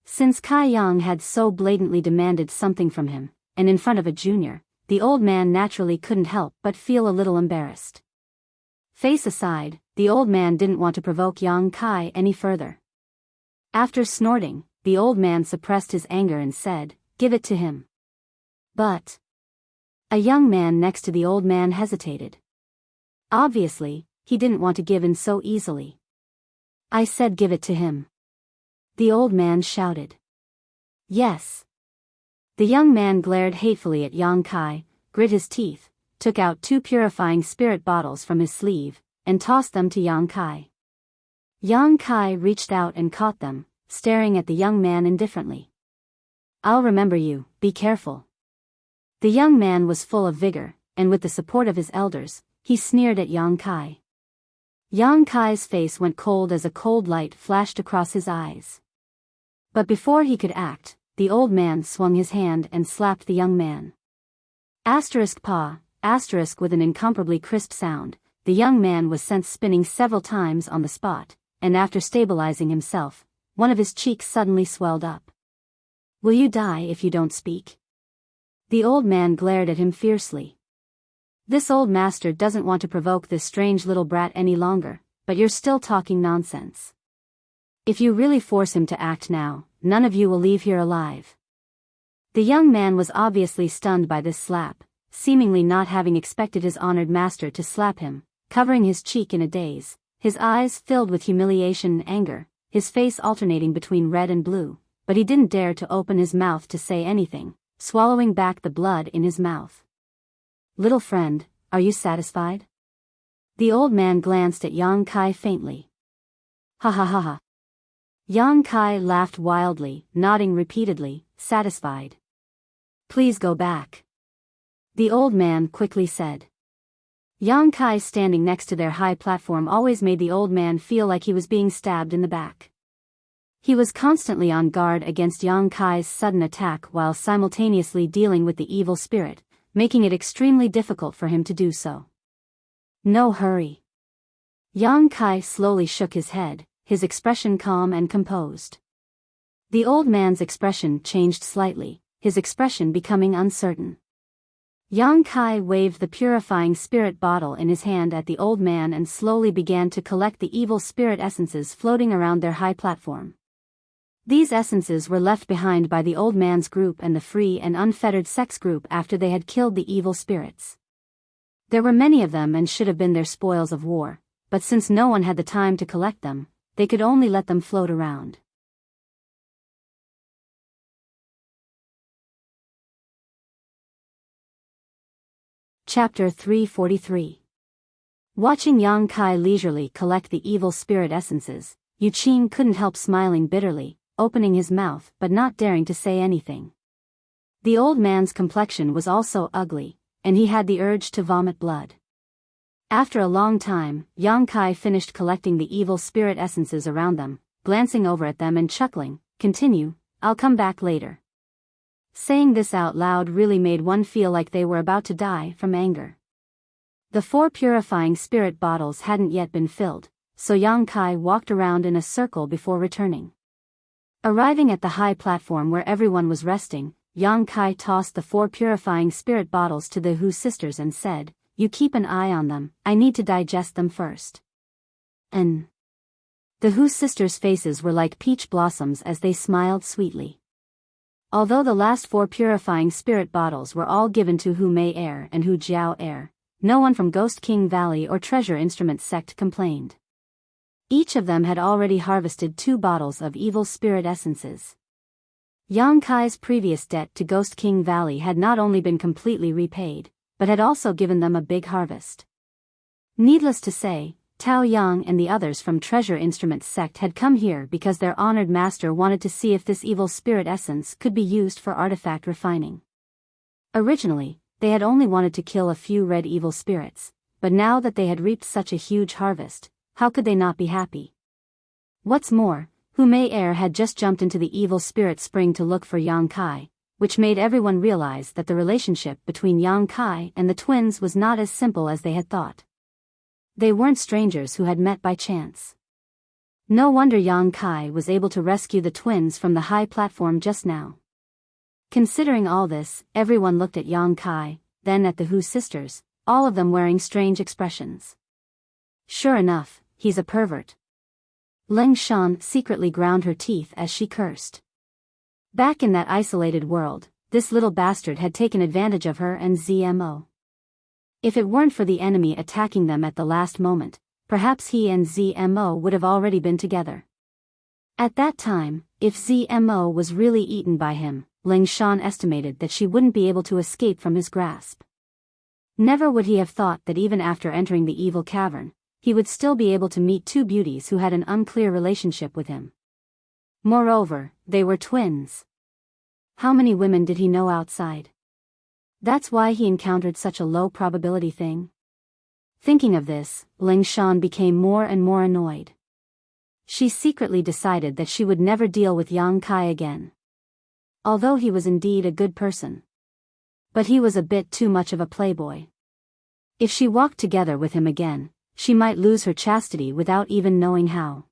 Speaker 1: Since Kai Yang had so blatantly demanded something from him, and in front of a junior, the old man naturally couldn't help but feel a little embarrassed. Face aside, the old man didn't want to provoke Yang Kai any further. After snorting, the old man suppressed his anger and said, "Give it to him." But a young man next to the old man hesitated. Obviously, he didn't want to give in so easily. "I said give it to him." The old man shouted. "Yes." The young man glared hatefully at Yang Kai, grit his teeth, took out 2 purifying spirit bottles from his sleeve, and tossed them to Yang Kai. Yang Kai reached out and caught them, staring at the young man indifferently. "I'll remember you, be careful." The young man was full of vigor, and with the support of his elders, he sneered at Yang Kai. Yang Kai's face went cold as a cold light flashed across his eyes. But before he could act, the old man swung his hand and slapped the young man. ****, with an incomparably crisp sound, the young man was sent spinning several times on the spot, and after stabilizing himself, one of his cheeks suddenly swelled up. "Will you die if you don't speak?" The old man glared at him fiercely. "This old master doesn't want to provoke this strange little brat any longer, but you're still talking nonsense. If you really force him to act now, none of you will leave here alive." The young man was obviously stunned by this slap, seemingly not having expected his honored master to slap him, covering his cheek in a daze, his eyes filled with humiliation and anger, his face alternating between red and blue, but he didn't dare to open his mouth to say anything, swallowing back the blood in his mouth. "Little friend, are you satisfied?" The old man glanced at Yang Kai faintly. "Ha ha ha ha." Yang Kai laughed wildly, nodding repeatedly, satisfied. "Please go back," the old man quickly said. Yang Kai standing next to their high platform always made the old man feel like he was being stabbed in the back. He was constantly on guard against Yang Kai's sudden attack while simultaneously dealing with the evil spirit, making it extremely difficult for him to do so. No hurry. Yang Kai slowly shook his head, his expression calm and composed. The old man's expression changed slightly, his expression becoming uncertain. Yang Kai waved the purifying spirit bottle in his hand at the old man and slowly began to collect the evil spirit essences floating around their high platform. These essences were left behind by the old man's group and the free and unfettered sex group after they had killed the evil spirits. There were many of them and should have been their spoils of war, but since no one had the time to collect them, they could only let them float around. Chapter 343. Watching Yang Kai leisurely collect the evil spirit essences, Yu Qing couldn't help smiling bitterly, opening his mouth but not daring to say anything. The old man's complexion was also ugly, and he had the urge to vomit blood. After a long time, Yang Kai finished collecting the evil spirit essences around them, glancing over at them and chuckling, "Continue, I'll come back later." Saying this out loud really made one feel like they were about to die from anger. The 4 purifying spirit bottles hadn't yet been filled, so Yang Kai walked around in a circle before returning. Arriving at the high platform where everyone was resting, Yang Kai tossed the 4 purifying spirit bottles to the Hu sisters and said, "You keep an eye on them, I need to digest them first." And the Hu sisters' faces were like peach blossoms as they smiled sweetly. Although the last 4 purifying spirit bottles were all given to Hu Mei heir and Hu Jiao heir, no one from Ghost King Valley or Treasure Instrument sect complained. Each of them had already harvested 2 bottles of evil spirit essences. Yang Kai's previous debt to Ghost King Valley had not only been completely repaid, but had also given them a big harvest. Needless to say, Tao Yang and the others from Treasure Instrument sect had come here because their honored master wanted to see if this evil spirit essence could be used for artifact refining. Originally, they had only wanted to kill a few red evil spirits, but now that they had reaped such a huge harvest, how could they not be happy? What's more, Hu Mei heir had just jumped into the evil spirit spring to look for Yang Kai, which made everyone realize that the relationship between Yang Kai and the twins was not as simple as they had thought. They weren't strangers who had met by chance. No wonder Yang Kai was able to rescue the twins from the high platform just now. Considering all this, everyone looked at Yang Kai, then at the Hu sisters, all of them wearing strange expressions. Sure enough, he's a pervert. Leng Shan secretly ground her teeth as she cursed. Back in that isolated world, this little bastard had taken advantage of her and ZMO. If it weren't for the enemy attacking them at the last moment, perhaps he and ZMO would have already been together. At that time, if ZMO was really eaten by him, Ling Shan estimated that she wouldn't be able to escape from his grasp. Never would he have thought that even after entering the evil cavern, he would still be able to meet 2 beauties who had an unclear relationship with him. Moreover, they were twins. How many women did he know outside? That's why he encountered such a low probability thing. Thinking of this, Ling Shan became more and more annoyed. She secretly decided that she would never deal with Yang Kai again. Although he was indeed a good person. But he was a bit too much of a playboy. If she walked together with him again, she might lose her chastity without even knowing how.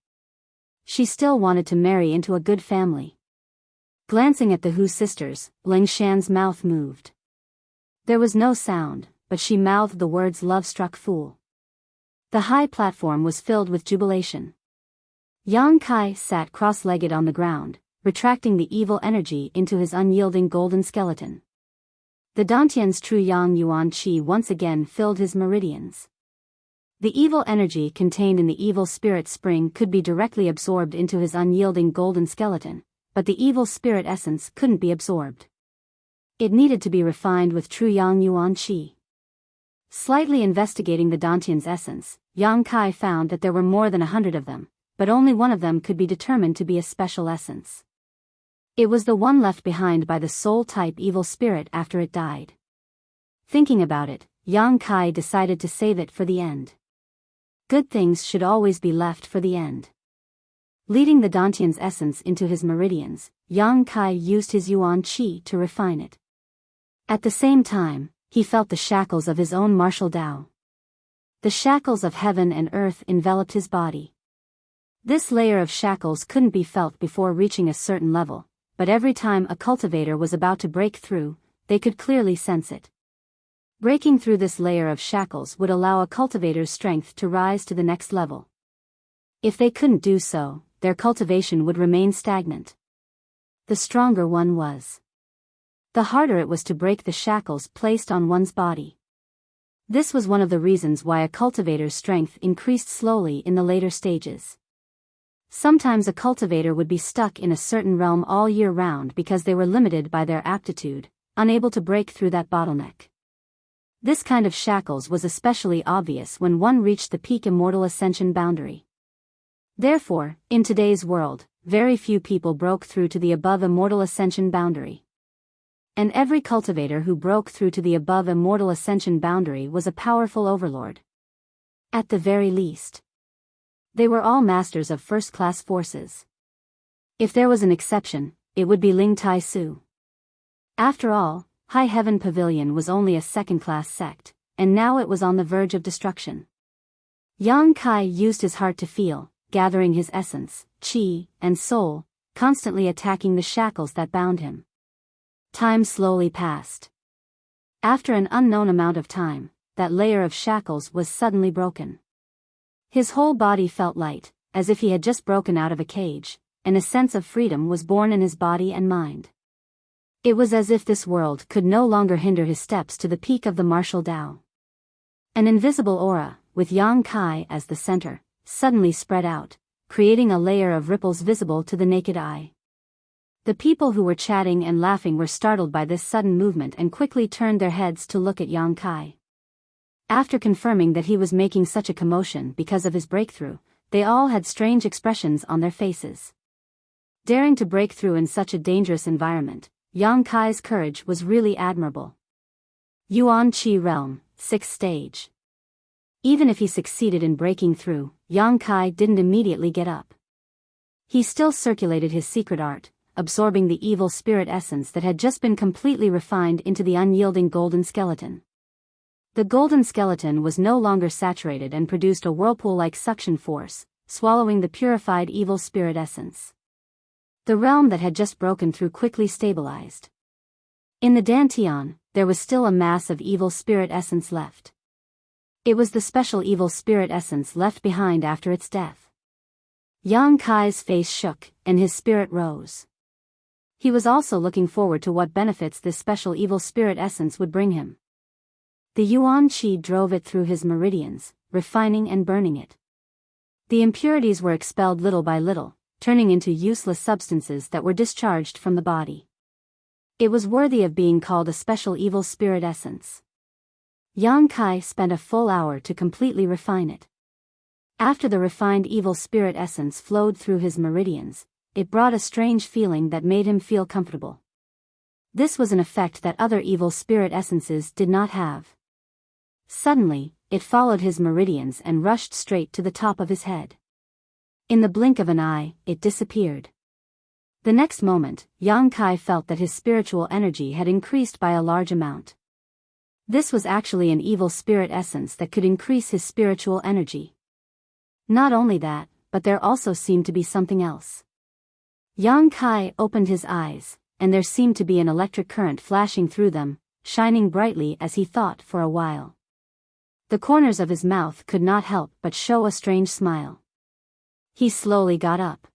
Speaker 1: She still wanted to marry into a good family. Glancing at the Hu sisters, Ling Shan's mouth moved. There was no sound, but she mouthed the words "love-struck fool." The high platform was filled with jubilation. Yang Kai sat cross-legged on the ground, retracting the evil energy into his unyielding golden skeleton. The Dantian's true Yang Yuan Qi once again filled his meridians. The evil energy contained in the evil spirit spring could be directly absorbed into his unyielding golden skeleton, but the evil spirit essence couldn't be absorbed. It needed to be refined with true Yang Yuan Qi. Slightly investigating the Dantian's essence, Yang Kai found that there were more than 100 of them, but only one of them could be determined to be a special essence. It was the one left behind by the soul-type evil spirit after it died. Thinking about it, Yang Kai decided to save it for the end. Good things should always be left for the end. Leading the Dantian's essence into his meridians, Yang Kai used his Yuan Qi to refine it. At the same time, he felt the shackles of his own martial Tao. The shackles of heaven and earth enveloped his body. This layer of shackles couldn't be felt before reaching a certain level, but every time a cultivator was about to break through, they could clearly sense it. Breaking through this layer of shackles would allow a cultivator's strength to rise to the next level. If they couldn't do so, their cultivation would remain stagnant. The stronger one was, the harder it was to break the shackles placed on one's body. This was one of the reasons why a cultivator's strength increased slowly in the later stages. Sometimes a cultivator would be stuck in a certain realm all year round because they were limited by their aptitude, unable to break through that bottleneck. This kind of shackles was especially obvious when one reached the peak immortal ascension boundary. Therefore, in today's world, very few people broke through to the above immortal ascension boundary. And every cultivator who broke through to the above immortal ascension boundary was a powerful overlord. At the very least, they were all masters of first-class forces. If there was an exception, it would be Ling Tai Su. After all, High Heaven Pavilion was only a second-class sect, and now it was on the verge of destruction. Yang Kai used his heart to feel, gathering his essence, chi, and soul, constantly attacking the shackles that bound him. Time slowly passed. After an unknown amount of time, that layer of shackles was suddenly broken. His whole body felt light, as if he had just broken out of a cage, and a sense of freedom was born in his body and mind. It was as if this world could no longer hinder his steps to the peak of the martial Tao. An invisible aura, with Yang Kai as the center, suddenly spread out, creating a layer of ripples visible to the naked eye. The people who were chatting and laughing were startled by this sudden movement and quickly turned their heads to look at Yang Kai. After confirming that he was making such a commotion because of his breakthrough, they all had strange expressions on their faces. Daring to break through in such a dangerous environment, Yang Kai's courage was really admirable. Yuan Qi Realm, 6th stage. Even if he succeeded in breaking through, Yang Kai didn't immediately get up. He still circulated his secret art, absorbing the evil spirit essence that had just been completely refined into the unyielding golden skeleton. The golden skeleton was no longer saturated and produced a whirlpool-like suction force, swallowing the purified evil spirit essence. The realm that had just broken through quickly stabilized. In the Dantian, there was still a mass of evil spirit essence left. It was the special evil spirit essence left behind after its death. Yang Kai's face shook, and his spirit rose. He was also looking forward to what benefits this special evil spirit essence would bring him. The Yuan Qi drove it through his meridians, refining and burning it. The impurities were expelled little by little, turning into useless substances that were discharged from the body. It was worthy of being called a special evil spirit essence. Yang Kai spent a full hour to completely refine it. After the refined evil spirit essence flowed through his meridians, it brought a strange feeling that made him feel comfortable. This was an effect that other evil spirit essences did not have. Suddenly, it followed his meridians and rushed straight to the top of his head. In the blink of an eye, it disappeared. The next moment, Yang Kai felt that his spiritual energy had increased by a large amount. This was actually an evil spirit essence that could increase his spiritual energy. Not only that, but there also seemed to be something else. Yang Kai opened his eyes, and there seemed to be an electric current flashing through them, shining brightly as he thought for a while. The corners of his mouth could not help but show a strange smile. He slowly got up.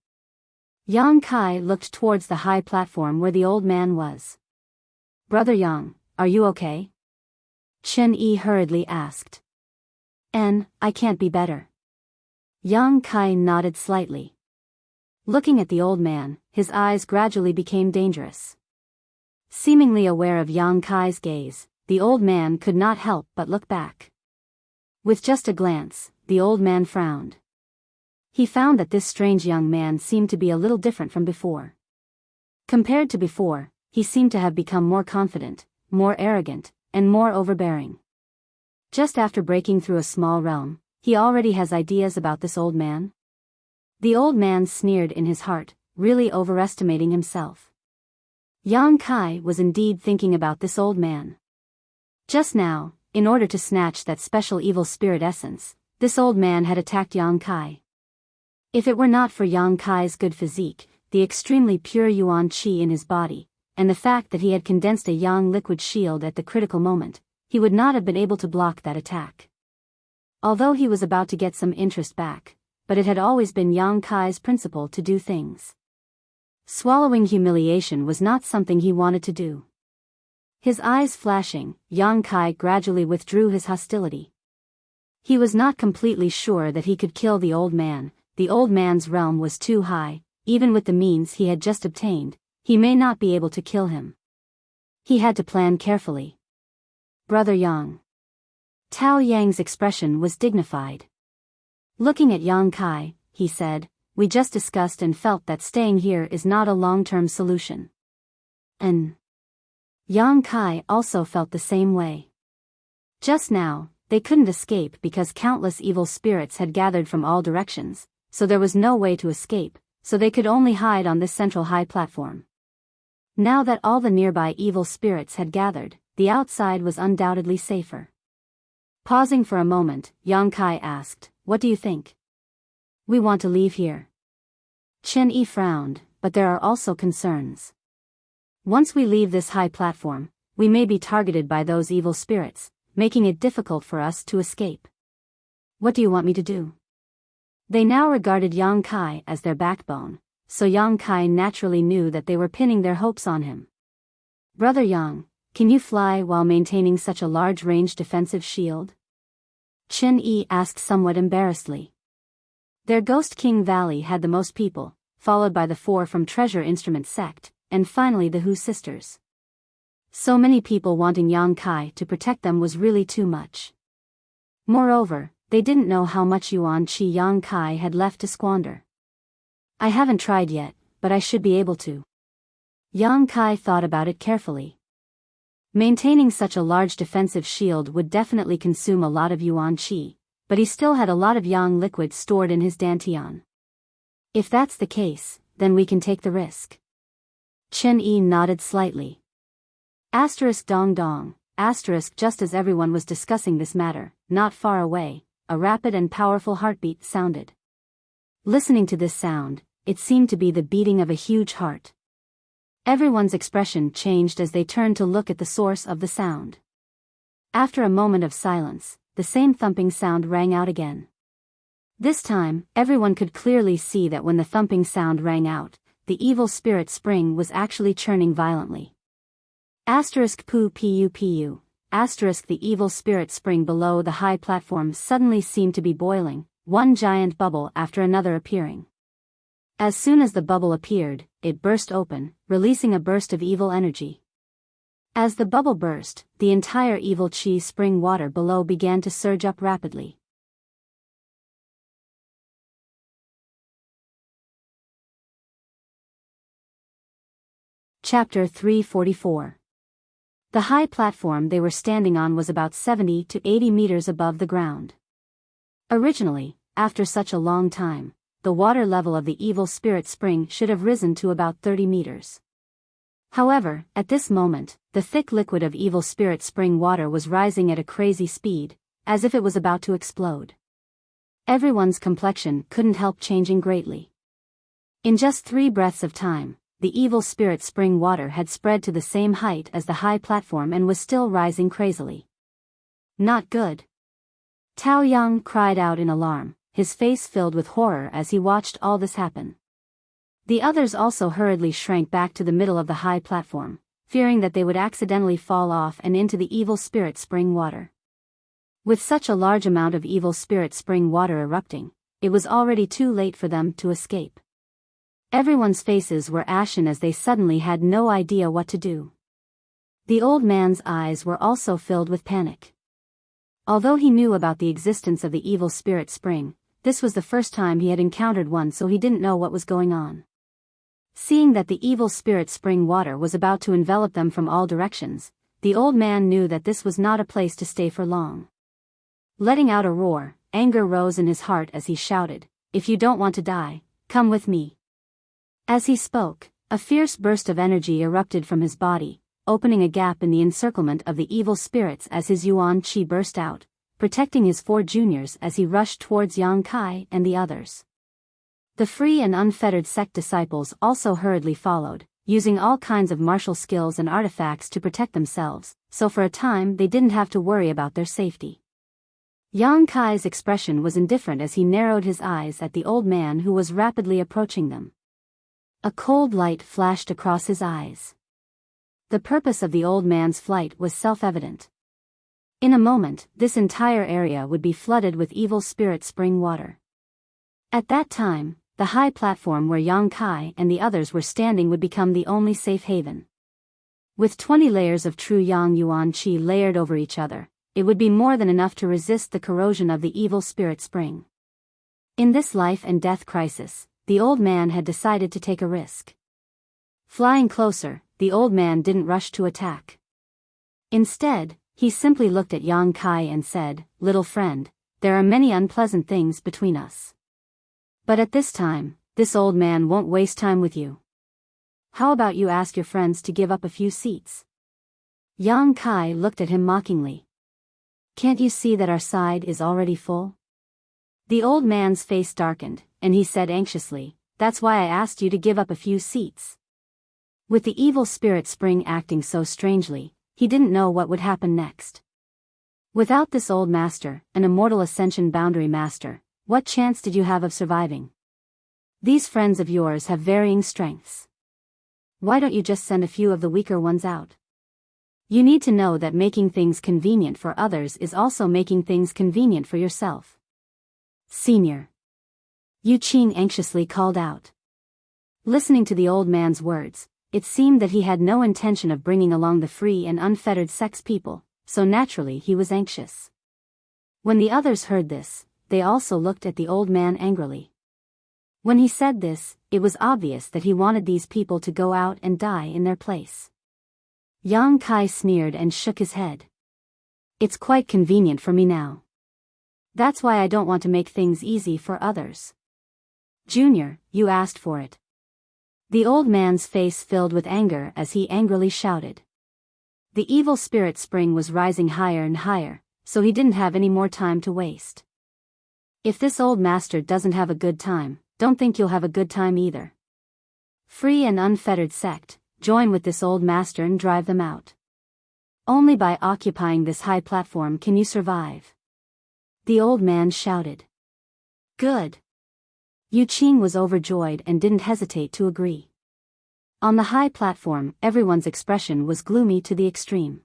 Speaker 1: Yang Kai looked towards the high platform where the old man was. "Brother Yang, are you okay?" Chen Yi hurriedly asked. I can't be better." Yang Kai nodded slightly. Looking at the old man, his eyes gradually became dangerous. Seemingly aware of Yang Kai's gaze, the old man could not help but look back. With just a glance, the old man frowned. He found that this strange young man seemed to be a little different from before. Compared to before, he seemed to have become more confident, more arrogant, and more overbearing. Just after breaking through a small realm, he already has ideas about this old man? The old man sneered in his heart, really overestimating himself. Yang Kai was indeed thinking about this old man. Just now, in order to snatch that special evil spirit essence, this old man had attacked Yang Kai. If it were not for Yang Kai's good physique, the extremely pure yuan qi in his body, and the fact that he had condensed a yang liquid shield at the critical moment, he would not have been able to block that attack. Although he was about to get some interest back, but it had always been Yang Kai's principle to do things. Swallowing humiliation was not something he wanted to do. His eyes flashing, Yang Kai gradually withdrew his hostility. He was not completely sure that he could kill the old man. The old man's realm was too high, even with the means he had just obtained, he may not be able to kill him. He had to plan carefully. Brother Yang. Tao Yang's expression was dignified. Looking at Yang Kai, he said, we just discussed and felt that staying here is not a long-term solution. And Yang Kai also felt the same way. Just now, they couldn't escape because countless evil spirits had gathered from all directions, so there was no way to escape, so they could only hide on this central high platform. Now that all the nearby evil spirits had gathered, the outside was undoubtedly safer. Pausing for a moment, Yang Kai asked, what do you think? We want to leave here. Chen Yi frowned, but there are also concerns. Once we leave this high platform, we may be targeted by those evil spirits, making it difficult for us to escape. What do you want me to do? They now regarded Yang Kai as their backbone, so Yang Kai naturally knew that they were pinning their hopes on him. Brother Yang, can you fly while maintaining such a large-range defensive shield? Chen Yi asked somewhat embarrassedly. Their Ghost King Valley had the most people, followed by the 4 from Treasure Instrument Sect, and finally the Hu sisters. So many people wanting Yang Kai to protect them was really too much. Moreover, they didn't know how much yuan qi Yang Kai had left to squander. I haven't tried yet, but I should be able to. Yang Kai thought about it carefully. Maintaining such a large defensive shield would definitely consume a lot of yuan qi, but he still had a lot of yang liquid stored in his dantian. If that's the case, then we can take the risk. Chen Yi nodded slightly. Asterisk dong dong, asterisk just as everyone was discussing this matter, not far away, a rapid and powerful heartbeat sounded. Listening to this sound, it seemed to be the beating of a huge heart. Everyone's expression changed as they turned to look at the source of the sound. After a moment of silence, the same thumping sound rang out again. This time, everyone could clearly see that when the thumping sound rang out, the evil spirit spring was actually churning violently. Asterisk pu pu pu. Asterisk the evil spirit spring below the high platform suddenly seemed to be boiling, one giant bubble after another appearing. As soon as the bubble appeared, it burst open, releasing a burst of evil energy. As the bubble burst, the entire evil chi spring water below began to surge up rapidly. Chapter 344. The high platform they were standing on was about 70 to 80 meters above the ground. Originally, after such a long time, the water level of the evil spirit spring should have risen to about 30 meters. However, at this moment, the thick liquid of evil spirit spring water was rising at a crazy speed, as if it was about to explode. Everyone's complexion couldn't help changing greatly. In just 3 breaths of time, the evil spirit spring water had spread to the same height as the high platform and was still rising crazily. Not good. Tao Yang cried out in alarm, his face filled with horror as he watched all this happen. The others also hurriedly shrank back to the middle of the high platform, fearing that they would accidentally fall off and into the evil spirit spring water. With such a large amount of evil spirit spring water erupting, it was already too late for them to escape. Everyone's faces were ashen as they suddenly had no idea what to do. The old man's eyes were also filled with panic. Although he knew about the existence of the evil spirit spring, this was the first time he had encountered one, so he didn't know what was going on. Seeing that the evil spirit spring water was about to envelop them from all directions, the old man knew that this was not a place to stay for long. Letting out a roar, anger rose in his heart as he shouted, "If you don't want to die, come with me." As he spoke, a fierce burst of energy erupted from his body, opening a gap in the encirclement of the evil spirits as his yuan qi burst out, protecting his 4 juniors as he rushed towards Yang Kai and the others. The free and unfettered sect disciples also hurriedly followed, using all kinds of martial skills and artifacts to protect themselves, so for a time they didn't have to worry about their safety. Yang Kai's expression was indifferent as he narrowed his eyes at the old man who was rapidly approaching them. A cold light flashed across his eyes. The purpose of the old man's flight was self-evident. In a moment, this entire area would be flooded with evil spirit spring water. At that time, the high platform where Yang Kai and the others were standing would become the only safe haven. With 20 layers of true Yang Yuan Qi layered over each other, it would be more than enough to resist the corrosion of the evil spirit spring. In this life and death crisis, the old man had decided to take a risk. Flying closer, the old man didn't rush to attack. Instead, he simply looked at Yang Kai and said, "Little friend, there are many unpleasant things between us. But at this time, this old man won't waste time with you. How about you ask your friends to give up a few seats?" Yang Kai looked at him mockingly. "Can't you see that our side is already full?" The old man's face darkened, and he said anxiously, "That's why I asked you to give up a few seats." With the evil spirit spring acting so strangely, he didn't know what would happen next. Without this old master, an immortal ascension boundary master, what chance did you have of surviving? These friends of yours have varying strengths. Why don't you just send a few of the weaker ones out? You need to know that making things convenient for others is also making things convenient for yourself. Senior. Yu Qing anxiously called out. Listening to the old man's words, it seemed that he had no intention of bringing along the free and unfettered sex people, so naturally he was anxious. When the others heard this, they also looked at the old man angrily. When he said this, it was obvious that he wanted these people to go out and die in their place. Yang Kai sneered and shook his head. "It's quite convenient for me now. That's why I don't want to make things easy for others. Junior, you asked for it." The old man's face filled with anger as he angrily shouted. The evil spirit spring was rising higher and higher, so he didn't have any more time to waste. If this old master doesn't have a good time, don't think you'll have a good time either. Free and unfettered sect, join with this old master and drive them out. Only by occupying this high platform can you survive. The old man shouted. Good. Yu Qing was overjoyed and didn't hesitate to agree. On the high platform, everyone's expression was gloomy to the extreme.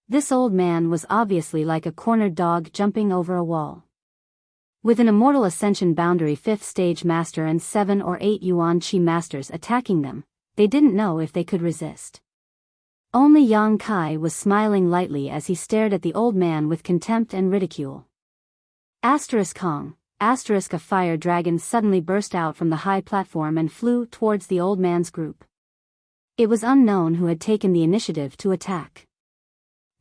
Speaker 1: This old man was obviously like a cornered dog jumping over a wall. With an immortal ascension boundary 5th stage master and 7 or 8 Yuan Qi masters attacking them, they didn't know if they could resist. Only Yang Kai was smiling lightly as he stared at the old man with contempt and ridicule. Kong. A fire dragon suddenly burst out from the high platform and flew towards the old man's group. It was unknown who had taken the initiative to attack.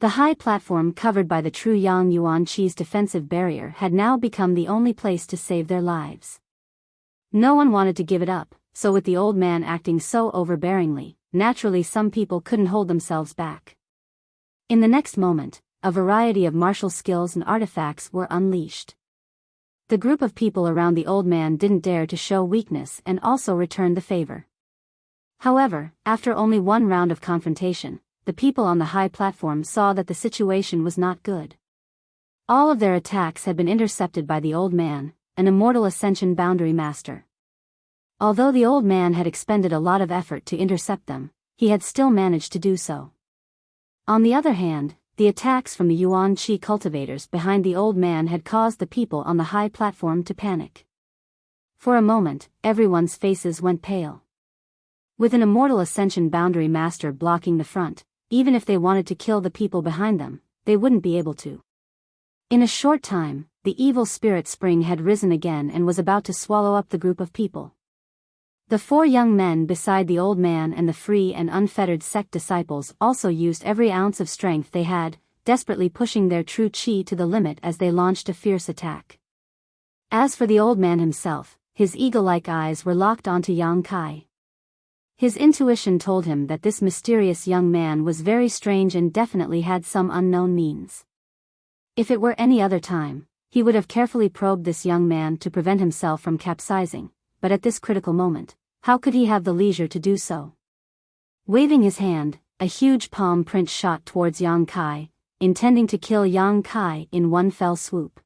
Speaker 1: The high platform covered by the true Yang Yuan Qi's defensive barrier had now become the only place to save their lives. No one wanted to give it up, so with the old man acting so overbearingly, naturally some people couldn't hold themselves back. In the next moment, a variety of martial skills and artifacts were unleashed. The group of people around the old man didn't dare to show weakness and also returned the favor. However, after only one round of confrontation, the people on the high platform saw that the situation was not good. All of their attacks had been intercepted by the old man, an immortal ascension boundary master. Although the old man had expended a lot of effort to intercept them, he had still managed to do so. On the other hand, the attacks from the Yuan Qi cultivators behind the old man had caused the people on the high platform to panic. For a moment, everyone's faces went pale. With an immortal ascension boundary master blocking the front, even if they wanted to kill the people behind them, they wouldn't be able to. In a short time, the evil spirit spring had risen again and was about to swallow up the group of people. The 4 young men beside the old man and the free and unfettered sect disciples also used every ounce of strength they had, desperately pushing their true qi to the limit as they launched a fierce attack. As for the old man himself, his eagle-like eyes were locked onto Yang Kai. His intuition told him that this mysterious young man was very strange and definitely had some unknown means. If it were any other time, he would have carefully probed this young man to prevent himself from capsizing, but at this critical moment, how could he have the leisure to do so? Waving his hand, a huge palm print shot towards Yang Kai, intending to kill Yang Kai in one fell swoop.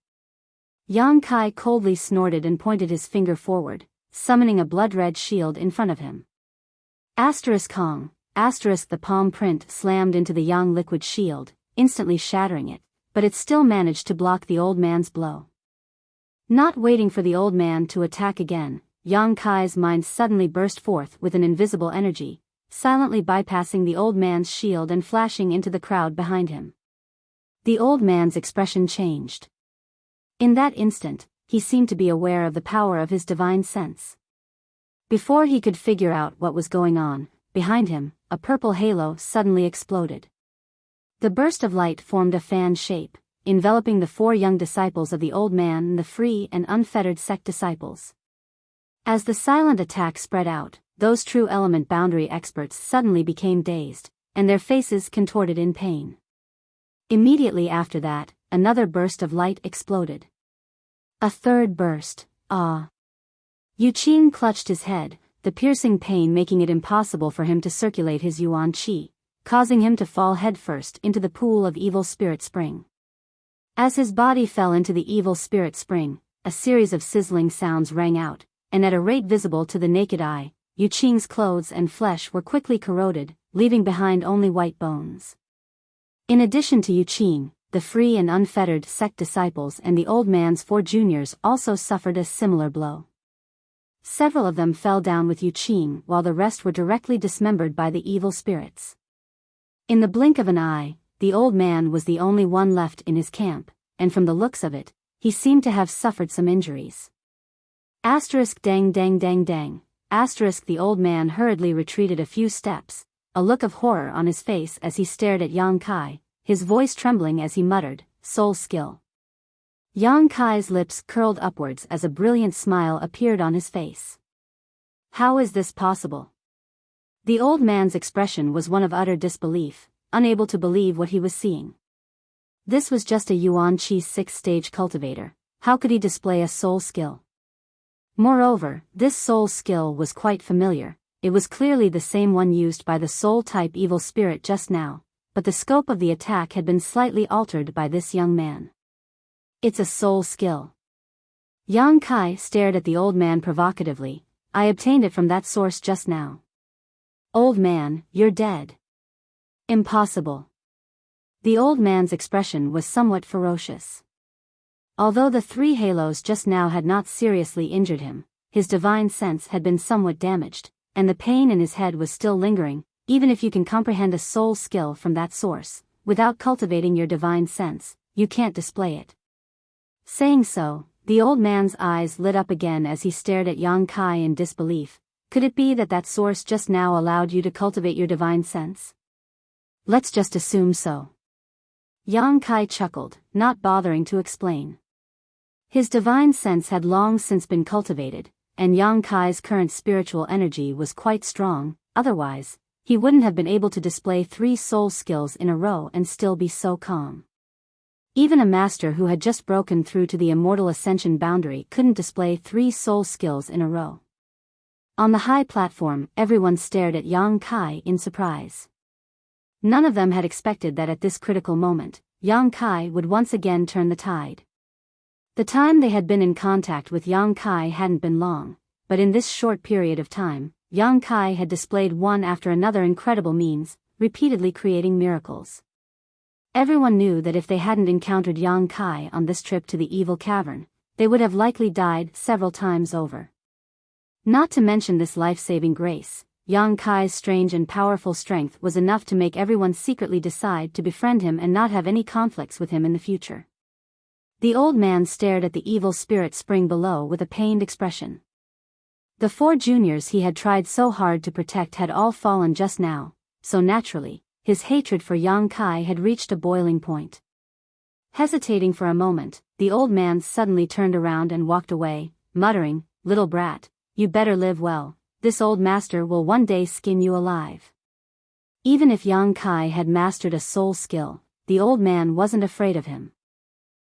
Speaker 1: Yang Kai coldly snorted and pointed his finger forward, summoning a blood-red shield in front of him. Kong, the palm print slammed into the yang liquid shield, instantly shattering it, but it still managed to block the old man's blow. Not waiting for the old man to attack again, Yang Kai's mind suddenly burst forth with an invisible energy, silently bypassing the old man's shield and flashing into the crowd behind him. The old man's expression changed. In that instant, he seemed to be aware of the power of his divine sense. Before he could figure out what was going on, behind him, a purple halo suddenly exploded. The burst of light formed a fan shape, enveloping the 4 young disciples of the old man and the free and unfettered sect disciples. As the silent attack spread out, those true element boundary experts suddenly became dazed, and their faces contorted in pain. Immediately after that, another burst of light exploded. A third burst, Yu Qing clutched his head, the piercing pain making it impossible for him to circulate his yuan qi, causing him to fall headfirst into the pool of evil spirit spring. As his body fell into the evil spirit spring, a series of sizzling sounds rang out, and at a rate visible to the naked eye, Yu Qing's clothes and flesh were quickly corroded, leaving behind only white bones. In addition to Yu Qing, the free and unfettered sect disciples and the old man's 4 juniors also suffered a similar blow. Several of them fell down with Yu Qing while the rest were directly dismembered by the evil spirits. In the blink of an eye, the old man was the only one left in his camp, and from the looks of it, he seemed to have suffered some injuries. Dang dang dang dang. The old man hurriedly retreated a few steps, a look of horror on his face as he stared at Yang Kai, his voice trembling as he muttered, "Soul skill." Yang Kai's lips curled upwards as a brilliant smile appeared on his face. How is this possible? The old man's expression was one of utter disbelief, unable to believe what he was seeing. This was just a yuan qi 6th-stage cultivator. How could he display a soul skill? Moreover, this soul skill was quite familiar. It was clearly the same one used by the soul-type evil spirit just now, but the scope of the attack had been slightly altered by this young man. It's a soul skill. Yang Kai stared at the old man provocatively. I obtained it from that source just now. Old man, you're dead. Impossible. The old man's expression was somewhat ferocious. Although the 3 halos just now had not seriously injured him, his divine sense had been somewhat damaged, and the pain in his head was still lingering. Even if you can comprehend a soul skill from that source, without cultivating your divine sense, you can't display it. Saying so, the old man's eyes lit up again as he stared at Yang Kai in disbelief. Could it be that that source just now allowed you to cultivate your divine sense? Let's just assume so. Yang Kai chuckled, not bothering to explain. His divine sense had long since been cultivated, and Yang Kai's current spiritual energy was quite strong. Otherwise, he wouldn't have been able to display 3 soul skills in a row and still be so calm. Even a master who had just broken through to the immortal ascension boundary couldn't display 3 soul skills in a row. On the high platform, everyone stared at Yang Kai in surprise. None of them had expected that at this critical moment, Yang Kai would once again turn the tide. The time they had been in contact with Yang Kai hadn't been long, but in this short period of time, Yang Kai had displayed one after another incredible means, repeatedly creating miracles. Everyone knew that if they hadn't encountered Yang Kai on this trip to the evil cavern, they would have likely died several times over. Not to mention this life-saving grace, Yang Kai's strange and powerful strength was enough to make everyone secretly decide to befriend him and not have any conflicts with him in the future. The old man stared at the evil spirit spring below with a pained expression. The 4 juniors he had tried so hard to protect had all fallen just now, so naturally, his hatred for Yang Kai had reached a boiling point. Hesitating for a moment, the old man suddenly turned around and walked away, muttering, "Little brat, you better live well, this old master will one day skin you alive. Even if Yang Kai had mastered a soul skill, the old man wasn't afraid of him.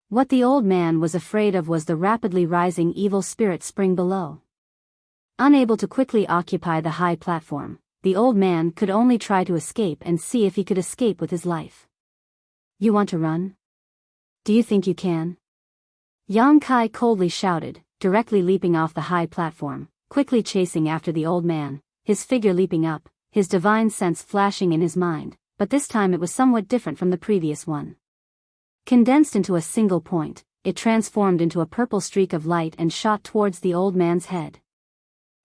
Speaker 1: What the old man was afraid of was the rapidly rising evil spirit spring below. Unable to quickly occupy the high platform, the old man could only try to escape and see if he could escape with his life. You want to run? Do you think you can? Yang Kai coldly shouted, directly leaping off the high platform, quickly chasing after the old man, his figure leaping up, his divine sense flashing in his mind, but this time it was somewhat different from the previous one. Condensed into a single point, it transformed into a purple streak of light and shot towards the old man's head.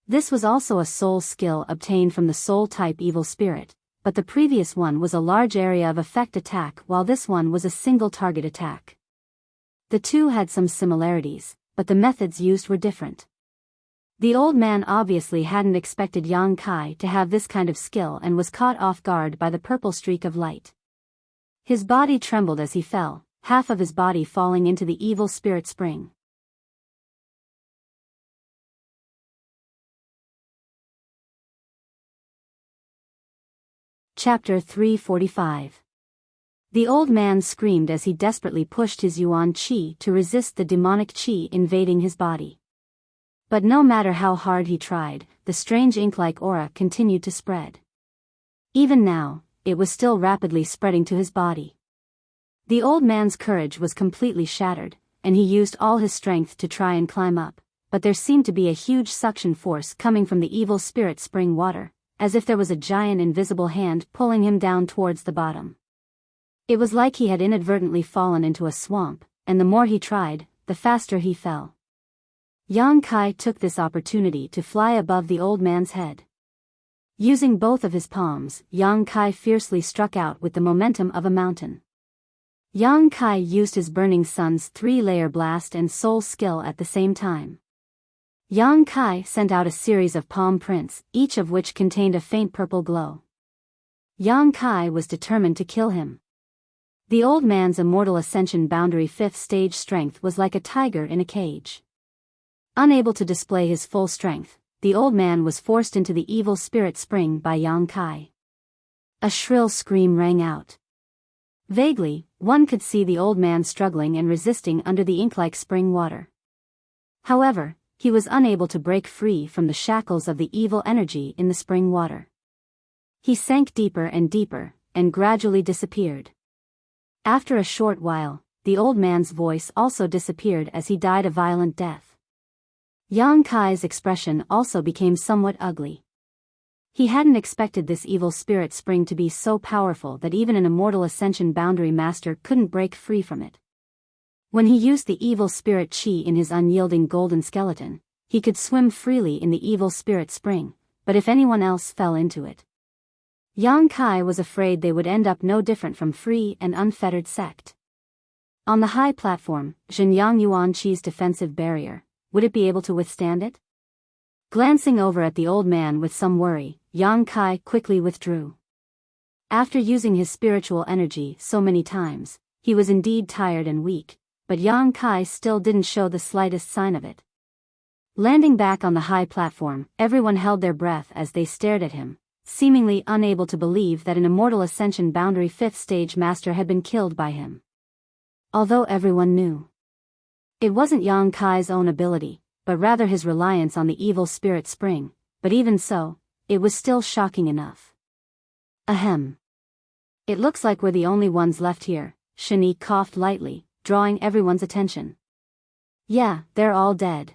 Speaker 1: This was also a soul skill obtained from the soul-type evil spirit, but the previous one was a large area of effect attack while this one was a single target attack. The two had some similarities, but the methods used were different. The old man obviously hadn't expected Yang Kai to have this kind of skill and was caught off guard by the purple streak of light. His body trembled as he fell, half of his body falling into the evil spirit spring. Chapter 345. The old man screamed as he desperately pushed his yuan qi to resist the demonic qi invading his body. But no matter how hard he tried, the strange ink-like aura continued to spread. Even now, it was still rapidly spreading to his body. The old man's courage was completely shattered, and he used all his strength to try and climb up, but there seemed to be a huge suction force coming from the evil spirit spring water, as if there was a giant invisible hand pulling him down towards the bottom. It was like he had inadvertently fallen into a swamp, and the more he tried, the faster he fell. Yang Kai took this opportunity to fly above the old man's head. Using both of his palms, Yang Kai fiercely struck out with the momentum of a mountain. Yang Kai used his Burning Sun's 3-layer blast and soul skill at the same time. Yang Kai sent out a series of palm prints, each of which contained a faint purple glow. Yang Kai was determined to kill him. The old man's immortal ascension boundary 5th stage strength was like a tiger in a cage. Unable to display his full strength, the old man was forced into the evil spirit spring by Yang Kai. A shrill scream rang out. Vaguely, one could see the old man struggling and resisting under the ink-like spring water. However, he was unable to break free from the shackles of the evil energy in the spring water. He sank deeper and deeper, and gradually disappeared. After a short while, the old man's voice also disappeared as he died a violent death. Yang Kai's expression also became somewhat ugly. He hadn't expected this evil spirit spring to be so powerful that even an immortal ascension boundary master couldn't break free from it. When he used the evil spirit qi in his unyielding golden skeleton, he could swim freely in the evil spirit spring, but if anyone else fell into it, Yang Kai was afraid they would end up no different from free and unfettered sect. On the high platform, Zhenyang Yuan Qi's defensive barrier, would it be able to withstand it? Glancing over at the old man with some worry, Yang Kai quickly withdrew. After using his spiritual energy so many times, he was indeed tired and weak, but Yang Kai still didn't show the slightest sign of it. Landing back on the high platform, everyone held their breath as they stared at him, seemingly unable to believe that an immortal ascension boundary 5th stage master had been killed by him. Although everyone knew it wasn't Yang Kai's own ability, but rather his reliance on the evil spirit spring, but even so, it was still shocking enough. Ahem. It looks like we're the only ones left here, Shani coughed lightly, drawing everyone's attention. Yeah, they're all dead.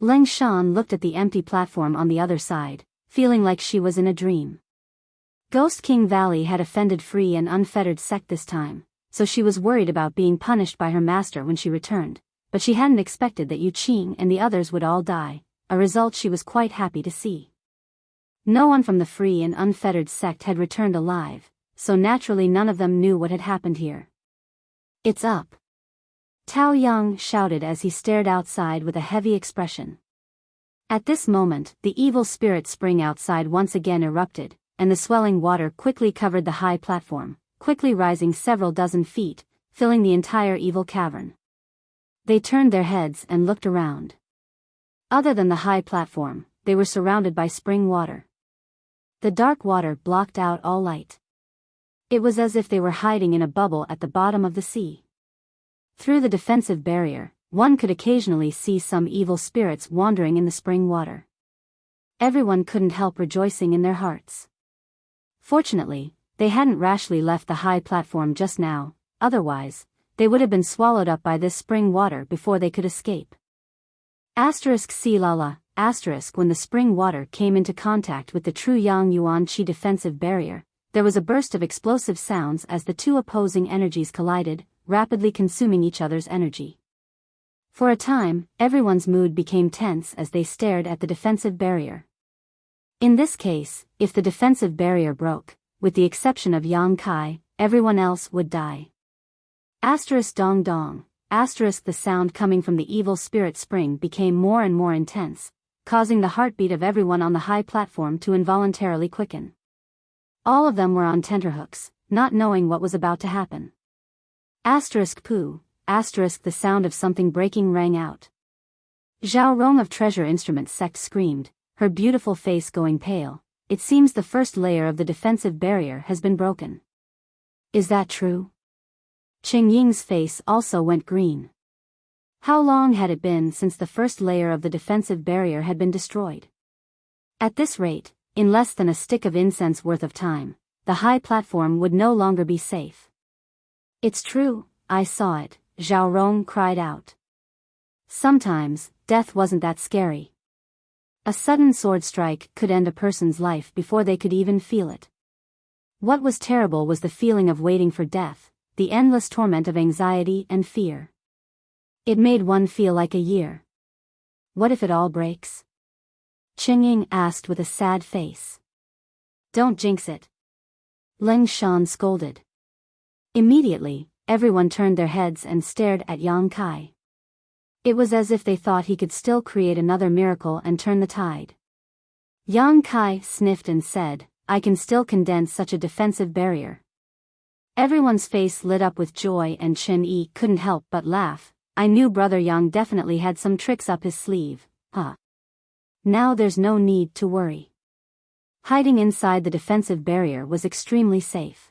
Speaker 1: Leng Shan looked at the empty platform on the other side, feeling like she was in a dream. Ghost King Valley had offended free and unfettered sect this time, so she was worried about being punished by her master when she returned, but she hadn't expected that Yu Qing and the others would all die, a result she was quite happy to see. No one from the free and unfettered sect had returned alive, so naturally none of them knew what had happened here. It's up. Tao Yang shouted as he stared outside with a heavy expression. At this moment, the evil spirit spring outside once again erupted, and the swelling water quickly covered the high platform, quickly rising several dozen feet, filling the entire evil cavern. They turned their heads and looked around. Other than the high platform, they were surrounded by spring water. The dark water blocked out all light. It was as if they were hiding in a bubble at the bottom of the sea. Through the defensive barrier, one could occasionally see some evil spirits wandering in the spring water. Everyone couldn't help rejoicing in their hearts. Fortunately, they hadn't rashly left the high platform just now, otherwise, they would have been swallowed up by this spring water before they could escape. See lala, when the spring water came into contact with the true Yang Yuan Qi defensive barrier, there was a burst of explosive sounds as the two opposing energies collided, rapidly consuming each other's energy. For a time, everyone's mood became tense as they stared at the defensive barrier. In this case, if the defensive barrier broke, with the exception of Yang Kai, everyone else would die. Dong dong. The sound coming from the evil spirit spring became more and more intense, causing the heartbeat of everyone on the high platform to involuntarily quicken. All of them were on tenterhooks, not knowing what was about to happen. Poo. The sound of something breaking rang out. Zhao Rong of Treasure Instruments sect screamed, her beautiful face going pale. It seems the first layer of the defensive barrier has been broken. Is that true? Qing Ying's face also went green. How long had it been since the first layer of the defensive barrier had been destroyed? At this rate, in less than a stick of incense worth of time, the high platform would no longer be safe. It's true, I saw it, Zhao Rong cried out. Sometimes, death wasn't that scary. A sudden sword strike could end a person's life before they could even feel it. What was terrible was the feeling of waiting for death, the endless torment of anxiety and fear. It made one feel like a year. What if it all breaks? Qing Ying asked with a sad face. Don't jinx it. Leng Shan scolded. Immediately, everyone turned their heads and stared at Yang Kai. It was as if they thought he could still create another miracle and turn the tide. Yang Kai sniffed and said, I can still condense such a defensive barrier. Everyone's face lit up with joy and Chen Yi couldn't help but laugh. I knew Brother Yang definitely had some tricks up his sleeve, huh? Now there's no need to worry. Hiding inside the defensive barrier was extremely safe.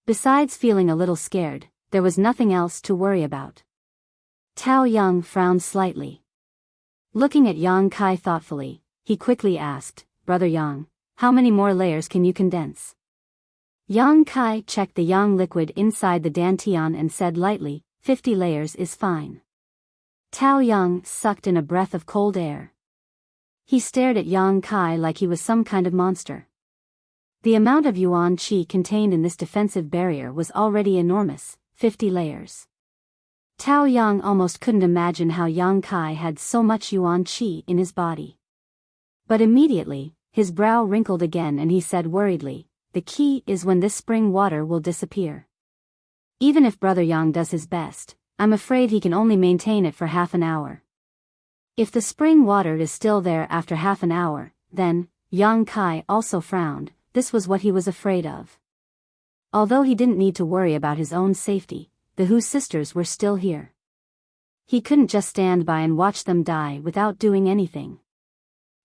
Speaker 1: Besides feeling a little scared, there was nothing else to worry about. Tao Yang frowned slightly. Looking at Yang Kai thoughtfully, he quickly asked, Brother Yang, how many more layers can you condense? Yang Kai checked the yang liquid inside the dantian and said lightly, 50 layers is fine. Tao Yang sucked in a breath of cold air. He stared at Yang Kai like he was some kind of monster. The amount of yuan qi contained in this defensive barrier was already enormous, 50 layers. Tao Yang almost couldn't imagine how Yang Kai had so much yuan qi in his body. But immediately, his brow wrinkled again and he said worriedly, the key is when this spring water will disappear. Even if Brother Yang does his best, I'm afraid he can only maintain it for half an hour. If the spring water is still there after half an hour, then, Yang Kai also frowned, this was what he was afraid of. Although he didn't need to worry about his own safety, the Hu sisters were still here. He couldn't just stand by and watch them die without doing anything.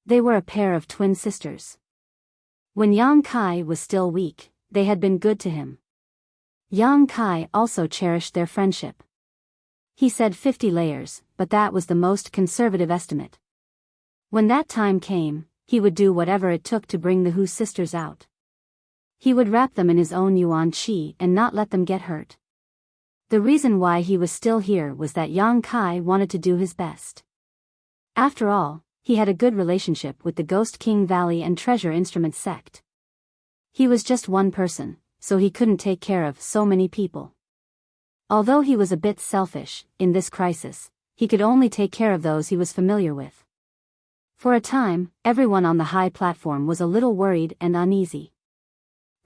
Speaker 1: They were a pair of twin sisters. When Yang Kai was still weak, they had been good to him. Yang Kai also cherished their friendship. He said 50 layers, but that was the most conservative estimate. When that time came, he would do whatever it took to bring the Hu sisters out. He would wrap them in his own yuan qi and not let them get hurt. The reason why he was still here was that Yang Kai wanted to do his best. After all, he had a good relationship with the Ghost King Valley and Treasure Instruments sect. He was just one person, so he couldn't take care of so many people. Although he was a bit selfish, in this crisis, he could only take care of those he was familiar with. For a time, everyone on the high platform was a little worried and uneasy.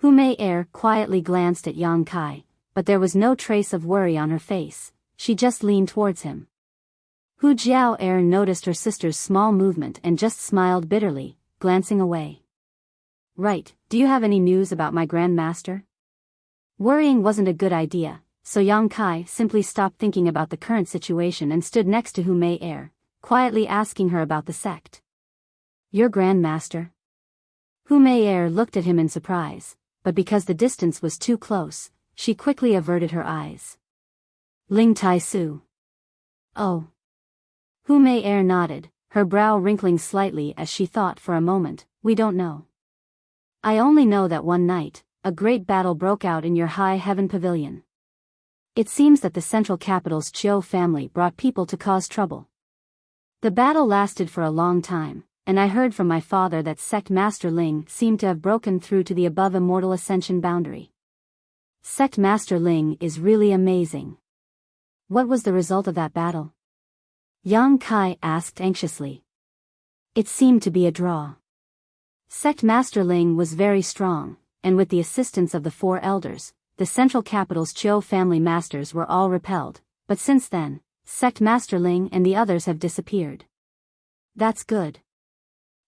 Speaker 1: Hu Mei Er quietly glanced at Yang Kai, but there was no trace of worry on her face. She just leaned towards him. Hu Jiao Er noticed her sister's small movement and just smiled bitterly, glancing away. Right, do you have any news about my Grand Master? Worrying wasn't a good idea, so Yang Kai simply stopped thinking about the current situation and stood next to Hu Mei Er, quietly asking her about the sect. Your Grand Master? Hu Mei looked at him in surprise, but because the distance was too close, she quickly averted her eyes. Ling Tai Su. Oh. Hu Mei nodded, her brow wrinkling slightly as she thought for a moment, we don't know. I only know that one night, a great battle broke out in your High Heaven Pavilion. It seems that the central capital's Chiu family brought people to cause trouble. The battle lasted for a long time, and I heard from my father that Sect Master Ling seemed to have broken through to the above immortal ascension boundary. Sect Master Ling is really amazing. What was the result of that battle? Yang Kai asked anxiously. It seemed to be a draw. Sect Master Ling was very strong, and with the assistance of the four elders, the central capital's Chiu family masters were all repelled, but since then, Sect Master Ling and the others have disappeared. That's good.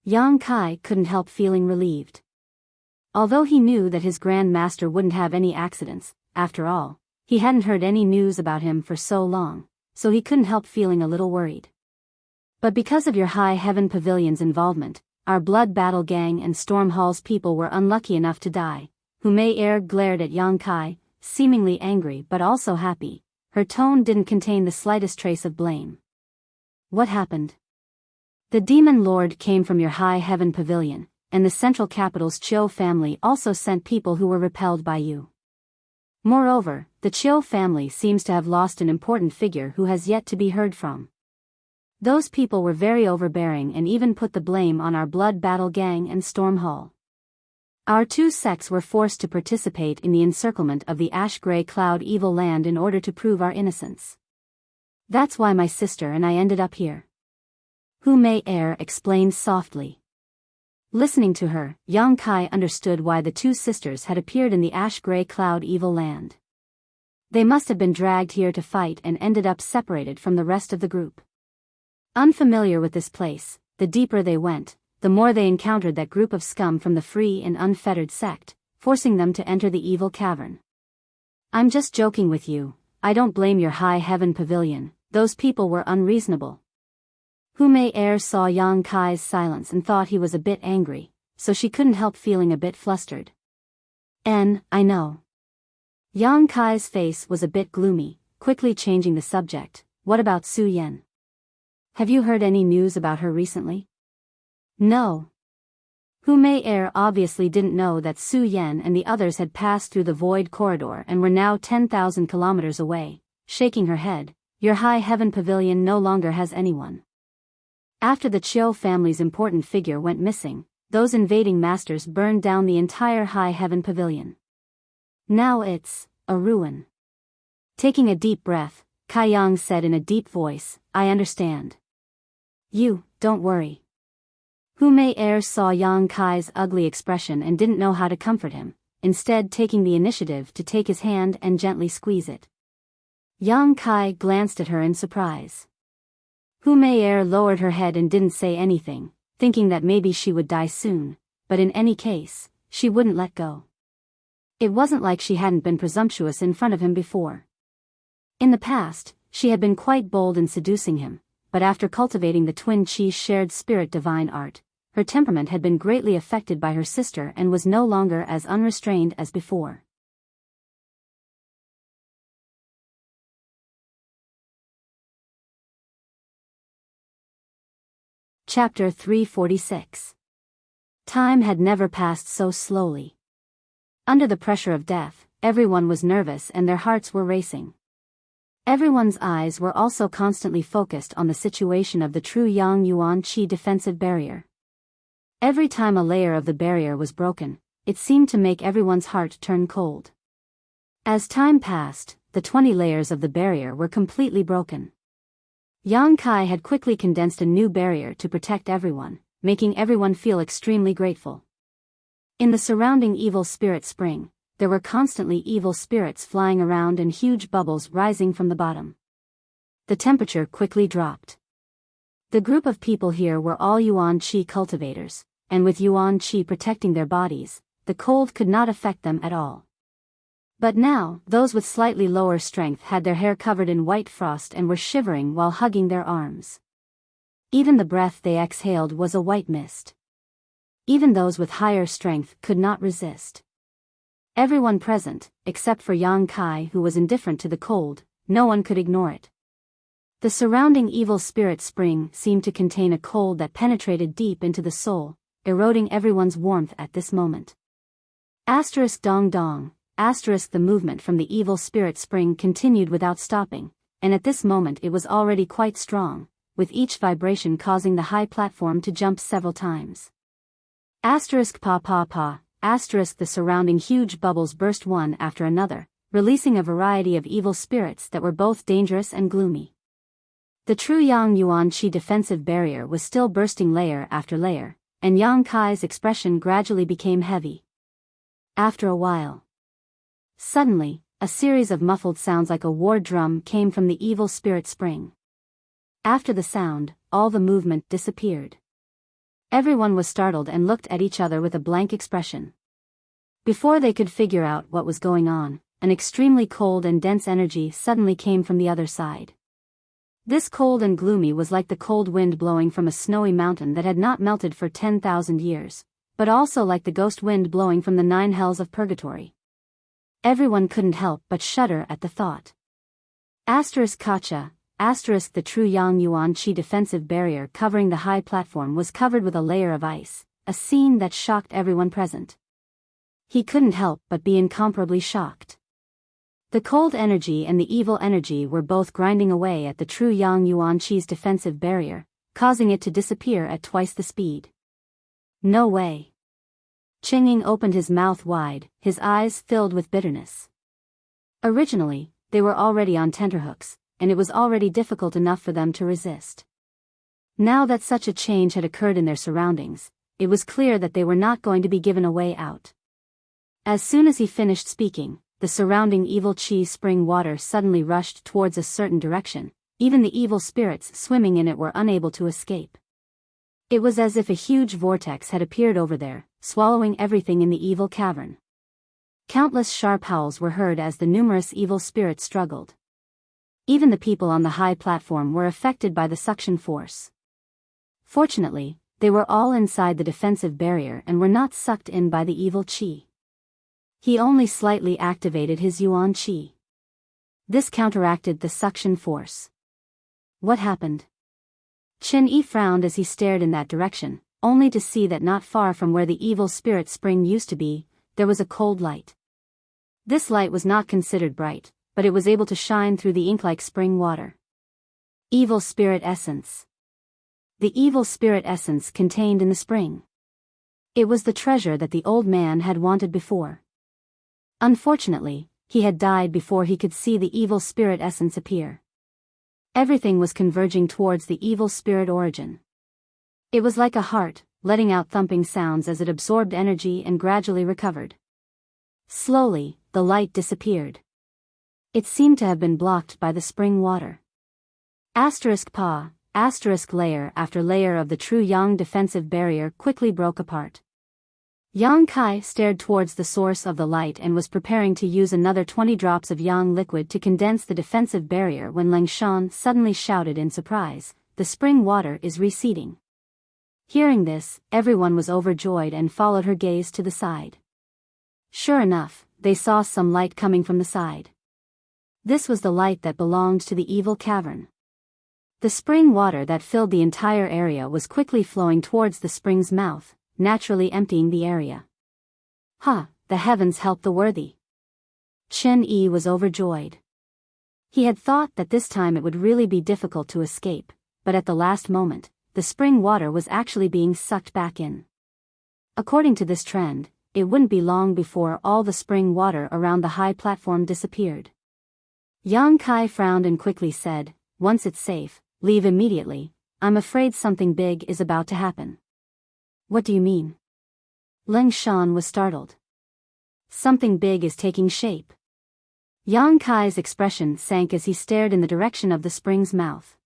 Speaker 1: Yang Kai couldn't help feeling relieved. Although he knew that his Grand Master wouldn't have any accidents, after all, he hadn't heard any news about him for so long, so he couldn't help feeling a little worried. But because of your High Heaven Pavilion's involvement, our Blood Battle Gang and Storm Hall's people were unlucky enough to die. Hu Mei glared at Yang Kai, seemingly angry but also happy. Her tone didn't contain the slightest trace of blame. What happened? The Demon Lord came from your High Heaven Pavilion, and the central capital's Chiu family also sent people who were repelled by you. Moreover, the Chiu family seems to have lost an important figure who has yet to be heard from. Those people were very overbearing and even put the blame on our Blood Battle Gang and Storm Hall. Our two sects were forced to participate in the encirclement of the ash-gray cloud evil land in order to prove our innocence. That's why my sister and I ended up here. Hu Mei explained softly. Listening to her, Yang Kai understood why the two sisters had appeared in the ash-gray cloud evil land. They must have been dragged here to fight and ended up separated from the rest of the group. Unfamiliar with this place, the deeper they went, the more they encountered that group of scum from the free and unfettered sect, forcing them to enter the evil cavern. I'm just joking with you, I don't blame your High Heaven Pavilion, those people were unreasonable. Hu Mei saw Yang Kai's silence and thought he was a bit angry, so she couldn't help feeling a bit flustered. I know. Yang Kai's face was a bit gloomy, quickly changing the subject. What about Su Yan? Have you heard any news about her recently? No. Hu Mei obviously didn't know that Su Yan and the others had passed through the void corridor and were now 10,000 kilometers away. Shaking her head, your High Heaven Pavilion no longer has anyone. After the Chiu family's important figure went missing, those invading masters burned down the entire High Heaven Pavilion. Now it's a ruin. Taking a deep breath, Kai Yang said in a deep voice, I understand. You, don't worry. Hu Mei saw Yang Kai's ugly expression and didn't know how to comfort him, instead taking the initiative to take his hand and gently squeeze it. Yang Kai glanced at her in surprise. Hu Mei lowered her head and didn't say anything, thinking that maybe she would die soon, but in any case, she wouldn't let go. It wasn't like she hadn't been presumptuous in front of him before. In the past, she had been quite bold in seducing him, but after cultivating the twin Chi's shared spirit divine art, her temperament had been greatly affected by her sister and was no longer as unrestrained as before. Chapter 346. Time had never passed so slowly. Under the pressure of death, everyone was nervous and their hearts were racing. Everyone's eyes were also constantly focused on the situation of the true Yang Yuan Qi defensive barrier. Every time a layer of the barrier was broken, it seemed to make everyone's heart turn cold. As time passed, the 20 layers of the barrier were completely broken. Yang Kai had quickly condensed a new barrier to protect everyone, making everyone feel extremely grateful. In the surrounding evil spirit spring, there were constantly evil spirits flying around and huge bubbles rising from the bottom. The temperature quickly dropped. The group of people here were all Yuan Qi cultivators, and with Yuan Qi protecting their bodies, the cold could not affect them at all. But now, those with slightly lower strength had their hair covered in white frost and were shivering while hugging their arms. Even the breath they exhaled was a white mist. Even those with higher strength could not resist. Everyone present, except for Yang Kai who was indifferent to the cold, no one could ignore it. The surrounding evil spirit spring seemed to contain a cold that penetrated deep into the soul, eroding everyone's warmth at this moment. Dong dong, the movement from the evil spirit spring continued without stopping, and at this moment it was already quite strong, with each vibration causing the high platform to jump several times. Pa, the surrounding huge bubbles burst one after another, releasing a variety of evil spirits that were both dangerous and gloomy. The true Yang Yuan Qi defensive barrier was still bursting layer after layer, and Yang Kai's expression gradually became heavy. After a while, suddenly, a series of muffled sounds like a war drum came from the evil spirit spring. After the sound, all the movement disappeared. Everyone was startled and looked at each other with a blank expression. Before they could figure out what was going on, an extremely cold and dense energy suddenly came from the other side. This cold and gloomy was like the cold wind blowing from a snowy mountain that had not melted for 10,000 years, but also like the ghost wind blowing from the 9 hells of purgatory. Everyone couldn't help but shudder at the thought. Kacha, the true Yang Yuan Qi defensive barrier covering the high platform was covered with a layer of ice, a scene that shocked everyone present. He couldn't help but be incomparably shocked. The cold energy and the evil energy were both grinding away at the true Yang Yuan Qi's defensive barrier, causing it to disappear at twice the speed. No way. Qingying opened his mouth wide, his eyes filled with bitterness. Originally, they were already on tenterhooks, and it was already difficult enough for them to resist. Now that such a change had occurred in their surroundings, it was clear that they were not going to be given a way out. As soon as he finished speaking, the surrounding evil qi spring water suddenly rushed towards a certain direction. Even the evil spirits swimming in it were unable to escape. It was as if a huge vortex had appeared over there, swallowing everything in the evil cavern. Countless sharp howls were heard as the numerous evil spirits struggled. Even the people on the high platform were affected by the suction force. Fortunately, they were all inside the defensive barrier and were not sucked in by the evil qi. He only slightly activated his Yuan Qi. This counteracted the suction force. What happened? Chen Yi frowned as he stared in that direction, only to see that not far from where the evil spirit spring used to be, there was a cold light. This light was not considered bright, but it was able to shine through the ink-like spring water. Evil spirit essence. The evil spirit essence contained in the spring. It was the treasure that the old man had wanted before. Unfortunately, he had died before he could see the evil spirit essence appear. Everything was converging towards the evil spirit origin. It was like a heart, letting out thumping sounds as it absorbed energy and gradually recovered. Slowly, the light disappeared. It seemed to have been blocked by the spring water. Layer after layer of the true Yang defensive barrier quickly broke apart. Yang Kai stared towards the source of the light and was preparing to use another 20 drops of Yang liquid to condense the defensive barrier when Leng Shan suddenly shouted in surprise, "The spring water is receding." Hearing this, everyone was overjoyed and followed her gaze to the side. Sure enough, they saw some light coming from the side. This was the light that belonged to the evil cavern. The spring water that filled the entire area was quickly flowing towards the spring's mouth, naturally emptying the area. The heavens help the worthy. Chen Yi was overjoyed. He had thought that this time it would really be difficult to escape, but at the last moment, the spring water was actually being sucked back in. According to this trend, it wouldn't be long before all the spring water around the high platform disappeared. Yang Kai frowned and quickly said, "Once it's safe, leave immediately. I'm afraid something big is about to happen." "What do you mean?" Leng Shan was startled. "Something big is taking shape." Yang Kai's expression sank as he stared in the direction of the spring's mouth.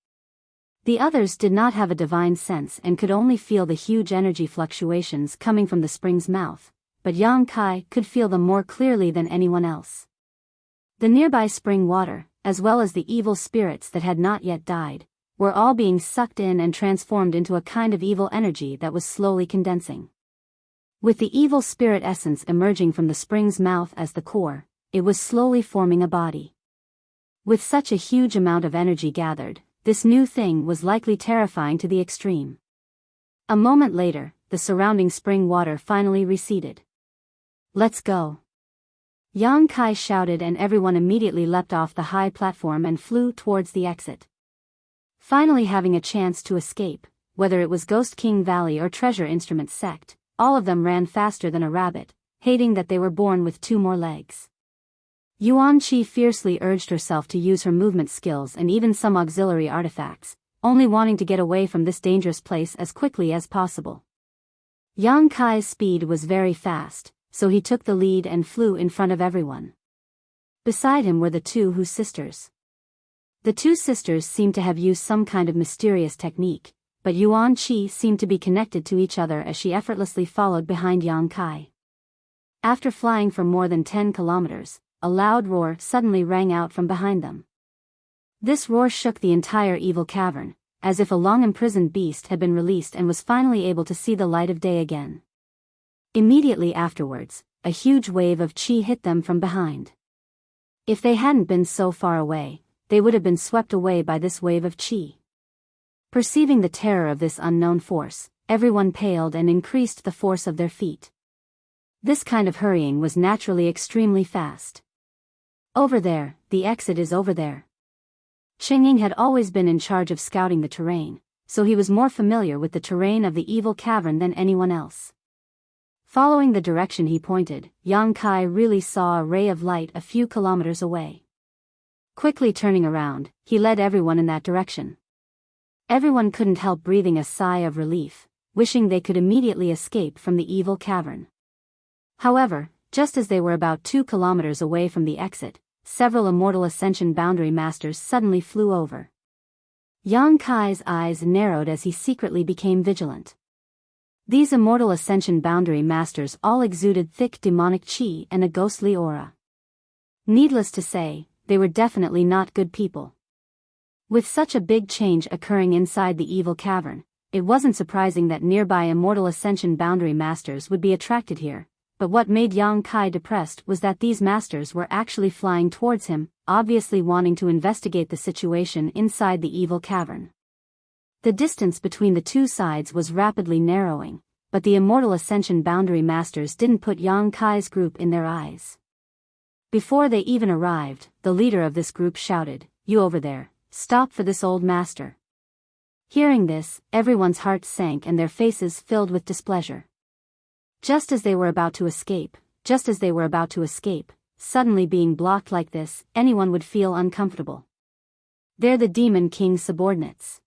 Speaker 1: The others did not have a divine sense and could only feel the huge energy fluctuations coming from the spring's mouth, but Yang Kai could feel them more clearly than anyone else. The nearby spring water, as well as the evil spirits that had not yet died, were all being sucked in and transformed into a kind of evil energy that was slowly condensing. With the evil spirit essence emerging from the spring's mouth as the core, it was slowly forming a body. With such a huge amount of energy gathered, this new thing was likely terrifying to the extreme. A moment later, the surrounding spring water finally receded. "Let's go!" Yang Kai shouted, and everyone immediately leapt off the high platform and flew towards the exit. Finally having a chance to escape, whether it was Ghost King Valley or Treasure Instrument Sect, all of them ran faster than a rabbit, hating that they were born with 2 more legs. Yuan Qi fiercely urged herself to use her movement skills and even some auxiliary artifacts, only wanting to get away from this dangerous place as quickly as possible. Yang Kai's speed was very fast, so he took the lead and flew in front of everyone. Beside him were the 2 sisters. The 2 sisters seemed to have used some kind of mysterious technique, but Yuan Qi seemed to be connected to each other as she effortlessly followed behind Yang Kai. After flying for more than 10 kilometers, a loud roar suddenly rang out from behind them. This roar shook the entire evil cavern, as if a long-imprisoned beast had been released and was finally able to see the light of day again. Immediately afterwards, a huge wave of qi hit them from behind. If they hadn't been so far away, they would have been swept away by this wave of qi. Perceiving the terror of this unknown force, everyone paled and increased the force of their feet. This kind of hurrying was naturally extremely fast. "Over there, the exit is over there." Qingying had always been in charge of scouting the terrain, so he was more familiar with the terrain of the evil cavern than anyone else. Following the direction he pointed, Yang Kai really saw a ray of light a few kilometers away. Quickly turning around, he led everyone in that direction. Everyone couldn't help breathing a sigh of relief, wishing they could immediately escape from the evil cavern. However, just as they were about 2 kilometers away from the exit, several Immortal Ascension Boundary Masters suddenly flew over. Yang Kai's eyes narrowed as he secretly became vigilant. These Immortal Ascension Boundary Masters all exuded thick demonic qi and a ghostly aura. Needless to say, they were definitely not good people. With such a big change occurring inside the evil cavern, it wasn't surprising that nearby Immortal Ascension Boundary Masters would be attracted here, but what made Yang Kai depressed was that these masters were actually flying towards him, obviously wanting to investigate the situation inside the evil cavern. The distance between the 2 sides was rapidly narrowing, but the Immortal Ascension Boundary Masters didn't put Yang Kai's group in their eyes. Before they even arrived, the leader of this group shouted, "You over there, stop for this old master." Hearing this, everyone's hearts sank and their faces filled with displeasure. Just as they were about to escape, suddenly being blocked like this, anyone would feel uncomfortable. They're the Demon King's subordinates.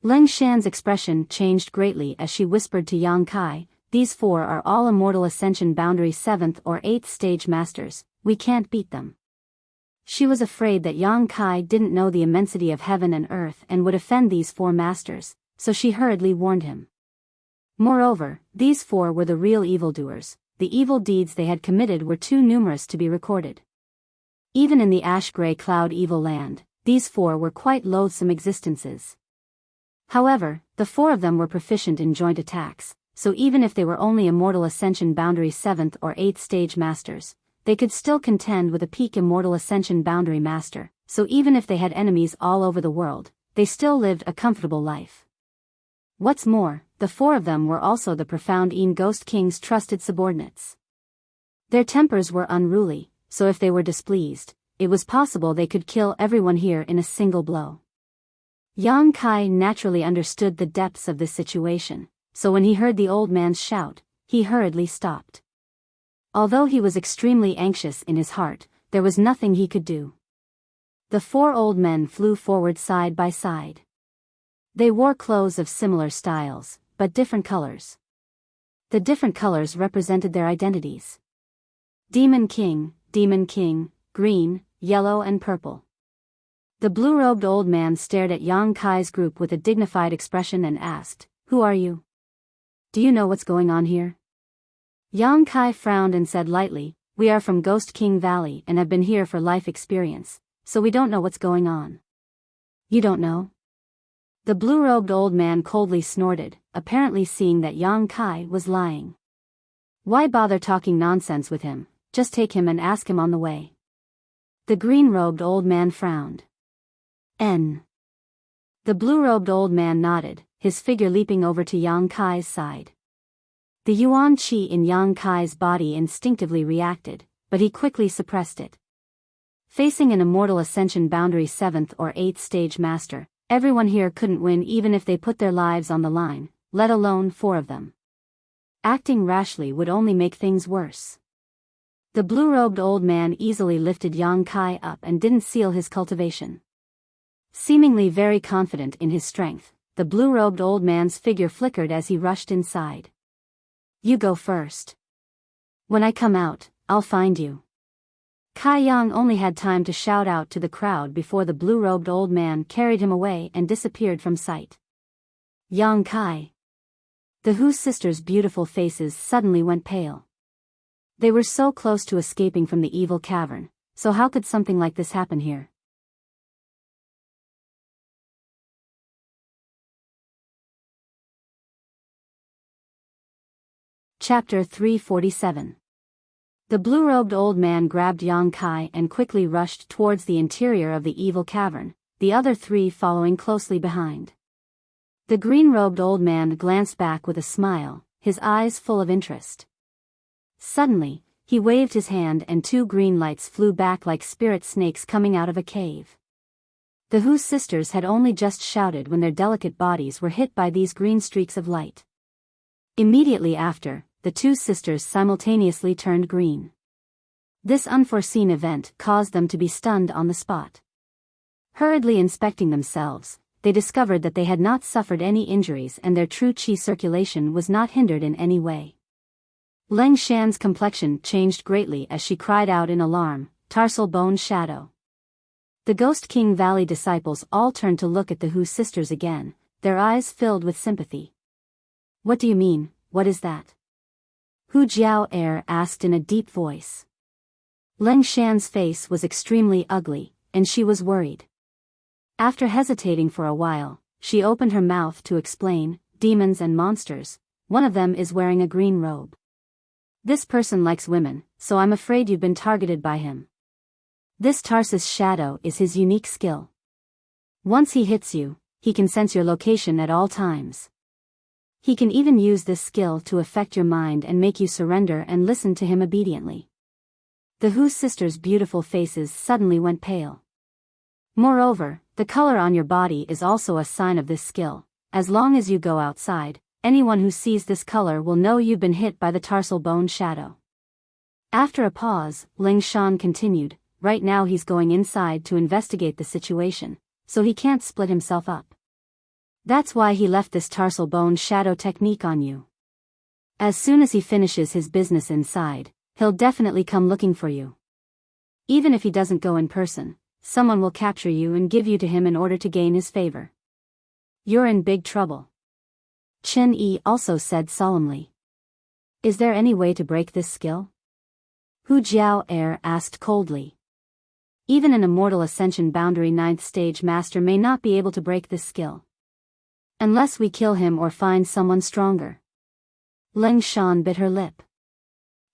Speaker 1: Leng Shan's expression changed greatly as she whispered to Yang Kai, "These 4 are all Immortal Ascension Boundary 7th or 8th stage masters, we can't beat them." She was afraid that Yang Kai didn't know the immensity of heaven and earth and would offend these 4 masters, so she hurriedly warned him. Moreover, these 4 were the real evildoers. The evil deeds they had committed were too numerous to be recorded. Even in the ash-gray cloud evil land, these 4 were quite loathsome existences. However, the 4 of them were proficient in joint attacks, so even if they were only Immortal Ascension Boundary 7th or 8th stage masters, they could still contend with a peak Immortal Ascension Boundary Master, so even if they had enemies all over the world, they still lived a comfortable life. What's more, the 4 of them were also the profound Een Ghost King's trusted subordinates. Their tempers were unruly, so if they were displeased, it was possible they could kill everyone here in a single blow. Yang Kai naturally understood the depths of this situation, so when he heard the old man's shout, he hurriedly stopped. Although he was extremely anxious in his heart, there was nothing he could do. The 4 old men flew forward side by side. They wore clothes of similar styles, but different colors. The different colors represented their identities. Demon King, green, yellow and purple. The blue-robed old man stared at Yang Kai's group with a dignified expression and asked, "Who are you? Do you know what's going on here?" Yang Kai frowned and said lightly, "We are from Ghost King Valley and have been here for life experience, so we don't know what's going on." "You don't know?" The blue-robed old man coldly snorted, apparently seeing that Yang Kai was lying. Why bother talking nonsense with him? Just take him and ask him on the way. The green-robed old man frowned. The blue-robed old man nodded, his figure leaping over to Yang Kai's side. The yuan qi in Yang Kai's body instinctively reacted, but he quickly suppressed it. Facing an immortal ascension boundary 7th or 8th stage master, everyone here couldn't win even if they put their lives on the line, let alone 4 of them. Acting rashly would only make things worse. The blue-robed old man easily lifted Yang Kai up and didn't seal his cultivation. Seemingly very confident in his strength, the blue-robed old man's figure flickered as he rushed inside. You go first. When I come out, I'll find you. Kai Yang only had time to shout out to the crowd before the blue-robed old man carried him away and disappeared from sight. Yang Kai. The Hu sisters' beautiful faces suddenly went pale. They were so close to escaping from the evil cavern, so how could something like this happen here? Chapter 347. The blue-robed old man grabbed Yang Kai and quickly rushed towards the interior of the evil cavern, the other 3 following closely behind. The green-robed old man glanced back with a smile, his eyes full of interest. Suddenly, he waved his hand and 2 green lights flew back like spirit snakes coming out of a cave. The Hu sisters had only just shouted when their delicate bodies were hit by these green streaks of light. Immediately after, the 2 sisters simultaneously turned green. This unforeseen event caused them to be stunned on the spot. Hurriedly inspecting themselves, they discovered that they had not suffered any injuries and their true qi circulation was not hindered in any way. Leng Shan's complexion changed greatly as she cried out in alarm, "Tarsal bone shadow." The Ghost King Valley disciples all turned to look at the Hu sisters again, their eyes filled with sympathy. "What do you mean, what is that?" Hu Jiao asked in a deep voice. Leng Shan's face was extremely ugly, and she was worried. After hesitating for a while, she opened her mouth to explain, "Demons and monsters, one of them is wearing a green robe. This person likes women, so I'm afraid you've been targeted by him. This Tarsus shadow is his unique skill. Once he hits you, he can sense your location at all times. He can even use this skill to affect your mind and make you surrender and listen to him obediently." The Hu sisters' beautiful faces suddenly went pale. Moreover, the color on your body is also a sign of this skill. As long as you go outside, anyone who sees this color will know you've been hit by the tarsal bone shadow. After a pause, Ling Shan continued, "Right now he's going inside to investigate the situation, so he can't split himself up. That's why he left this tarsal bone shadow technique on you. As soon as he finishes his business inside, he'll definitely come looking for you. Even if he doesn't go in person, someone will capture you and give you to him in order to gain his favor. You're in big trouble." Chen Yi also said solemnly. "Is there any way to break this skill?" Hu Jiao asked coldly. "Even an immortal ascension boundary 9th stage master may not be able to break this skill. Unless we kill him or find someone stronger." Leng Shan bit her lip.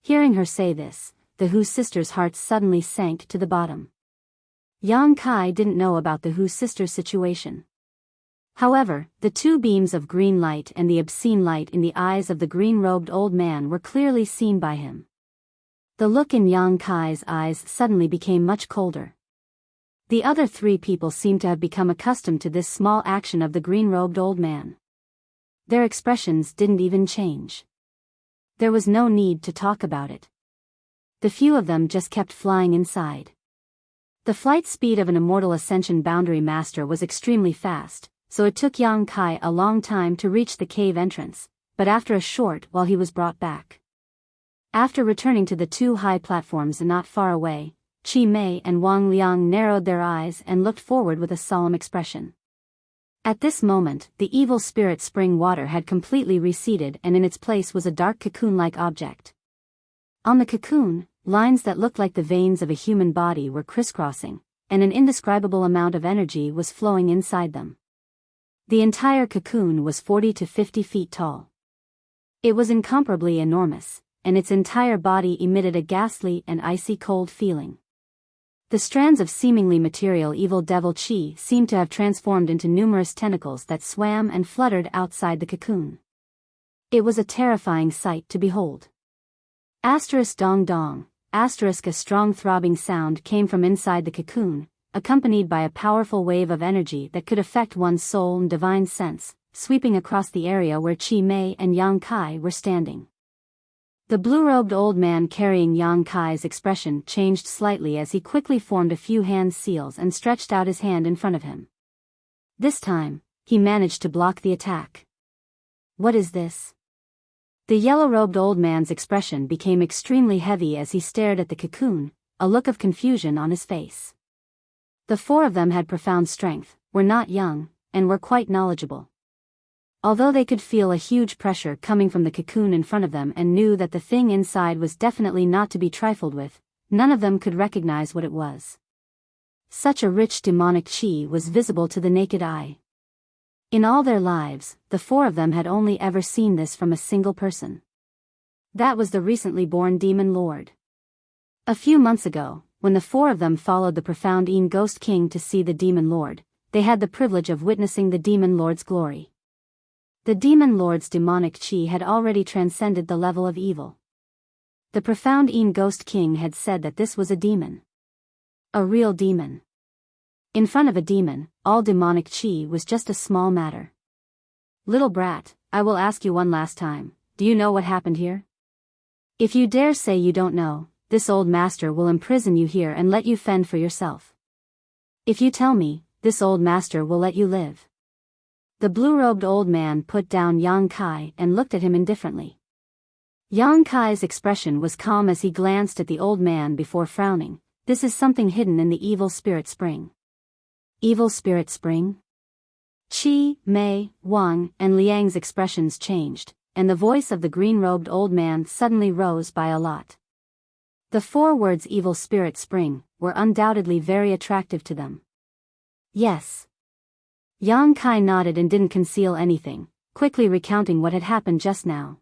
Speaker 1: Hearing her say this, the Hu sisters' hearts suddenly sank to the bottom. Yang Kai didn't know about the Hu sisters' situation. However, the 2 beams of green light and the obscene light in the eyes of the green-robed old man were clearly seen by him. The look in Yang Kai's eyes suddenly became much colder. The other 3 people seemed to have become accustomed to this small action of the green-robed old man. Their expressions didn't even change. There was no need to talk about it. The few of them just kept flying inside. The flight speed of an immortal ascension boundary master was extremely fast, so it took Yang Kai a long time to reach the cave entrance, but after a short while he was brought back. After returning to the 2 high platforms not far away, Qi Mei and Wang Liang narrowed their eyes and looked forward with a solemn expression. At this moment, the evil spirit spring water had completely receded and in its place was a dark cocoon-like object. On the cocoon, lines that looked like the veins of a human body were crisscrossing, and an indescribable amount of energy was flowing inside them. The entire cocoon was 40 to 50 feet tall. It was incomparably enormous, and its entire body emitted a ghastly and icy cold feeling. The strands of seemingly material evil devil chi seemed to have transformed into numerous tentacles that swam and fluttered outside the cocoon. It was a terrifying sight to behold. Asterisk dong dong, asterisk a strong throbbing sound came from inside the cocoon, accompanied by a powerful wave of energy that could affect one's soul and divine sense, sweeping across the area where Chi Mei and Yang Kai were standing. The blue-robed old man carrying Yang Kai's expression changed slightly as he quickly formed a few hand seals and stretched out his hand in front of him. This time, he managed to block the attack. What is this? The yellow-robed old man's expression became extremely heavy as he stared at the cocoon, a look of confusion on his face. The four of them had profound strength, were not young, and were quite knowledgeable. Although they could feel a huge pressure coming from the cocoon in front of them and knew that the thing inside was definitely not to be trifled with, none of them could recognize what it was. Such a rich demonic chi was visible to the naked eye. In all their lives, the four of them had only ever seen this from a single person. That was the recently born demon lord. A few months ago, when the four of them followed the profound Een Ghost King to see the demon lord, they had the privilege of witnessing the demon lord's glory. The demon lord's demonic chi had already transcended the level of evil. The profound Een Ghost King had said that this was a demon. A real demon. In front of a demon, all demonic chi was just a small matter. Little brat, I will ask you one last time, do you know what happened here? If you dare say you don't know, this old master will imprison you here and let you fend for yourself. If you tell me, this old master will let you live. The blue-robed old man put down Yang Kai and looked at him indifferently. Yang Kai's expression was calm as he glanced at the old man before frowning. This is something hidden in the evil spirit spring. Evil spirit spring? Chi, Mei, Wang, and Liang's expressions changed, and the voice of the green-robed old man suddenly rose by a lot. The four words evil spirit spring were undoubtedly very attractive to them. Yes. Yang Kai nodded and didn't conceal anything, quickly recounting what had happened just now.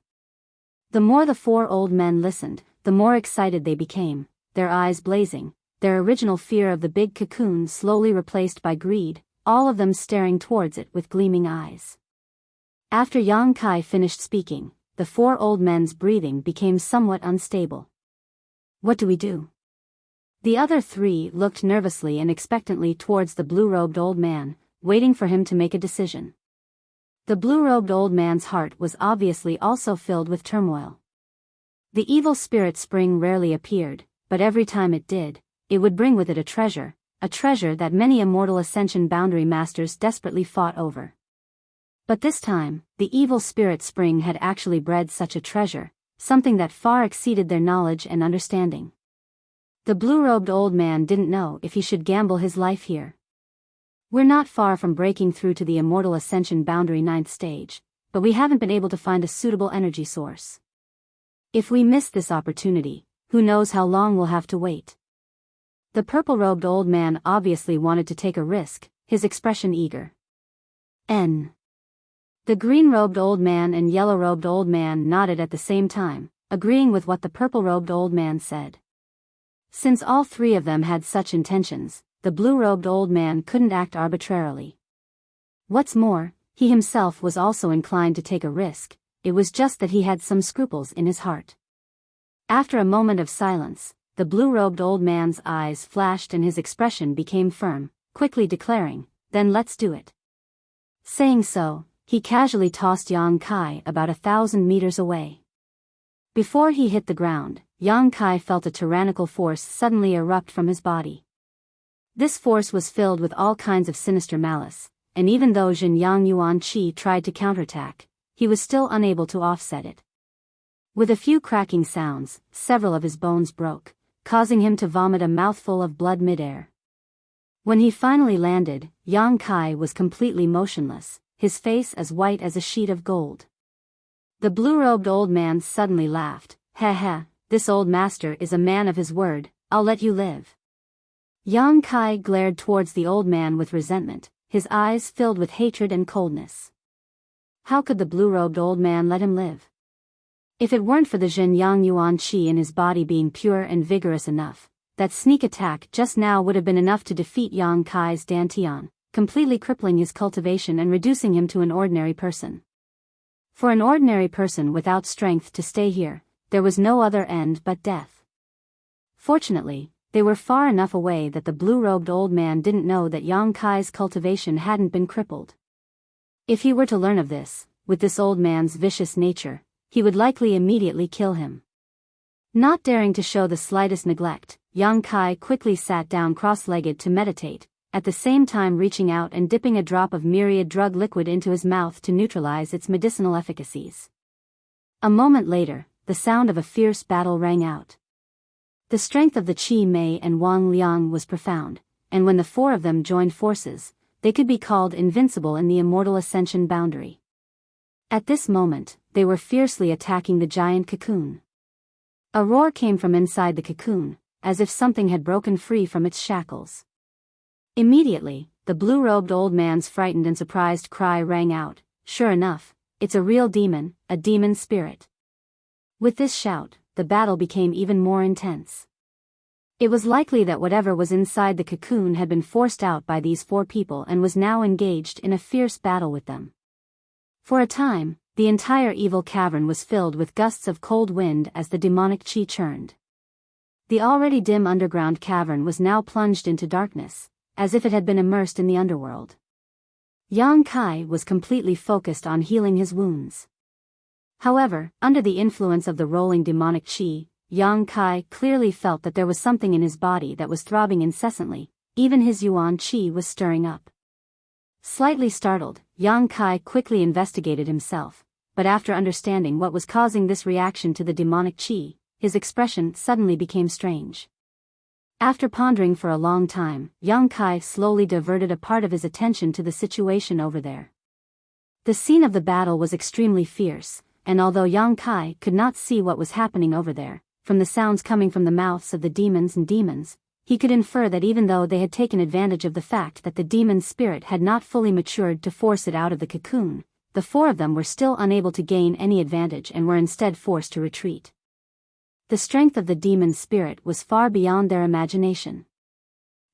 Speaker 1: The more the four old men listened, the more excited they became, their eyes blazing, their original fear of the big cocoon slowly replaced by greed, all of them staring towards it with gleaming eyes. After Yang Kai finished speaking, the four old men's breathing became somewhat unstable. What do we do? The other three looked nervously and expectantly towards the blue-robed old man, waiting for him to make a decision. The blue-robed old man's heart was obviously also filled with turmoil. The evil spirit spring rarely appeared, but every time it did, it would bring with it a treasure that many immortal ascension boundary masters desperately fought over. But this time, the evil spirit spring had actually bred such a treasure, something that far exceeded their knowledge and understanding. The blue-robed old man didn't know if he should gamble his life here. We're not far from breaking through to the immortal ascension boundary 9th stage, but we haven't been able to find a suitable energy source. If we miss this opportunity, who knows how long we'll have to wait. The purple-robed old man obviously wanted to take a risk, his expression eager. The green-robed old man and yellow-robed old man nodded at the same time, agreeing with what the purple-robed old man said. Since all three of them had such intentions, the blue-robed old man couldn't act arbitrarily. What's more, he himself was also inclined to take a risk, it was just that he had some scruples in his heart. After a moment of silence, the blue-robed old man's eyes flashed and his expression became firm, quickly declaring, "Then let's do it." Saying so, he casually tossed Yang Kai about 1,000 meters away. Before he hit the ground, Yang Kai felt a tyrannical force suddenly erupt from his body. This force was filled with all kinds of sinister malice, and even though Jin Yang Yuan Qi tried to counterattack, he was still unable to offset it. With a few cracking sounds, several of his bones broke, causing him to vomit a mouthful of blood midair. When he finally landed, Yang Kai was completely motionless, his face as white as a sheet of gold. The blue-robed old man suddenly laughed. "Ha ha, this old master is a man of his word, I'll let you live." Yang Kai glared towards the old man with resentment, his eyes filled with hatred and coldness. How could the blue-robed old man let him live? If it weren't for the Zhenyang Yuan Qi in his body being pure and vigorous enough, that sneak attack just now would have been enough to defeat Yang Kai's Dantian, completely crippling his cultivation and reducing him to an ordinary person. For an ordinary person without strength to stay here, there was no other end but death. Fortunately, they were far enough away that the blue-robed old man didn't know that Yang Kai's cultivation hadn't been crippled. If he were to learn of this, with this old man's vicious nature, he would likely immediately kill him. Not daring to show the slightest neglect, Yang Kai quickly sat down cross-legged to meditate, at the same time reaching out and dipping a drop of myriad drug liquid into his mouth to neutralize its medicinal efficacies. A moment later, the sound of a fierce battle rang out. The strength of the Qi Mei and Wang Liang was profound, and when the four of them joined forces, they could be called invincible in the immortal ascension boundary. At this moment, they were fiercely attacking the giant cocoon. A roar came from inside the cocoon, as if something had broken free from its shackles. Immediately, the blue-robed old man's frightened and surprised cry rang out, "Sure enough, it's a real demon, a demon spirit." With this shout, the battle became even more intense. It was likely that whatever was inside the cocoon had been forced out by these four people and was now engaged in a fierce battle with them. For a time, the entire evil cavern was filled with gusts of cold wind as the demonic qi churned. The already dim underground cavern was now plunged into darkness, as if it had been immersed in the underworld. Yang Kai was completely focused on healing his wounds. However, under the influence of the rolling demonic qi, Yang Kai clearly felt that there was something in his body that was throbbing incessantly, even his yuan qi was stirring up. Slightly startled, Yang Kai quickly investigated himself, but after understanding what was causing this reaction to the demonic qi, his expression suddenly became strange. After pondering for a long time, Yang Kai slowly diverted a part of his attention to the situation over there. The scene of the battle was extremely fierce, and although Yang Kai could not see what was happening over there, from the sounds coming from the mouths of the demons, he could infer that even though they had taken advantage of the fact that the demon spirit had not fully matured to force it out of the cocoon, the four of them were still unable to gain any advantage and were instead forced to retreat. The strength of the demon spirit was far beyond their imagination.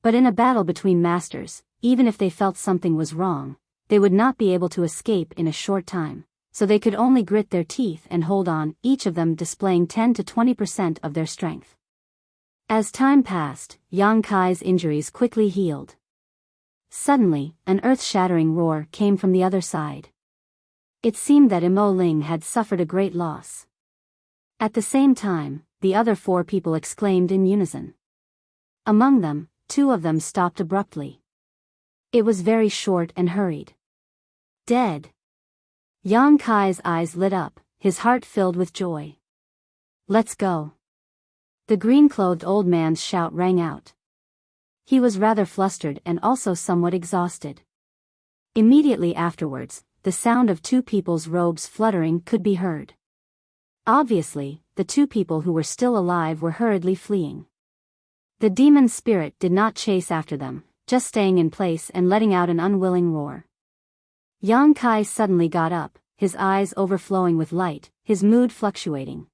Speaker 1: But in a battle between masters, even if they felt something was wrong, they would not be able to escape in a short time, so they could only grit their teeth and hold on, each of them displaying 10 to 20% of their strength. As time passed, Yang Kai's injuries quickly healed. Suddenly, an earth-shattering roar came from the other side. It seemed that Imo Ling had suffered a great loss. At the same time, the other four people exclaimed in unison. Among them, two of them stopped abruptly. It was very short and hurried. Dead. Yang Kai's eyes lit up, his heart filled with joy. Let's go. The green-clothed old man's shout rang out. He was rather flustered and also somewhat exhausted. Immediately afterwards, the sound of two people's robes fluttering could be heard. Obviously, the two people who were still alive were hurriedly fleeing. The demon spirit did not chase after them, just staying in place and letting out an unwilling roar. Yang Kai suddenly got up, his eyes overflowing with light, his mood fluctuating.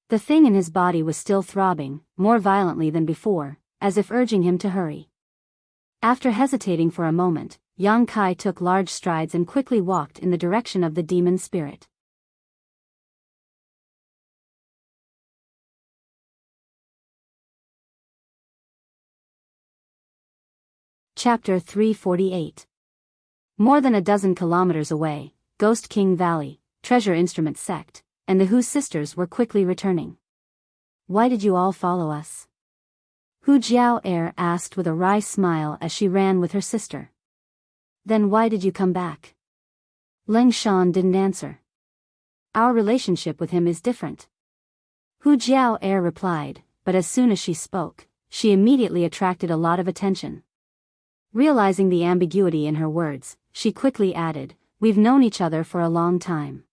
Speaker 1: The thing in his body was still throbbing, more violently than before, as if urging him to hurry. After hesitating for a moment, Yang Kai took large strides and quickly walked in the direction of the demon spirit. Chapter 348. More than a dozen kilometers away, Ghost King Valley, Treasure Instrument Sect, and the Hu sisters were quickly returning. Why did you all follow us? Hu Jiao asked with a wry smile as she ran with her sister. Then why did you come back? Leng Shan didn't answer. Our relationship with him is different. Hu Jiao replied, but as soon as she spoke, she immediately attracted a lot of attention. Realizing the ambiguity in her words, she quickly added, "We've known each other for a long time.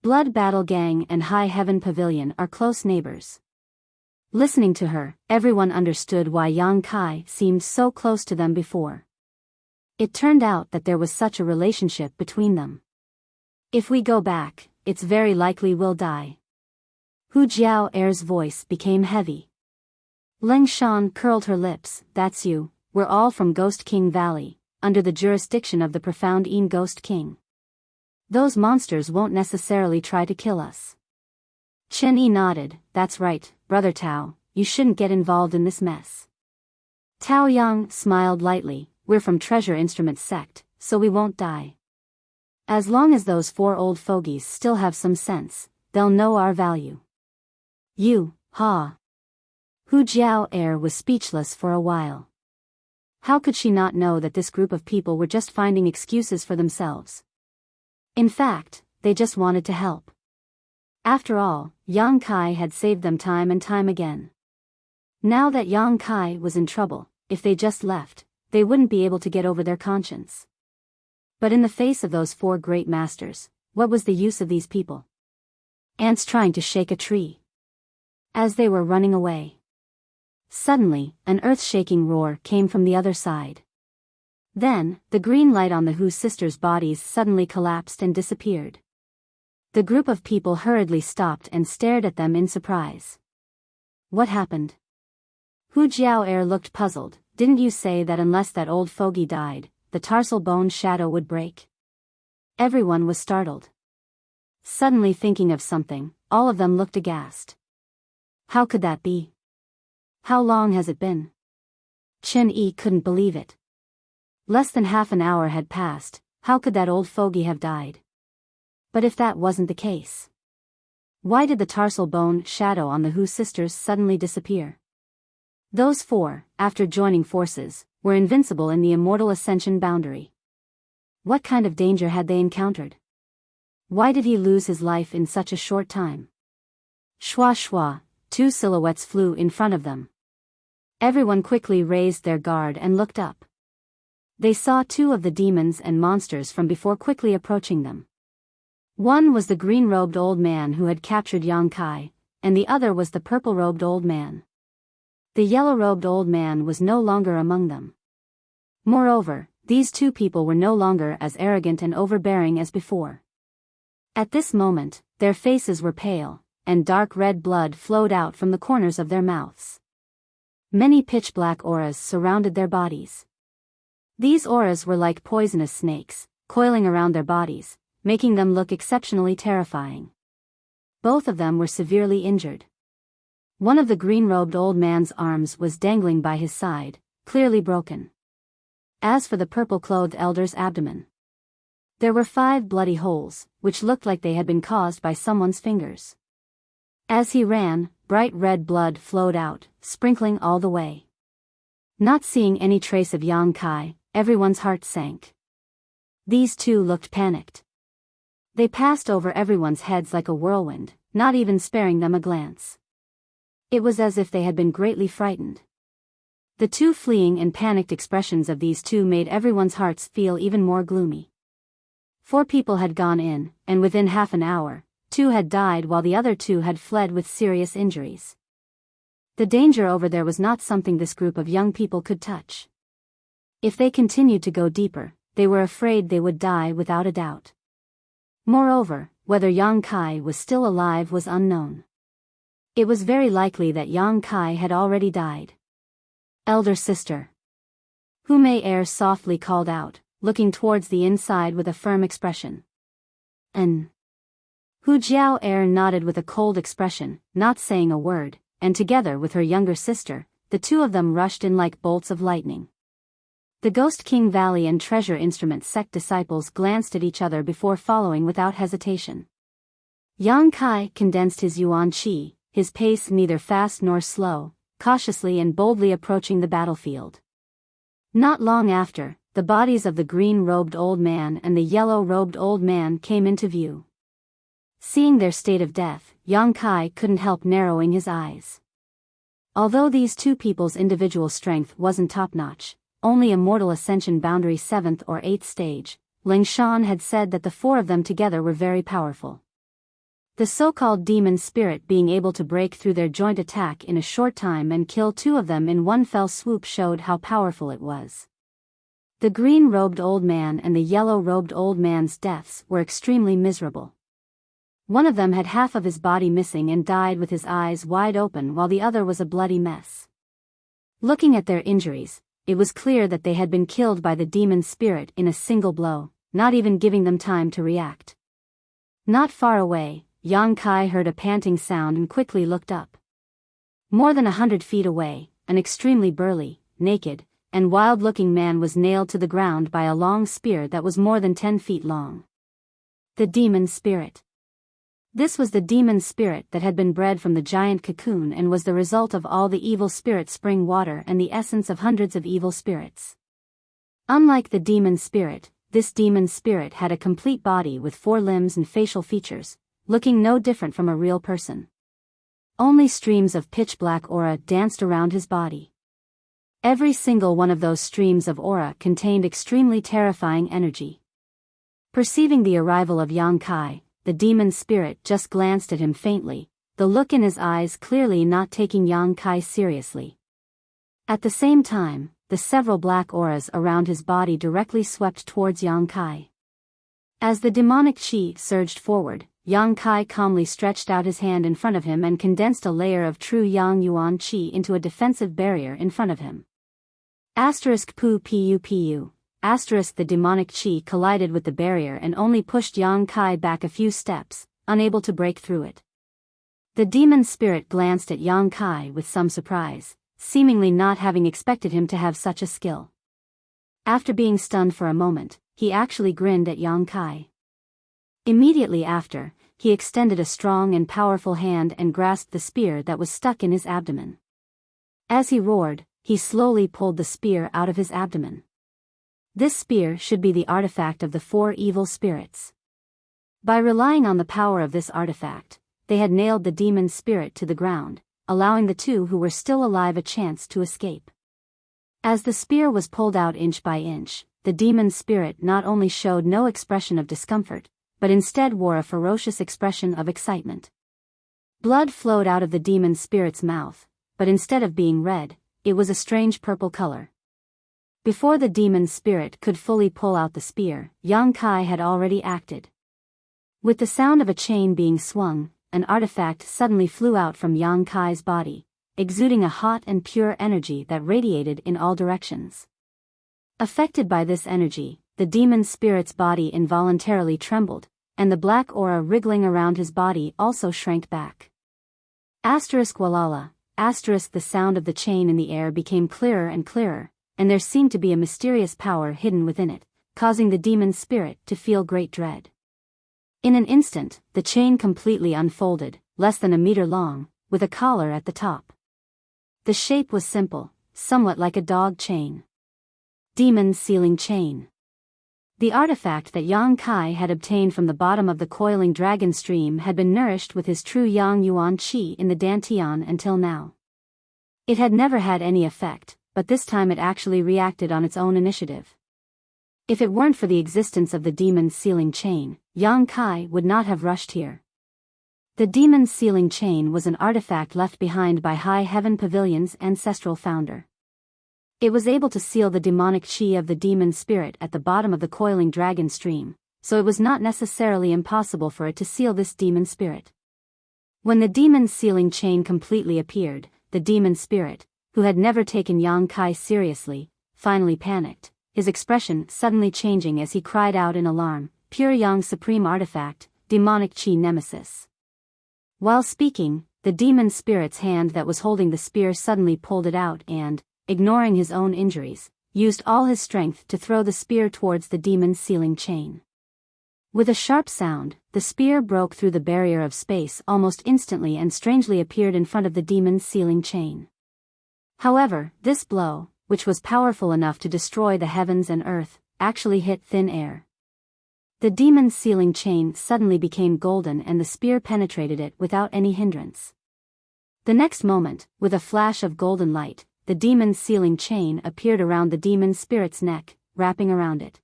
Speaker 1: Blood Battle Gang and High Heaven Pavilion are close neighbors." Listening to her, everyone understood why Yang Kai seemed so close to them before. It turned out that there was such a relationship between them. If we go back, it's very likely we'll die. Hu Jiao'er's voice became heavy. Leng Shan curled her lips. That's you, we're all from Ghost King Valley, under the jurisdiction of the profound Een Ghost King. Those monsters won't necessarily try to kill us. Chen Yi nodded. That's right, Brother Tao, you shouldn't get involved in this mess. Tao Yang smiled lightly. We're from Treasure Instruments sect, so we won't die. As long as those 4 old fogies still have some sense, they'll know our value. You, ha. Hu Jiao'er was speechless for a while. How could she not know that this group of people were just finding excuses for themselves? In fact, they just wanted to help. After all, Yang Kai had saved them time and time again. Now that Yang Kai was in trouble, if they just left, they wouldn't be able to get over their conscience. But in the face of those 4 great masters, what was the use of these people? Ants trying to shake a tree. As they were running away, suddenly, an earth-shaking roar came from the other side. Then, the green light on the Hu sisters' bodies suddenly collapsed and disappeared. The group of people hurriedly stopped and stared at them in surprise. What happened? Hu Jiao'er looked puzzled. Didn't you say that unless that old fogey died, the tarsal bone shadow would break? Everyone was startled. Suddenly thinking of something, all of them looked aghast. How could that be? How long has it been? Chen Yi couldn't believe it. Less than half an hour had passed. How could that old fogey have died? But if that wasn't the case, why did the tarsal bone shadow on the Hu sisters suddenly disappear? Those 4, after joining forces, were invincible in the immortal ascension boundary. What kind of danger had they encountered? Why did he lose his life in such a short time? Shwa shwa, 2 silhouettes flew in front of them. Everyone quickly raised their guard and looked up. They saw 2 of the demons and monsters from before quickly approaching them. One was the green-robed old man who had captured Yang Kai, and the other was the purple-robed old man. The yellow-robed old man was no longer among them. Moreover, these 2 people were no longer as arrogant and overbearing as before. At this moment, their faces were pale, and dark red blood flowed out from the corners of their mouths. Many pitch-black auras surrounded their bodies. These auras were like poisonous snakes, coiling around their bodies, making them look exceptionally terrifying. Both of them were severely injured. One of the green-robed old man's arms was dangling by his side, clearly broken. As for the purple-clothed elder's abdomen, there were 5 bloody holes, which looked like they had been caused by someone's fingers. As he ran, bright red blood flowed out, sprinkling all the way. Not seeing any trace of Yang Kai, everyone's heart sank. These 2 looked panicked. They passed over everyone's heads like a whirlwind, not even sparing them a glance. It was as if they had been greatly frightened. The 2 fleeing and panicked expressions of these 2 made everyone's hearts feel even more gloomy. 4 people had gone in, and within half an hour, 2 had died while the other 2 had fled with serious injuries. The danger over there was not something this group of young people could touch. If they continued to go deeper, they were afraid they would die without a doubt. Moreover, whether Yang Kai was still alive was unknown. It was very likely that Yang Kai had already died. Elder sister. Hu Mei softly called out, looking towards the inside with a firm expression. Hu Jiao'er nodded with a cold expression, not saying a word, and together with her younger sister, the 2 of them rushed in like bolts of lightning. The Ghost King Valley and Treasure Instruments sect disciples glanced at each other before following without hesitation. Yang Kai condensed his yuan qi, his pace neither fast nor slow, cautiously and boldly approaching the battlefield. Not long after, the bodies of the green-robed old man and the yellow-robed old man came into view. Seeing their state of death, Yang Kai couldn't help narrowing his eyes. Although these 2 people's individual strength wasn't top-notch, only immortal ascension boundary 7th or 8th stage, Ling Shan had said that the 4 of them together were very powerful. The so-called demon spirit being able to break through their joint attack in a short time and kill 2 of them in one fell swoop showed how powerful it was. The green-robed old man and the yellow-robed old man's deaths were extremely miserable. One of them had half of his body missing and died with his eyes wide open, while the other was a bloody mess. Looking at their injuries, it was clear that they had been killed by the demon spirit in a single blow, not even giving them time to react. Not far away, Yang Kai heard a panting sound and quickly looked up. More than 100 feet away, an extremely burly, naked, and wild-looking man was nailed to the ground by a long spear that was more than 10 feet long. The demon spirit. This was the demon spirit that had been bred from the giant cocoon and was the result of all the evil spirit spring water and the essence of hundreds of evil spirits. Unlike the demon spirit, this demon spirit had a complete body with 4 limbs and facial features, looking no different from a real person. Only streams of pitch-black aura danced around his body. Every single one of those streams of aura contained extremely terrifying energy. Perceiving the arrival of Yang Kai, the demon spirit just glanced at him faintly, the look in his eyes clearly not taking Yang Kai seriously. At the same time, the several black auras around his body directly swept towards Yang Kai. As the demonic chi surged forward, Yang Kai calmly stretched out his hand in front of him and condensed a layer of true Yang Yuan chi into a defensive barrier in front of him. *pu. The demonic chi collided with the barrier and only pushed Yang Kai back a few steps, unable to break through it. The demon spirit glanced at Yang Kai with some surprise, seemingly not having expected him to have such a skill. After being stunned for a moment, he actually grinned at Yang Kai. Immediately after, he extended a strong and powerful hand and grasped the spear that was stuck in his abdomen. As he roared, he slowly pulled the spear out of his abdomen. This spear should be the artifact of the 4 evil spirits. By relying on the power of this artifact, they had nailed the demon spirit to the ground, allowing the 2 who were still alive a chance to escape. As the spear was pulled out inch by inch, the demon spirit not only showed no expression of discomfort, but instead wore a ferocious expression of excitement. Blood flowed out of the demon spirit's mouth, but instead of being red, it was a strange purple color. Before the demon spirit could fully pull out the spear, Yang Kai had already acted. With the sound of a chain being swung, an artifact suddenly flew out from Yang Kai's body, exuding a hot and pure energy that radiated in all directions. Affected by this energy, the demon spirit's body involuntarily trembled, and the black aura wriggling around his body also shrank back. *Walala, the sound of the chain in the air became clearer and clearer, and there seemed to be a mysterious power hidden within it, causing the demon spirit to feel great dread. In an instant, the chain completely unfolded, less than a meter long, with a collar at the top. The shape was simple, somewhat like a dog chain. Demon sealing chain. The artifact that Yang Kai had obtained from the bottom of the coiling dragon stream had been nourished with his true Yang Yuan chi in the Dantian until now. It had never had any effect, but this time it actually reacted on its own initiative. If it weren't for the existence of the demon sealing chain, Yang Kai would not have rushed here. The demon sealing chain was an artifact left behind by High Heaven Pavilion's ancestral founder. It was able to seal the demonic chi of the demon spirit at the bottom of the coiling dragon stream, so it was not necessarily impossible for it to seal this demon spirit. When the demon sealing chain completely appeared, the demon spirit, who had never taken Yang Kai seriously, finally panicked, his expression suddenly changing as he cried out in alarm, "Pure Yang Supreme Artifact, Demonic Chi Nemesis." While speaking, the demon spirit's hand that was holding the spear suddenly pulled it out and, ignoring his own injuries, used all his strength to throw the spear towards the demon sealing chain. With a sharp sound, the spear broke through the barrier of space almost instantly and strangely appeared in front of the demon sealing chain. However, this blow, which was powerful enough to destroy the heavens and earth, actually hit thin air. The demon sealing chain suddenly became golden and the spear penetrated it without any hindrance. The next moment, with a flash of golden light, the demon sealing chain appeared around the demon spirit's neck, wrapping around it.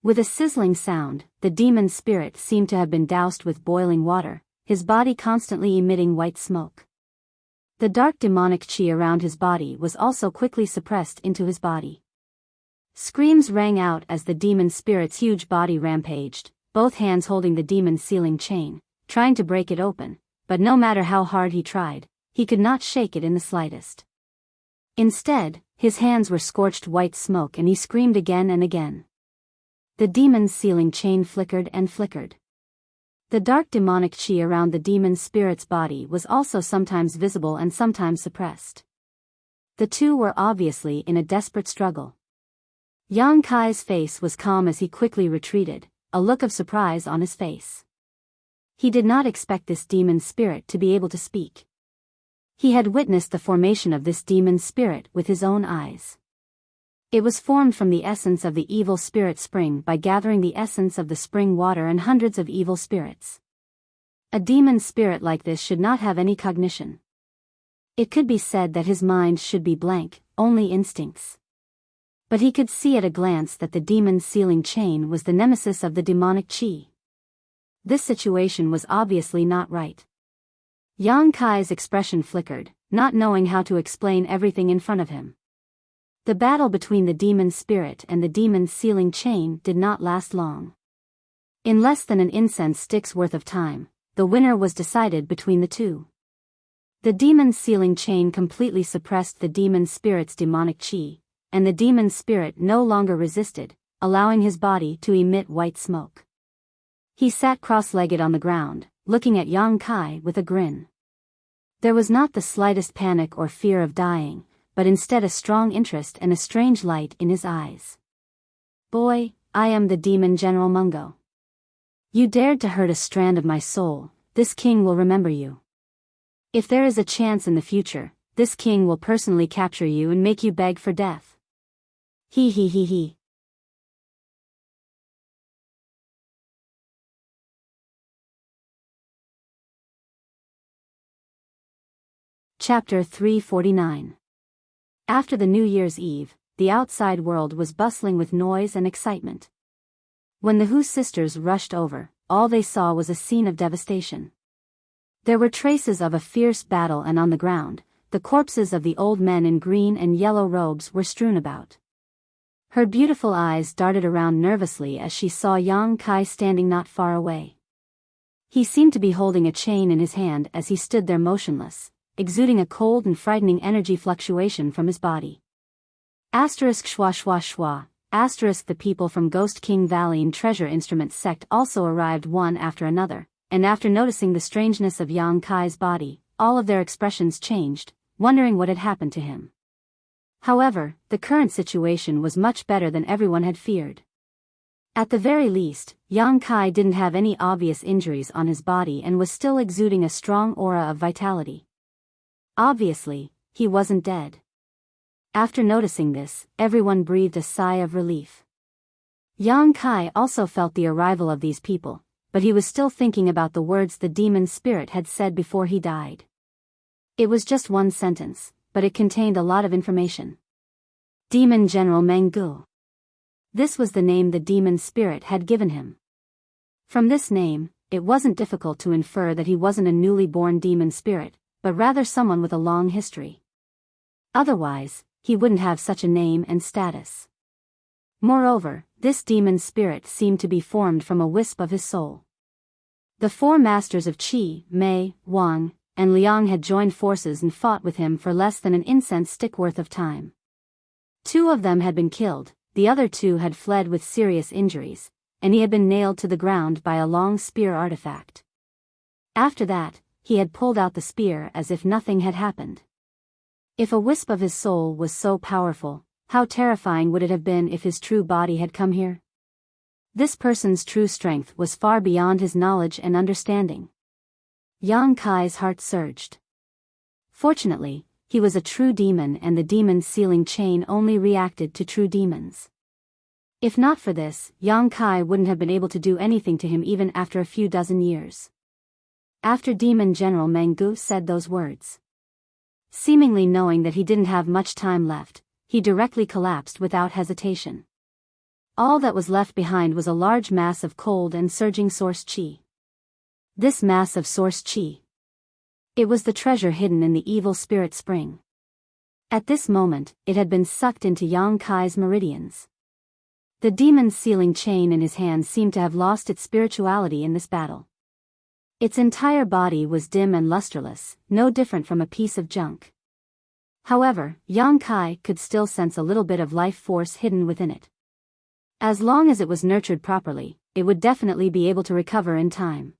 Speaker 1: With a sizzling sound, the demon spirit seemed to have been doused with boiling water, his body constantly emitting white smoke. The dark demonic chi around his body was also quickly suppressed into his body. Screams rang out as the demon spirit's huge body rampaged, both hands holding the demon's sealing chain, trying to break it open, but no matter how hard he tried, he could not shake it in the slightest. Instead, his hands were scorched white smoke and he screamed again and again. The demon's sealing chain flickered and flickered. The dark demonic chi around the demon spirit's body was also sometimes visible and sometimes suppressed. The two were obviously in a desperate struggle. Yang Kai's face was calm as he quickly retreated, a look of surprise on his face. He did not expect this demon spirit to be able to speak. He had witnessed the formation of this demon spirit with his own eyes. It was formed from the essence of the evil spirit spring by gathering the essence of the spring water and hundreds of evil spirits. A demon spirit like this should not have any cognition. It could be said that his mind should be blank, only instincts. But he could see at a glance that the demon's sealing chain was the nemesis of the demonic chi. This situation was obviously not right. Yang Kai's expression flickered, not knowing how to explain everything in front of him. The battle between the demon spirit and the demon's sealing chain did not last long. In less than an incense stick's worth of time, the winner was decided between the two. The demon's sealing chain completely suppressed the demon spirit's demonic chi, and the demon spirit no longer resisted, allowing his body to emit white smoke. He sat cross-legged on the ground, looking at Yang Kai with a grin. There was not the slightest panic or fear of dying, but instead a strong interest and a strange light in his eyes. "Boy, I am the demon General Mungo. You dared to hurt a strand of my soul, this king will remember you. If there is a chance in the future, this king will personally capture you and make you beg for death. He he he he." Chapter 349. After the New Year's Eve, the outside world was bustling with noise and excitement. When the Hu sisters rushed over, all they saw was a scene of devastation. There were traces of a fierce battle, and on the ground, the corpses of the old men in green and yellow robes were strewn about. Her beautiful eyes darted around nervously as she saw Yang Kai standing not far away. He seemed to be holding a chain in his hand as he stood there motionless, exuding a cold and frightening energy fluctuation from his body. Asterisk schwa schwa schwa, asterisk. The people from Ghost King Valley and Treasure Instrument sect also arrived one after another, and after noticing the strangeness of Yang Kai's body, all of their expressions changed, wondering what had happened to him. However, the current situation was much better than everyone had feared. At the very least, Yang Kai didn't have any obvious injuries on his body and was still exuding a strong aura of vitality. Obviously, he wasn't dead. After noticing this, everyone breathed a sigh of relief. Yang Kai also felt the arrival of these people, but he was still thinking about the words the demon spirit had said before he died. It was just one sentence, but it contained a lot of information. Demon General Meng Gu. This was the name the demon spirit had given him. From this name, it wasn't difficult to infer that he wasn't a newly born demon spirit, but rather someone with a long history. Otherwise, he wouldn't have such a name and status. Moreover, this demon spirit seemed to be formed from a wisp of his soul. The four masters of Qi, Mei, Wang, and Liang had joined forces and fought with him for less than an incense stick worth of time. Two of them had been killed, the other two had fled with serious injuries, and he had been nailed to the ground by a long spear artifact. After that, he had pulled out the spear as if nothing had happened. If a wisp of his soul was so powerful, how terrifying would it have been if his true body had come here? This person's true strength was far beyond his knowledge and understanding. Yang Kai's heart surged. Fortunately, he was a true demon and the demon's sealing chain only reacted to true demons. If not for this, Yang Kai wouldn't have been able to do anything to him even after a few dozen years. After Demon General Meng Gu said those words, seemingly knowing that he didn't have much time left, he directly collapsed without hesitation. All that was left behind was a large mass of cold and surging source chi. This mass of source chi. It was the treasure hidden in the evil spirit spring. At this moment, it had been sucked into Yang Kai's meridians. The demon's sealing chain in his hand seemed to have lost its spirituality in this battle. Its entire body was dim and lusterless, no different from a piece of junk. However, Yang Kai could still sense a little bit of life force hidden within it. As long as it was nurtured properly, it would definitely be able to recover in time.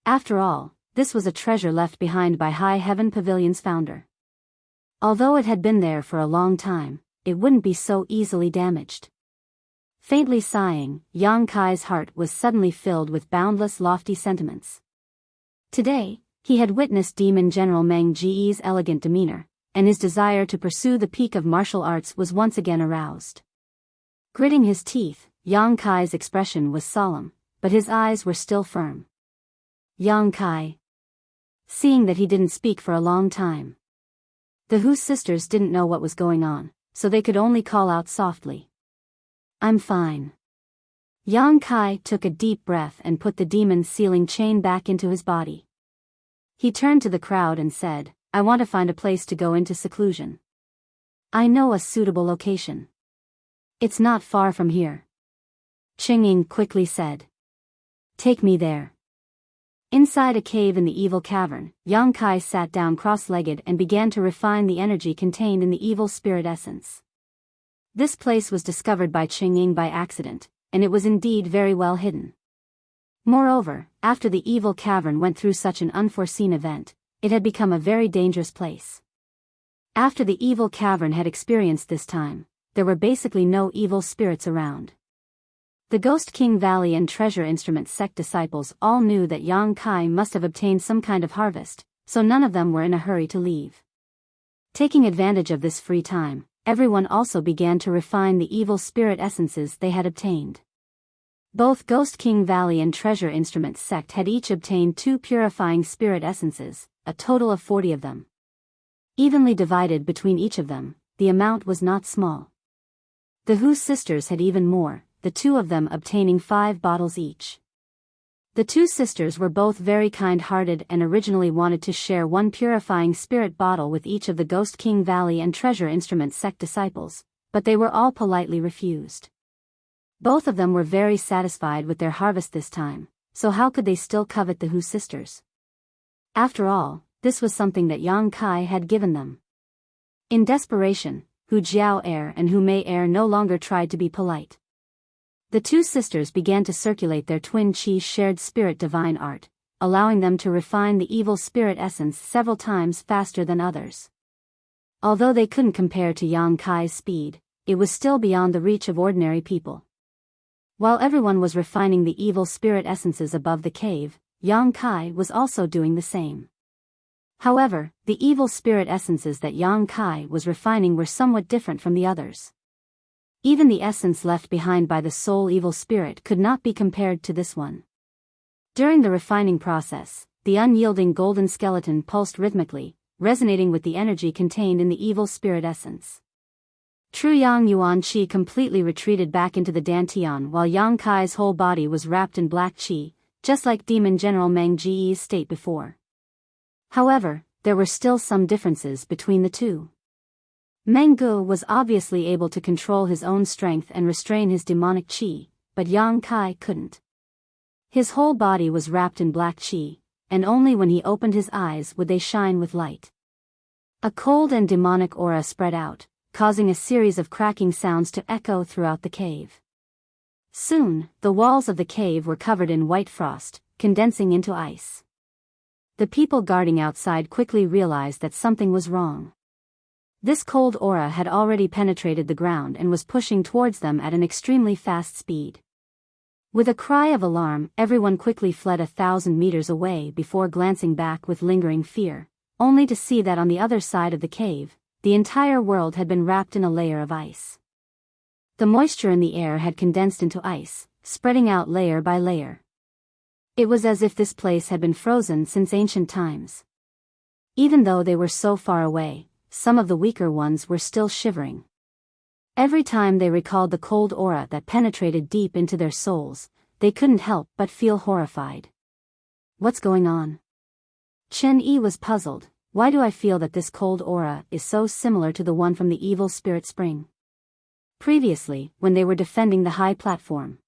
Speaker 1: After all, this was a treasure left behind by High Heaven Pavilion's founder. Although it had been there for a long time, it wouldn't be so easily damaged. Faintly sighing, Yang Kai's heart was suddenly filled with boundless lofty sentiments. Today, he had witnessed Demon General Meng Ji's elegant demeanor, and his desire to pursue the peak of martial arts was once again aroused. Gritting his teeth, Yang Kai's expression was solemn, but his eyes were still firm. Yang Kai. Seeing that he didn't speak for a long time. The Hu sisters didn't know what was going on, so they could only call out softly. I'm fine. Yang Kai took a deep breath and put the demon's sealing chain back into his body. He turned to the crowd and said, I want to find a place to go into seclusion. I know a suitable location. It's not far from here. Ching-Ying quickly said. Take me there. Inside a cave in the evil cavern, Yang Kai sat down cross-legged and began to refine the energy contained in the evil spirit essence. This place was discovered by Ching-Ying by accident, and it was indeed very well hidden. Moreover, after the evil cavern went through such an unforeseen event, it had become a very dangerous place. After the evil cavern had experienced this time, there were basically no evil spirits around. The Ghost King Valley and Treasure Instrument sect disciples all knew that Yang Kai must have obtained some kind of harvest, so none of them were in a hurry to leave. Taking advantage of this free time, everyone also began to refine the evil spirit essences they had obtained. Both Ghost King Valley and Treasure Instrument sect had each obtained 2 purifying spirit essences, a total of 40 of them. Evenly divided between each of them, the amount was not small. The Hu sisters had even more, the 2 of them obtaining 5 bottles each. The 2 sisters were both very kind-hearted and originally wanted to share 1 purifying spirit bottle with each of the Ghost King Valley and Treasure Instrument sect disciples, but they were all politely refused. Both of them were very satisfied with their harvest this time, so how could they still covet the Hu sisters? After all, this was something that Yang Kai had given them. In desperation, Hu Jiao Air and Hu Mei Air no longer tried to be polite. The 2 sisters began to circulate their twin chi shared spirit divine art, allowing them to refine the evil spirit essence several times faster than others. Although they couldn't compare to Yang Kai's speed, it was still beyond the reach of ordinary people. While everyone was refining the evil spirit essences above the cave, Yang Kai was also doing the same. However, the evil spirit essences that Yang Kai was refining were somewhat different from the others. Even the essence left behind by the soul evil spirit could not be compared to this one. During the refining process, the unyielding golden skeleton pulsed rhythmically, resonating with the energy contained in the evil spirit essence. True Yang Yuan Qi completely retreated back into the Dantian while Yang Kai's whole body was wrapped in black qi, just like Demon General Meng Ji's state before. However, there were still some differences between the two. Meng Gu was obviously able to control his own strength and restrain his demonic qi, but Yang Kai couldn't. His whole body was wrapped in black qi, and only when he opened his eyes would they shine with light. A cold and demonic aura spread out, causing a series of cracking sounds to echo throughout the cave. Soon, the walls of the cave were covered in white frost, condensing into ice. The people guarding outside quickly realized that something was wrong. This cold aura had already penetrated the ground and was pushing towards them at an extremely fast speed. With a cry of alarm, everyone quickly fled 1,000 meters away before glancing back with lingering fear, only to see that on the other side of the cave, the entire world had been wrapped in a layer of ice. The moisture in the air had condensed into ice, spreading out layer by layer. It was as if this place had been frozen since ancient times. Even though they were so far away, some of the weaker ones were still shivering. Every time they recalled the cold aura that penetrated deep into their souls, they couldn't help but feel horrified. What's going on? Chen Yi was puzzled. Why do I feel that this cold aura is so similar to the one from the evil spirit spring? previously, when they were defending the high platform.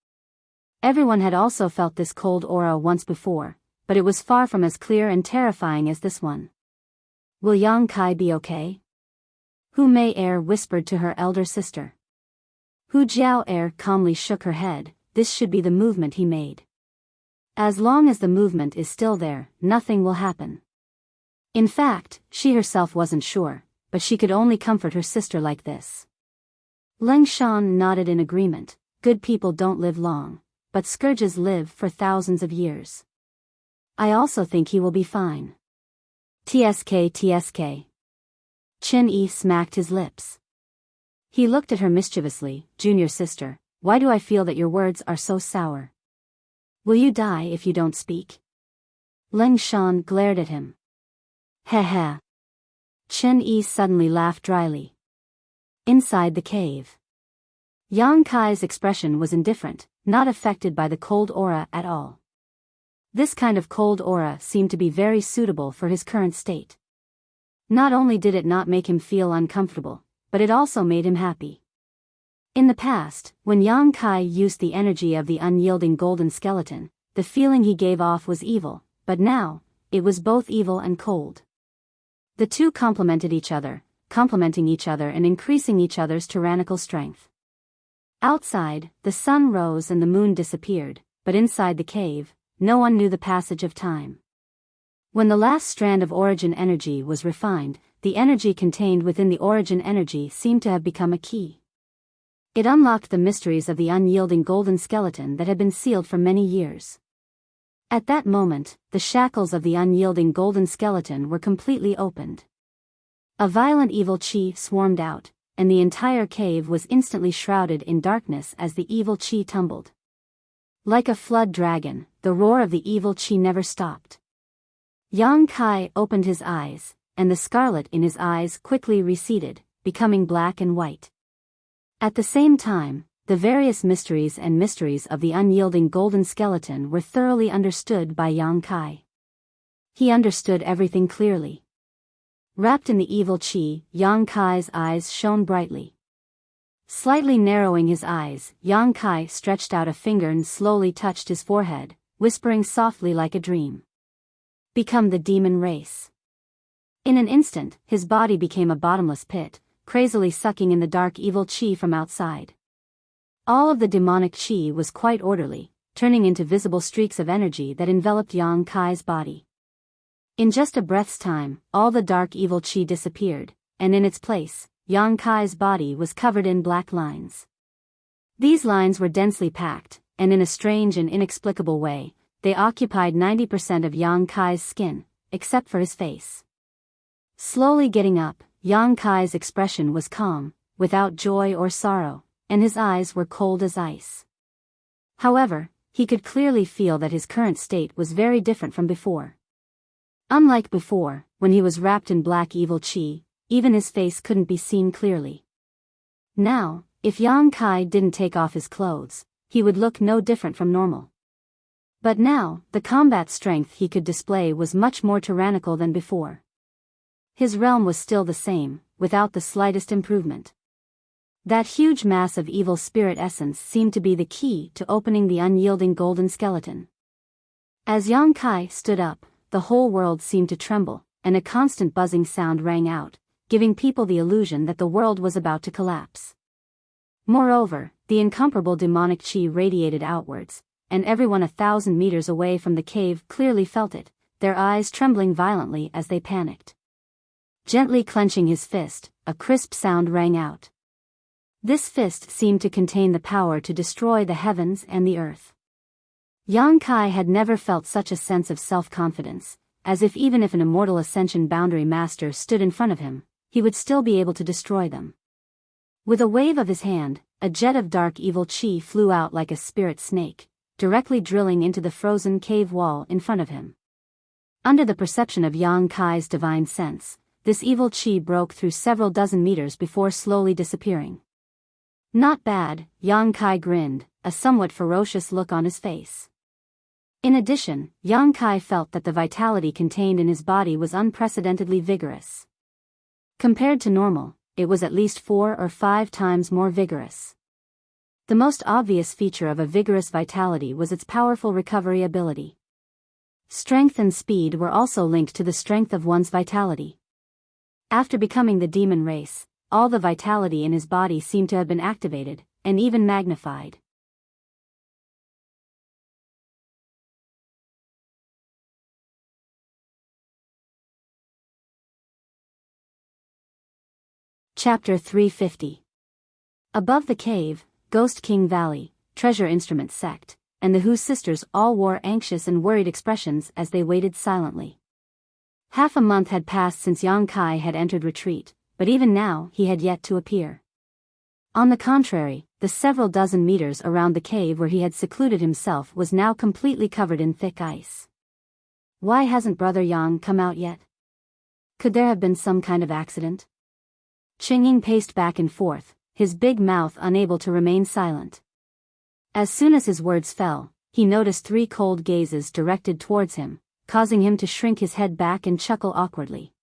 Speaker 1: Everyone had also felt this cold aura once before, but it was far from as clear and terrifying as this one. Will Yang Kai be okay? Hu Mei Er whispered to her elder sister. Hu Jiao Er calmly shook her head. This should be the movement he made. As long as the movement is still there, nothing will happen. In fact, she herself wasn't sure, but she could only comfort her sister like this. Leng Shan nodded in agreement. Good people don't live long, but scourges live for thousands of years. I also think he will be fine. TSK. Chen Yi smacked his lips. He looked at her mischievously. Junior sister, why do I feel that your words are so sour? Will you die if you don't speak? Leng Shan glared at him. Heh. Chen Yi suddenly laughed dryly. Inside the cave, Yang Kai's expression was indifferent, not affected by the cold aura at all. This kind of cold aura seemed to be very suitable for his current state. Not only did it not make him feel uncomfortable, but it also made him happy. In the past, when Yang Kai used the energy of the unyielding golden skeleton, the feeling he gave off was evil, but now, it was both evil and cold. The two complemented each other, complementing each other and increasing each other's tyrannical strength. Outside, the sun rose and the moon disappeared, but inside the cave, no one knew the passage of time. When the last strand of origin energy was refined, the energy contained within the origin energy seemed to have become a key. It unlocked the mysteries of the unyielding golden skeleton that had been sealed for many years. At that moment, the shackles of the unyielding golden skeleton were completely opened. A violent evil chi swarmed out, and the entire cave was instantly shrouded in darkness as the evil chi tumbled. Like a flood dragon, the roar of the evil chi never stopped. Yang Kai opened his eyes, and the scarlet in his eyes quickly receded, becoming black and white. At the same time, the various mysteries of the unyielding golden skeleton were thoroughly understood by Yang Kai. He understood everything clearly. Wrapped in the evil chi, Yang Kai's eyes shone brightly. Slightly narrowing his eyes, Yang Kai stretched out a finger and slowly touched his forehead, whispering softly like a dream. Become the demon race. In an instant, his body became a bottomless pit, crazily sucking in the dark evil chi from outside. All of the demonic chi was quite orderly, turning into visible streaks of energy that enveloped Yang Kai's body. In just a breath's time, all the dark evil chi disappeared, and in its place, Yang Kai's body was covered in black lines. These lines were densely packed, and in a strange and inexplicable way, they occupied 90% of Yang Kai's skin, except for his face. Slowly getting up, Yang Kai's expression was calm, without joy or sorrow, and his eyes were cold as ice. However, he could clearly feel that his current state was very different from before. Unlike before, when he was wrapped in black evil chi, even his face couldn't be seen clearly. Now, if Yang Kai didn't take off his clothes, he would look no different from normal. But now, the combat strength he could display was much more tyrannical than before. His realm was still the same, without the slightest improvement. That huge mass of evil spirit essence seemed to be the key to opening the unyielding golden skeleton. As Yang Kai stood up, the whole world seemed to tremble, and a constant buzzing sound rang out, giving people the illusion that the world was about to collapse. Moreover, the incomparable demonic chi radiated outwards, and everyone 1,000 meters away from the cave clearly felt it, their eyes trembling violently as they panicked. Gently clenching his fist, a crisp sound rang out. This fist seemed to contain the power to destroy the heavens and the earth. Yang Kai had never felt such a sense of self-confidence, as if even if an immortal ascension boundary master stood in front of him, he would still be able to destroy them. With a wave of his hand, a jet of dark evil chi flew out like a spirit snake, directly drilling into the frozen cave wall in front of him. Under the perception of Yang Kai's divine sense, this evil chi broke through several dozen meters before slowly disappearing. Not bad, Yang Kai grinned, a somewhat ferocious look on his face. In addition, Yang Kai felt that the vitality contained in his body was unprecedentedly vigorous. Compared to normal, it was at least 4 or 5 times more vigorous. The most obvious feature of a vigorous vitality was its powerful recovery ability. Strength and speed were also linked to the strength of one's vitality. After becoming the demon race, all the vitality in his body seemed to have been activated, and even magnified. Chapter 350. Above the cave, Ghost King Valley, Treasure Instrument Sect, and the Hu sisters all wore anxious and worried expressions as they waited silently. Half a month had passed since Yang Kai had entered retreat, but even now he had yet to appear. On the contrary, the several dozen meters around the cave where he had secluded himself was now completely covered in thick ice. Why hasn't Brother Yang come out yet? Could there have been some kind of accident? Qingying paced back and forth, his big mouth unable to remain silent. As soon as his words fell, he noticed 3 cold gazes directed towards him, causing him to shrink his head back and chuckle awkwardly.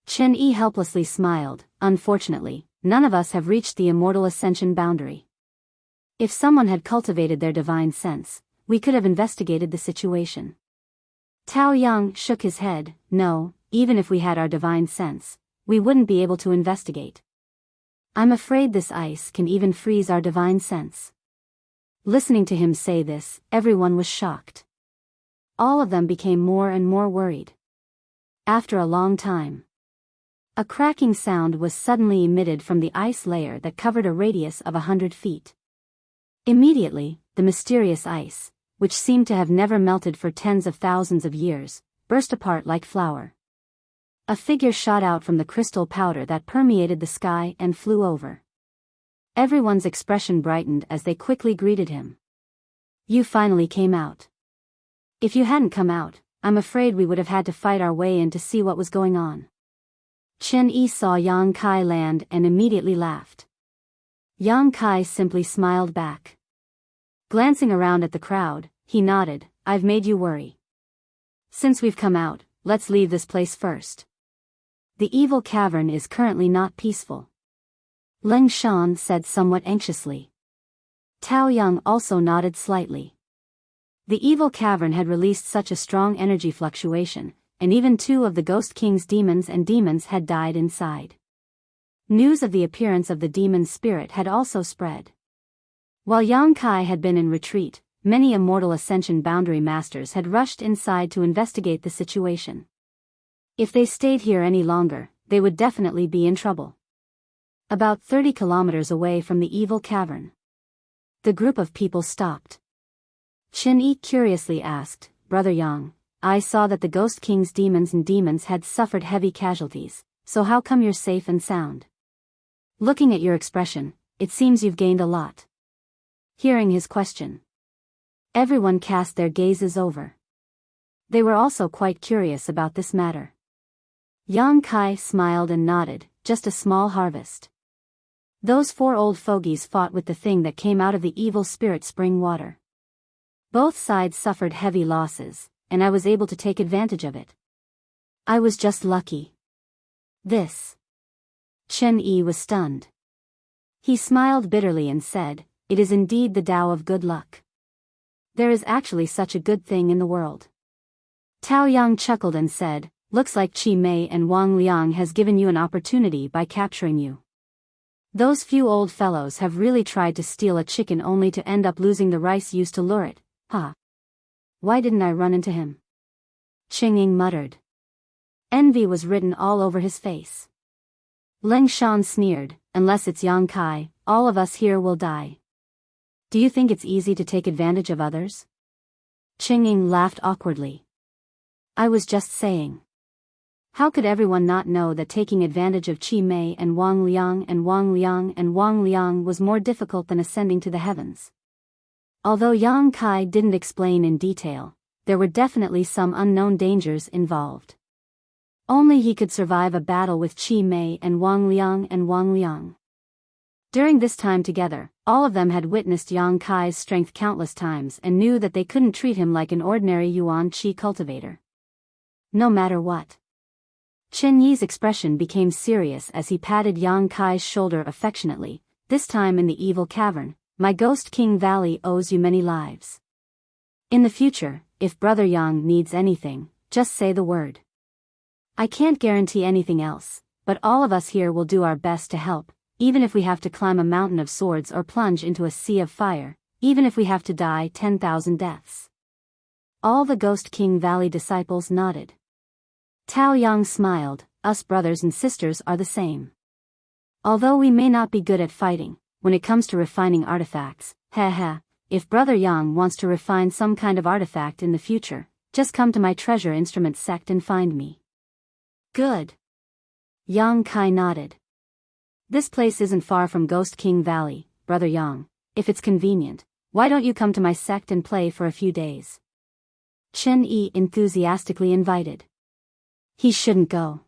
Speaker 1: Chen Yi helplessly smiled. Unfortunately, none of us have reached the immortal ascension boundary. If someone had cultivated their divine sense, we could have investigated the situation. Tao Yang shook his head. No, even if we had our divine sense, we wouldn't be able to investigate. I'm afraid this ice can even freeze our divine sense. Listening to him say this, everyone was shocked. All of them became more and more worried. After a long time, a cracking sound was suddenly emitted from the ice layer that covered a radius of 100 feet. Immediately, the mysterious ice, which seemed to have never melted for tens of thousands of years, burst apart like flour. A figure shot out from the crystal powder that permeated the sky and flew over. Everyone's expression brightened as they quickly greeted him. You finally came out. If you hadn't come out, I'm afraid we would have had to fight our way in to see what was going on. Chen Yi saw Yang Kai land and immediately laughed. Yang Kai simply smiled back. Glancing around at the crowd, he nodded. I've made you worry. Since we've come out, let's leave this place first. The evil cavern is currently not peaceful. Leng Shan said somewhat anxiously. Tao Yang also nodded slightly. The evil cavern had released such a strong energy fluctuation, and even 2 of the Ghost King's demons had died inside. News of the appearance of the demon spirit had also spread. While Yang Kai had been in retreat, many immortal ascension boundary masters had rushed inside to investigate the situation. If they stayed here any longer, they would definitely be in trouble. About 30 kilometers away from the evil cavern, the group of people stopped. Chen Yi curiously asked, Brother Yang, I saw that the Ghost King's demons had suffered heavy casualties, so how come you're safe and sound? Looking at your expression, it seems you've gained a lot. Hearing his question, everyone cast their gazes over. They were also quite curious about this matter. Yang Kai smiled and nodded, just a small harvest. Those 4 old fogies fought with the thing that came out of the evil spirit spring water. Both sides suffered heavy losses, and I was able to take advantage of it. I was just lucky. This. Chen Yi was stunned. He smiled bitterly and said, It is indeed the Tao of good luck. There is actually such a good thing in the world. Tao Yang chuckled and said, Looks like Qi Mei and Wang Liang has given you an opportunity by capturing you. Those few old fellows have really tried to steal a chicken only to end up losing the rice used to lure it, huh? Why didn't I run into him? Qingying muttered. Envy was written all over his face. Leng Shan sneered, Unless it's Yang Kai, all of us here will die. Do you think it's easy to take advantage of others? Qingying laughed awkwardly. I was just saying. How could everyone not know that taking advantage of Qi Mei and Wang Liang was more difficult than ascending to the heavens? Although Yang Kai didn't explain in detail, there were definitely some unknown dangers involved. Only he could survive a battle with Qi Mei and Wang Liang. During this time together, all of them had witnessed Yang Kai's strength countless times and knew that they couldn't treat him like an ordinary Yuan Qi cultivator. No matter what. Chen Yi's expression became serious as he patted Yang Kai's shoulder affectionately, this time in the evil cavern. My Ghost King Valley owes you many lives. In the future, if Brother Yang needs anything, just say the word. I can't guarantee anything else, but all of us here will do our best to help, even if we have to climb a mountain of swords or plunge into a sea of fire, even if we have to die 10,000 deaths. All the Ghost King Valley disciples nodded. Tao Yang smiled, us brothers and sisters are the same. Although we may not be good at fighting, when it comes to refining artifacts, if Brother Yang wants to refine some kind of artifact in the future, just come to my treasure instrument sect and find me. Good. Yang Kai nodded. This place isn't far from Ghost King Valley, Brother Yang. If it's convenient, why don't you come to my sect and play for a few days? Chen Yi enthusiastically invited. He shouldn't go.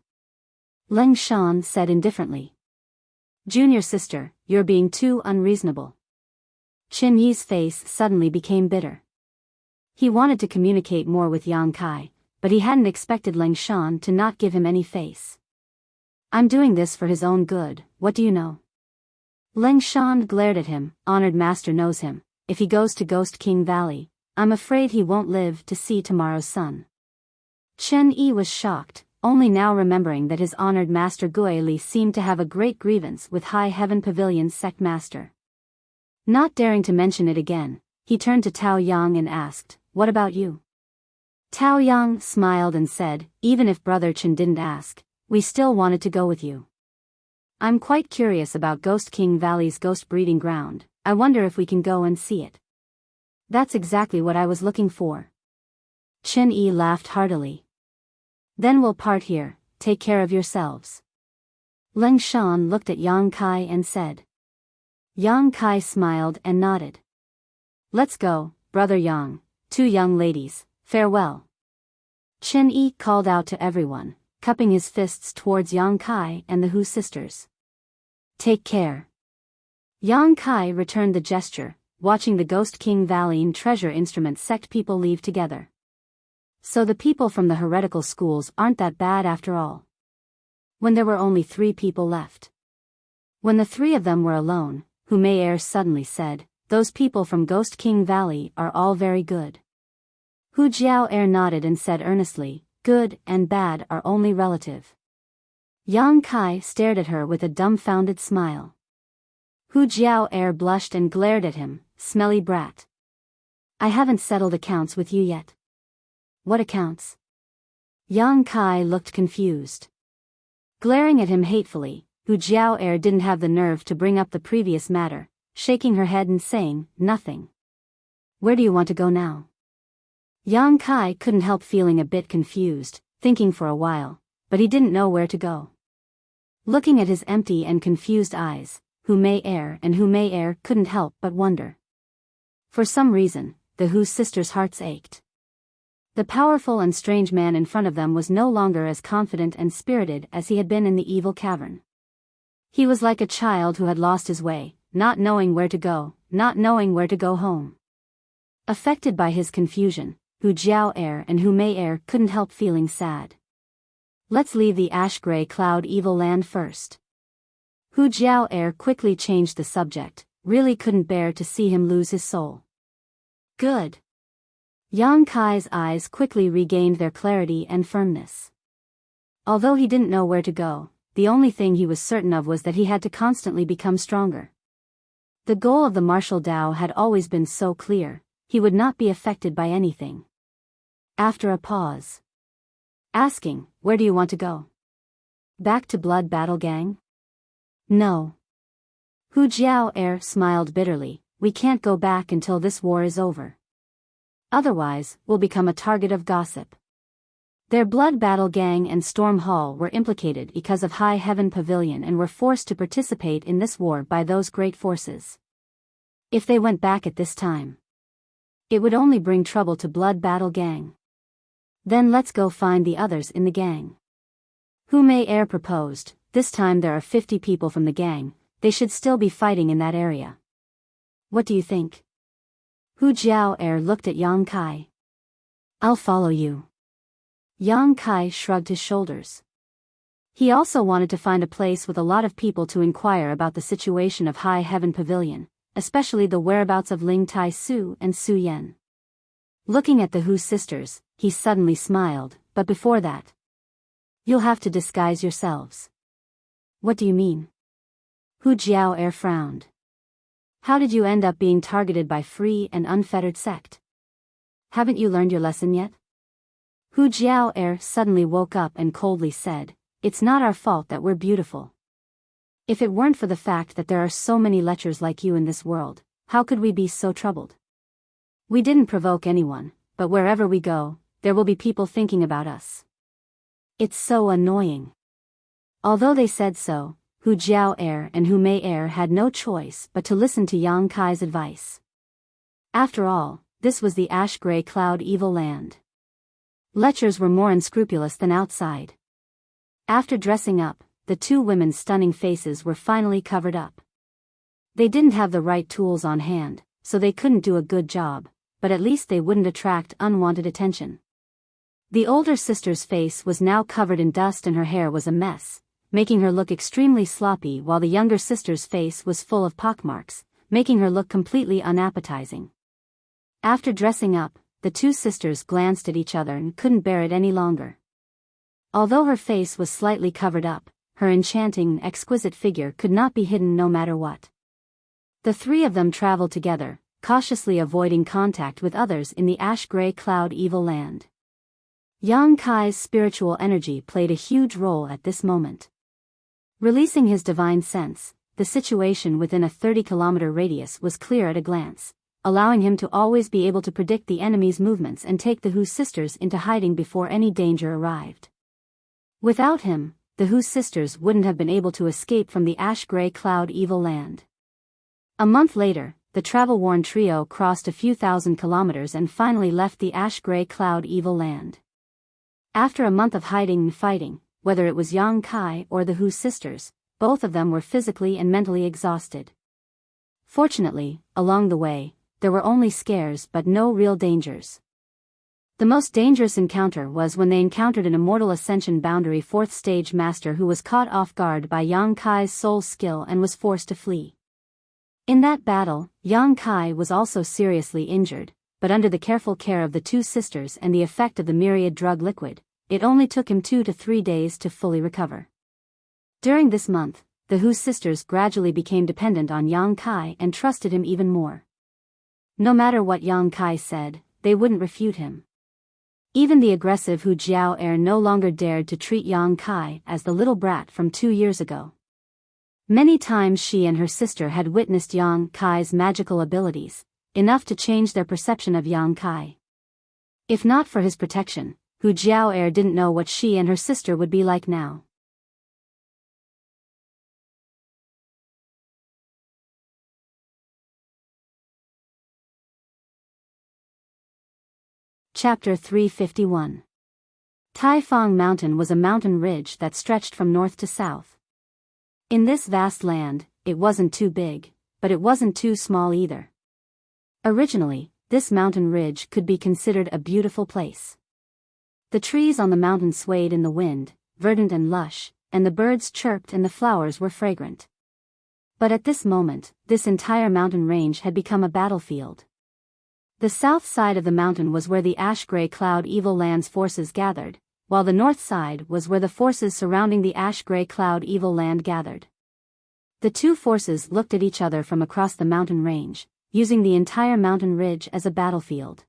Speaker 1: Leng Shan said indifferently. Junior sister, you're being too unreasonable. Chen Yi's face suddenly became bitter. He wanted to communicate more with Yang Kai, but he hadn't expected Leng Shan to not give him any face. I'm doing this for his own good, what do you know? Leng Shan glared at him. Honored master knows him. If he goes to Ghost King Valley, I'm afraid he won't live to see tomorrow's sun. Chen Yi was shocked, only now remembering that his honored master Gui Li seemed to have a great grievance with High Heaven Pavilion's sect master. Not daring to mention it again, he turned to Tao Yang and asked, what about you? Tao Yang smiled and said, even if Brother Chen didn't ask, we still wanted to go with you. I'm quite curious about Ghost King Valley's ghost breeding ground. I wonder if we can go and see it. That's exactly what I was looking for. Chen Yi laughed heartily. Then we'll part here, take care of yourselves. Leng Shan looked at Yang Kai and said. Yang Kai smiled and nodded. Let's go, Brother Yang, two young ladies, farewell. Chen Yi called out to everyone, cupping his fists towards Yang Kai and the Hu sisters. Take care. Yang Kai returned the gesture, watching the Ghost King Valley and treasure instrument sect people leave together. So the people from the heretical schools aren't that bad after all. When there were only 3 people left. When the 3 of them were alone, Hu Mei suddenly said, those people from Ghost King Valley are all very good. Hu Jiao nodded and said earnestly, good and bad are only relative. Yang Kai stared at her with a dumbfounded smile. Hu Jiao blushed and glared at him, smelly brat. I haven't settled accounts with you yet. What accounts? Yang Kai looked confused. Glaring at him hatefully, Hu Jiao didn't have the nerve to bring up the previous matter, shaking her head and saying, nothing. Where do you want to go now? Yang Kai couldn't help feeling a bit confused, thinking for a while, but he didn't know where to go. Looking at his empty and confused eyes, Hu Mei couldn't help but wonder. For some reason, the Hu sisters' hearts ached. The powerful and strange man in front of them was no longer as confident and spirited as he had been in the evil cavern. He was like a child who had lost his way, not knowing where to go, not knowing where to go home. Affected by his confusion, Hu Jiao and Hu Mei couldn't help feeling sad. Let's leave the ash-gray cloud evil land first. Hu Jiao quickly changed the subject, really couldn't bear to see him lose his soul. Good. Yang Kai's eyes quickly regained their clarity and firmness. Although he didn't know where to go, the only thing he was certain of was that he had to constantly become stronger. The goal of the martial Tao had always been so clear, he would not be affected by anything. After a pause. Asking, where do you want to go? Back to Blood Battle Gang? No. Hu Jiao smiled bitterly, we can't go back until this war is over. Otherwise, we'll become a target of gossip. Their Blood Battle Gang and Storm Hall were implicated because of High Heaven Pavilion and were forced to participate in this war by those great forces. If they went back at this time, it would only bring trouble to Blood Battle Gang. Then let's go find the others in the gang. Hu Mei proposed, this time there are 50 people from the gang, they should still be fighting in that area. What do you think? Hu Jiao looked at Yang Kai. I'll follow you. Yang Kai shrugged his shoulders. He also wanted to find a place with a lot of people to inquire about the situation of High Heaven Pavilion, especially the whereabouts of Ling Tai Su and Su Yen. Looking at the Hu sisters, he suddenly smiled, but before that, "You'll have to disguise yourselves." "What do you mean?" Hu Jiao frowned. "How did you end up being targeted by free and unfettered sect? Haven't you learned your lesson yet?" Hu Jiao suddenly woke up and coldly said, "It's not our fault that we're beautiful. If it weren't for the fact that there are so many lechers like you in this world, how could we be so troubled? We didn't provoke anyone, but wherever we go, there will be people thinking about us. It's so annoying." Although they said so, Hu Jiao and Hu Mei had no choice but to listen to Yang Kai's advice. After all, this was the ash-gray cloud evil land. Lechers were more unscrupulous than outside. After dressing up, the two women's stunning faces were finally covered up. They didn't have the right tools on hand, so they couldn't do a good job, but at least they wouldn't attract unwanted attention. The older sister's face was now covered in dust and her hair was a mess, making her look extremely sloppy, while the younger sister's face was full of pockmarks, making her look completely unappetizing. After dressing up, the two sisters glanced at each other and couldn't bear it any longer. Although her face was slightly covered up, her enchanting, exquisite figure could not be hidden no matter what. The three of them traveled together, cautiously avoiding contact with others in the ash-gray cloud evil land. Yang Kai's spiritual energy played a huge role at this moment. Releasing his divine sense, the situation within a 30-kilometer radius was clear at a glance, allowing him to always be able to predict the enemy's movements and take the Hu sisters into hiding before any danger arrived. Without him, the Hu sisters wouldn't have been able to escape from the ash-gray cloud evil land. A month later, the travel-worn trio crossed a few thousand kilometers and finally left the ash-gray cloud evil land. After a month of hiding and fighting, whether it was Yang Kai or the Hu sisters, both of them were physically and mentally exhausted. Fortunately, along the way, there were only scares but no real dangers. The most dangerous encounter was when they encountered an Immortal Ascension Boundary 4th Stage Master who was caught off guard by Yang Kai's soul skill and was forced to flee. In that battle, Yang Kai was also seriously injured, but under the careful care of the two sisters and the effect of the myriad drug liquid, it only took him 2 to 3 days to fully recover. During this month, the Hu sisters gradually became dependent on Yang Kai and trusted him even more. No matter what Yang Kai said, they wouldn't refute him. Even the aggressive Hu Jiao no longer dared to treat Yang Kai as the little brat from 2 years ago. Many times she and her sister had witnessed Yang Kai's magical abilities, enough to change their perception of Yang Kai. If not for his protection, Hu Jiao didn't know what she and her sister would be like now. Chapter 351. Taifang Mountain was a mountain ridge that stretched from north to south. In this vast land, it wasn't too big, but it wasn't too small either. Originally, this mountain ridge could be considered a beautiful place. The trees on the mountain swayed in the wind, verdant and lush, and the birds chirped and the flowers were fragrant. But at this moment, this entire mountain range had become a battlefield. The south side of the mountain was where the ash-gray cloud evil land's forces gathered, while the north side was where the forces surrounding the ash-gray cloud evil land gathered. The two forces looked at each other from across the mountain range, using the entire mountain ridge as a battlefield.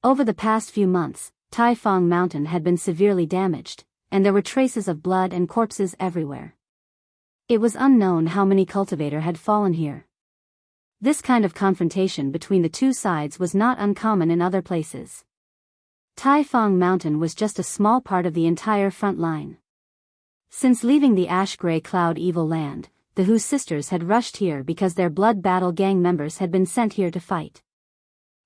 Speaker 1: Over the past few months, Taifang Mountain had been severely damaged, and there were traces of blood and corpses everywhere. It was unknown how many cultivators had fallen here. This kind of confrontation between the two sides was not uncommon in other places. Taifang Mountain was just a small part of the entire front line. Since leaving the ash-gray cloud evil land, the Hu sisters had rushed here because their blood battle gang members had been sent here to fight.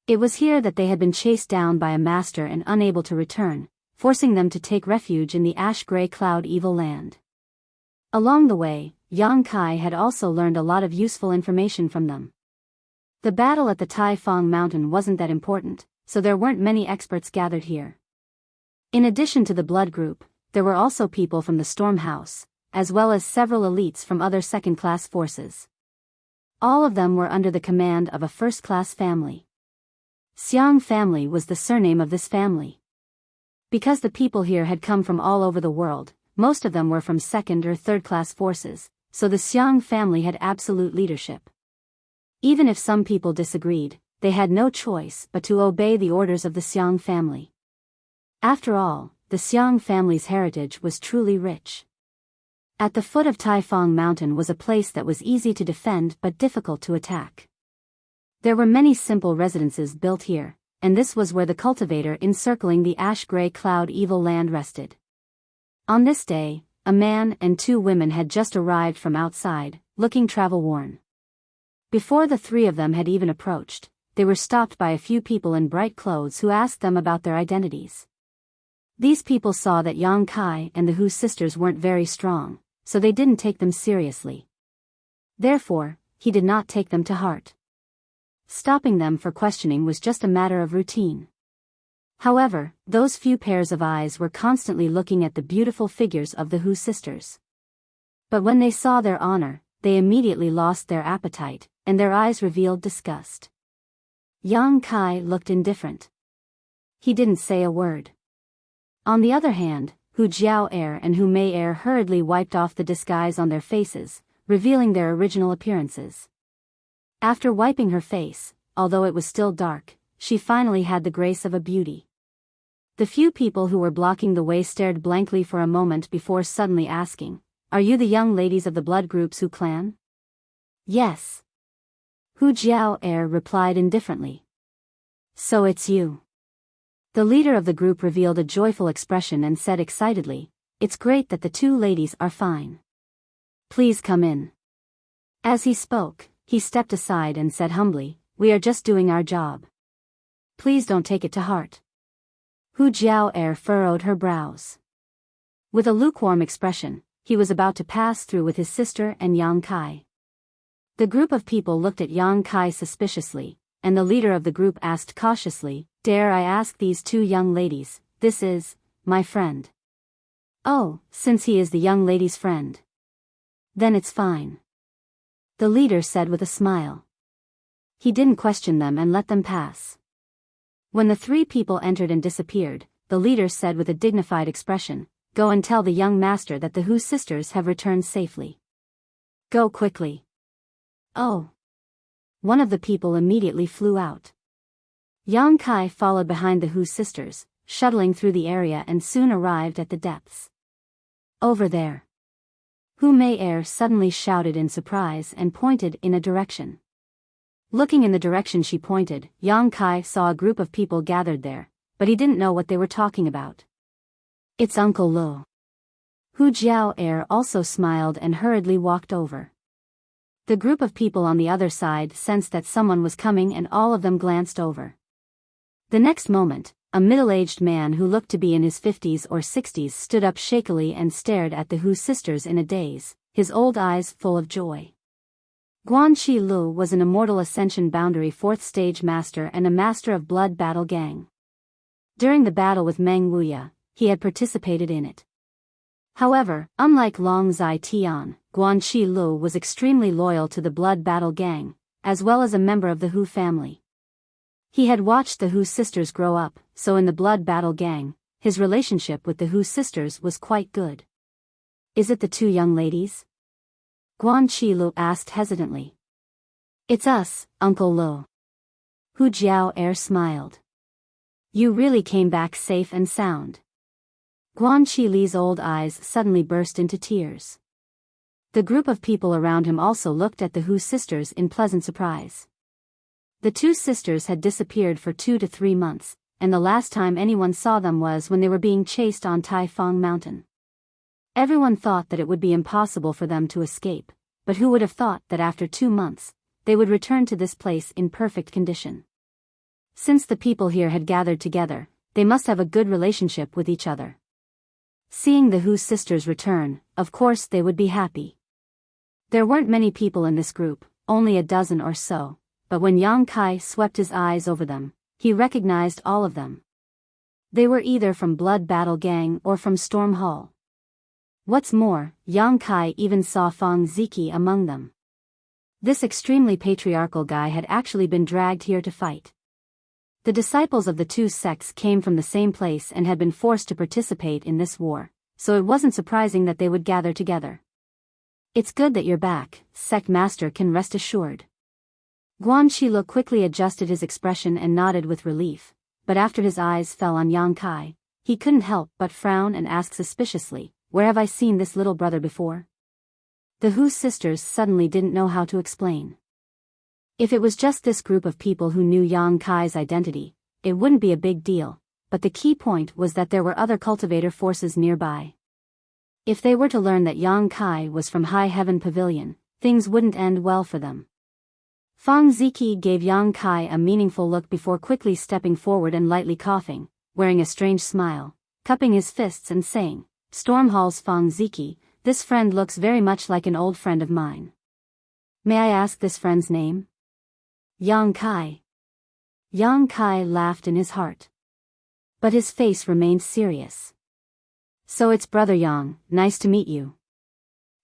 Speaker 1: It was here that they had been chased down by a master and unable to return, forcing them to take refuge in the ash-gray cloud evil land. Along the way, Yang Kai had also learned a lot of useful information from them. The battle at the Taifang Mountain wasn't that important, so there weren't many experts gathered here. In addition to the blood group, there were also people from the Storm House, as well as several elites from other second-class forces. All of them were under the command of a first-class family. Xiang family was the surname of this family. Because the people here had come from all over the world, most of them were from second or third-class forces, so the Xiang family had absolute leadership. Even if some people disagreed, they had no choice but to obey the orders of the Xiang family. After all, the Xiang family's heritage was truly rich. At the foot of Taifang Mountain was a place that was easy to defend but difficult to attack. There were many simple residences built here, and this was where the cultivator encircling the ash-gray cloud evil land rested. On this day, a man and 2 women had just arrived from outside, looking travel-worn. Before the 3 of them had even approached, they were stopped by a few people in bright clothes who asked them about their identities. These people saw that Yang Kai and the Hu sisters weren't very strong, so they didn't take them seriously. Therefore, he did not take them to heart. Stopping them for questioning was just a matter of routine. However, those few pairs of eyes were constantly looking at the beautiful figures of the Hu sisters. But when they saw their honor, they immediately lost their appetite, and their eyes revealed disgust. Yang Kai looked indifferent. He didn't say a word. On the other hand, Hu Jiao and Hu Mei hurriedly wiped off the disguise on their faces, revealing their original appearances. After wiping her face, although it was still dark, she finally had the grace of a beauty. The few people who were blocking the way stared blankly for a moment before suddenly asking, "Are you the young ladies of the blood group's Hu clan?" "Yes." Hu Jiao replied indifferently. "So it's you." The leader of the group revealed a joyful expression and said excitedly, "It's great that the 2 ladies are fine. Please come in." As he spoke, he stepped aside and said humbly, "We are just doing our job. Please don't take it to heart." Hu Jiao furrowed her brows. With a lukewarm expression, he was about to pass through with his sister and Yang Kai. The group of people looked at Yang Kai suspiciously, and the leader of the group asked cautiously, "Dare I ask these 2 young ladies, this is, my friend?" "Oh, since he is the young lady's friend. Then it's fine," the leader said with a smile. He didn't question them and let them pass. When the 3 people entered and disappeared, the leader said with a dignified expression, "Go and tell the young master that the Hu sisters have returned safely. Go quickly." "Oh." One of the people immediately flew out. Yang Kai followed behind the Hu sisters, shuttling through the area and soon arrived at the depths. "Over there." Hu Mei suddenly shouted in surprise and pointed in a direction. Looking in the direction she pointed, Yang Kai saw a group of people gathered there, but he didn't know what they were talking about. "It's Uncle Lo." Hu Jiao also smiled and hurriedly walked over. The group of people on the other side sensed that someone was coming and all of them glanced over. The next moment, a middle-aged man who looked to be in his 50s or 60s stood up shakily and stared at the Hu sisters in a daze, his old eyes full of joy. Guanqi Lu was an Immortal Ascension Boundary 4th Stage Master and a Master of Blood Battle Gang. During the battle with Meng Wuya, he had participated in it. However, unlike Long Zai Tian, Guanqi Lu was extremely loyal to the Blood Battle Gang, as well as a member of the Hu family. He had watched the Hu sisters grow up, so in the Blood Battle Gang, his relationship with the Hu sisters was quite good. "Is it the 2 young ladies?" Guanqi Lu asked hesitantly. "It's us, Uncle Lu." Hu Jiao smiled. "You really came back safe and sound." Guanqi Li's old eyes suddenly burst into tears. The group of people around him also looked at the Hu sisters in pleasant surprise. The 2 sisters had disappeared for 2 to 3 months, and the last time anyone saw them was when they were being chased on Taifang Mountain. Everyone thought that it would be impossible for them to escape, but who would have thought that after 2 months, they would return to this place in perfect condition. Since the people here had gathered together, they must have a good relationship with each other. Seeing the Hu sisters return, of course they would be happy. There weren't many people in this group, only a dozen or so, but when Yang Kai swept his eyes over them, he recognized all of them. They were either from Blood Battle Gang or from Storm Hall. What's more, Yang Kai even saw Fang Ziki among them. This extremely patriarchal guy had actually been dragged here to fight. The disciples of the two sects came from the same place and had been forced to participate in this war, so it wasn't surprising that they would gather together. It's good that you're back, Sect Master can rest assured. Guan Shilu quickly adjusted his expression and nodded with relief, but after his eyes fell on Yang Kai, he couldn't help but frown and ask suspiciously, "Where have I seen this little brother before?" The Hu sisters suddenly didn't know how to explain. If it was just this group of people who knew Yang Kai's identity, it wouldn't be a big deal, but the key point was that there were other cultivator forces nearby. If they were to learn that Yang Kai was from High Heaven Pavilion, things wouldn't end well for them. Fang Ziki gave Yang Kai a meaningful look before quickly stepping forward and lightly coughing, wearing a strange smile, cupping his fists and saying, "Storm Hall's Fang Ziki, this friend looks very much like an old friend of mine. May I ask this friend's name?" "Yang Kai." Yang Kai laughed in his heart. But his face remained serious. "So it's Brother Yang, nice to meet you.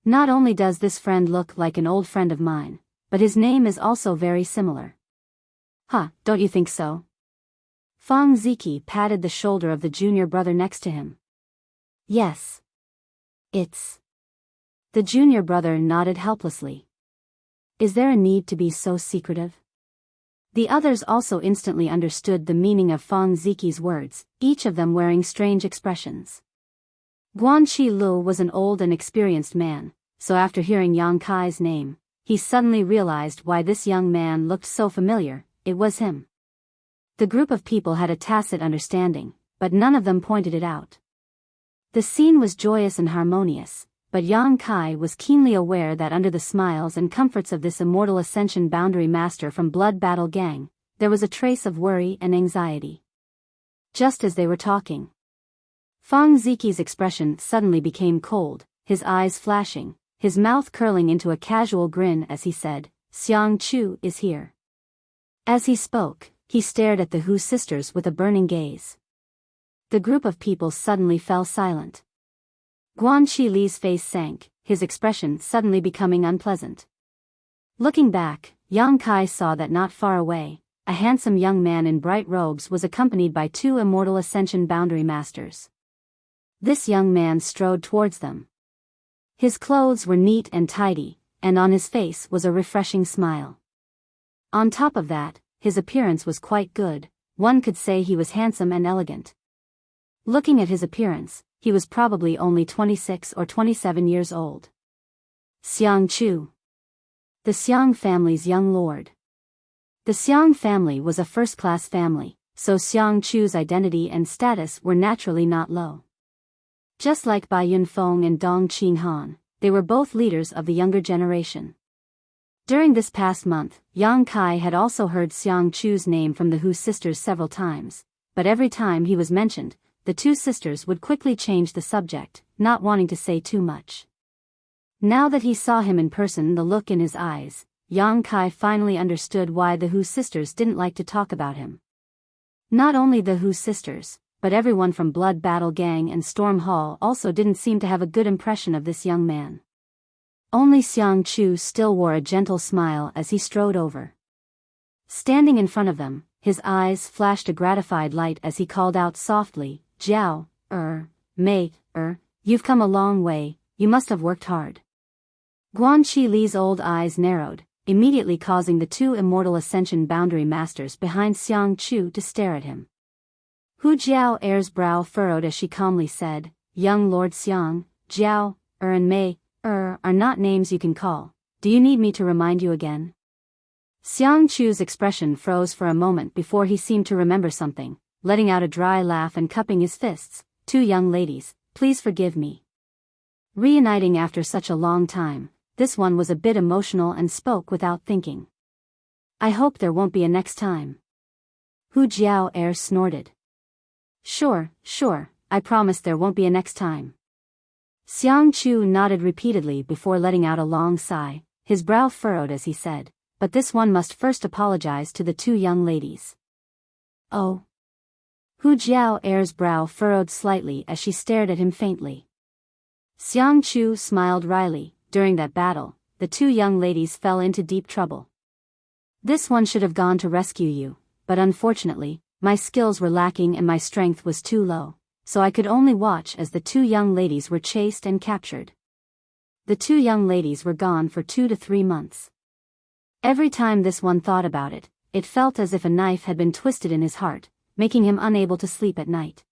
Speaker 1: Not only does this friend look like an old friend of mine, but his name is also very similar." "Huh, don't you think so?" Fang Ziki patted the shoulder of the junior brother next to him. "Yes. It's..." The junior brother nodded helplessly. "Is there a need to be so secretive?" The others also instantly understood the meaning of Fang Ziki's words, each of them wearing strange expressions. Guan Shilu was an old and experienced man, so after hearing Yang Kai's name, he suddenly realized why this young man looked so familiar. It was him. The group of people had a tacit understanding, but none of them pointed it out. The scene was joyous and harmonious, but Yang Kai was keenly aware that under the smiles and comforts of this immortal Ascension Boundary Master from Blood Battle Gang, there was a trace of worry and anxiety. Just as they were talking, Fang Ziki's expression suddenly became cold, his eyes flashing, his mouth curling into a casual grin as he said, "Xiang Chu is here." As he spoke, he stared at the Hu sisters with a burning gaze. The group of people suddenly fell silent. Guan Shili's face sank, his expression suddenly becoming unpleasant. Looking back, Yang Kai saw that not far away, a handsome young man in bright robes was accompanied by two immortal Ascension Boundary Masters. This young man strode towards them. His clothes were neat and tidy, and on his face was a refreshing smile. On top of that, his appearance was quite good, one could say he was handsome and elegant. Looking at his appearance, he was probably only 26 or 27 years old. Xiang Chu. The Xiang family's young lord. The Xiang family was a first-class family, so Xiang Chu's identity and status were naturally not low. Just like Bai Yunfeng and Dong Qinghan, they were both leaders of the younger generation. During this past month, Yang Kai had also heard Xiang Chu's name from the Hu sisters several times, but every time he was mentioned, the two sisters would quickly change the subject, not wanting to say too much. Now that he saw him in person, the look in his eyes, Yang Kai finally understood why the Hu sisters didn't like to talk about him. Not only the Hu sisters, but everyone from Blood Battle Gang and Storm Hall also didn't seem to have a good impression of this young man. Only Xiang Chu still wore a gentle smile as he strode over. Standing in front of them, his eyes flashed a gratified light as he called out softly, "Jiao, mate, you've come a long way, you must have worked hard." Guan Shili's old eyes narrowed, immediately causing the two immortal Ascension Boundary Masters behind Xiang Chu to stare at him. Hu Jiao's brow furrowed as she calmly said, "Young Lord Xiang, Jiao, and Mei, are not names you can call. Do you need me to remind you again?" Xiang Chu's expression froze for a moment before he seemed to remember something, letting out a dry laugh and cupping his fists. "Two young ladies, please forgive me." Reuniting after such a long time, this one was a bit emotional and spoke without thinking. "I hope there won't be a next time." Hu Jiao snorted. Sure, I promise there won't be a next time." Xiang Chu nodded repeatedly before letting out a long sigh, his brow furrowed as he said, "But this one must first apologize to the two young ladies." "Oh. Hu Jiao'er's brow furrowed slightly as she stared at him faintly. Xiang Chu smiled wryly. During that battle, the two young ladies fell into deep trouble. This one should have gone to rescue you, but unfortunately, my skills were lacking and my strength was too low, so I could only watch as the two young ladies were chased and captured. The two young ladies were gone for 2 to 3 months. Every time this one thought about it, it felt as if a knife had been twisted in his heart, making him unable to sleep at night.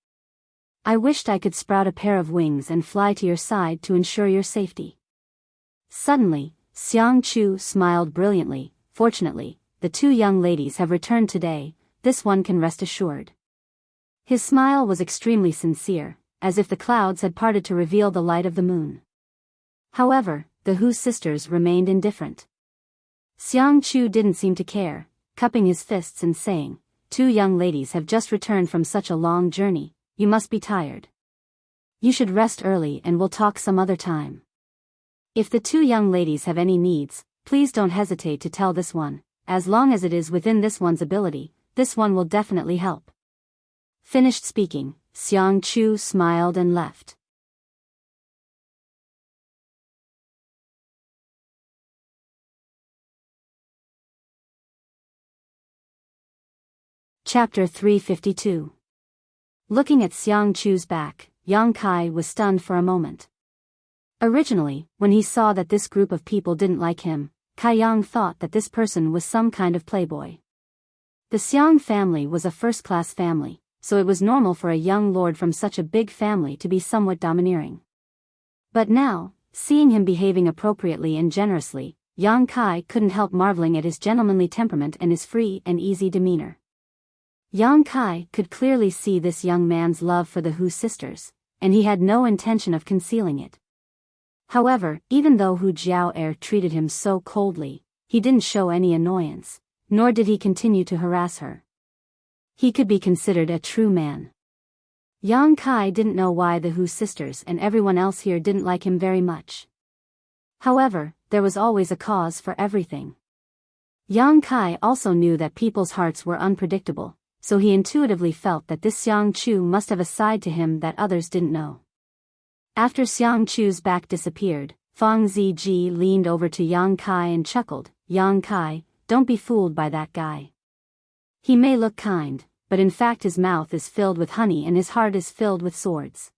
Speaker 1: I wished I could sprout a pair of wings and fly to your side to ensure your safety. Suddenly, Xiang Chu smiled brilliantly. Fortunately, the two young ladies have returned today, this one can rest assured. His smile was extremely sincere, as if the clouds had parted to reveal the light of the moon. However, the Hu sisters remained indifferent. Xiang Chu didn't seem to care, cupping his fists and saying, "Two young ladies have just returned from such a long journey, you must be tired. You should rest early and we'll talk some other time. If the two young ladies have any needs, please don't hesitate to tell this one, as long as it is within this one's ability, this one will definitely help." Finished speaking, Xiang Chu smiled and left. Chapter 352. Looking at Xiang Chu's back, Yang Kai was stunned for a moment. Originally, when he saw that this group of people didn't like him, Kai Yang thought that this person was some kind of playboy. The Xiang family was a first-class family, so it was normal for a young lord from such a big family to be somewhat domineering. But now, seeing him behaving appropriately and generously, Yang Kai couldn't help marveling at his gentlemanly temperament and his free and easy demeanor. Yang Kai could clearly see this young man's love for the Hu sisters, and he had no intention of concealing it. However, even though Hu Jiao'er treated him so coldly, he didn't show any annoyance, nor did he continue to harass her. He could be considered a true man. Yang Kai didn't know why the Hu sisters and everyone else here didn't like him very much. However, there was always a cause for everything. Yang Kai also knew that people's hearts were unpredictable, so he intuitively felt that this Xiang Chu must have a side to him that others didn't know. After Xiang Chu's back disappeared, Fang Ziji leaned over to Yang Kai and chuckled, "Yang Kai, don't be fooled by that guy. He may look kind, but in fact his mouth is filled with honey and his heart is filled with swords.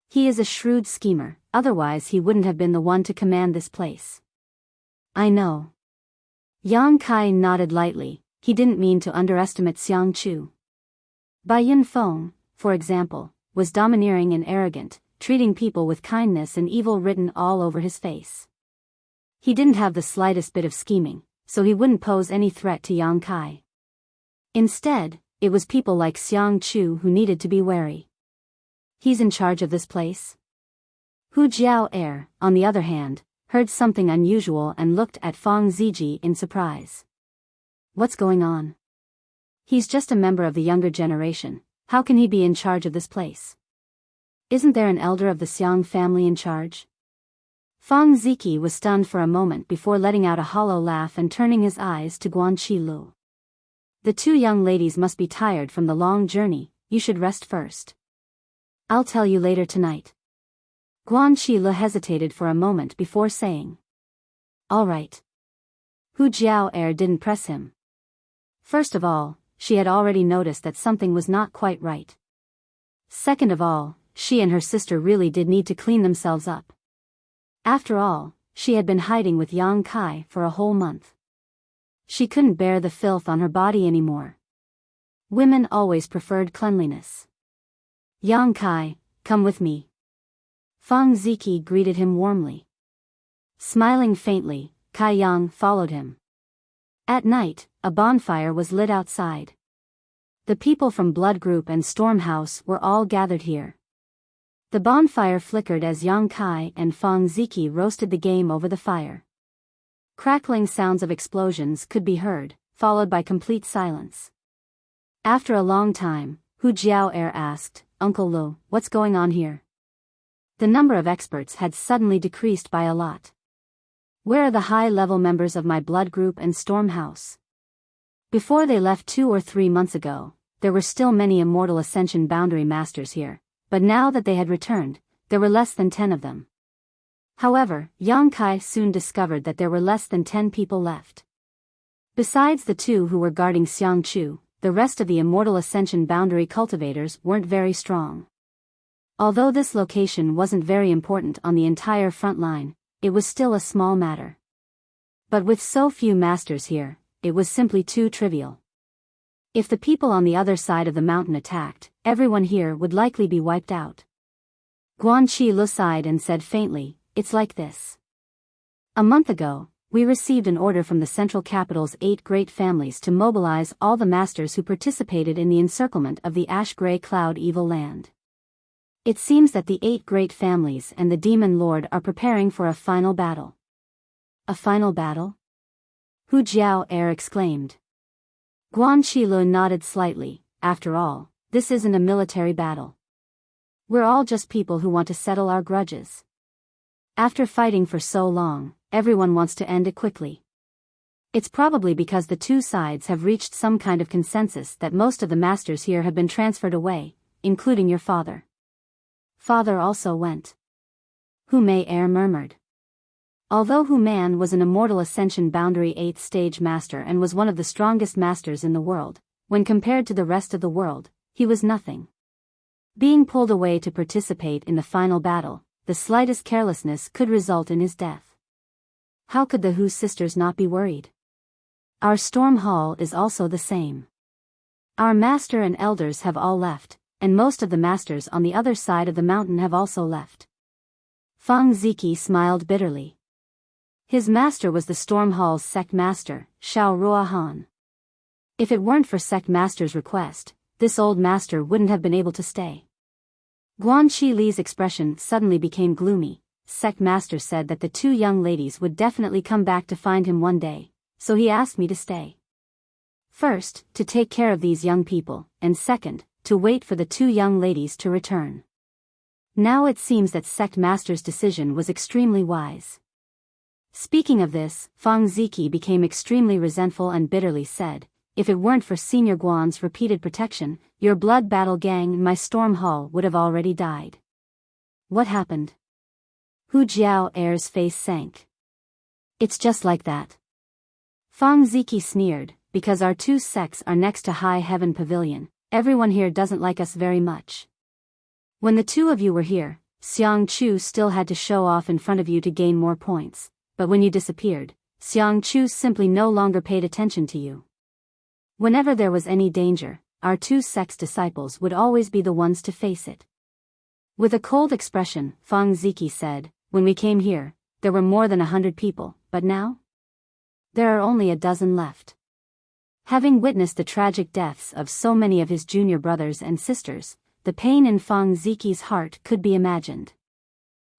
Speaker 1: He is a shrewd schemer, otherwise he wouldn't have been the one to command this place." "I know." Yang Kai nodded lightly. He didn't mean to underestimate Xiang Chu. Bai Yunfeng, for example, was domineering and arrogant, treating people with kindness and evil written all over his face. He didn't have the slightest bit of scheming, so he wouldn't pose any threat to Yang Kai. Instead, it was people like Xiang Chu who needed to be wary. "He's in charge of this place?" Hu Jiao'er, on the other hand, heard something unusual and looked at Fang Ziji in surprise. "What's going on?" "He's just a member of the younger generation, how can he be in charge of this place? Isn't there an elder of the Xiang family in charge?" Fang Ziki was stunned for a moment before letting out a hollow laugh and turning his eyes to Guan Qilu. "The two young ladies must be tired from the long journey, you should rest first. I'll tell you later tonight." Guan Qilu hesitated for a moment before saying, "All right." Hu Jiao'er didn't press him. First of all, she had already noticed that something was not quite right. Second of all, she and her sister really did need to clean themselves up. After all, she had been hiding with Yang Kai for a whole month. She couldn't bear the filth on her body anymore. Women always preferred cleanliness. "Yang Kai, come with me." Fang Ziki greeted him warmly. Smiling faintly, Kai Yang followed him. At night, a bonfire was lit outside. The people from Blood Group and Storm House were all gathered here. The bonfire flickered as Yang Kai and Fang Ziki roasted the game over the fire. Crackling sounds of explosions could be heard, followed by complete silence. After a long time, Hu Jiao'er asked, "Uncle Lu, what's going on here?" The number of experts had suddenly decreased by a lot. "Where are the high-level members of my Blood Group and Storm House? Before they left 2 or 3 months ago, there were still many Immortal Ascension Boundary Masters here, but now that they had returned, there were less than 10 of them. However, Yang Kai soon discovered that there were less than 10 people left. Besides the 2 who were guarding Xiang Chu, the rest of the Immortal Ascension Boundary cultivators weren't very strong. Although this location wasn't very important on the entire front line, it was still a small matter. But with so few masters here, it was simply too trivial. If the people on the other side of the mountain attacked, everyone here would likely be wiped out. Guan Qi sighed and said faintly, "It's like this. A month ago, we received an order from the central capital's 8 great families to mobilize all the masters who participated in the encirclement of the ash-gray cloud evil land. It seems that the 8 great families and the demon lord are preparing for a final battle." "A final battle?" Hu Jiao exclaimed. Guan Qi nodded slightly. "After all, this isn't a military battle. We're all just people who want to settle our grudges. After fighting for so long, everyone wants to end it quickly. It's probably because the 2 sides have reached some kind of consensus that most of the masters here have been transferred away, including your father." "Father also went," Hu Mei murmured. Although Hu Man was an Immortal Ascension Boundary 8th stage master and was one of the strongest masters in the world, when compared to the rest of the world, he was nothing. Being pulled away to participate in the final battle, the slightest carelessness could result in his death. How could the Hu sisters not be worried? Our Storm Hall is also the same. Our master and elders have all left, and most of the masters on the other side of the mountain have also left. Feng Ziki smiled bitterly. His master was the Storm Hall's sect master, Xiao Ruahan. If it weren't for sect master's request, this old master wouldn't have been able to stay. Guan Qi Li's expression suddenly became gloomy. Sect master said that the 2 young ladies would definitely come back to find him one day, so he asked me to stay. First, to take care of these young people, and second, to wait for the 2 young ladies to return. Now it seems that sect master's decision was extremely wise. Speaking of this, Feng Ziki became extremely resentful and bitterly said, "If it weren't for Senior Guan's repeated protection, your blood battle gang in my Storm Hall would have already died." "What happened?" Hu Jiao's face sank. "It's just like that." Feng Ziki sneered, "Because our 2 sects are next to High Heaven Pavilion, everyone here doesn't like us very much. When the 2 of you were here, Xiang Chu still had to show off in front of you to gain more points, but when you disappeared, Xiang Chu simply no longer paid attention to you. Whenever there was any danger, our 2 sects' disciples would always be the ones to face it." With a cold expression, Feng Ziki said, "When we came here, there were more than 100 people, but now? There are only a dozen left." Having witnessed the tragic deaths of so many of his junior brothers and sisters, the pain in Feng Ziki's heart could be imagined.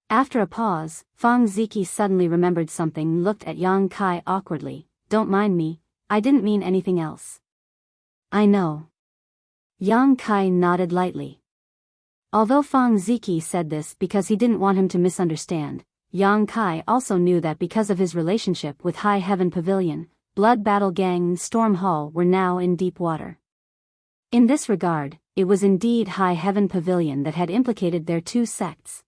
Speaker 1: After a pause, Feng Ziki suddenly remembered something and looked at Yang Kai awkwardly. "Don't mind me, I didn't mean anything else." "I know." Yang Kai nodded lightly. Although Feng Ziki said this because he didn't want him to misunderstand, Yang Kai also knew that because of his relationship with High Heaven Pavilion, Blood Battle Gang and Storm Hall were now in deep water. In this regard, it was indeed High Heaven Pavilion that had implicated their 2 sects.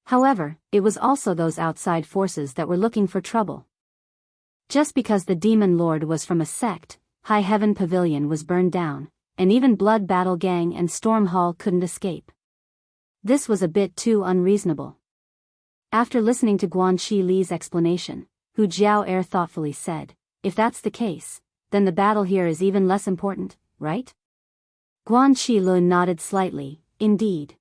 Speaker 1: However, it was also those outside forces that were looking for trouble. Just because the Demon Lord was from a sect, High Heaven Pavilion was burned down, and even Blood Battle Gang and Storm Hall couldn't escape. This was a bit too unreasonable. After listening to Guan Qi Li's explanation, Hu Jiao thoughtfully said, "If that's the case, then the battle here is even less important, right?" Guan Qi nodded slightly. "Indeed.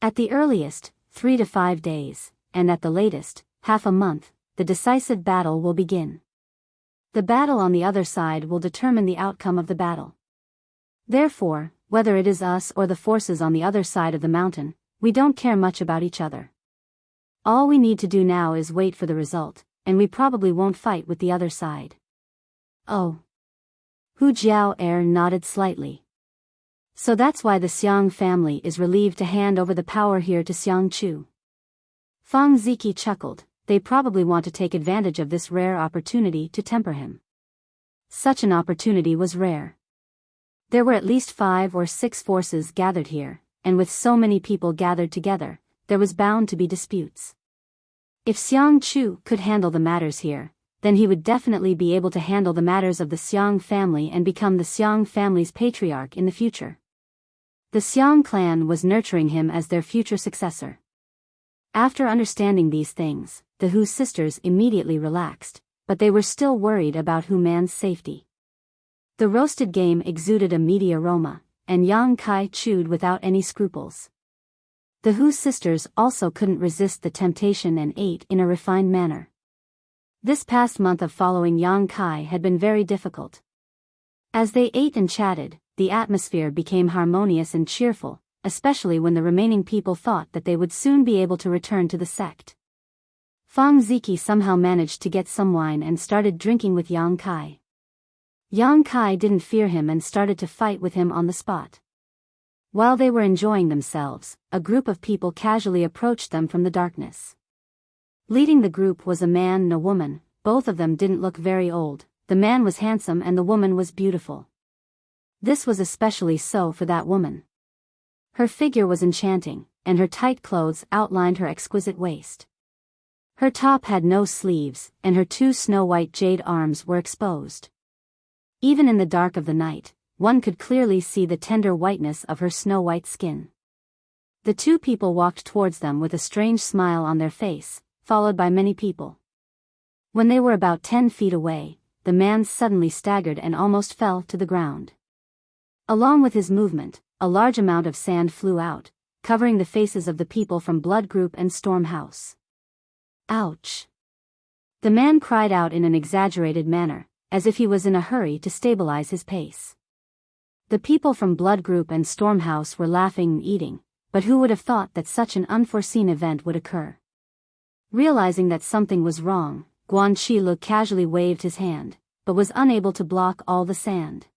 Speaker 1: At the earliest, 3 to 5 days, and at the latest, half a month, the decisive battle will begin. The battle on the other side will determine the outcome of the battle. Therefore, whether it is us or the forces on the other side of the mountain, we don't care much about each other. All we need to do now is wait for the result, and we probably won't fight with the other side." "Oh." Hu Jiao nodded slightly. "So that's why the Xiang family is relieved to hand over the power here to Xiang Chu." Feng Ziki chuckled. "They probably want to take advantage of this rare opportunity to temper him." Such an opportunity was rare. There were at least 5 or 6 forces gathered here, and with so many people gathered together, there was bound to be disputes. If Xiang Chu could handle the matters here, then he would definitely be able to handle the matters of the Xiang family and become the Xiang family's patriarch in the future. The Xiang clan was nurturing him as their future successor. After understanding these things, the Hu sisters immediately relaxed, but they were still worried about Hu Man's safety. The roasted game exuded a meaty aroma, and Yang Kai chewed without any scruples. The Hu sisters also couldn't resist the temptation and ate in a refined manner. This past month of following Yang Kai had been very difficult. As they ate and chatted, the atmosphere became harmonious and cheerful, especially when the remaining people thought that they would soon be able to return to the sect. Fang Ziki somehow managed to get some wine and started drinking with Yang Kai. Yang Kai didn't fear him and started to fight with him on the spot. While they were enjoying themselves, a group of people casually approached them from the darkness. Leading the group was a man and a woman. Both of them didn't look very old. The man was handsome and the woman was beautiful. This was especially so for that woman. Her figure was enchanting, and her tight clothes outlined her exquisite waist. Her top had no sleeves, and her 2 snow-white jade arms were exposed. Even in the dark of the night, one could clearly see the tender whiteness of her snow-white skin. The 2 people walked towards them with a strange smile on their face, followed by many people. When they were about 10 feet away, the man suddenly staggered and almost fell to the ground. Along with his movement, a large amount of sand flew out, covering the faces of the people from Blood Group and Storm House. Ouch! The man cried out in an exaggerated manner, as if he was in a hurry to stabilize his pace. The people from Blood Group and Storm House were laughing and eating, but who would have thought that such an unforeseen event would occur? Realizing that something was wrong, Guan Chi casually waved his hand, but was unable to block all the sand.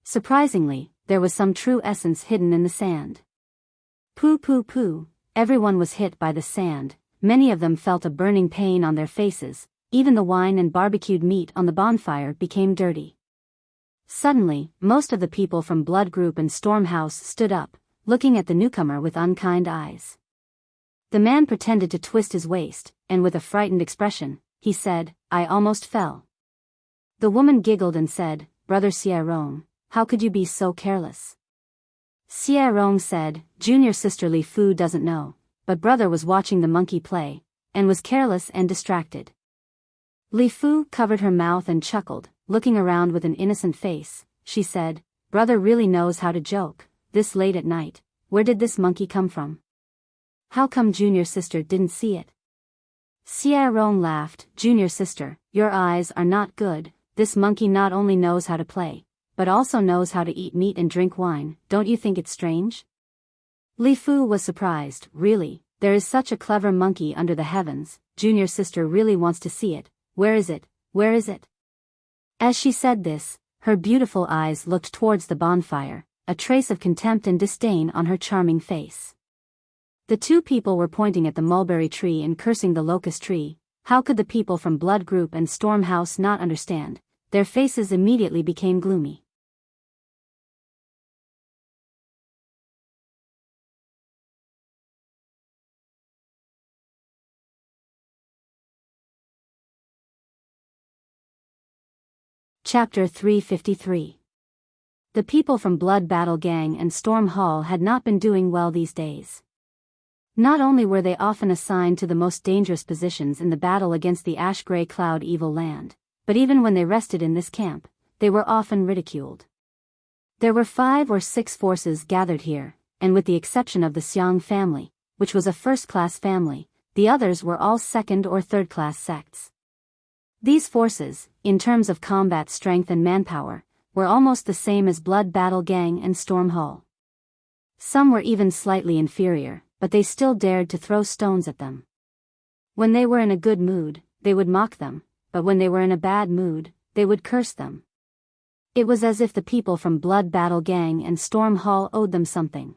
Speaker 1: Surprisingly, there was some true essence hidden in the sand. Poo poo poo, everyone was hit by the sand, many of them felt a burning pain on their faces, even the wine and barbecued meat on the bonfire became dirty. Suddenly, most of the people from Blood Group and Storm House stood up, looking at the newcomer with unkind eyes. The man pretended to twist his waist, and with a frightened expression, he said, "I almost fell." The woman giggled and said, "Brother Xierong, how could you be so careless?" Xierong said, "Junior sister Li Fu doesn't know, but brother was watching the monkey play, and was careless and distracted." Li Fu covered her mouth and chuckled, looking around with an innocent face. She said, "Brother really knows how to joke, this late at night. Where did this monkey come from? How come junior sister didn't see it?" Xierong laughed, "Junior sister, your eyes are not good. This monkey not only knows how to play, but also knows how to eat meat and drink wine. Don't you think it's strange?" Li Fu was surprised. "Really, there is such a clever monkey under the heavens. Junior sister really wants to see it. Where is it? Where is it?" As she said this, her beautiful eyes looked towards the bonfire, a trace of contempt and disdain on her charming face. The 2 people were pointing at the mulberry tree and cursing the locust tree. How could the people from Blood Group and Storm House not understand? Their faces immediately became gloomy. Chapter 353. The people from Blood Battle Gang and Storm Hall had not been doing well these days. Not only were they often assigned to the most dangerous positions in the battle against the Ash-Gray Cloud Evil Land, but even when they rested in this camp, they were often ridiculed. There were 5 or 6 forces gathered here, and with the exception of the Xiang family, which was a first-class family, the others were all second- or third-class sects. These forces, in terms of combat strength and manpower, were almost the same as Blood Battle Gang and Storm Hall. Some were even slightly inferior, but they still dared to throw stones at them. When they were in a good mood, they would mock them, but when they were in a bad mood, they would curse them. It was as if the people from Blood Battle Gang and Storm Hall owed them something.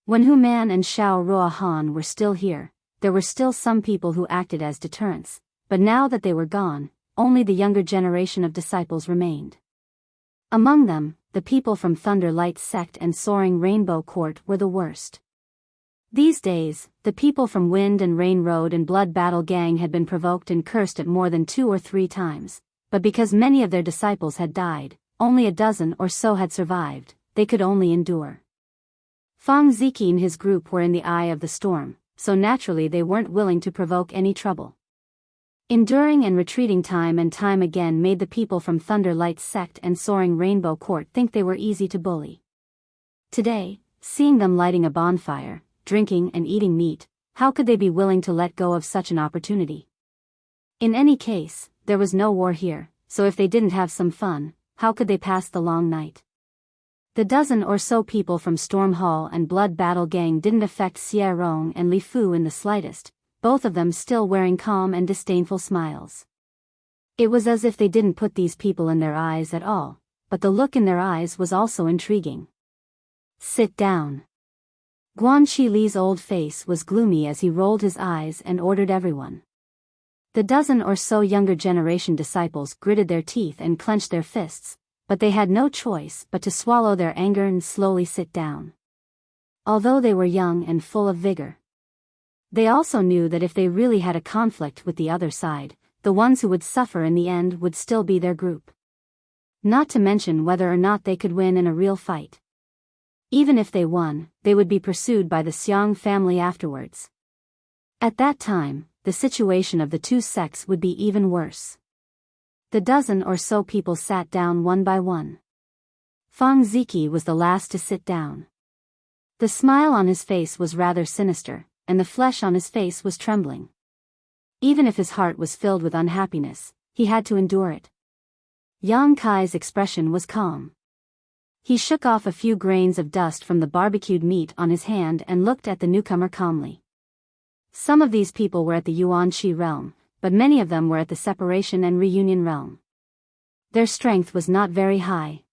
Speaker 1: When Hu Man and Xiao Ruohan were still here, there were still some people who acted as deterrents, but now that they were gone, only the younger generation of disciples remained. Among them, the people from Thunder Light Sect and Soaring Rainbow Court were the worst. These days, the people from Wind and Rain Road and Blood Battle Gang had been provoked and cursed at more than 2 or 3 times, but because many of their disciples had died, only a dozen or so had survived, they could only endure. Fang Ziki and his group were in the eye of the storm, so naturally they weren't willing to provoke any trouble. Enduring and retreating time and time again made the people from Thunder Light Sect and Soaring Rainbow Court think they were easy to bully. Today, seeing them lighting a bonfire, drinking and eating meat, how could they be willing to let go of such an opportunity? In any case, there was no war here, so if they didn't have some fun, how could they pass the long night? The dozen or so people from Storm Hall and Blood Battle Gang didn't affect Xie Rong and Li Fu in the slightest, both of them still wearing calm and disdainful smiles. It was as if they didn't put these people in their eyes at all, but the look in their eyes was also intriguing. Sit down. Guan Qi Li's old face was gloomy as he rolled his eyes and ordered everyone. The dozen or so younger generation disciples gritted their teeth and clenched their fists, but they had no choice but to swallow their anger and slowly sit down. Although they were young and full of vigor, they also knew that if they really had a conflict with the other side, the ones who would suffer in the end would still be their group. Not to mention whether or not they could win in a real fight. Even if they won, they would be pursued by the Xiang family afterwards. At that time, the situation of the two sects would be even worse. The dozen or so people sat down one by one. Fang Ziki was the last to sit down. The smile on his face was rather sinister, and the flesh on his face was trembling. Even if his heart was filled with unhappiness, he had to endure it. Yang Kai's expression was calm. He shook off a few grains of dust from the barbecued meat on his hand and looked at the newcomer calmly. Some of these people were at the Yuanqi realm, but many of them were at the separation and reunion realm. Their strength was not very high.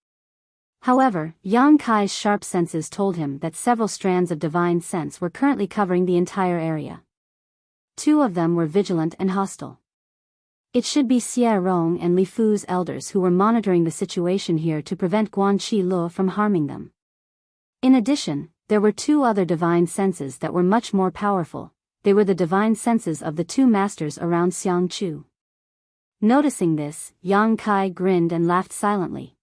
Speaker 1: However, Yang Kai's sharp senses told him that several strands of divine sense were currently covering the entire area. 2 of them were vigilant and hostile. It should be Xie Rong and Li Fu's elders who were monitoring the situation here to prevent Guan Qi Luo from harming them. In addition, there were 2 other divine senses that were much more powerful. They were the divine senses of the 2 masters around Xiang Chu. Noticing this, Yang Kai grinned and laughed silently.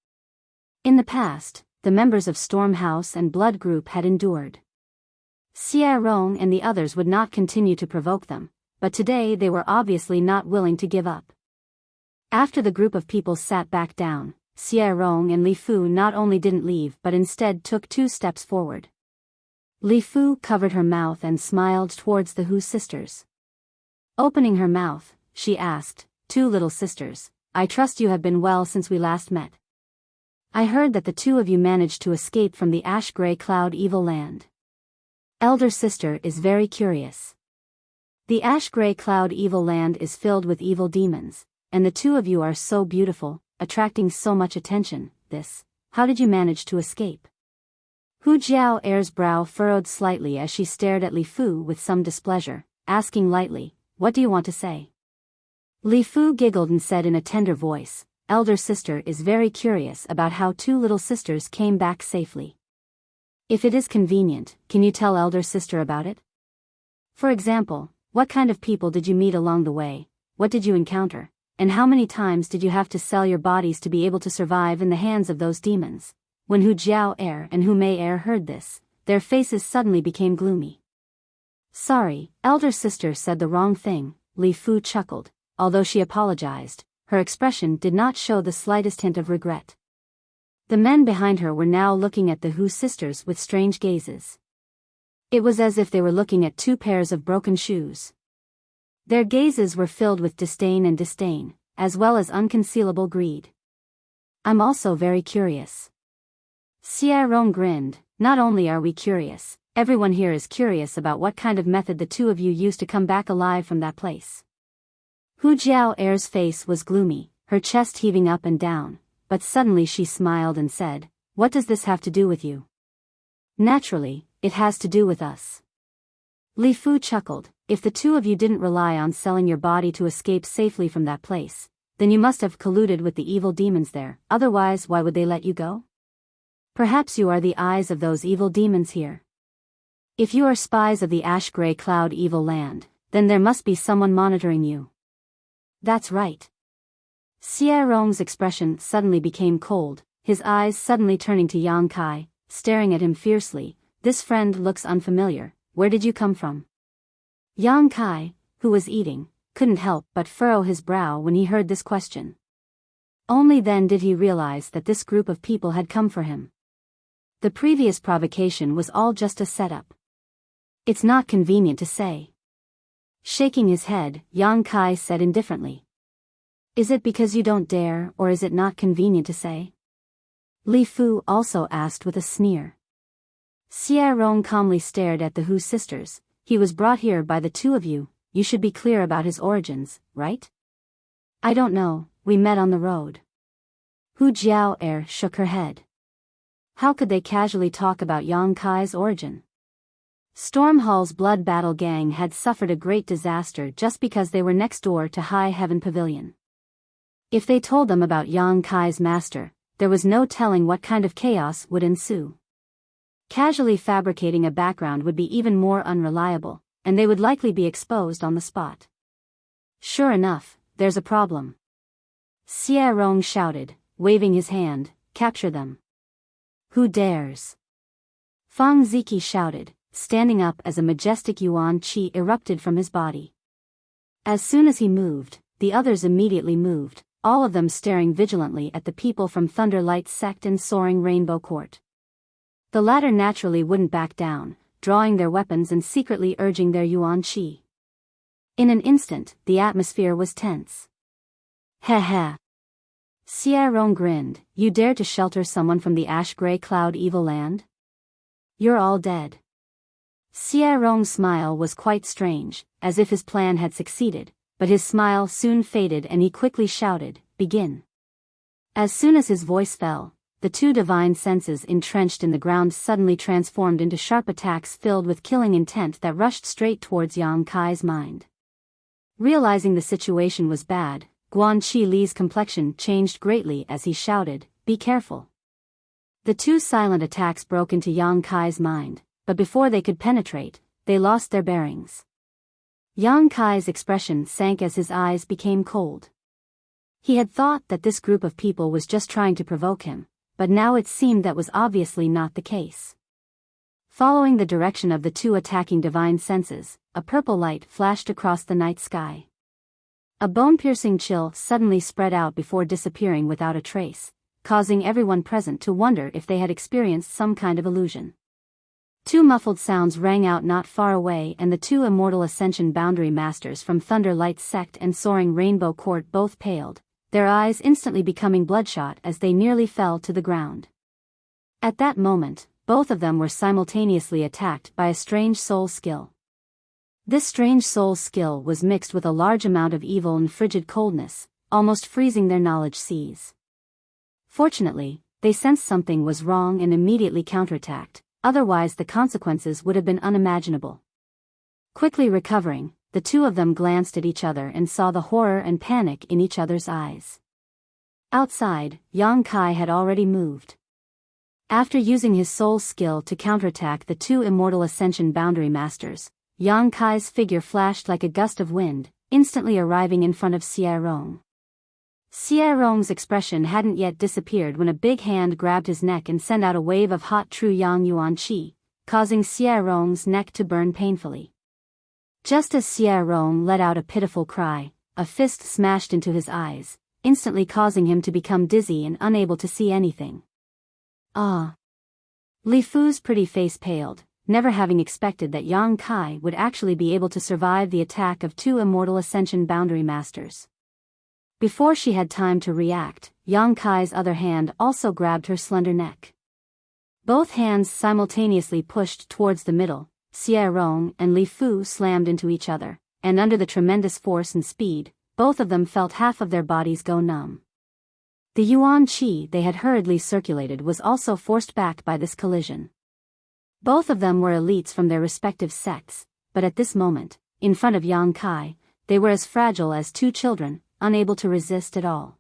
Speaker 1: In the past, the members of Storm House and Blood Group had endured. Xie Rong and the others would not continue to provoke them, but today they were obviously not willing to give up. After the group of people sat back down, Xie Rong and Li Fu not only didn't leave but instead took 2 steps forward. Li Fu covered her mouth and smiled towards the Hu sisters. Opening her mouth, she asked, 2 little sisters, I trust you have been well since we last met. I heard that the 2 of you managed to escape from the ash-gray cloud evil land. Elder sister is very curious. The ash-gray cloud evil land is filled with evil demons, and the 2 of you are so beautiful, attracting so much attention. How did you manage to escape? Hu Jiao Er's brow furrowed slightly as she stared at Li Fu with some displeasure, asking lightly, what do you want to say? Li Fu giggled and said in a tender voice, elder sister is very curious about how 2 little sisters came back safely. If it is convenient, can you tell elder sister about it? For example, what kind of people did you meet along the way, what did you encounter, and how many times did you have to sell your bodies to be able to survive in the hands of those demons? When Hu Jiao Er and Hu Mei Er heard this, their faces suddenly became gloomy. Sorry, elder sister said the wrong thing, Li Fu chuckled. Although she apologized, her expression did not show the slightest hint of regret. The men behind her were now looking at the Hu sisters with strange gazes. It was as if they were looking at 2 pairs of broken shoes. Their gazes were filled with disdain, as well as unconcealable greed. I'm also very curious. Xie Rong grinned, not only are we curious, everyone here is curious about what kind of method the 2 of you used to come back alive from that place. Hu Jiao Er's face was gloomy, her chest heaving up and down, but suddenly she smiled and said, what does this have to do with you? Naturally, it has to do with us. Li Fu chuckled, if the 2 of you didn't rely on selling your body to escape safely from that place, Then you must have colluded with the evil demons there, otherwise why would they let you go? Perhaps you are the eyes of those evil demons here. If you are spies of the ash-gray cloud evil land, then there must be someone monitoring you. That's right. Xie Rong's expression suddenly became cold, his eyes suddenly turning to Yang Kai, staring at him fiercely. This friend looks unfamiliar, where did you come from? Yang Kai, who was eating, couldn't help but furrow his brow when he heard this question. Only then did he realize that this group of people had come for him. The previous provocation was all just a setup. It's not convenient to say. Shaking his head, Yang Kai said indifferently. Is it because you don't dare, or is it not convenient to say? Li Fu also asked with a sneer. Xie Rong calmly stared at the Hu sisters. He was brought here by the two of you, you should be clear about his origins, right? I don't know, we met on the road. Hu Jiao shook her head. How could they casually talk about Yang Kai's origin? Storm Hall's Blood Battle Gang had suffered a great disaster just because they were next door to High Heaven Pavilion. If they told them about Yang Kai's master, there was no telling what kind of chaos would ensue. Casually fabricating a background would be even more unreliable, and they would likely be exposed on the spot. Sure enough, there's a problem. Xie Rong shouted, waving his hand, capture them. Who dares? Fang Ziki shouted, standing up as a majestic yuan qi erupted from his body. As soon as he moved, the others immediately moved, all of them staring vigilantly at the people from Thunder Light Sect and Soaring Rainbow Court. The latter naturally wouldn't back down, drawing their weapons and secretly urging their yuan qi. In an instant, the atmosphere was tense. Heh heh. Xie Rong grinned, you dare to shelter someone from the ash-gray cloud evil land? You're all dead. Xie Rong's smile was quite strange, as if his plan had succeeded, but his smile soon faded and he quickly shouted, begin. As soon as his voice fell, the two divine senses entrenched in the ground suddenly transformed into sharp attacks filled with killing intent that rushed straight towards Yang Kai's mind. Realizing the situation was bad, Guan Qi Li's complexion changed greatly as he shouted, be careful. The two silent attacks broke into Yang Kai's mind, but before they could penetrate, they lost their bearings. Yang Kai's expression sank as his eyes became cold. He had thought that this group of people was just trying to provoke him, but now it seemed that was obviously not the case. Following the direction of the two attacking divine senses, a purple light flashed across the night sky. A bone-piercing chill suddenly spread out before disappearing without a trace, causing everyone present to wonder if they had experienced some kind of illusion. Two muffled sounds rang out not far away and the two immortal Ascension Boundary Masters from Thunder Light Sect and Soaring Rainbow Court both paled, their eyes instantly becoming bloodshot as they nearly fell to the ground. At that moment, both of them were simultaneously attacked by a strange soul skill. This strange soul skill was mixed with a large amount of evil and frigid coldness, almost freezing their knowledge seas. Fortunately, they sensed something was wrong and immediately counterattacked, otherwise the consequences would have been unimaginable. Quickly recovering, the two of them glanced at each other and saw the horror and panic in each other's eyes. Outside, Yang Kai had already moved. After using his soul skill to counterattack the two immortal Ascension Boundary Masters, Yang Kai's figure flashed like a gust of wind, instantly arriving in front of Xie Rong. Xie Rong's expression hadn't yet disappeared when a big hand grabbed his neck and sent out a wave of hot true yang yuan qi, causing Xie Rong's neck to burn painfully. Just as Xie Rong let out a pitiful cry, a fist smashed into his eyes, instantly causing him to become dizzy and unable to see anything. Ah! Li Fu's pretty face paled, never having expected that Yang Kai would actually be able to survive the attack of two immortal Ascension Boundary Masters. Before she had time to react, Yang Kai's other hand also grabbed her slender neck. Both hands simultaneously pushed towards the middle, Xie Rong and Li Fu slammed into each other, and under the tremendous force and speed, both of them felt half of their bodies go numb. The yuan qi they had hurriedly circulated was also forced back by this collision. Both of them were elites from their respective sects, but at this moment, in front of Yang Kai, they were as fragile as two children, unable to resist at all.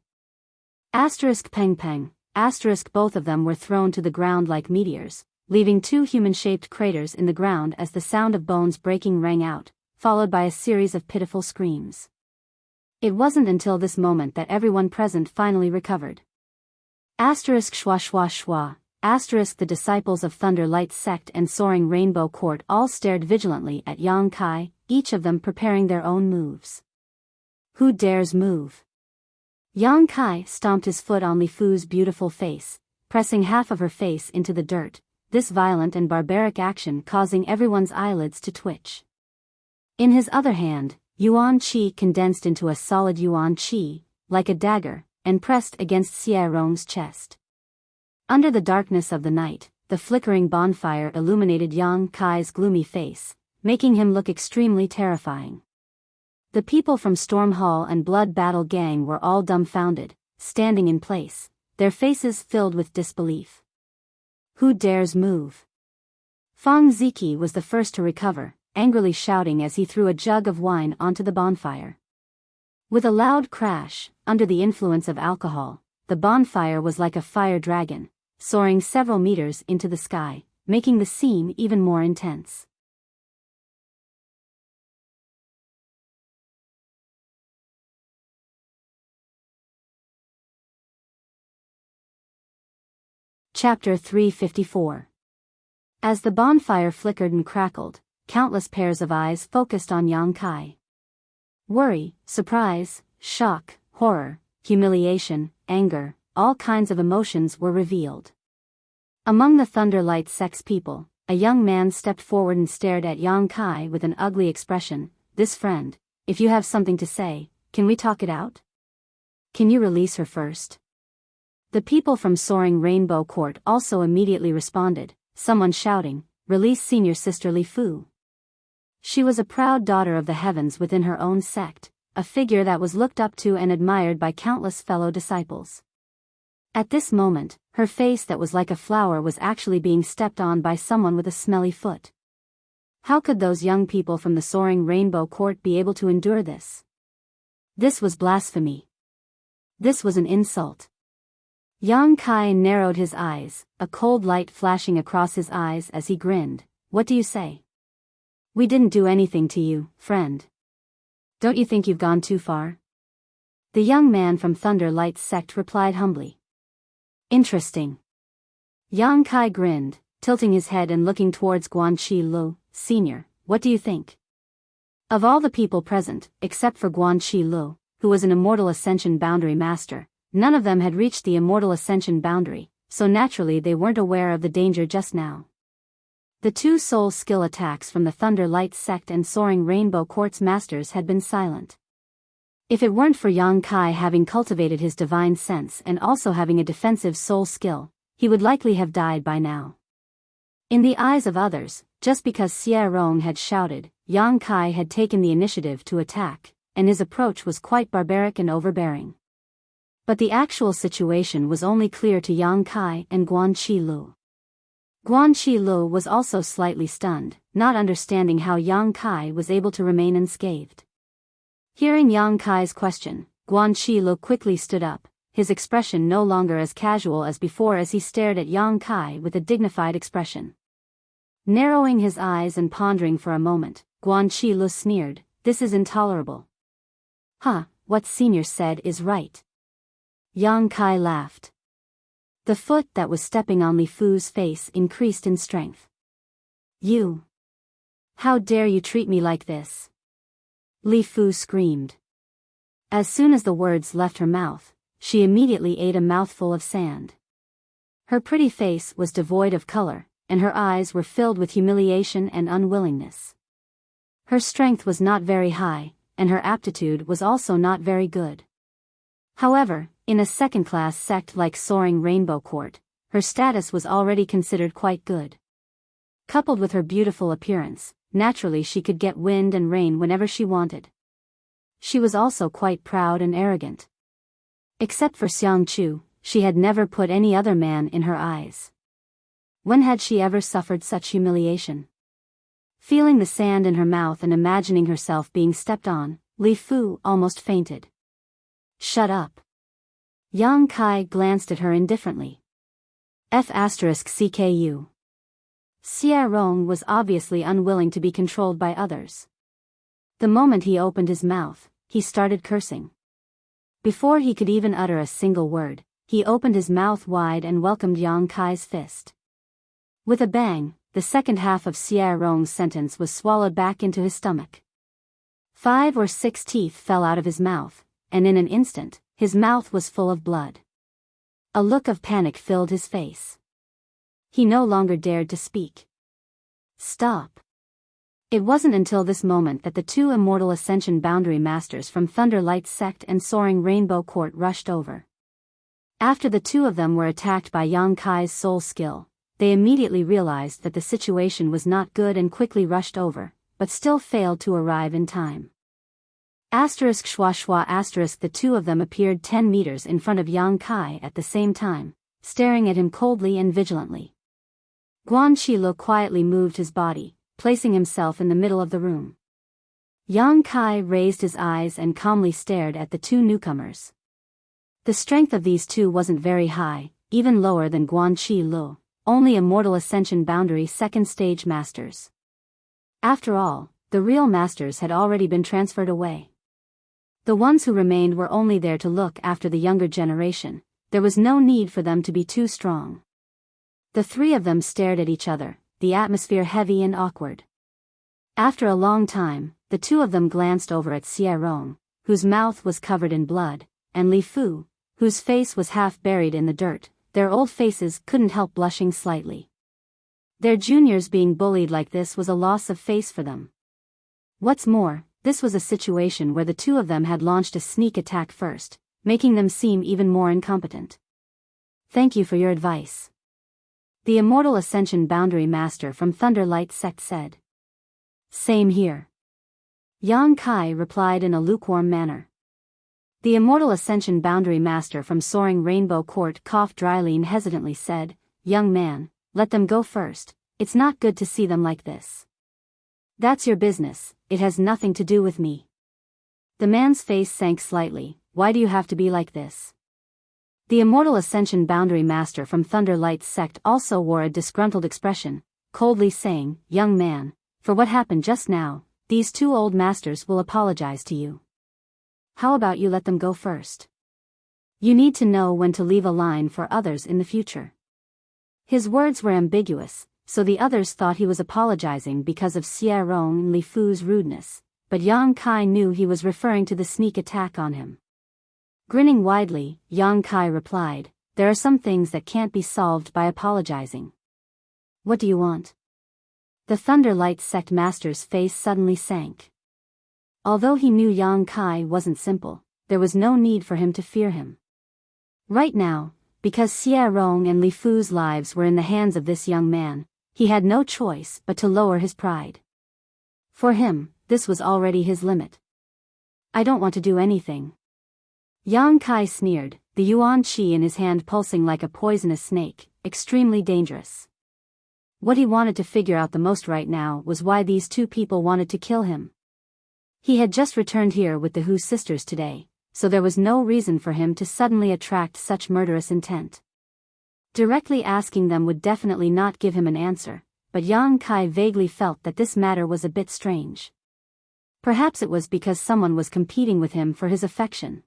Speaker 1: Asterisk peng peng, asterisk both of them were thrown to the ground like meteors, leaving two human-shaped craters in the ground as the sound of bones breaking rang out, followed by a series of pitiful screams. It wasn't until this moment that everyone present finally recovered. Asterisk shwa shwa shwa, asterisk the disciples of Thunder Light Sect and Soaring Rainbow Court all stared vigilantly at Yang Kai, each of them preparing their own moves. Who dares move? Yang Kai stomped his foot on Li Fu's beautiful face, pressing half of her face into the dirt, this violent and barbaric action causing everyone's eyelids to twitch. In his other hand, Yuan Qi condensed into a solid Yuan Qi, like a dagger, and pressed against Xie Rong's chest. Under the darkness of the night, the flickering bonfire illuminated Yang Kai's gloomy face, making him look extremely terrifying. The people from Storm Hall and Blood Battle Gang were all dumbfounded, standing in place, their faces filled with disbelief. Who dares move? Fang Ziki was the first to recover, angrily shouting as he threw a jug of wine onto the bonfire. With a loud crash, under the influence of alcohol, the bonfire was like a fire dragon, soaring several meters into the sky, making the scene even more intense. Chapter 354. As the bonfire flickered and crackled, countless pairs of eyes focused on Yang Kai. Worry, surprise, shock, horror, humiliation, anger, all kinds of emotions were revealed. Among the Thunder Light Sect's people, a young man stepped forward and stared at Yang Kai with an ugly expression. This friend, if you have something to say, can we talk it out? Can you release her first? The people from Soaring Rainbow Court also immediately responded, someone shouting, release senior sister Li Fu. She was a proud daughter of the heavens within her own sect, a figure that was looked up to and admired by countless fellow disciples. At this moment, her face that was like a flower was actually being stepped on by someone with a smelly foot. How could those young people from the Soaring Rainbow Court be able to endure this? This was blasphemy. This was an insult. Yang Kai narrowed his eyes, a cold light flashing across his eyes as he grinned. What do you say? We didn't do anything to you, friend. Don't you think you've gone too far? The young man from Thunder Light Sect replied humbly. Interesting. Yang Kai grinned, tilting his head and looking towards Guanqi Lu, Sr. What do you think? Of all the people present, except for Guanqi Lu, who was an Immortal Ascension Boundary Master, none of them had reached the Immortal Ascension boundary, so naturally they weren't aware of the danger just now. The two soul skill attacks from the Thunder Light Sect and Soaring Rainbow Court's masters had been silent. If it weren't for Yang Kai having cultivated his divine sense and also having a defensive soul skill, he would likely have died by now. In the eyes of others, just because Xie Rong had shouted, Yang Kai had taken the initiative to attack, and his approach was quite barbaric and overbearing. But the actual situation was only clear to Yang Kai and Guanqi Lu. Guanqi Lu was also slightly stunned, not understanding how Yang Kai was able to remain unscathed. Hearing Yang Kai's question, Guanqi Lu quickly stood up, his expression no longer as casual as before as he stared at Yang Kai with a dignified expression. Narrowing his eyes and pondering for a moment, Guanqi Lu sneered, this is intolerable. Huh, what senior said is right. Yang Kai laughed. The foot that was stepping on Li Fu's face increased in strength. You! How dare you treat me like this? Li Fu screamed. As soon as the words left her mouth, she immediately ate a mouthful of sand. Her pretty face was devoid of color, and her eyes were filled with humiliation and unwillingness. Her strength was not very high, and her aptitude was also not very good. However, in a second-class sect like Soaring Rainbow Court, her status was already considered quite good. Coupled with her beautiful appearance, naturally she could get wind and rain whenever she wanted. She was also quite proud and arrogant. Except for Xiang Chu, she had never put any other man in her eyes. When had she ever suffered such humiliation? Feeling the sand in her mouth and imagining herself being stepped on, Li Fu almost fainted. Shut up. Yang Kai glanced at her indifferently. F***CKU. Xie Rong was obviously unwilling to be controlled by others. The moment he opened his mouth, he started cursing. Before he could even utter a single word, he opened his mouth wide and welcomed Yang Kai's fist. With a bang, the second half of Xie Rong's sentence was swallowed back into his stomach. 5 or 6 teeth fell out of his mouth, and in an instant, his mouth was full of blood. A look of panic filled his face. He no longer dared to speak. Stop. It wasn't until this moment that the 2 Immortal Ascension Boundary Masters from Thunder Light Sect and Soaring Rainbow Court rushed over. After the 2 of them were attacked by Yang Kai's soul skill, they immediately realized that the situation was not good and quickly rushed over, but still failed to arrive in time. ******. The 2 of them appeared 10 meters in front of Yang Kai at the same time, staring at him coldly and vigilantly. Guan Qilo quietly moved his body, placing himself in the middle of the room. Yang Kai raised his eyes and calmly stared at the 2 newcomers. The strength of these 2 wasn't very high, even lower than Guan Qilo, only Immortal Ascension Boundary second stage masters. After all, the real masters had already been transferred away. The ones who remained were only there to look after the younger generation. There was no need for them to be too strong. The 3 of them stared at each other, the atmosphere heavy and awkward. After a long time, the 2 of them glanced over at Xie Rong, whose mouth was covered in blood, and Li Fu, whose face was half buried in the dirt. Their old faces couldn't help blushing slightly. Their juniors being bullied like this was a loss of face for them. What's more, this was a situation where the 2 of them had launched a sneak attack first, making them seem even more incompetent. Thank you for your advice. The Immortal Ascension Boundary Master from Thunder Light Sect said. Same here. Yang Kai replied in a lukewarm manner. The Immortal Ascension Boundary Master from Soaring Rainbow Court coughed dryly and hesitantly said, Young man, let them go first, it's not good to see them like this. That's your business, it has nothing to do with me. The man's face sank slightly. Why do you have to be like this? The Immortal Ascension Boundary Master from Thunder Light Sect also wore a disgruntled expression, coldly saying, Young man, for what happened just now, these 2 old masters will apologize to you. How about you let them go first? You need to know when to leave a line for others in the future. His words were ambiguous, so the others thought he was apologizing because of Xie Rong and Li Fu's rudeness, but Yang Kai knew he was referring to the sneak attack on him. Grinning widely, Yang Kai replied, There are some things that can't be solved by apologizing. What do you want? The Thunder Light Sect Master's face suddenly sank. Although he knew Yang Kai wasn't simple, there was no need for him to fear him. Right now, because Xie Rong and Li Fu's lives were in the hands of this young man, he had no choice but to lower his pride. For him, this was already his limit. I don't want to do anything. Yang Kai sneered, the yuan qi in his hand pulsing like a poisonous snake, extremely dangerous. What he wanted to figure out the most right now was why these 2 people wanted to kill him. He had just returned here with the Hu sisters today, so there was no reason for him to suddenly attract such murderous intent. Directly asking them would definitely not give him an answer, but Yang Kai vaguely felt that this matter was a bit strange. Perhaps it was because someone was competing with him for his affection.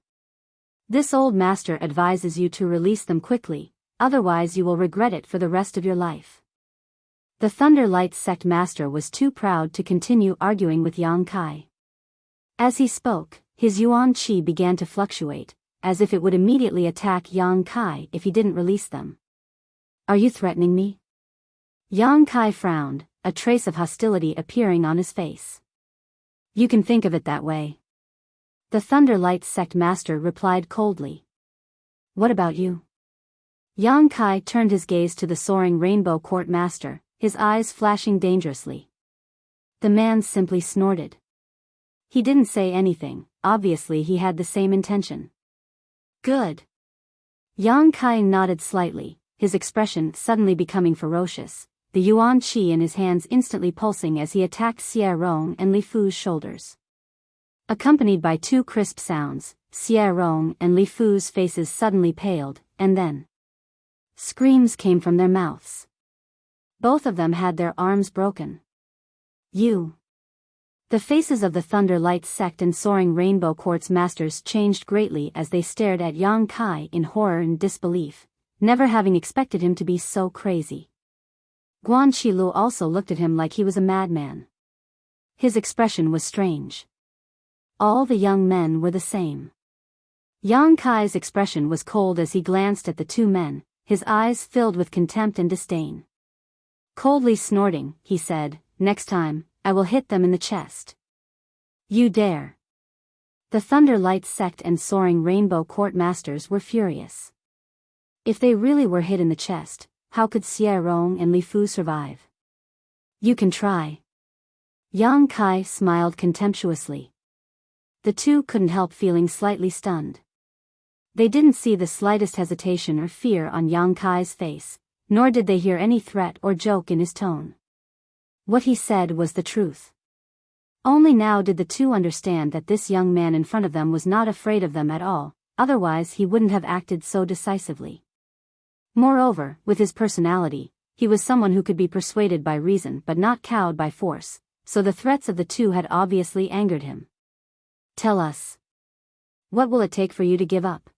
Speaker 1: This old master advises you to release them quickly, otherwise you will regret it for the rest of your life. The Thunder Light Sect Master was too proud to continue arguing with Yang Kai. As he spoke, his yuan qi began to fluctuate, as if it would immediately attack Yang Kai if he didn't release them. Are you threatening me? Yang Kai frowned, a trace of hostility appearing on his face. You can think of it that way. The Thunder Light Sect Master replied coldly. What about you? Yang Kai turned his gaze to the Soaring Rainbow Court Master, his eyes flashing dangerously. The man simply snorted. He didn't say anything, obviously he had the same intention. Good. Yang Kai nodded slightly, his expression suddenly becoming ferocious, the yuan qi in his hands instantly pulsing as he attacked Xie Rong and Li Fu's shoulders. Accompanied by 2 crisp sounds, Xie Rong and Li Fu's faces suddenly paled, and then screams came from their mouths. Both of them had their arms broken. You! The faces of the Thunder Light sect and Soaring Rainbow Court's masters changed greatly as they stared at Yang Kai in horror and disbelief, never having expected him to be so crazy. Guan Qilu also looked at him like he was a madman. His expression was strange. All the young men were the same. Yang Kai's expression was cold as he glanced at the two men, his eyes filled with contempt and disdain. Coldly snorting, he said, "Next time, I will hit them in the chest." "You dare!" The Thunder Light sect and Soaring Rainbow Court masters were furious. If they really were hit in the chest, how could Xie Rong and Li Fu survive? "You can try." Yang Kai smiled contemptuously. The two couldn't help feeling slightly stunned. They didn't see the slightest hesitation or fear on Yang Kai's face, nor did they hear any threat or joke in his tone. What he said was the truth. Only now did the two understand that this young man in front of them was not afraid of them at all, otherwise he wouldn't have acted so decisively. Moreover, with his personality, he was someone who could be persuaded by reason but not cowed by force, so the threats of the two had obviously angered him. "Tell us. What will it take for you to give up?"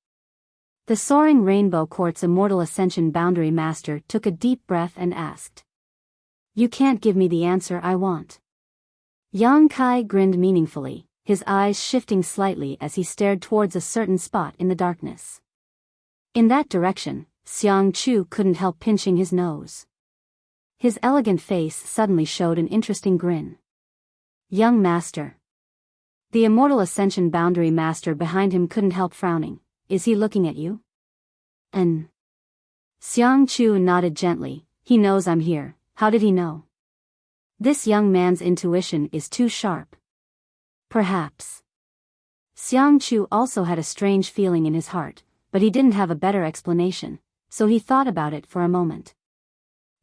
Speaker 1: The Soaring Rainbow Court's Immortal Ascension Boundary Master took a deep breath and asked. "You can't give me the answer I want." Yang Kai grinned meaningfully, his eyes shifting slightly as he stared towards a certain spot in the darkness. In that direction, Xiang Chu couldn't help pinching his nose. His elegant face suddenly showed an interesting grin. "Young master." The Immortal Ascension Boundary Master behind him couldn't help frowning. "Is he looking at you?" Xiang Chu nodded gently. "He knows I'm here. How did he know?" "This young man's intuition is too sharp." "Perhaps." Xiang Chu also had a strange feeling in his heart, but he didn't have a better explanation, so he thought about it for a moment.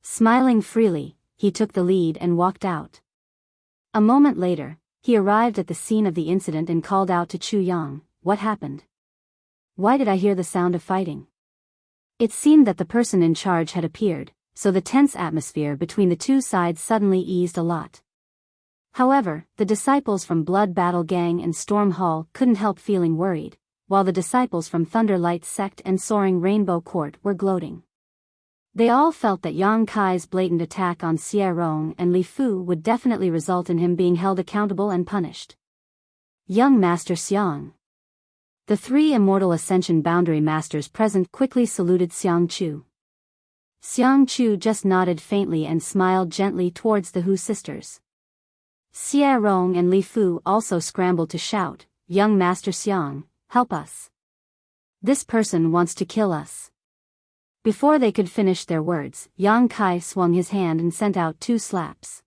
Speaker 1: Smiling freely, he took the lead and walked out. A moment later, he arrived at the scene of the incident and called out to Chu Yang, "What happened? Why did I hear the sound of fighting?" It seemed that the person in charge had appeared, so the tense atmosphere between the two sides suddenly eased a lot. However, the disciples from Blood Battle Gang and Storm Hall couldn't help feeling worried, while the disciples from Thunder Light Sect and Soaring Rainbow Court were gloating. They all felt that Yang Kai's blatant attack on Xie Rong and Li Fu would definitely result in him being held accountable and punished. "Young Master Xiang." The three Immortal Ascension Boundary Masters present quickly saluted Xiang Chu. Xiang Chu just nodded faintly and smiled gently towards the Hu sisters. Xie Rong and Li Fu also scrambled to shout, "Young Master Xiang, help us. This person wants to kill us." Before they could finish their words, Yang Kai swung his hand and sent out two slaps.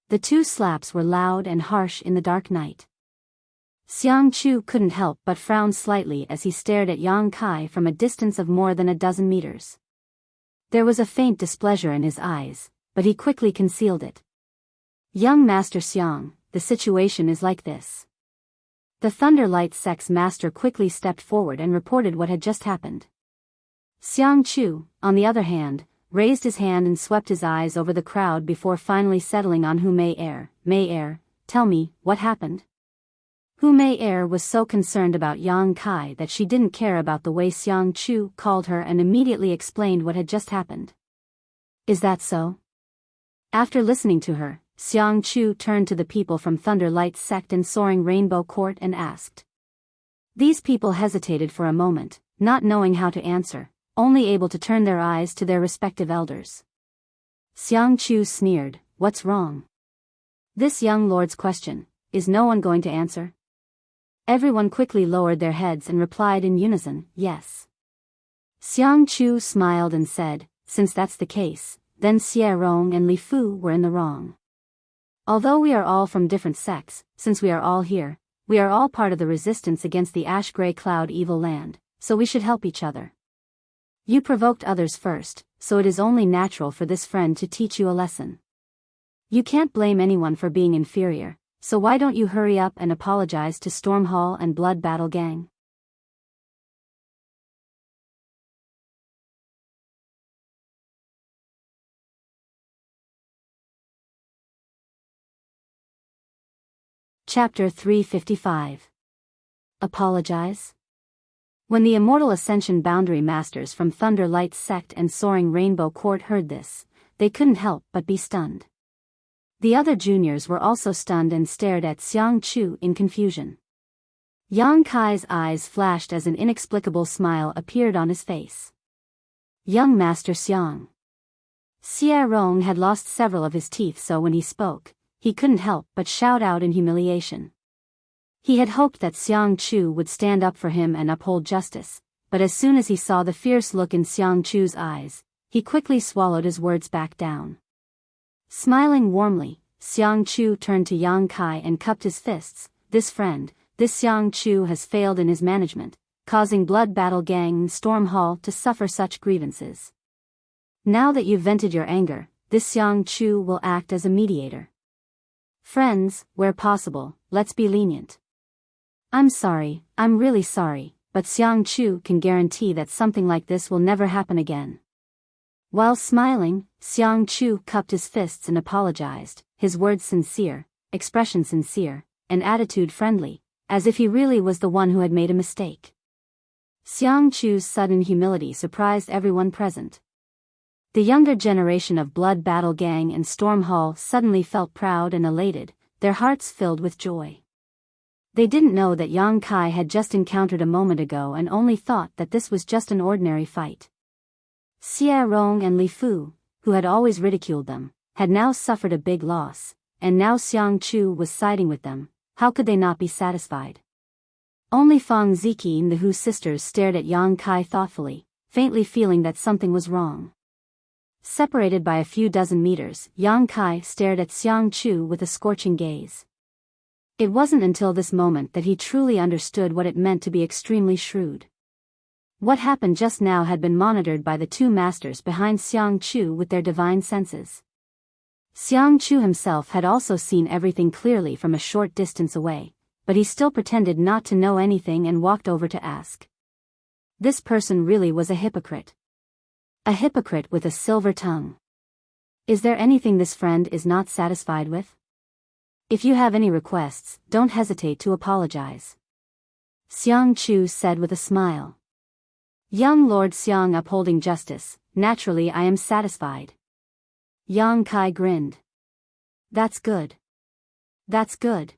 Speaker 1: The two slaps were loud and harsh in the dark night. Xiang Chu couldn't help but frown slightly as he stared at Yang Kai from a distance of more than a dozen meters. There was a faint displeasure in his eyes, but he quickly concealed it. "Young Master Xiang, the situation is like this." The Thunder Light Sect's master quickly stepped forward and reported what had just happened. Xiang Chu, on the other hand, raised his hand and swept his eyes over the crowd before finally settling on Hu Mei Er. "Mei Er, tell me, what happened?" Hu Mei Er was so concerned about Yang Kai that she didn't care about the way Xiang Chu called her and immediately explained what had just happened. "Is that so?" After listening to her, Xiang Chu turned to the people from Thunder Light Sect and Soaring Rainbow Court and asked. These people hesitated for a moment, not knowing how to answer, only able to turn their eyes to their respective elders. Xiang Chu sneered, "What's wrong?" This young lord's question, is no one going to answer? Everyone quickly lowered their heads and replied in unison, "Yes." Xiang Chu smiled and said, "Since that's the case, then Xie Rong and Li Fu were in the wrong. Although we are all from different sects, since we are all here, we are all part of the resistance against the ash-gray cloud evil land, so we should help each other. You provoked others first, so it is only natural for this friend to teach you a lesson. You can't blame anyone for being inferior, so why don't you hurry up and apologize to Storm Hall and Blood Battle Gang?" Chapter 355. Apologize? When the immortal Ascension Boundary Masters from Thunder Light Sect and Soaring Rainbow Court heard this, they couldn't help but be stunned. The other juniors were also stunned and stared at Xiang Chu in confusion. Yang Kai's eyes flashed as an inexplicable smile appeared on his face. Young Master Xiang. Xie Rong had lost several of his teeth, so when he spoke, he couldn't help but shout out in humiliation. He had hoped that Xiang Chu would stand up for him and uphold justice, but as soon as he saw the fierce look in Xiang Chu's eyes, he quickly swallowed his words back down. Smiling warmly, Xiang Chu turned to Yang Kai and cupped his fists. This Xiang Chu has failed in his management, causing Blood Battle Gang in Storm Hall to suffer such grievances. Now that you've vented your anger, this Xiang Chu will act as a mediator. Friends, where possible, let's be lenient. I'm sorry, I'm really sorry, but Xiang Chu can guarantee that something like this will never happen again. While smiling, Xiang Chu cupped his fists and apologized, his words sincere, expression sincere, and attitude friendly, as if he really was the one who had made a mistake. Xiang Chu's sudden humility surprised everyone present. The younger generation of Blood Battle Gang and Storm Hall suddenly felt proud and elated, their hearts filled with joy. They didn't know that Yang Kai had just encountered a moment ago and only thought that this was just an ordinary fight. Xie Rong and Li Fu, who had always ridiculed them, had now suffered a big loss, and now Xiang Chu was siding with them. How could they not be satisfied? Only Fang Ziki and the Hu sisters stared at Yang Kai thoughtfully, faintly feeling that something was wrong. Separated by a few dozen meters, Yang Kai stared at Xiang Chu with a scorching gaze. It wasn't until this moment that he truly understood what it meant to be extremely shrewd. What happened just now had been monitored by the two masters behind Xiang Chu with their divine senses. Xiang Chu himself had also seen everything clearly from a short distance away, but he still pretended not to know anything and walked over to ask. This person really was a hypocrite. A hypocrite with a silver tongue. Is there anything this friend is not satisfied with? If you have any requests, don't hesitate to apologize. Xiang Chu said with a smile. Young Lord Xiang upholding justice, naturally I am satisfied. Yang Kai grinned. That's good. That's good.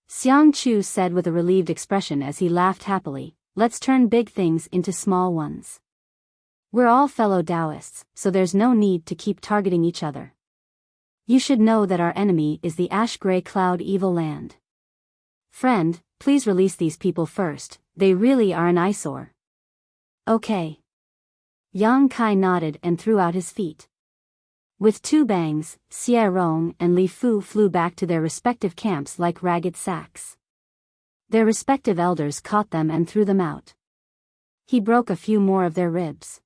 Speaker 1: Xiang Chu said with a relieved expression as he laughed happily, let's turn big things into small ones. We're all fellow Taoists, so there's no need to keep targeting each other. You should know that our enemy is the ash-gray cloud evil land. Friend, please release these people first, they really are an eyesore. Okay. Yang Kai nodded and threw out his feet. With two bangs, Xie Rong and Li Fu flew back to their respective camps like ragged sacks. Their respective elders caught them and threw them out. He broke a few more of their ribs.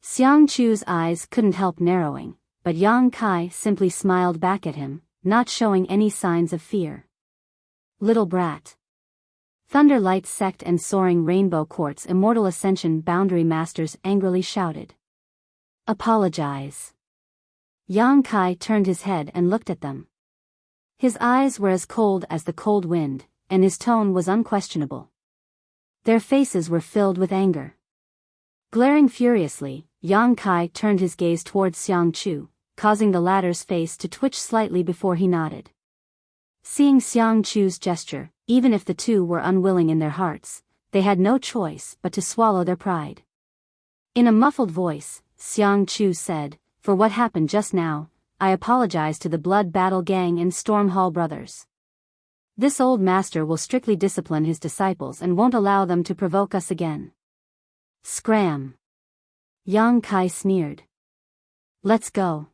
Speaker 1: Xiang Chu's eyes couldn't help narrowing, but Yang Kai simply smiled back at him, not showing any signs of fear. Little brat. Thunder Light Sect and Soaring Rainbow Court's Immortal Ascension Boundary Masters angrily shouted. Apologize. Yang Kai turned his head and looked at them. His eyes were as cold as the cold wind, and his tone was unquestionable. Their faces were filled with anger. Glaring furiously, Yang Kai turned his gaze towards Xiang Chu, causing the latter's face to twitch slightly before he nodded. Seeing Xiang Chu's gesture, even if the two were unwilling in their hearts, they had no choice but to swallow their pride. In a muffled voice, Xiang Chu said, for what happened just now, I apologize to the Blood Battle Gang and Storm Hall brothers. This old master will strictly discipline his disciples and won't allow them to provoke us again. Scram. Yang Kai sneered. Let's go.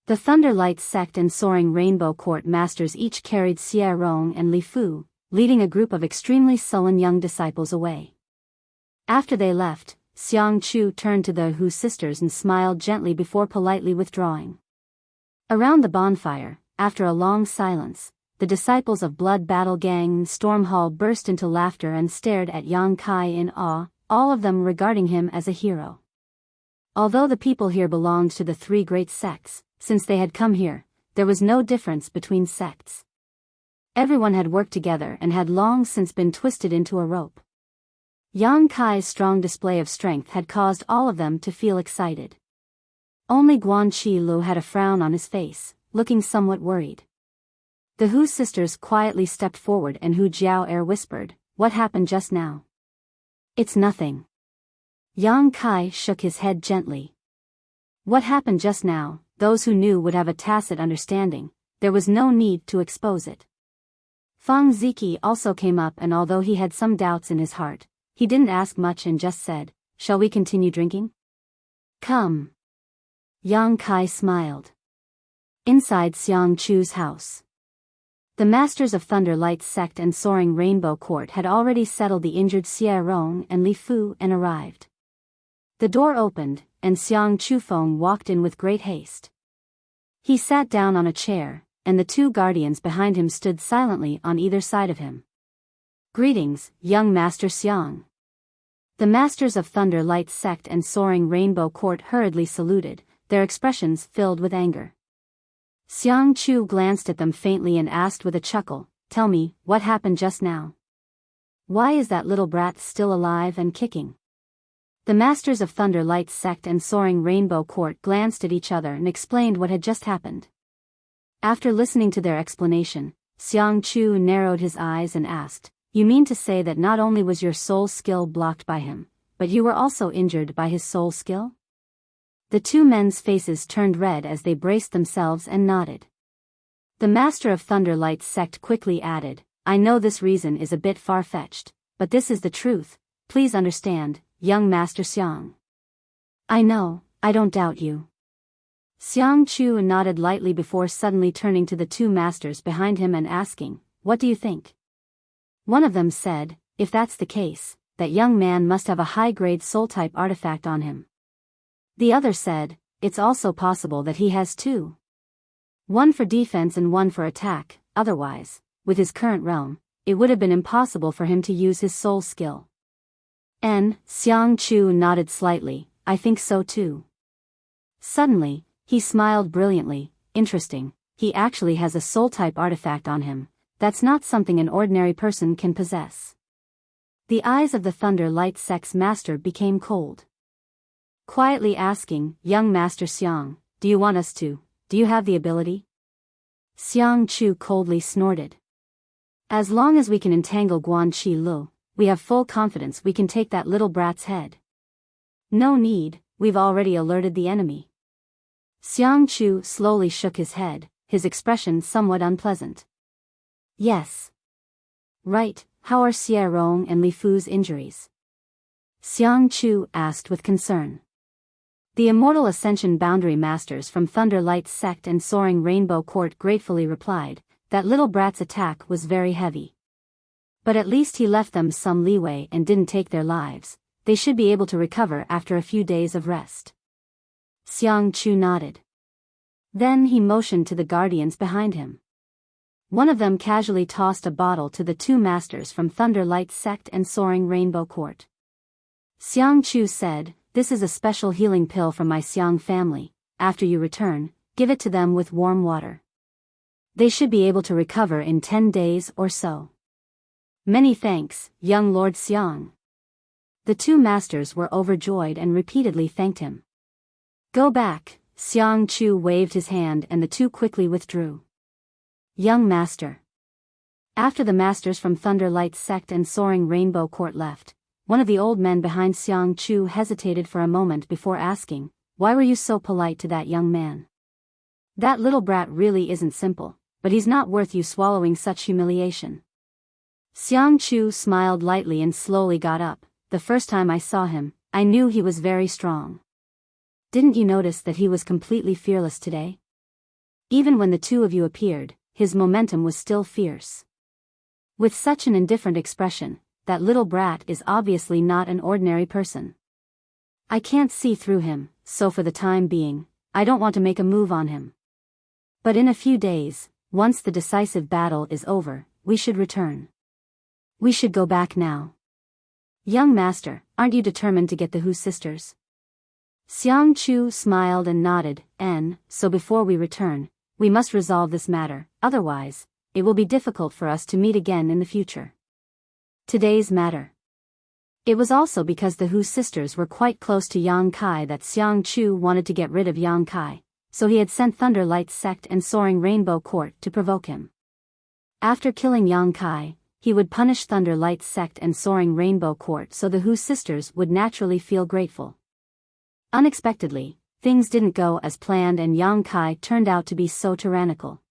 Speaker 1: The Thunder Light Sect and Soaring Rainbow Court masters each carried Xie Rong and Li Fu, leading a group of extremely sullen young disciples away. After they left, Xiang Chu turned to the Hu sisters and smiled gently before politely withdrawing. Around the bonfire, after a long silence, the disciples of Blood Battle Gang and Storm Hall burst into laughter and stared at Yang Kai in awe, all of them regarding him as a hero. Although the people here belonged to the three great sects, since they had come here, there was no difference between sects. Everyone had worked together and had long since been twisted into a rope. Yang Kai's strong display of strength had caused all of them to feel excited. Only Guan Chi Lu had a frown on his face, looking somewhat worried. The Hu sisters quietly stepped forward and Hu Jiao whispered, "What happened just now?" "It's nothing." Yang Kai shook his head gently. What happened just now, those who knew would have a tacit understanding. There was no need to expose it. Feng Ziki also came up, and although he had some doubts in his heart, he didn't ask much and just said, "Shall we continue drinking?" "Come." Yang Kai smiled. Inside Xiang Chu's house. The Masters of Thunder Light's sect and Soaring Rainbow Court had already settled the injured Xie Rong and Li Fu and arrived. The door opened, and Xiang Chufeng walked in with great haste. He sat down on a chair, and the two guardians behind him stood silently on either side of him. "Greetings, young Master Xiang." The Masters of Thunder Light's sect and Soaring Rainbow Court hurriedly saluted, their expressions filled with anger. Xiang Chu glanced at them faintly and asked with a chuckle, "Tell me, what happened just now? Why is that little brat still alive and kicking?" The Masters of Thunder Light's sect and Soaring Rainbow Court glanced at each other and explained what had just happened. After listening to their explanation, Xiang Chu narrowed his eyes and asked, "You mean to say that not only was your soul skill blocked by him, but you were also injured by his soul skill?" The two men's faces turned red as they braced themselves and nodded. The Master of Thunder Light's sect quickly added, "I know this reason is a bit far-fetched, but this is the truth. Please understand, young Master Xiang." "I know, I don't doubt you." Xiang Chu nodded lightly before suddenly turning to the two masters behind him and asking, "What do you think?" One of them said, "If that's the case, that young man must have a high-grade soul-type artifact on him." The other said, "It's also possible that he has two. One for defense and one for attack, otherwise, with his current realm, it would have been impossible for him to use his soul skill." And Xiang Chu nodded slightly, "I think so too." Suddenly, he smiled brilliantly, "Interesting, he actually has a soul-type artifact on him. That's not something an ordinary person can possess." The eyes of the Thunder Light Sect's master became cold. Quietly asking, "Young Master Xiang, do you have the ability?" Xiang Chu coldly snorted. "As long as we can entangle Guan Chi Lu, we have full confidence we can take that little brat's head. No need, we've already alerted the enemy." Xiang Chu slowly shook his head, his expression somewhat unpleasant. "Yes. Right, how are Xie Rong and Li Fu's injuries?" Xiang Chu asked with concern. The Immortal Ascension Boundary Masters from Thunder Light's sect and Soaring Rainbow Court gratefully replied, "That little brat's attack was very heavy. But at least he left them some leeway and didn't take their lives. They should be able to recover after a few days of rest." Xiang Chu nodded. Then he motioned to the guardians behind him. One of them casually tossed a bottle to the two masters from Thunder Light's sect and Soaring Rainbow Court. Xiang Chu said, "This is a special healing pill from my Xiang family. After you return, give it to them with warm water. They should be able to recover in 10 days or so." "Many thanks, young Lord Xiang." The two masters were overjoyed and repeatedly thanked him. "Go back." Xiang Chu waved his hand and the two quickly withdrew. "Young Master." After the masters from Thunder Light's sect and Soaring Rainbow Court left, one of the old men behind Xiang Chu hesitated for a moment before asking, "Why were you so polite to that young man? That little brat really isn't simple, but he's not worth you swallowing such humiliation." Xiang Chu smiled lightly and slowly got up. "The first time I saw him, I knew he was very strong. Didn't you notice that he was completely fearless today? Even when the two of you appeared, his momentum was still fierce. With such an indifferent expression, that little brat is obviously not an ordinary person. I can't see through him, so for the time being, I don't want to make a move on him. But in a few days, once the decisive battle is over, we should return. We should go back now. Young Master, aren't you determined to get the Hu sisters?" Xiang Chu smiled and nodded, "So before we return, we must resolve this matter, otherwise, it will be difficult for us to meet again in the future. Today's matter. It was also because the Hu sisters were quite close to Yang Kai that Xiang Chu wanted to get rid of Yang Kai, so he had sent Thunder Light's sect and Soaring Rainbow Court to provoke him. After killing Yang Kai, he would punish Thunder Light's sect and Soaring Rainbow Court so the Hu sisters would naturally feel grateful. Unexpectedly, things didn't go as planned and Yang Kai turned out to be so tyrannical.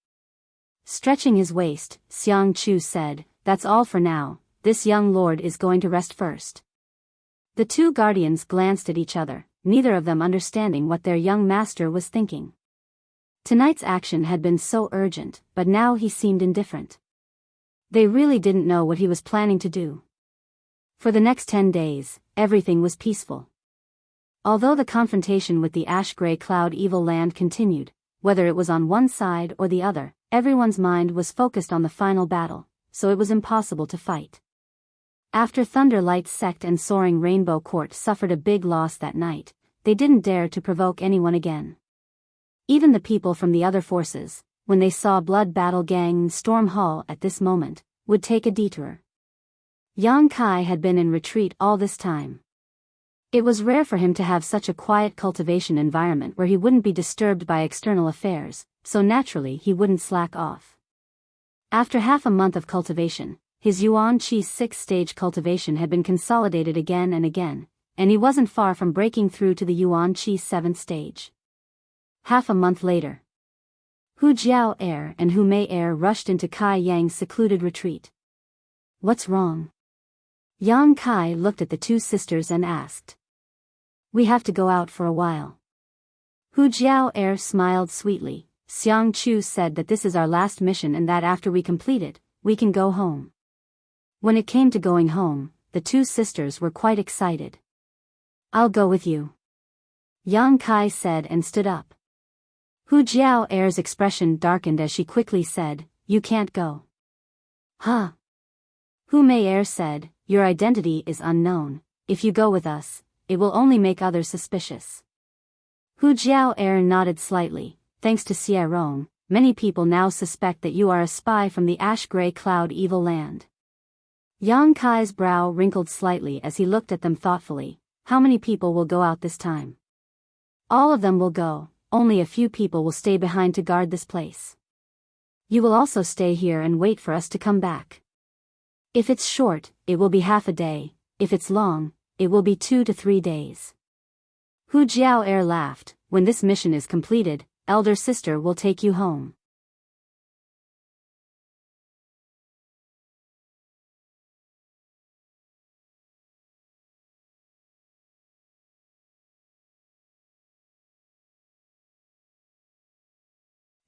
Speaker 1: Stretching his waist, Xiang Chu said, "That's all for now, this young lord is going to rest first." The two guardians glanced at each other, neither of them understanding what their young master was thinking. Tonight's action had been so urgent, but now he seemed indifferent. They really didn't know what he was planning to do. For the next 10 days, everything was peaceful. Although the confrontation with the ash-gray cloud evil land continued, whether it was on one side or the other, everyone's mind was focused on the final battle, so it was impossible to fight. After Thunder Light's sect and Soaring Rainbow Court suffered a big loss that night, they didn't dare to provoke anyone again. Even the people from the other forces, when they saw Blood Battle Gang in Storm Hall at this moment, would take a detour. Yang Kai had been in retreat all this time. It was rare for him to have such a quiet cultivation environment where he wouldn't be disturbed by external affairs, so naturally he wouldn't slack off. After half a month of cultivation, his Yuan Chi's 6th-stage cultivation had been consolidated again and again, and he wasn't far from breaking through to the Yuan Chi's 7th stage. Half a month later, Hu Jiao Air and Hu Mei Air rushed into Kai Yang's secluded retreat. "What's wrong?" Yang Kai looked at the two sisters and asked. "We have to go out for a while." Hu Jiao Air smiled sweetly. "Xiang Chu said that this is our last mission and that after we complete it, we can go home." When it came to going home, the two sisters were quite excited. "I'll go with you," Yang Kai said and stood up. Hu Jiao Air's expression darkened as she quickly said, "You can't go." "Huh?" Hu Mei Air said, "Your identity is unknown. If you go with us, it will only make others suspicious." Hu Jiao Air nodded slightly. "Thanks to Xie Rong, many people now suspect that you are a spy from the ash-gray cloud evil land." Yang Kai's brow wrinkled slightly as he looked at them thoughtfully. "How many people will go out this time?" "All of them will go. Only a few people will stay behind to guard this place. You will also stay here and wait for us to come back. If it's short, it will be half a day. If it's long, it will be 2 to 3 days." Hu Jiao Air laughed. "When this mission is completed, elder sister will take you home."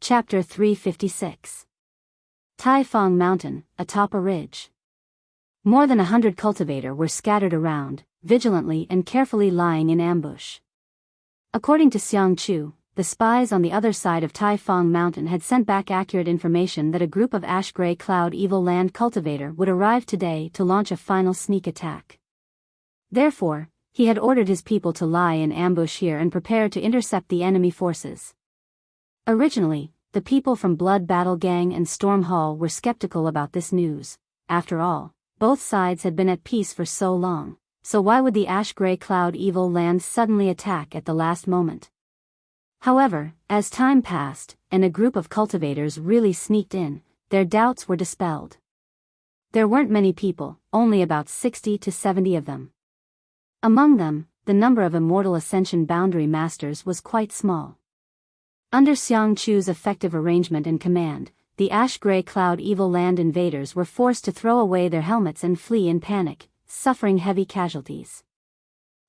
Speaker 1: Chapter 356. Taifang Mountain, atop a ridge. More than 100 cultivators were scattered around, vigilantly and carefully lying in ambush. According to Xiang Chu, the spies on the other side of Taifang Mountain had sent back accurate information that a group of ash-gray cloud evil land cultivator would arrive today to launch a final sneak attack. Therefore, he had ordered his people to lie in ambush here and prepare to intercept the enemy forces. Originally, the people from Blood Battle Gang and Storm Hall were skeptical about this news. After all, both sides had been at peace for so long, so why would the ash-gray cloud evil land suddenly attack at the last moment? However, as time passed, and a group of cultivators really sneaked in, their doubts were dispelled. There weren't many people, only about 60 to 70 of them. Among them, the number of Immortal Ascension Boundary Masters was quite small. Under Xiang Chu's effective arrangement and command, the ash-gray cloud evil land invaders were forced to throw away their helmets and flee in panic, suffering heavy casualties.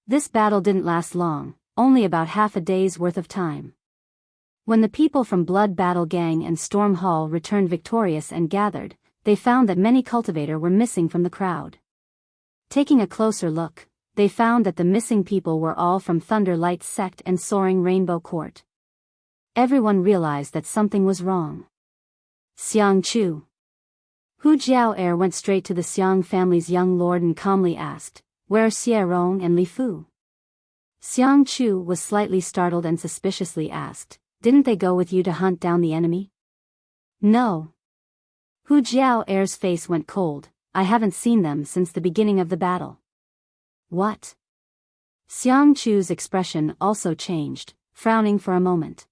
Speaker 1: This battle didn't last long, only about half a day's worth of time. When the people from Blood Battle Gang and Storm Hall returned victorious and gathered, they found that many cultivators were missing from the crowd. Taking a closer look, they found that the missing people were all from Thunder Light's sect and Soaring Rainbow Court. Everyone realized that something was wrong. Xiang Chu. Hu Jiao Air went straight to the Xiang family's young lord and calmly asked, "Where are Xie Rong and Li Fu?" Xiang Chu was slightly startled and suspiciously asked, "Didn't they go with you to hunt down the enemy?" "No." Hu Jiao-er's face went cold. I haven't seen them since the beginning of the battle. What? Xiang Chu's expression also changed, frowning for a moment.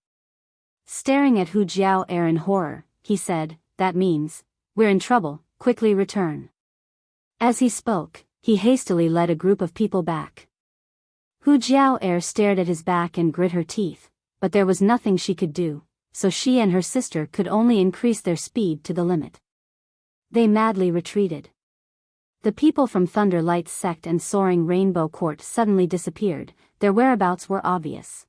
Speaker 1: Staring at Hu Jiao-er in horror, he said, that means, we're in trouble, quickly return. As he spoke, he hastily led a group of people back. Hu Jiao-er stared at his back and grit her teeth, but there was nothing she could do, so she and her sister could only increase their speed to the limit. They madly retreated. The people from Thunder Light's sect and Soaring Rainbow Court suddenly disappeared. Their whereabouts were obvious.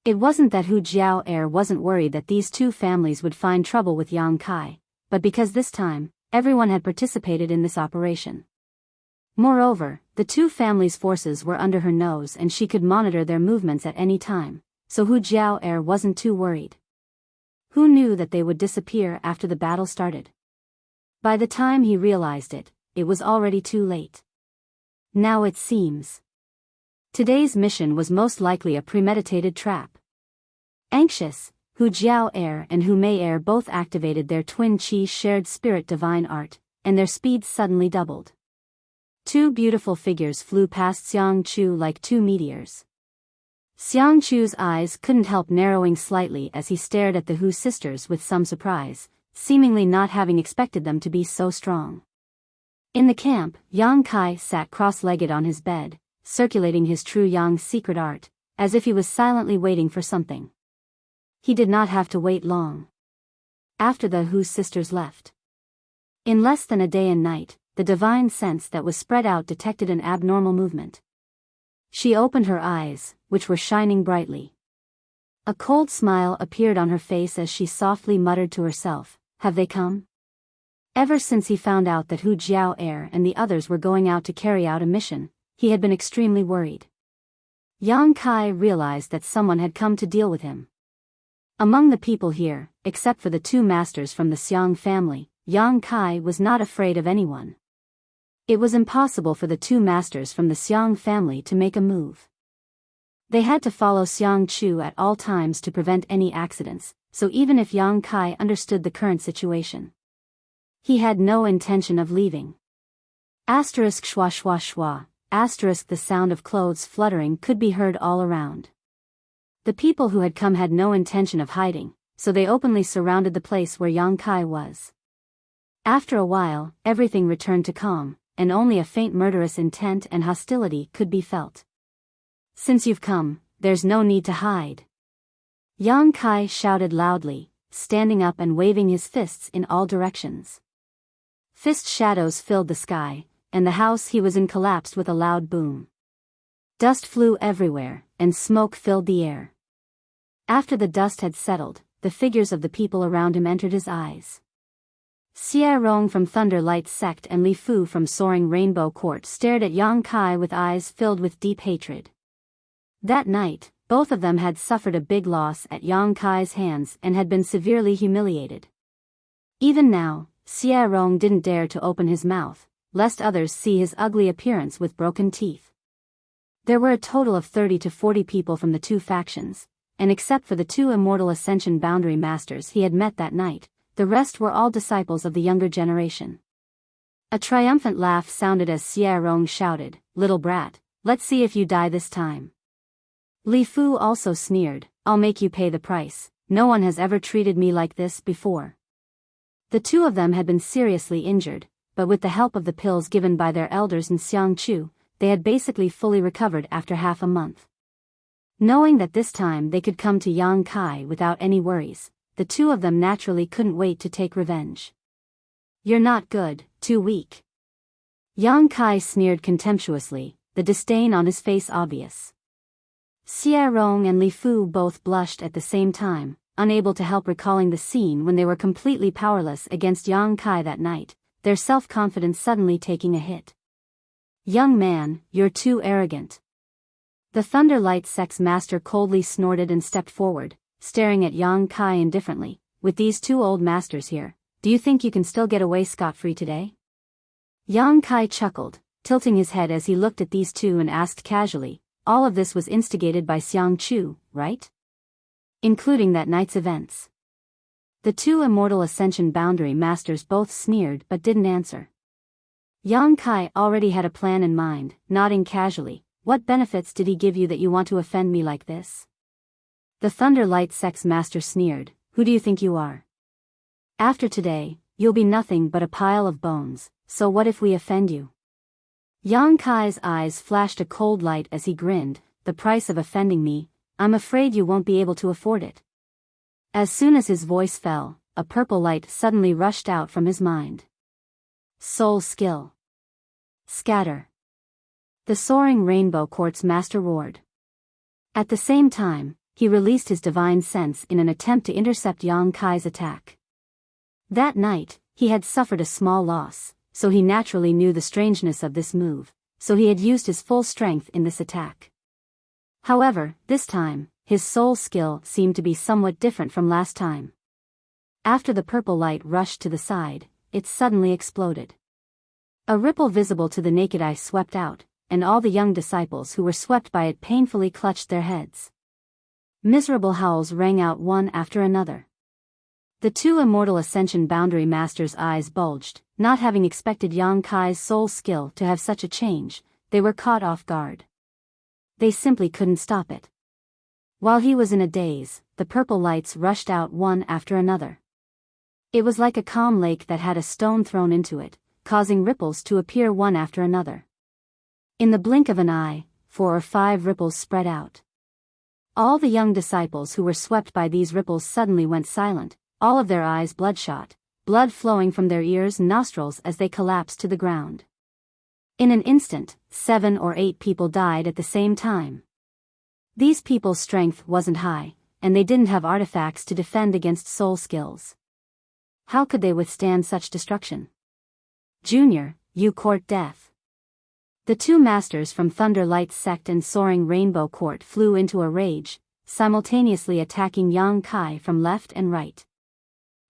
Speaker 1: It wasn't that Hu Jiao-er wasn't worried that these two families would find trouble with Yang Kai, but because this time, everyone had participated in this operation. Moreover, the two families' forces were under her nose and she could monitor their movements at any time, so Hu Jiao-er wasn't too worried. Who knew that they would disappear after the battle started? By the time he realized it, it was already too late. Now it seems. Today's mission was most likely a premeditated trap. Anxious, Hu Jiao-er and Hu Mei-er both activated their twin chi shared spirit divine art, and their speed suddenly doubled. Two beautiful figures flew past Xiang Chu like two meteors. Xiang Chu's eyes couldn't help narrowing slightly as he stared at the Hu sisters with some surprise, seemingly not having expected them to be so strong. In the camp, Yang Kai sat cross-legged on his bed, circulating his true Yang secret art, as if he was silently waiting for something. He did not have to wait long. After the Hu sisters left. In less than a day and night, the divine sense that was spread out detected an abnormal movement. She opened her eyes, which were shining brightly. A cold smile appeared on her face as she softly muttered to herself, "Have they come?" Ever since he found out that Hu Jiao-er and the others were going out to carry out a mission, he had been extremely worried. Yang Kai realized that someone had come to deal with him. Among the people here, except for the two masters from the Xiang family, Yang Kai was not afraid of anyone. It was impossible for the two masters from the Xiang family to make a move. They had to follow Xiang Chu at all times to prevent any accidents, so even if Yang Kai understood the current situation, he had no intention of leaving. Asterisk schwa schwa schwa, asterisk the sound of clothes fluttering could be heard all around. The people who had come had no intention of hiding, so they openly surrounded the place where Yang Kai was. After a while, everything returned to calm, and only a faint murderous intent and hostility could be felt. "Since you've come, there's no need to hide," Yang Kai shouted loudly, standing up and waving his fists in all directions. Fist shadows filled the sky, and the house he was in collapsed with a loud boom. Dust flew everywhere, and smoke filled the air. After the dust had settled, the figures of the people around him entered his eyes. Xie Rong from Thunder Light's sect and Li Fu from Soaring Rainbow Court stared at Yang Kai with eyes filled with deep hatred. That night, both of them had suffered a big loss at Yang Kai's hands and had been severely humiliated. Even now, Xie Rong didn't dare to open his mouth, lest others see his ugly appearance with broken teeth. There were a total of 30 to 40 people from the two factions, and except for the two Immortal Ascension Boundary Masters he had met that night, the rest were all disciples of the younger generation. A triumphant laugh sounded as Xie Rong shouted, "Little brat, let's see if you die this time." Li Fu also sneered, "I'll make you pay the price, no one has ever treated me like this before." The two of them had been seriously injured, but with the help of the pills given by their elders in Xiang Chu, they had basically fully recovered after half a month. Knowing that this time they could come to Yang Kai without any worries, the two of them naturally couldn't wait to take revenge. "You're not good, too weak." Yang Kai sneered contemptuously, the disdain on his face obvious. Xie Rong and Li Fu both blushed at the same time, unable to help recalling the scene when they were completely powerless against Yang Kai that night, their self-confidence suddenly taking a hit. "Young man, you're too arrogant." The Thunder Light sect's master coldly snorted and stepped forward, staring at Yang Kai indifferently. "With these two old masters here, do you think you can still get away scot-free today?" Yang Kai chuckled, tilting his head as he looked at these two and asked casually, "All of this was instigated by Xiang Chu, right? Including that night's events." The two Immortal Ascension Boundary Masters both sneered but didn't answer. Yang Kai already had a plan in mind, nodding casually. What benefits did he give you that you want to offend me like this? The Thunder Light Sex Master sneered. Who do you think you are? After today, you'll be nothing but a pile of bones, so what if we offend you? Yang Kai's eyes flashed a cold light as he grinned. The price of offending me, I'm afraid you won't be able to afford it. As soon as his voice fell, a purple light suddenly rushed out from his mind. Soul skill. Scatter. The Soaring Rainbow Quartz Master roared. At the same time, he released his divine sense in an attempt to intercept Yang Kai's attack. That night, he had suffered a small loss, so he naturally knew the strangeness of this move, so he had used his full strength in this attack. However, this time, his soul skill seemed to be somewhat different from last time. After the purple light rushed to the side, it suddenly exploded. A ripple visible to the naked eye swept out, and all the young disciples who were swept by it painfully clutched their heads. Miserable howls rang out one after another. The two Immortal Ascension Boundary Masters' eyes bulged, not having expected Yang Kai's soul skill to have such a change. They were caught off guard. They simply couldn't stop it. While he was in a daze, the purple lights rushed out one after another. It was like a calm lake that had a stone thrown into it, causing ripples to appear one after another. In the blink of an eye, 4 or 5 ripples spread out. All the young disciples who were swept by these ripples suddenly went silent, all of their eyes bloodshot, blood flowing from their ears and nostrils as they collapsed to the ground. In an instant, 7 or 8 people died at the same time. These people's strength wasn't high, and they didn't have artifacts to defend against soul skills. How could they withstand such destruction? Junior, you court death. The two masters from Thunder Light Sect and Soaring Rainbow Court flew into a rage, simultaneously attacking Yang Kai from left and right.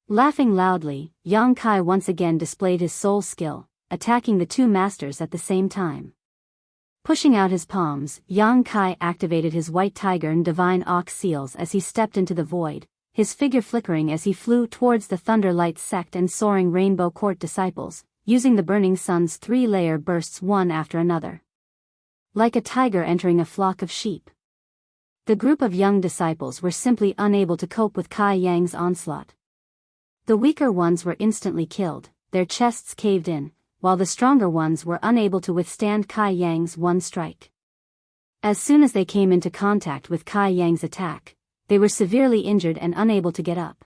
Speaker 1: Laughing loudly, Yang Kai once again displayed his soul skill, attacking the two masters at the same time. Pushing out his palms, Yang Kai activated his White Tiger and Divine Ox Seals as he stepped into the void, his figure flickering as he flew towards the Thunder Light Sect and Soaring Rainbow Court disciples, using the Burning Sun's 3-layer bursts one after another. Like a tiger entering a flock of sheep. The group of young disciples were simply unable to cope with Kai Yang's onslaught. The weaker ones were instantly killed, their chests caved in, while the stronger ones were unable to withstand Kai Yang's one strike. As soon as they came into contact with Kai Yang's attack, they were severely injured and unable to get up.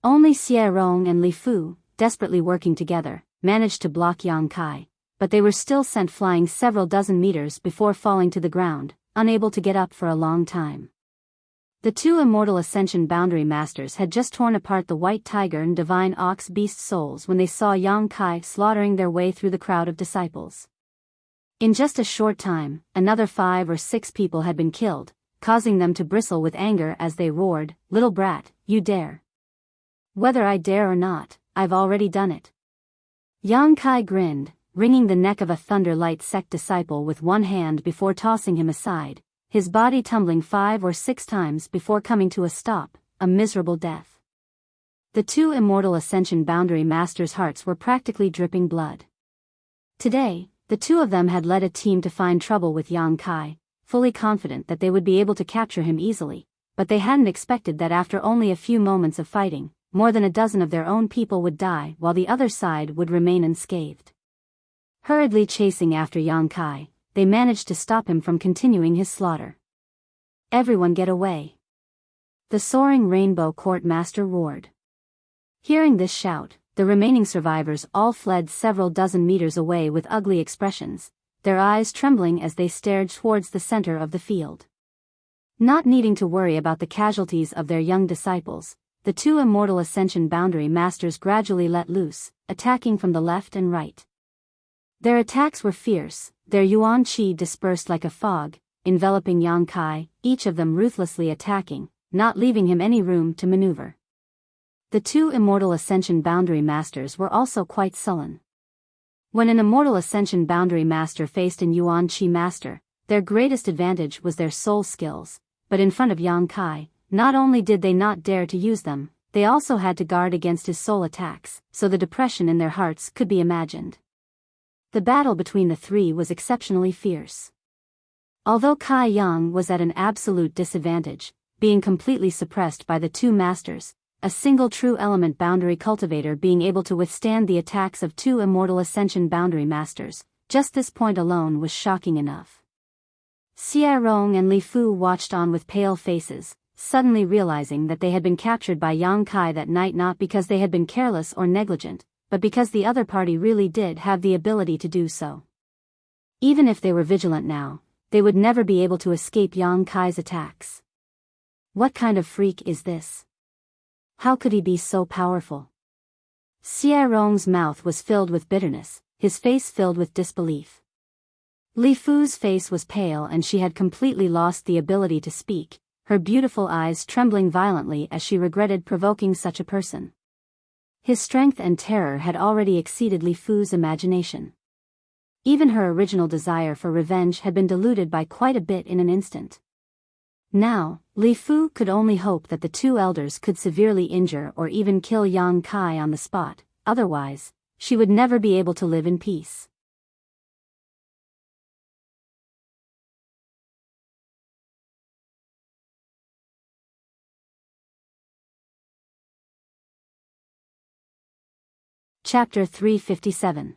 Speaker 1: Only Xie Rong and Li Fu, desperately working together, managed to block Yang Kai, but they were still sent flying several dozen meters before falling to the ground, unable to get up for a long time. The two Immortal Ascension Boundary Masters had just torn apart the White Tiger and Divine Ox Beast souls when they saw Yang Kai slaughtering their way through the crowd of disciples. In just a short time, another 5 or 6 people had been killed, causing them to bristle with anger as they roared, "Little brat, you dare. Whether I dare or not, I've already done it." Yang Kai grinned, wringing the neck of a Thunder Light Sect disciple with one hand before tossing him aside, his body tumbling 5 or 6 times before coming to a stop, a miserable death. The two Immortal Ascension Boundary Masters' hearts were practically dripping blood. Today, the two of them had led a team to find trouble with Yang Kai, fully confident that they would be able to capture him easily, but they hadn't expected that after only a few moments of fighting, more than a dozen of their own people would die while the other side would remain unscathed. Hurriedly chasing after Yang Kai, they managed to stop him from continuing his slaughter. "Everyone get away!" The Soaring Rainbow Court Master roared. Hearing this shout, the remaining survivors all fled several dozen meters away with ugly expressions, their eyes trembling as they stared towards the center of the field. Not needing to worry about the casualties of their young disciples, the two Immortal Ascension Boundary Masters gradually let loose, attacking from the left and right. Their attacks were fierce, their yuan qi dispersed like a fog, enveloping Yang Kai, each of them ruthlessly attacking, not leaving him any room to maneuver. The two Immortal Ascension Boundary Masters were also quite sullen. When an Immortal Ascension Boundary Master faced an yuan qi master, their greatest advantage was their soul skills, but in front of Yang Kai, not only did they not dare to use them, they also had to guard against his soul attacks, so the depression in their hearts could be imagined. The battle between the three was exceptionally fierce. Although Kai Yang was at an absolute disadvantage, being completely suppressed by the two masters, a single true element boundary cultivator being able to withstand the attacks of two immortal ascension boundary masters, just this point alone was shocking enough. Xie Rong and Li Fu watched on with pale faces, suddenly realizing that they had been captured by Yang Kai that night not because they had been careless or negligent, but because the other party really did have the ability to do so. Even if they were vigilant now, they would never be able to escape Yang Kai's attacks. What kind of freak is this? How could he be so powerful? Xie Rong's mouth was filled with bitterness, his face filled with disbelief. Li Fu's face was pale and she had completely lost the ability to speak, her beautiful eyes trembling violently as she regretted provoking such a person. His strength and terror had already exceeded Li Fu's imagination. Even her original desire for revenge had been diluted by quite a bit in an instant. Now, Li Fu could only hope that the two elders could severely injure or even kill Yang Kai on the spot, otherwise, she would never be able to live in peace. Chapter 357.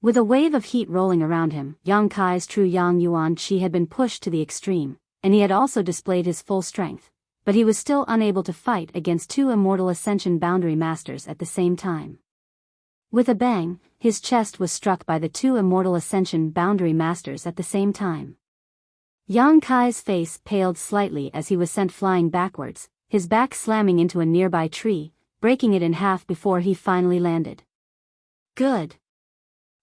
Speaker 1: With a wave of heat rolling around him, Yang Kai's true Yang Yuan Qi had been pushed to the extreme, and he had also displayed his full strength, but he was still unable to fight against two immortal ascension boundary masters at the same time. With a bang, his chest was struck by the two immortal ascension boundary masters at the same time. Yang Kai's face paled slightly as he was sent flying backwards, his back slamming into a nearby tree, breaking it in half before he finally landed. Good.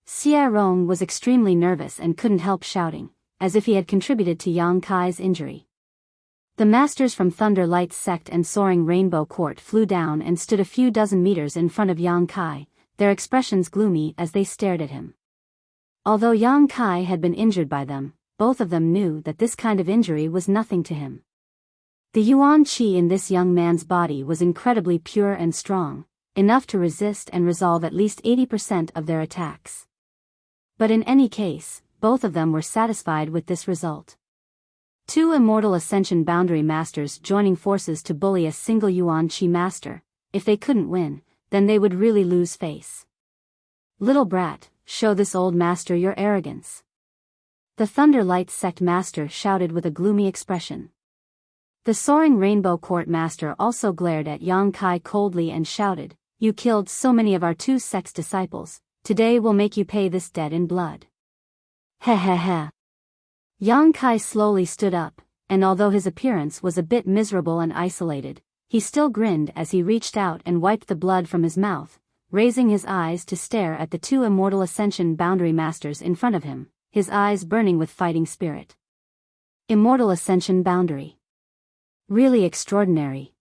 Speaker 1: Xie Rong was extremely nervous and couldn't help shouting, as if he had contributed to Yang Kai's injury. The masters from Thunder Light's sect and Soaring Rainbow Court flew down and stood a few dozen meters in front of Yang Kai, their expressions gloomy as they stared at him. Although Yang Kai had been injured by them, both of them knew that this kind of injury was nothing to him. The Yuan Qi in this young man's body was incredibly pure and strong, enough to resist and resolve at least 80% of their attacks. But in any case, both of them were satisfied with this result. Two immortal ascension boundary masters joining forces to bully a single Yuan Qi master, if they couldn't win, then they would really lose face. Little brat, show this old master your arrogance. The Thunder Light sect master shouted with a gloomy expression. The Soaring Rainbow Court master also glared at Yang Kai coldly and shouted, "You killed so many of our two sect's disciples, today we'll make you pay this debt in blood." Heh heh heh. Yang Kai slowly stood up, and although his appearance was a bit miserable and isolated, he still grinned as he reached out and wiped the blood from his mouth, raising his eyes to stare at the two immortal ascension boundary masters in front of him, his eyes burning with fighting spirit. Immortal ascension boundary. Really extraordinary.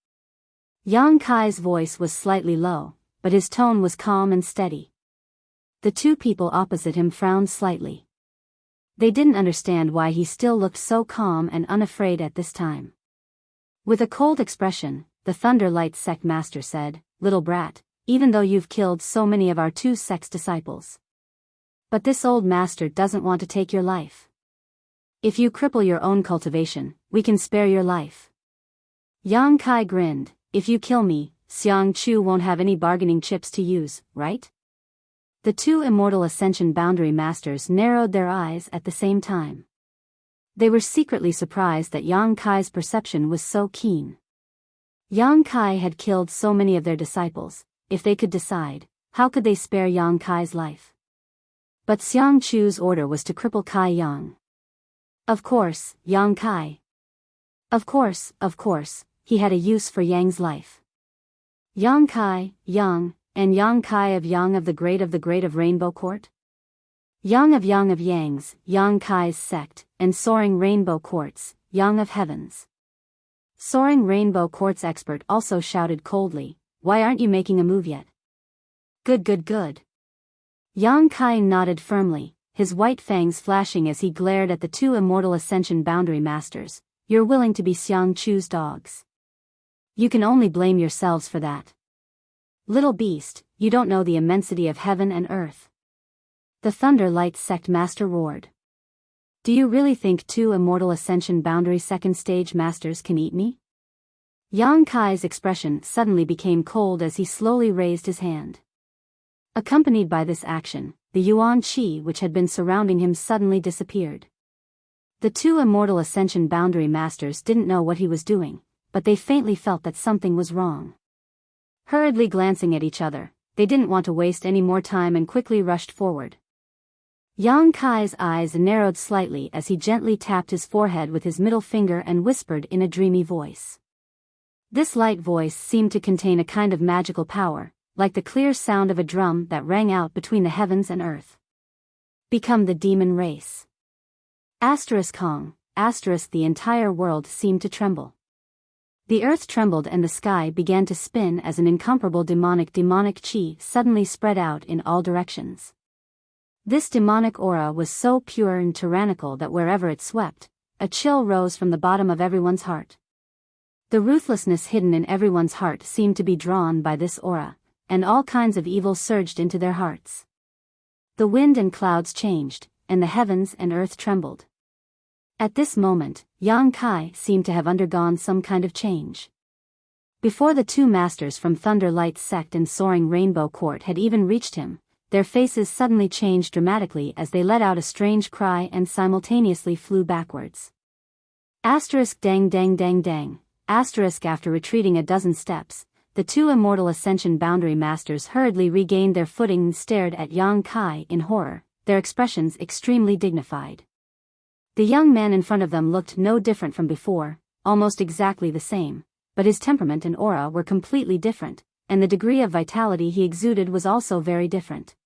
Speaker 1: Yang Kai's voice was slightly low, but his tone was calm and steady. The two people opposite him frowned slightly. They didn't understand why he still looked so calm and unafraid at this time. With a cold expression, the Thunder Light sect master said, "Little brat, even though you've killed so many of our two sect's disciples. But this old master doesn't want to take your life. If you cripple your own cultivation, we can spare your life." Yang Kai grinned, "If you kill me, Xiang Chu won't have any bargaining chips to use, right?" The two immortal ascension boundary masters narrowed their eyes at the same time. They were secretly surprised that Yang Kai's perception was so keen. Yang Kai had killed so many of their disciples. If they could decide, how could they spare Yang Kai's life? But Xiang Chu's order was to cripple Kai Yang. Of course, Yang Kai. Of course, he had a use for Yang's life. Yang Kai, Yang, and Yang Kai of Yang of the Great of Rainbow Court? Yang of Yang's, Yang Kai's sect, and Soaring Rainbow Court's, Yang of Heaven's. Soaring Rainbow Court's expert also shouted coldly, "Why aren't you making a move yet?" Good. Yang Kai nodded firmly, his white fangs flashing as he glared at the two immortal ascension boundary masters. "You're willing to be Xiang Chu's dogs. You can only blame yourselves for that. Little beast, you don't know the immensity of heaven and earth. The Thunder Light Sect Master roared. Do you really think 2 Immortal Ascension Boundary Second Stage Masters can eat me? Yang Kai's expression suddenly became cold as he slowly raised his hand. Accompanied by this action, the Yuan Qi which had been surrounding him suddenly disappeared. The 2 Immortal Ascension Boundary Masters didn't know what he was doing, but they faintly felt that something was wrong. Hurriedly glancing at each other, they didn't want to waste any more time and quickly rushed forward. Yang Kai's eyes narrowed slightly as he gently tapped his forehead with his middle finger and whispered in a dreamy voice. This light voice seemed to contain a kind of magical power, like the clear sound of a drum that rang out between the heavens and earth. Become the demon race. Hong, the entire world seemed to tremble. The earth trembled and the sky began to spin as an incomparable demonic chi suddenly spread out in all directions. This demonic aura was so pure and tyrannical that wherever it swept, a chill rose from the bottom of everyone's heart. The ruthlessness hidden in everyone's heart seemed to be drawn by this aura, and all kinds of evil surged into their hearts. The wind and clouds changed, and the heavens and earth trembled. At this moment, Yang Kai seemed to have undergone some kind of change. Before the 2 masters from Thunder Light Sect and Soaring Rainbow Court had even reached him, their faces suddenly changed dramatically as they let out a strange cry and simultaneously flew backwards. Dang dang dang dang. After retreating a dozen steps, the 2 Immortal Ascension Boundary Masters hurriedly regained their footing and stared at Yang Kai in horror, their expressions extremely dignified. The young man in front of them looked no different from before, almost exactly the same, but his temperament and aura were completely different, and the degree of vitality he exuded was also very different.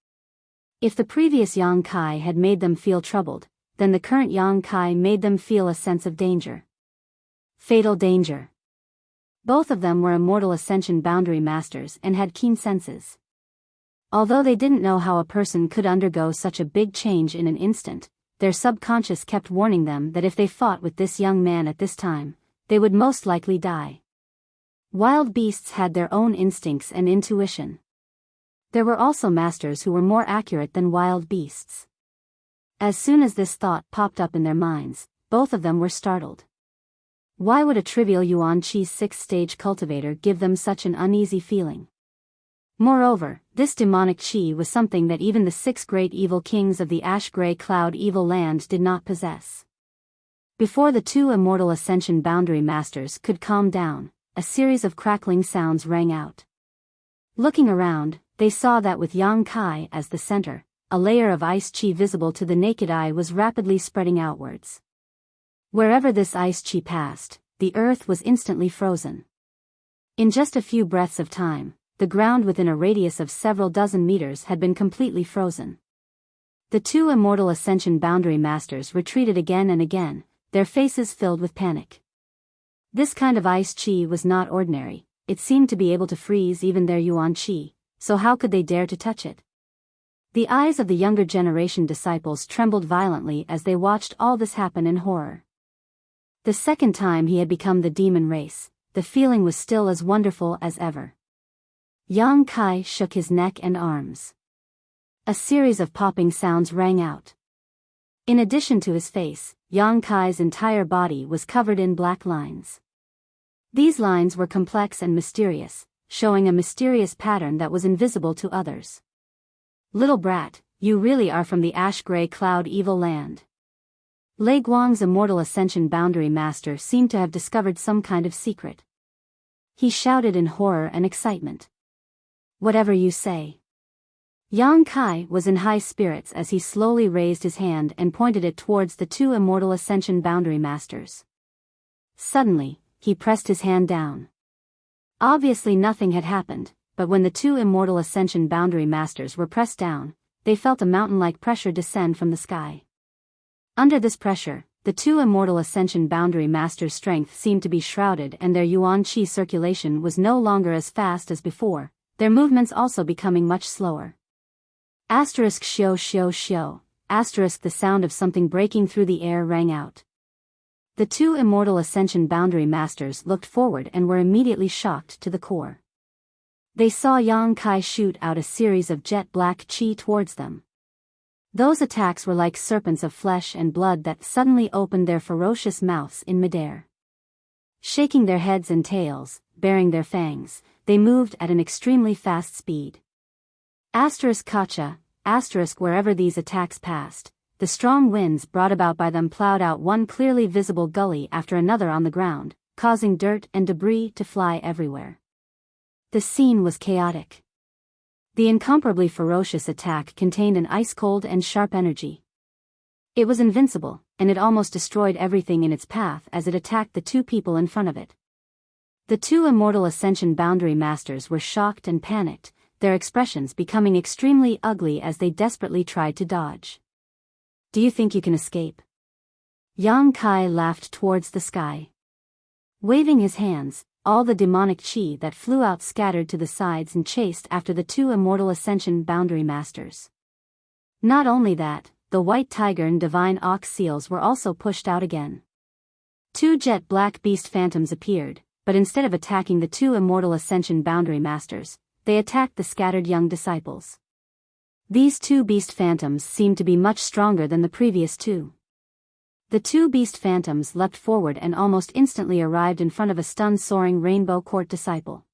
Speaker 1: If the previous Yang Kai had made them feel troubled, then the current Yang Kai made them feel a sense of danger. Fatal danger. Both of them were Immortal Ascension Boundary Masters and had keen senses. Although they didn't know how a person could undergo such a big change in an instant, their subconscious kept warning them that if they fought with this young man at this time, they would most likely die. Wild beasts had their own instincts and intuition. There were also masters who were more accurate than wild beasts. As soon as this thought popped up in their minds, both of them were startled. Why would a trivial Yuan Qi 6th stage cultivator give them such an uneasy feeling? Moreover, this demonic chi was something that even the 6 great evil kings of the ash-gray cloud evil land did not possess. Before the 2 Immortal Ascension Boundary Masters could calm down, a series of crackling sounds rang out. Looking around, they saw that with Yang Kai as the center, a layer of ice chi visible to the naked eye was rapidly spreading outwards. Wherever this ice chi passed, the earth was instantly frozen. In just a few breaths of time, the ground within a radius of several dozen meters had been completely frozen. The 2 Immortal Ascension Boundary Masters retreated again and again, their faces filled with panic. This kind of ice chi was not ordinary, it seemed to be able to freeze even their Yuan Qi, so how could they dare to touch it? The eyes of the younger generation disciples trembled violently as they watched all this happen in horror. The second time he had become the demon race, the feeling was still as wonderful as ever. Yang Kai shook his neck and arms. A series of popping sounds rang out. In addition to his face, Yang Kai's entire body was covered in black lines. These lines were complex and mysterious, showing a mysterious pattern that was invisible to others. Little brat, you really are from the ash-gray cloud evil land. Lei Guang's Immortal Ascension Boundary Master seemed to have discovered some kind of secret. He shouted in horror and excitement. Whatever you say. Yang Kai was in high spirits as he slowly raised his hand and pointed it towards the 2 Immortal Ascension Boundary Masters. Suddenly, he pressed his hand down. Obviously nothing had happened, but when the 2 Immortal Ascension Boundary Masters were pressed down, they felt a mountain-like pressure descend from the sky. Under this pressure, the 2 Immortal Ascension Boundary Masters' strength seemed to be shrouded and their Yuan Qi circulation was no longer as fast as before, their movements also becoming much slower. Shio. The sound of something breaking through the air rang out. The two Immortal Ascension Boundary Masters looked forward and were immediately shocked to the core. They saw Yang Kai shoot out a series of jet black chi towards them. Those attacks were like serpents of flesh and blood that suddenly opened their ferocious mouths in midair. Shaking their heads and tails, baring their fangs, they moved at an extremely fast speed. Kacha, wherever these attacks passed, the strong winds brought about by them plowed out one clearly visible gully after another on the ground, causing dirt and debris to fly everywhere. The scene was chaotic. The incomparably ferocious attack contained an ice-cold and sharp energy. It was invincible, and it almost destroyed everything in its path as it attacked the two people in front of it. The two Immortal Ascension Boundary Masters were shocked and panicked, their expressions becoming extremely ugly as they desperately tried to dodge. "Do you think you can escape?" Yang Kai laughed towards the sky. Waving his hands, all the demonic chi that flew out scattered to the sides and chased after the two Immortal Ascension Boundary Masters. Not only that, the White Tiger and Divine Ox Seals were also pushed out again. Two jet black beast phantoms appeared, but instead of attacking the two Immortal Ascension Boundary Masters, they attacked the scattered young disciples. These two beast phantoms seemed to be much stronger than the previous two. The two beast phantoms leapt forward and almost instantly arrived in front of a stunned soaring Rainbow Court disciple.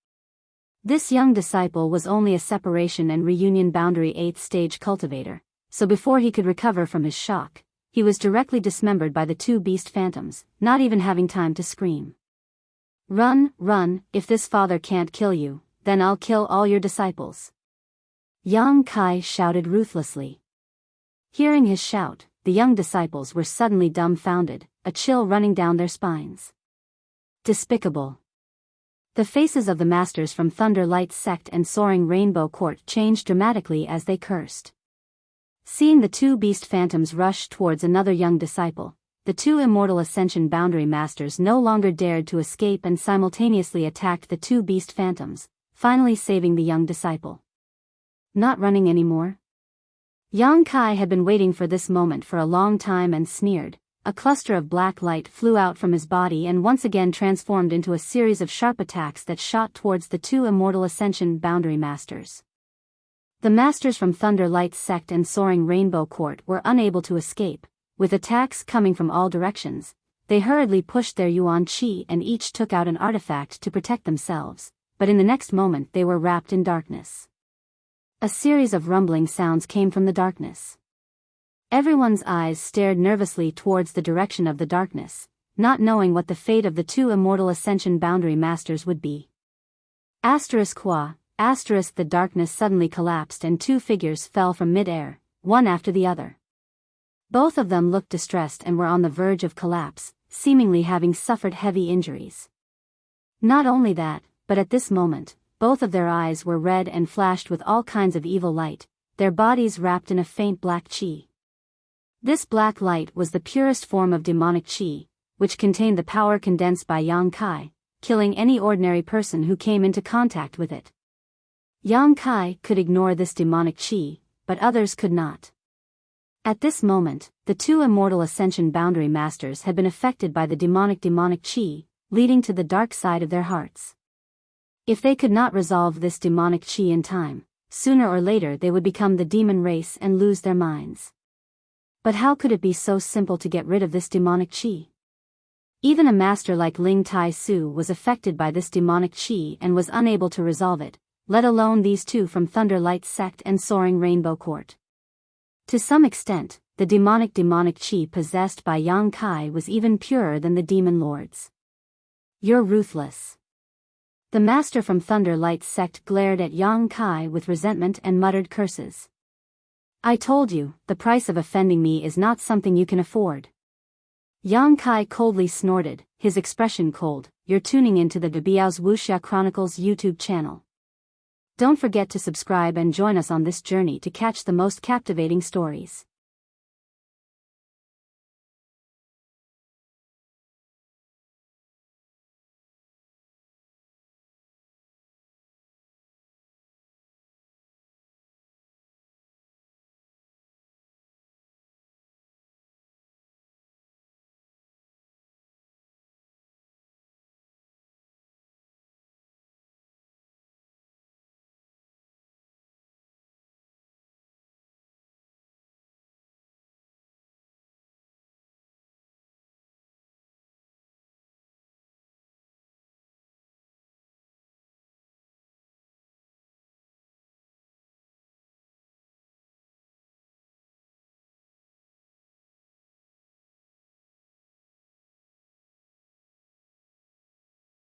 Speaker 1: This young disciple was only a separation and reunion boundary 8th stage cultivator, so before he could recover from his shock, he was directly dismembered by the two beast phantoms, not even having time to scream. "Run, run, if this father can't kill you, then I'll kill all your disciples," Yang Kai shouted ruthlessly. Hearing his shout, the young disciples were suddenly dumbfounded, a chill running down their spines. Despicable. The faces of the masters from Thunder Light Sect and Soaring Rainbow Court changed dramatically as they cursed. Seeing the two beast phantoms rush towards another young disciple, the two Immortal Ascension Boundary Masters no longer dared to escape and simultaneously attacked the two beast phantoms, finally saving the young disciple. Not running anymore? Yang Kai had been waiting for this moment for a long time and sneered. A cluster of black light flew out from his body and once again transformed into a series of sharp attacks that shot towards the two Immortal Ascension Boundary Masters. The masters from Thunder Light Sect and Soaring Rainbow Court were unable to escape. With attacks coming from all directions, they hurriedly pushed their Yuan Qi and each took out an artifact to protect themselves, but in the next moment they were wrapped in darkness. A series of rumbling sounds came from the darkness. Everyone's eyes stared nervously towards the direction of the darkness, not knowing what the fate of the two Immortal Ascension Boundary Masters would be. The darkness suddenly collapsed and two figures fell from mid-air, one after the other. Both of them looked distressed and were on the verge of collapse, seemingly having suffered heavy injuries. Not only that, but at this moment, both of their eyes were red and flashed with all kinds of evil light, their bodies wrapped in a faint black chi. This black light was the purest form of demonic chi, which contained the power condensed by Yang Kai, killing any ordinary person who came into contact with it. Yang Kai could ignore this demonic chi, but others could not. At this moment, the two Immortal Ascension Boundary Masters had been affected by the demonic chi, leading to the dark side of their hearts. If they could not resolve this demonic chi in time, sooner or later they would become the demon race and lose their minds. But how could it be so simple to get rid of this demonic chi? Even a master like Ling Tai Su was affected by this demonic chi and was unable to resolve it, let alone these two from Thunder Light Sect and Soaring Rainbow Court. To some extent, the demonic chi possessed by Yang Kai was even purer than the demon lords. "You're ruthless." The master from Thunder Light Sect glared at Yang Kai with resentment and muttered curses. "I told you, the price of offending me is not something you can afford." Yang Kai coldly snorted, his expression cold. You're tuning into the Biyao's Wuxia Chronicles YouTube channel. Don't forget to subscribe and join us on this journey to catch the most captivating stories.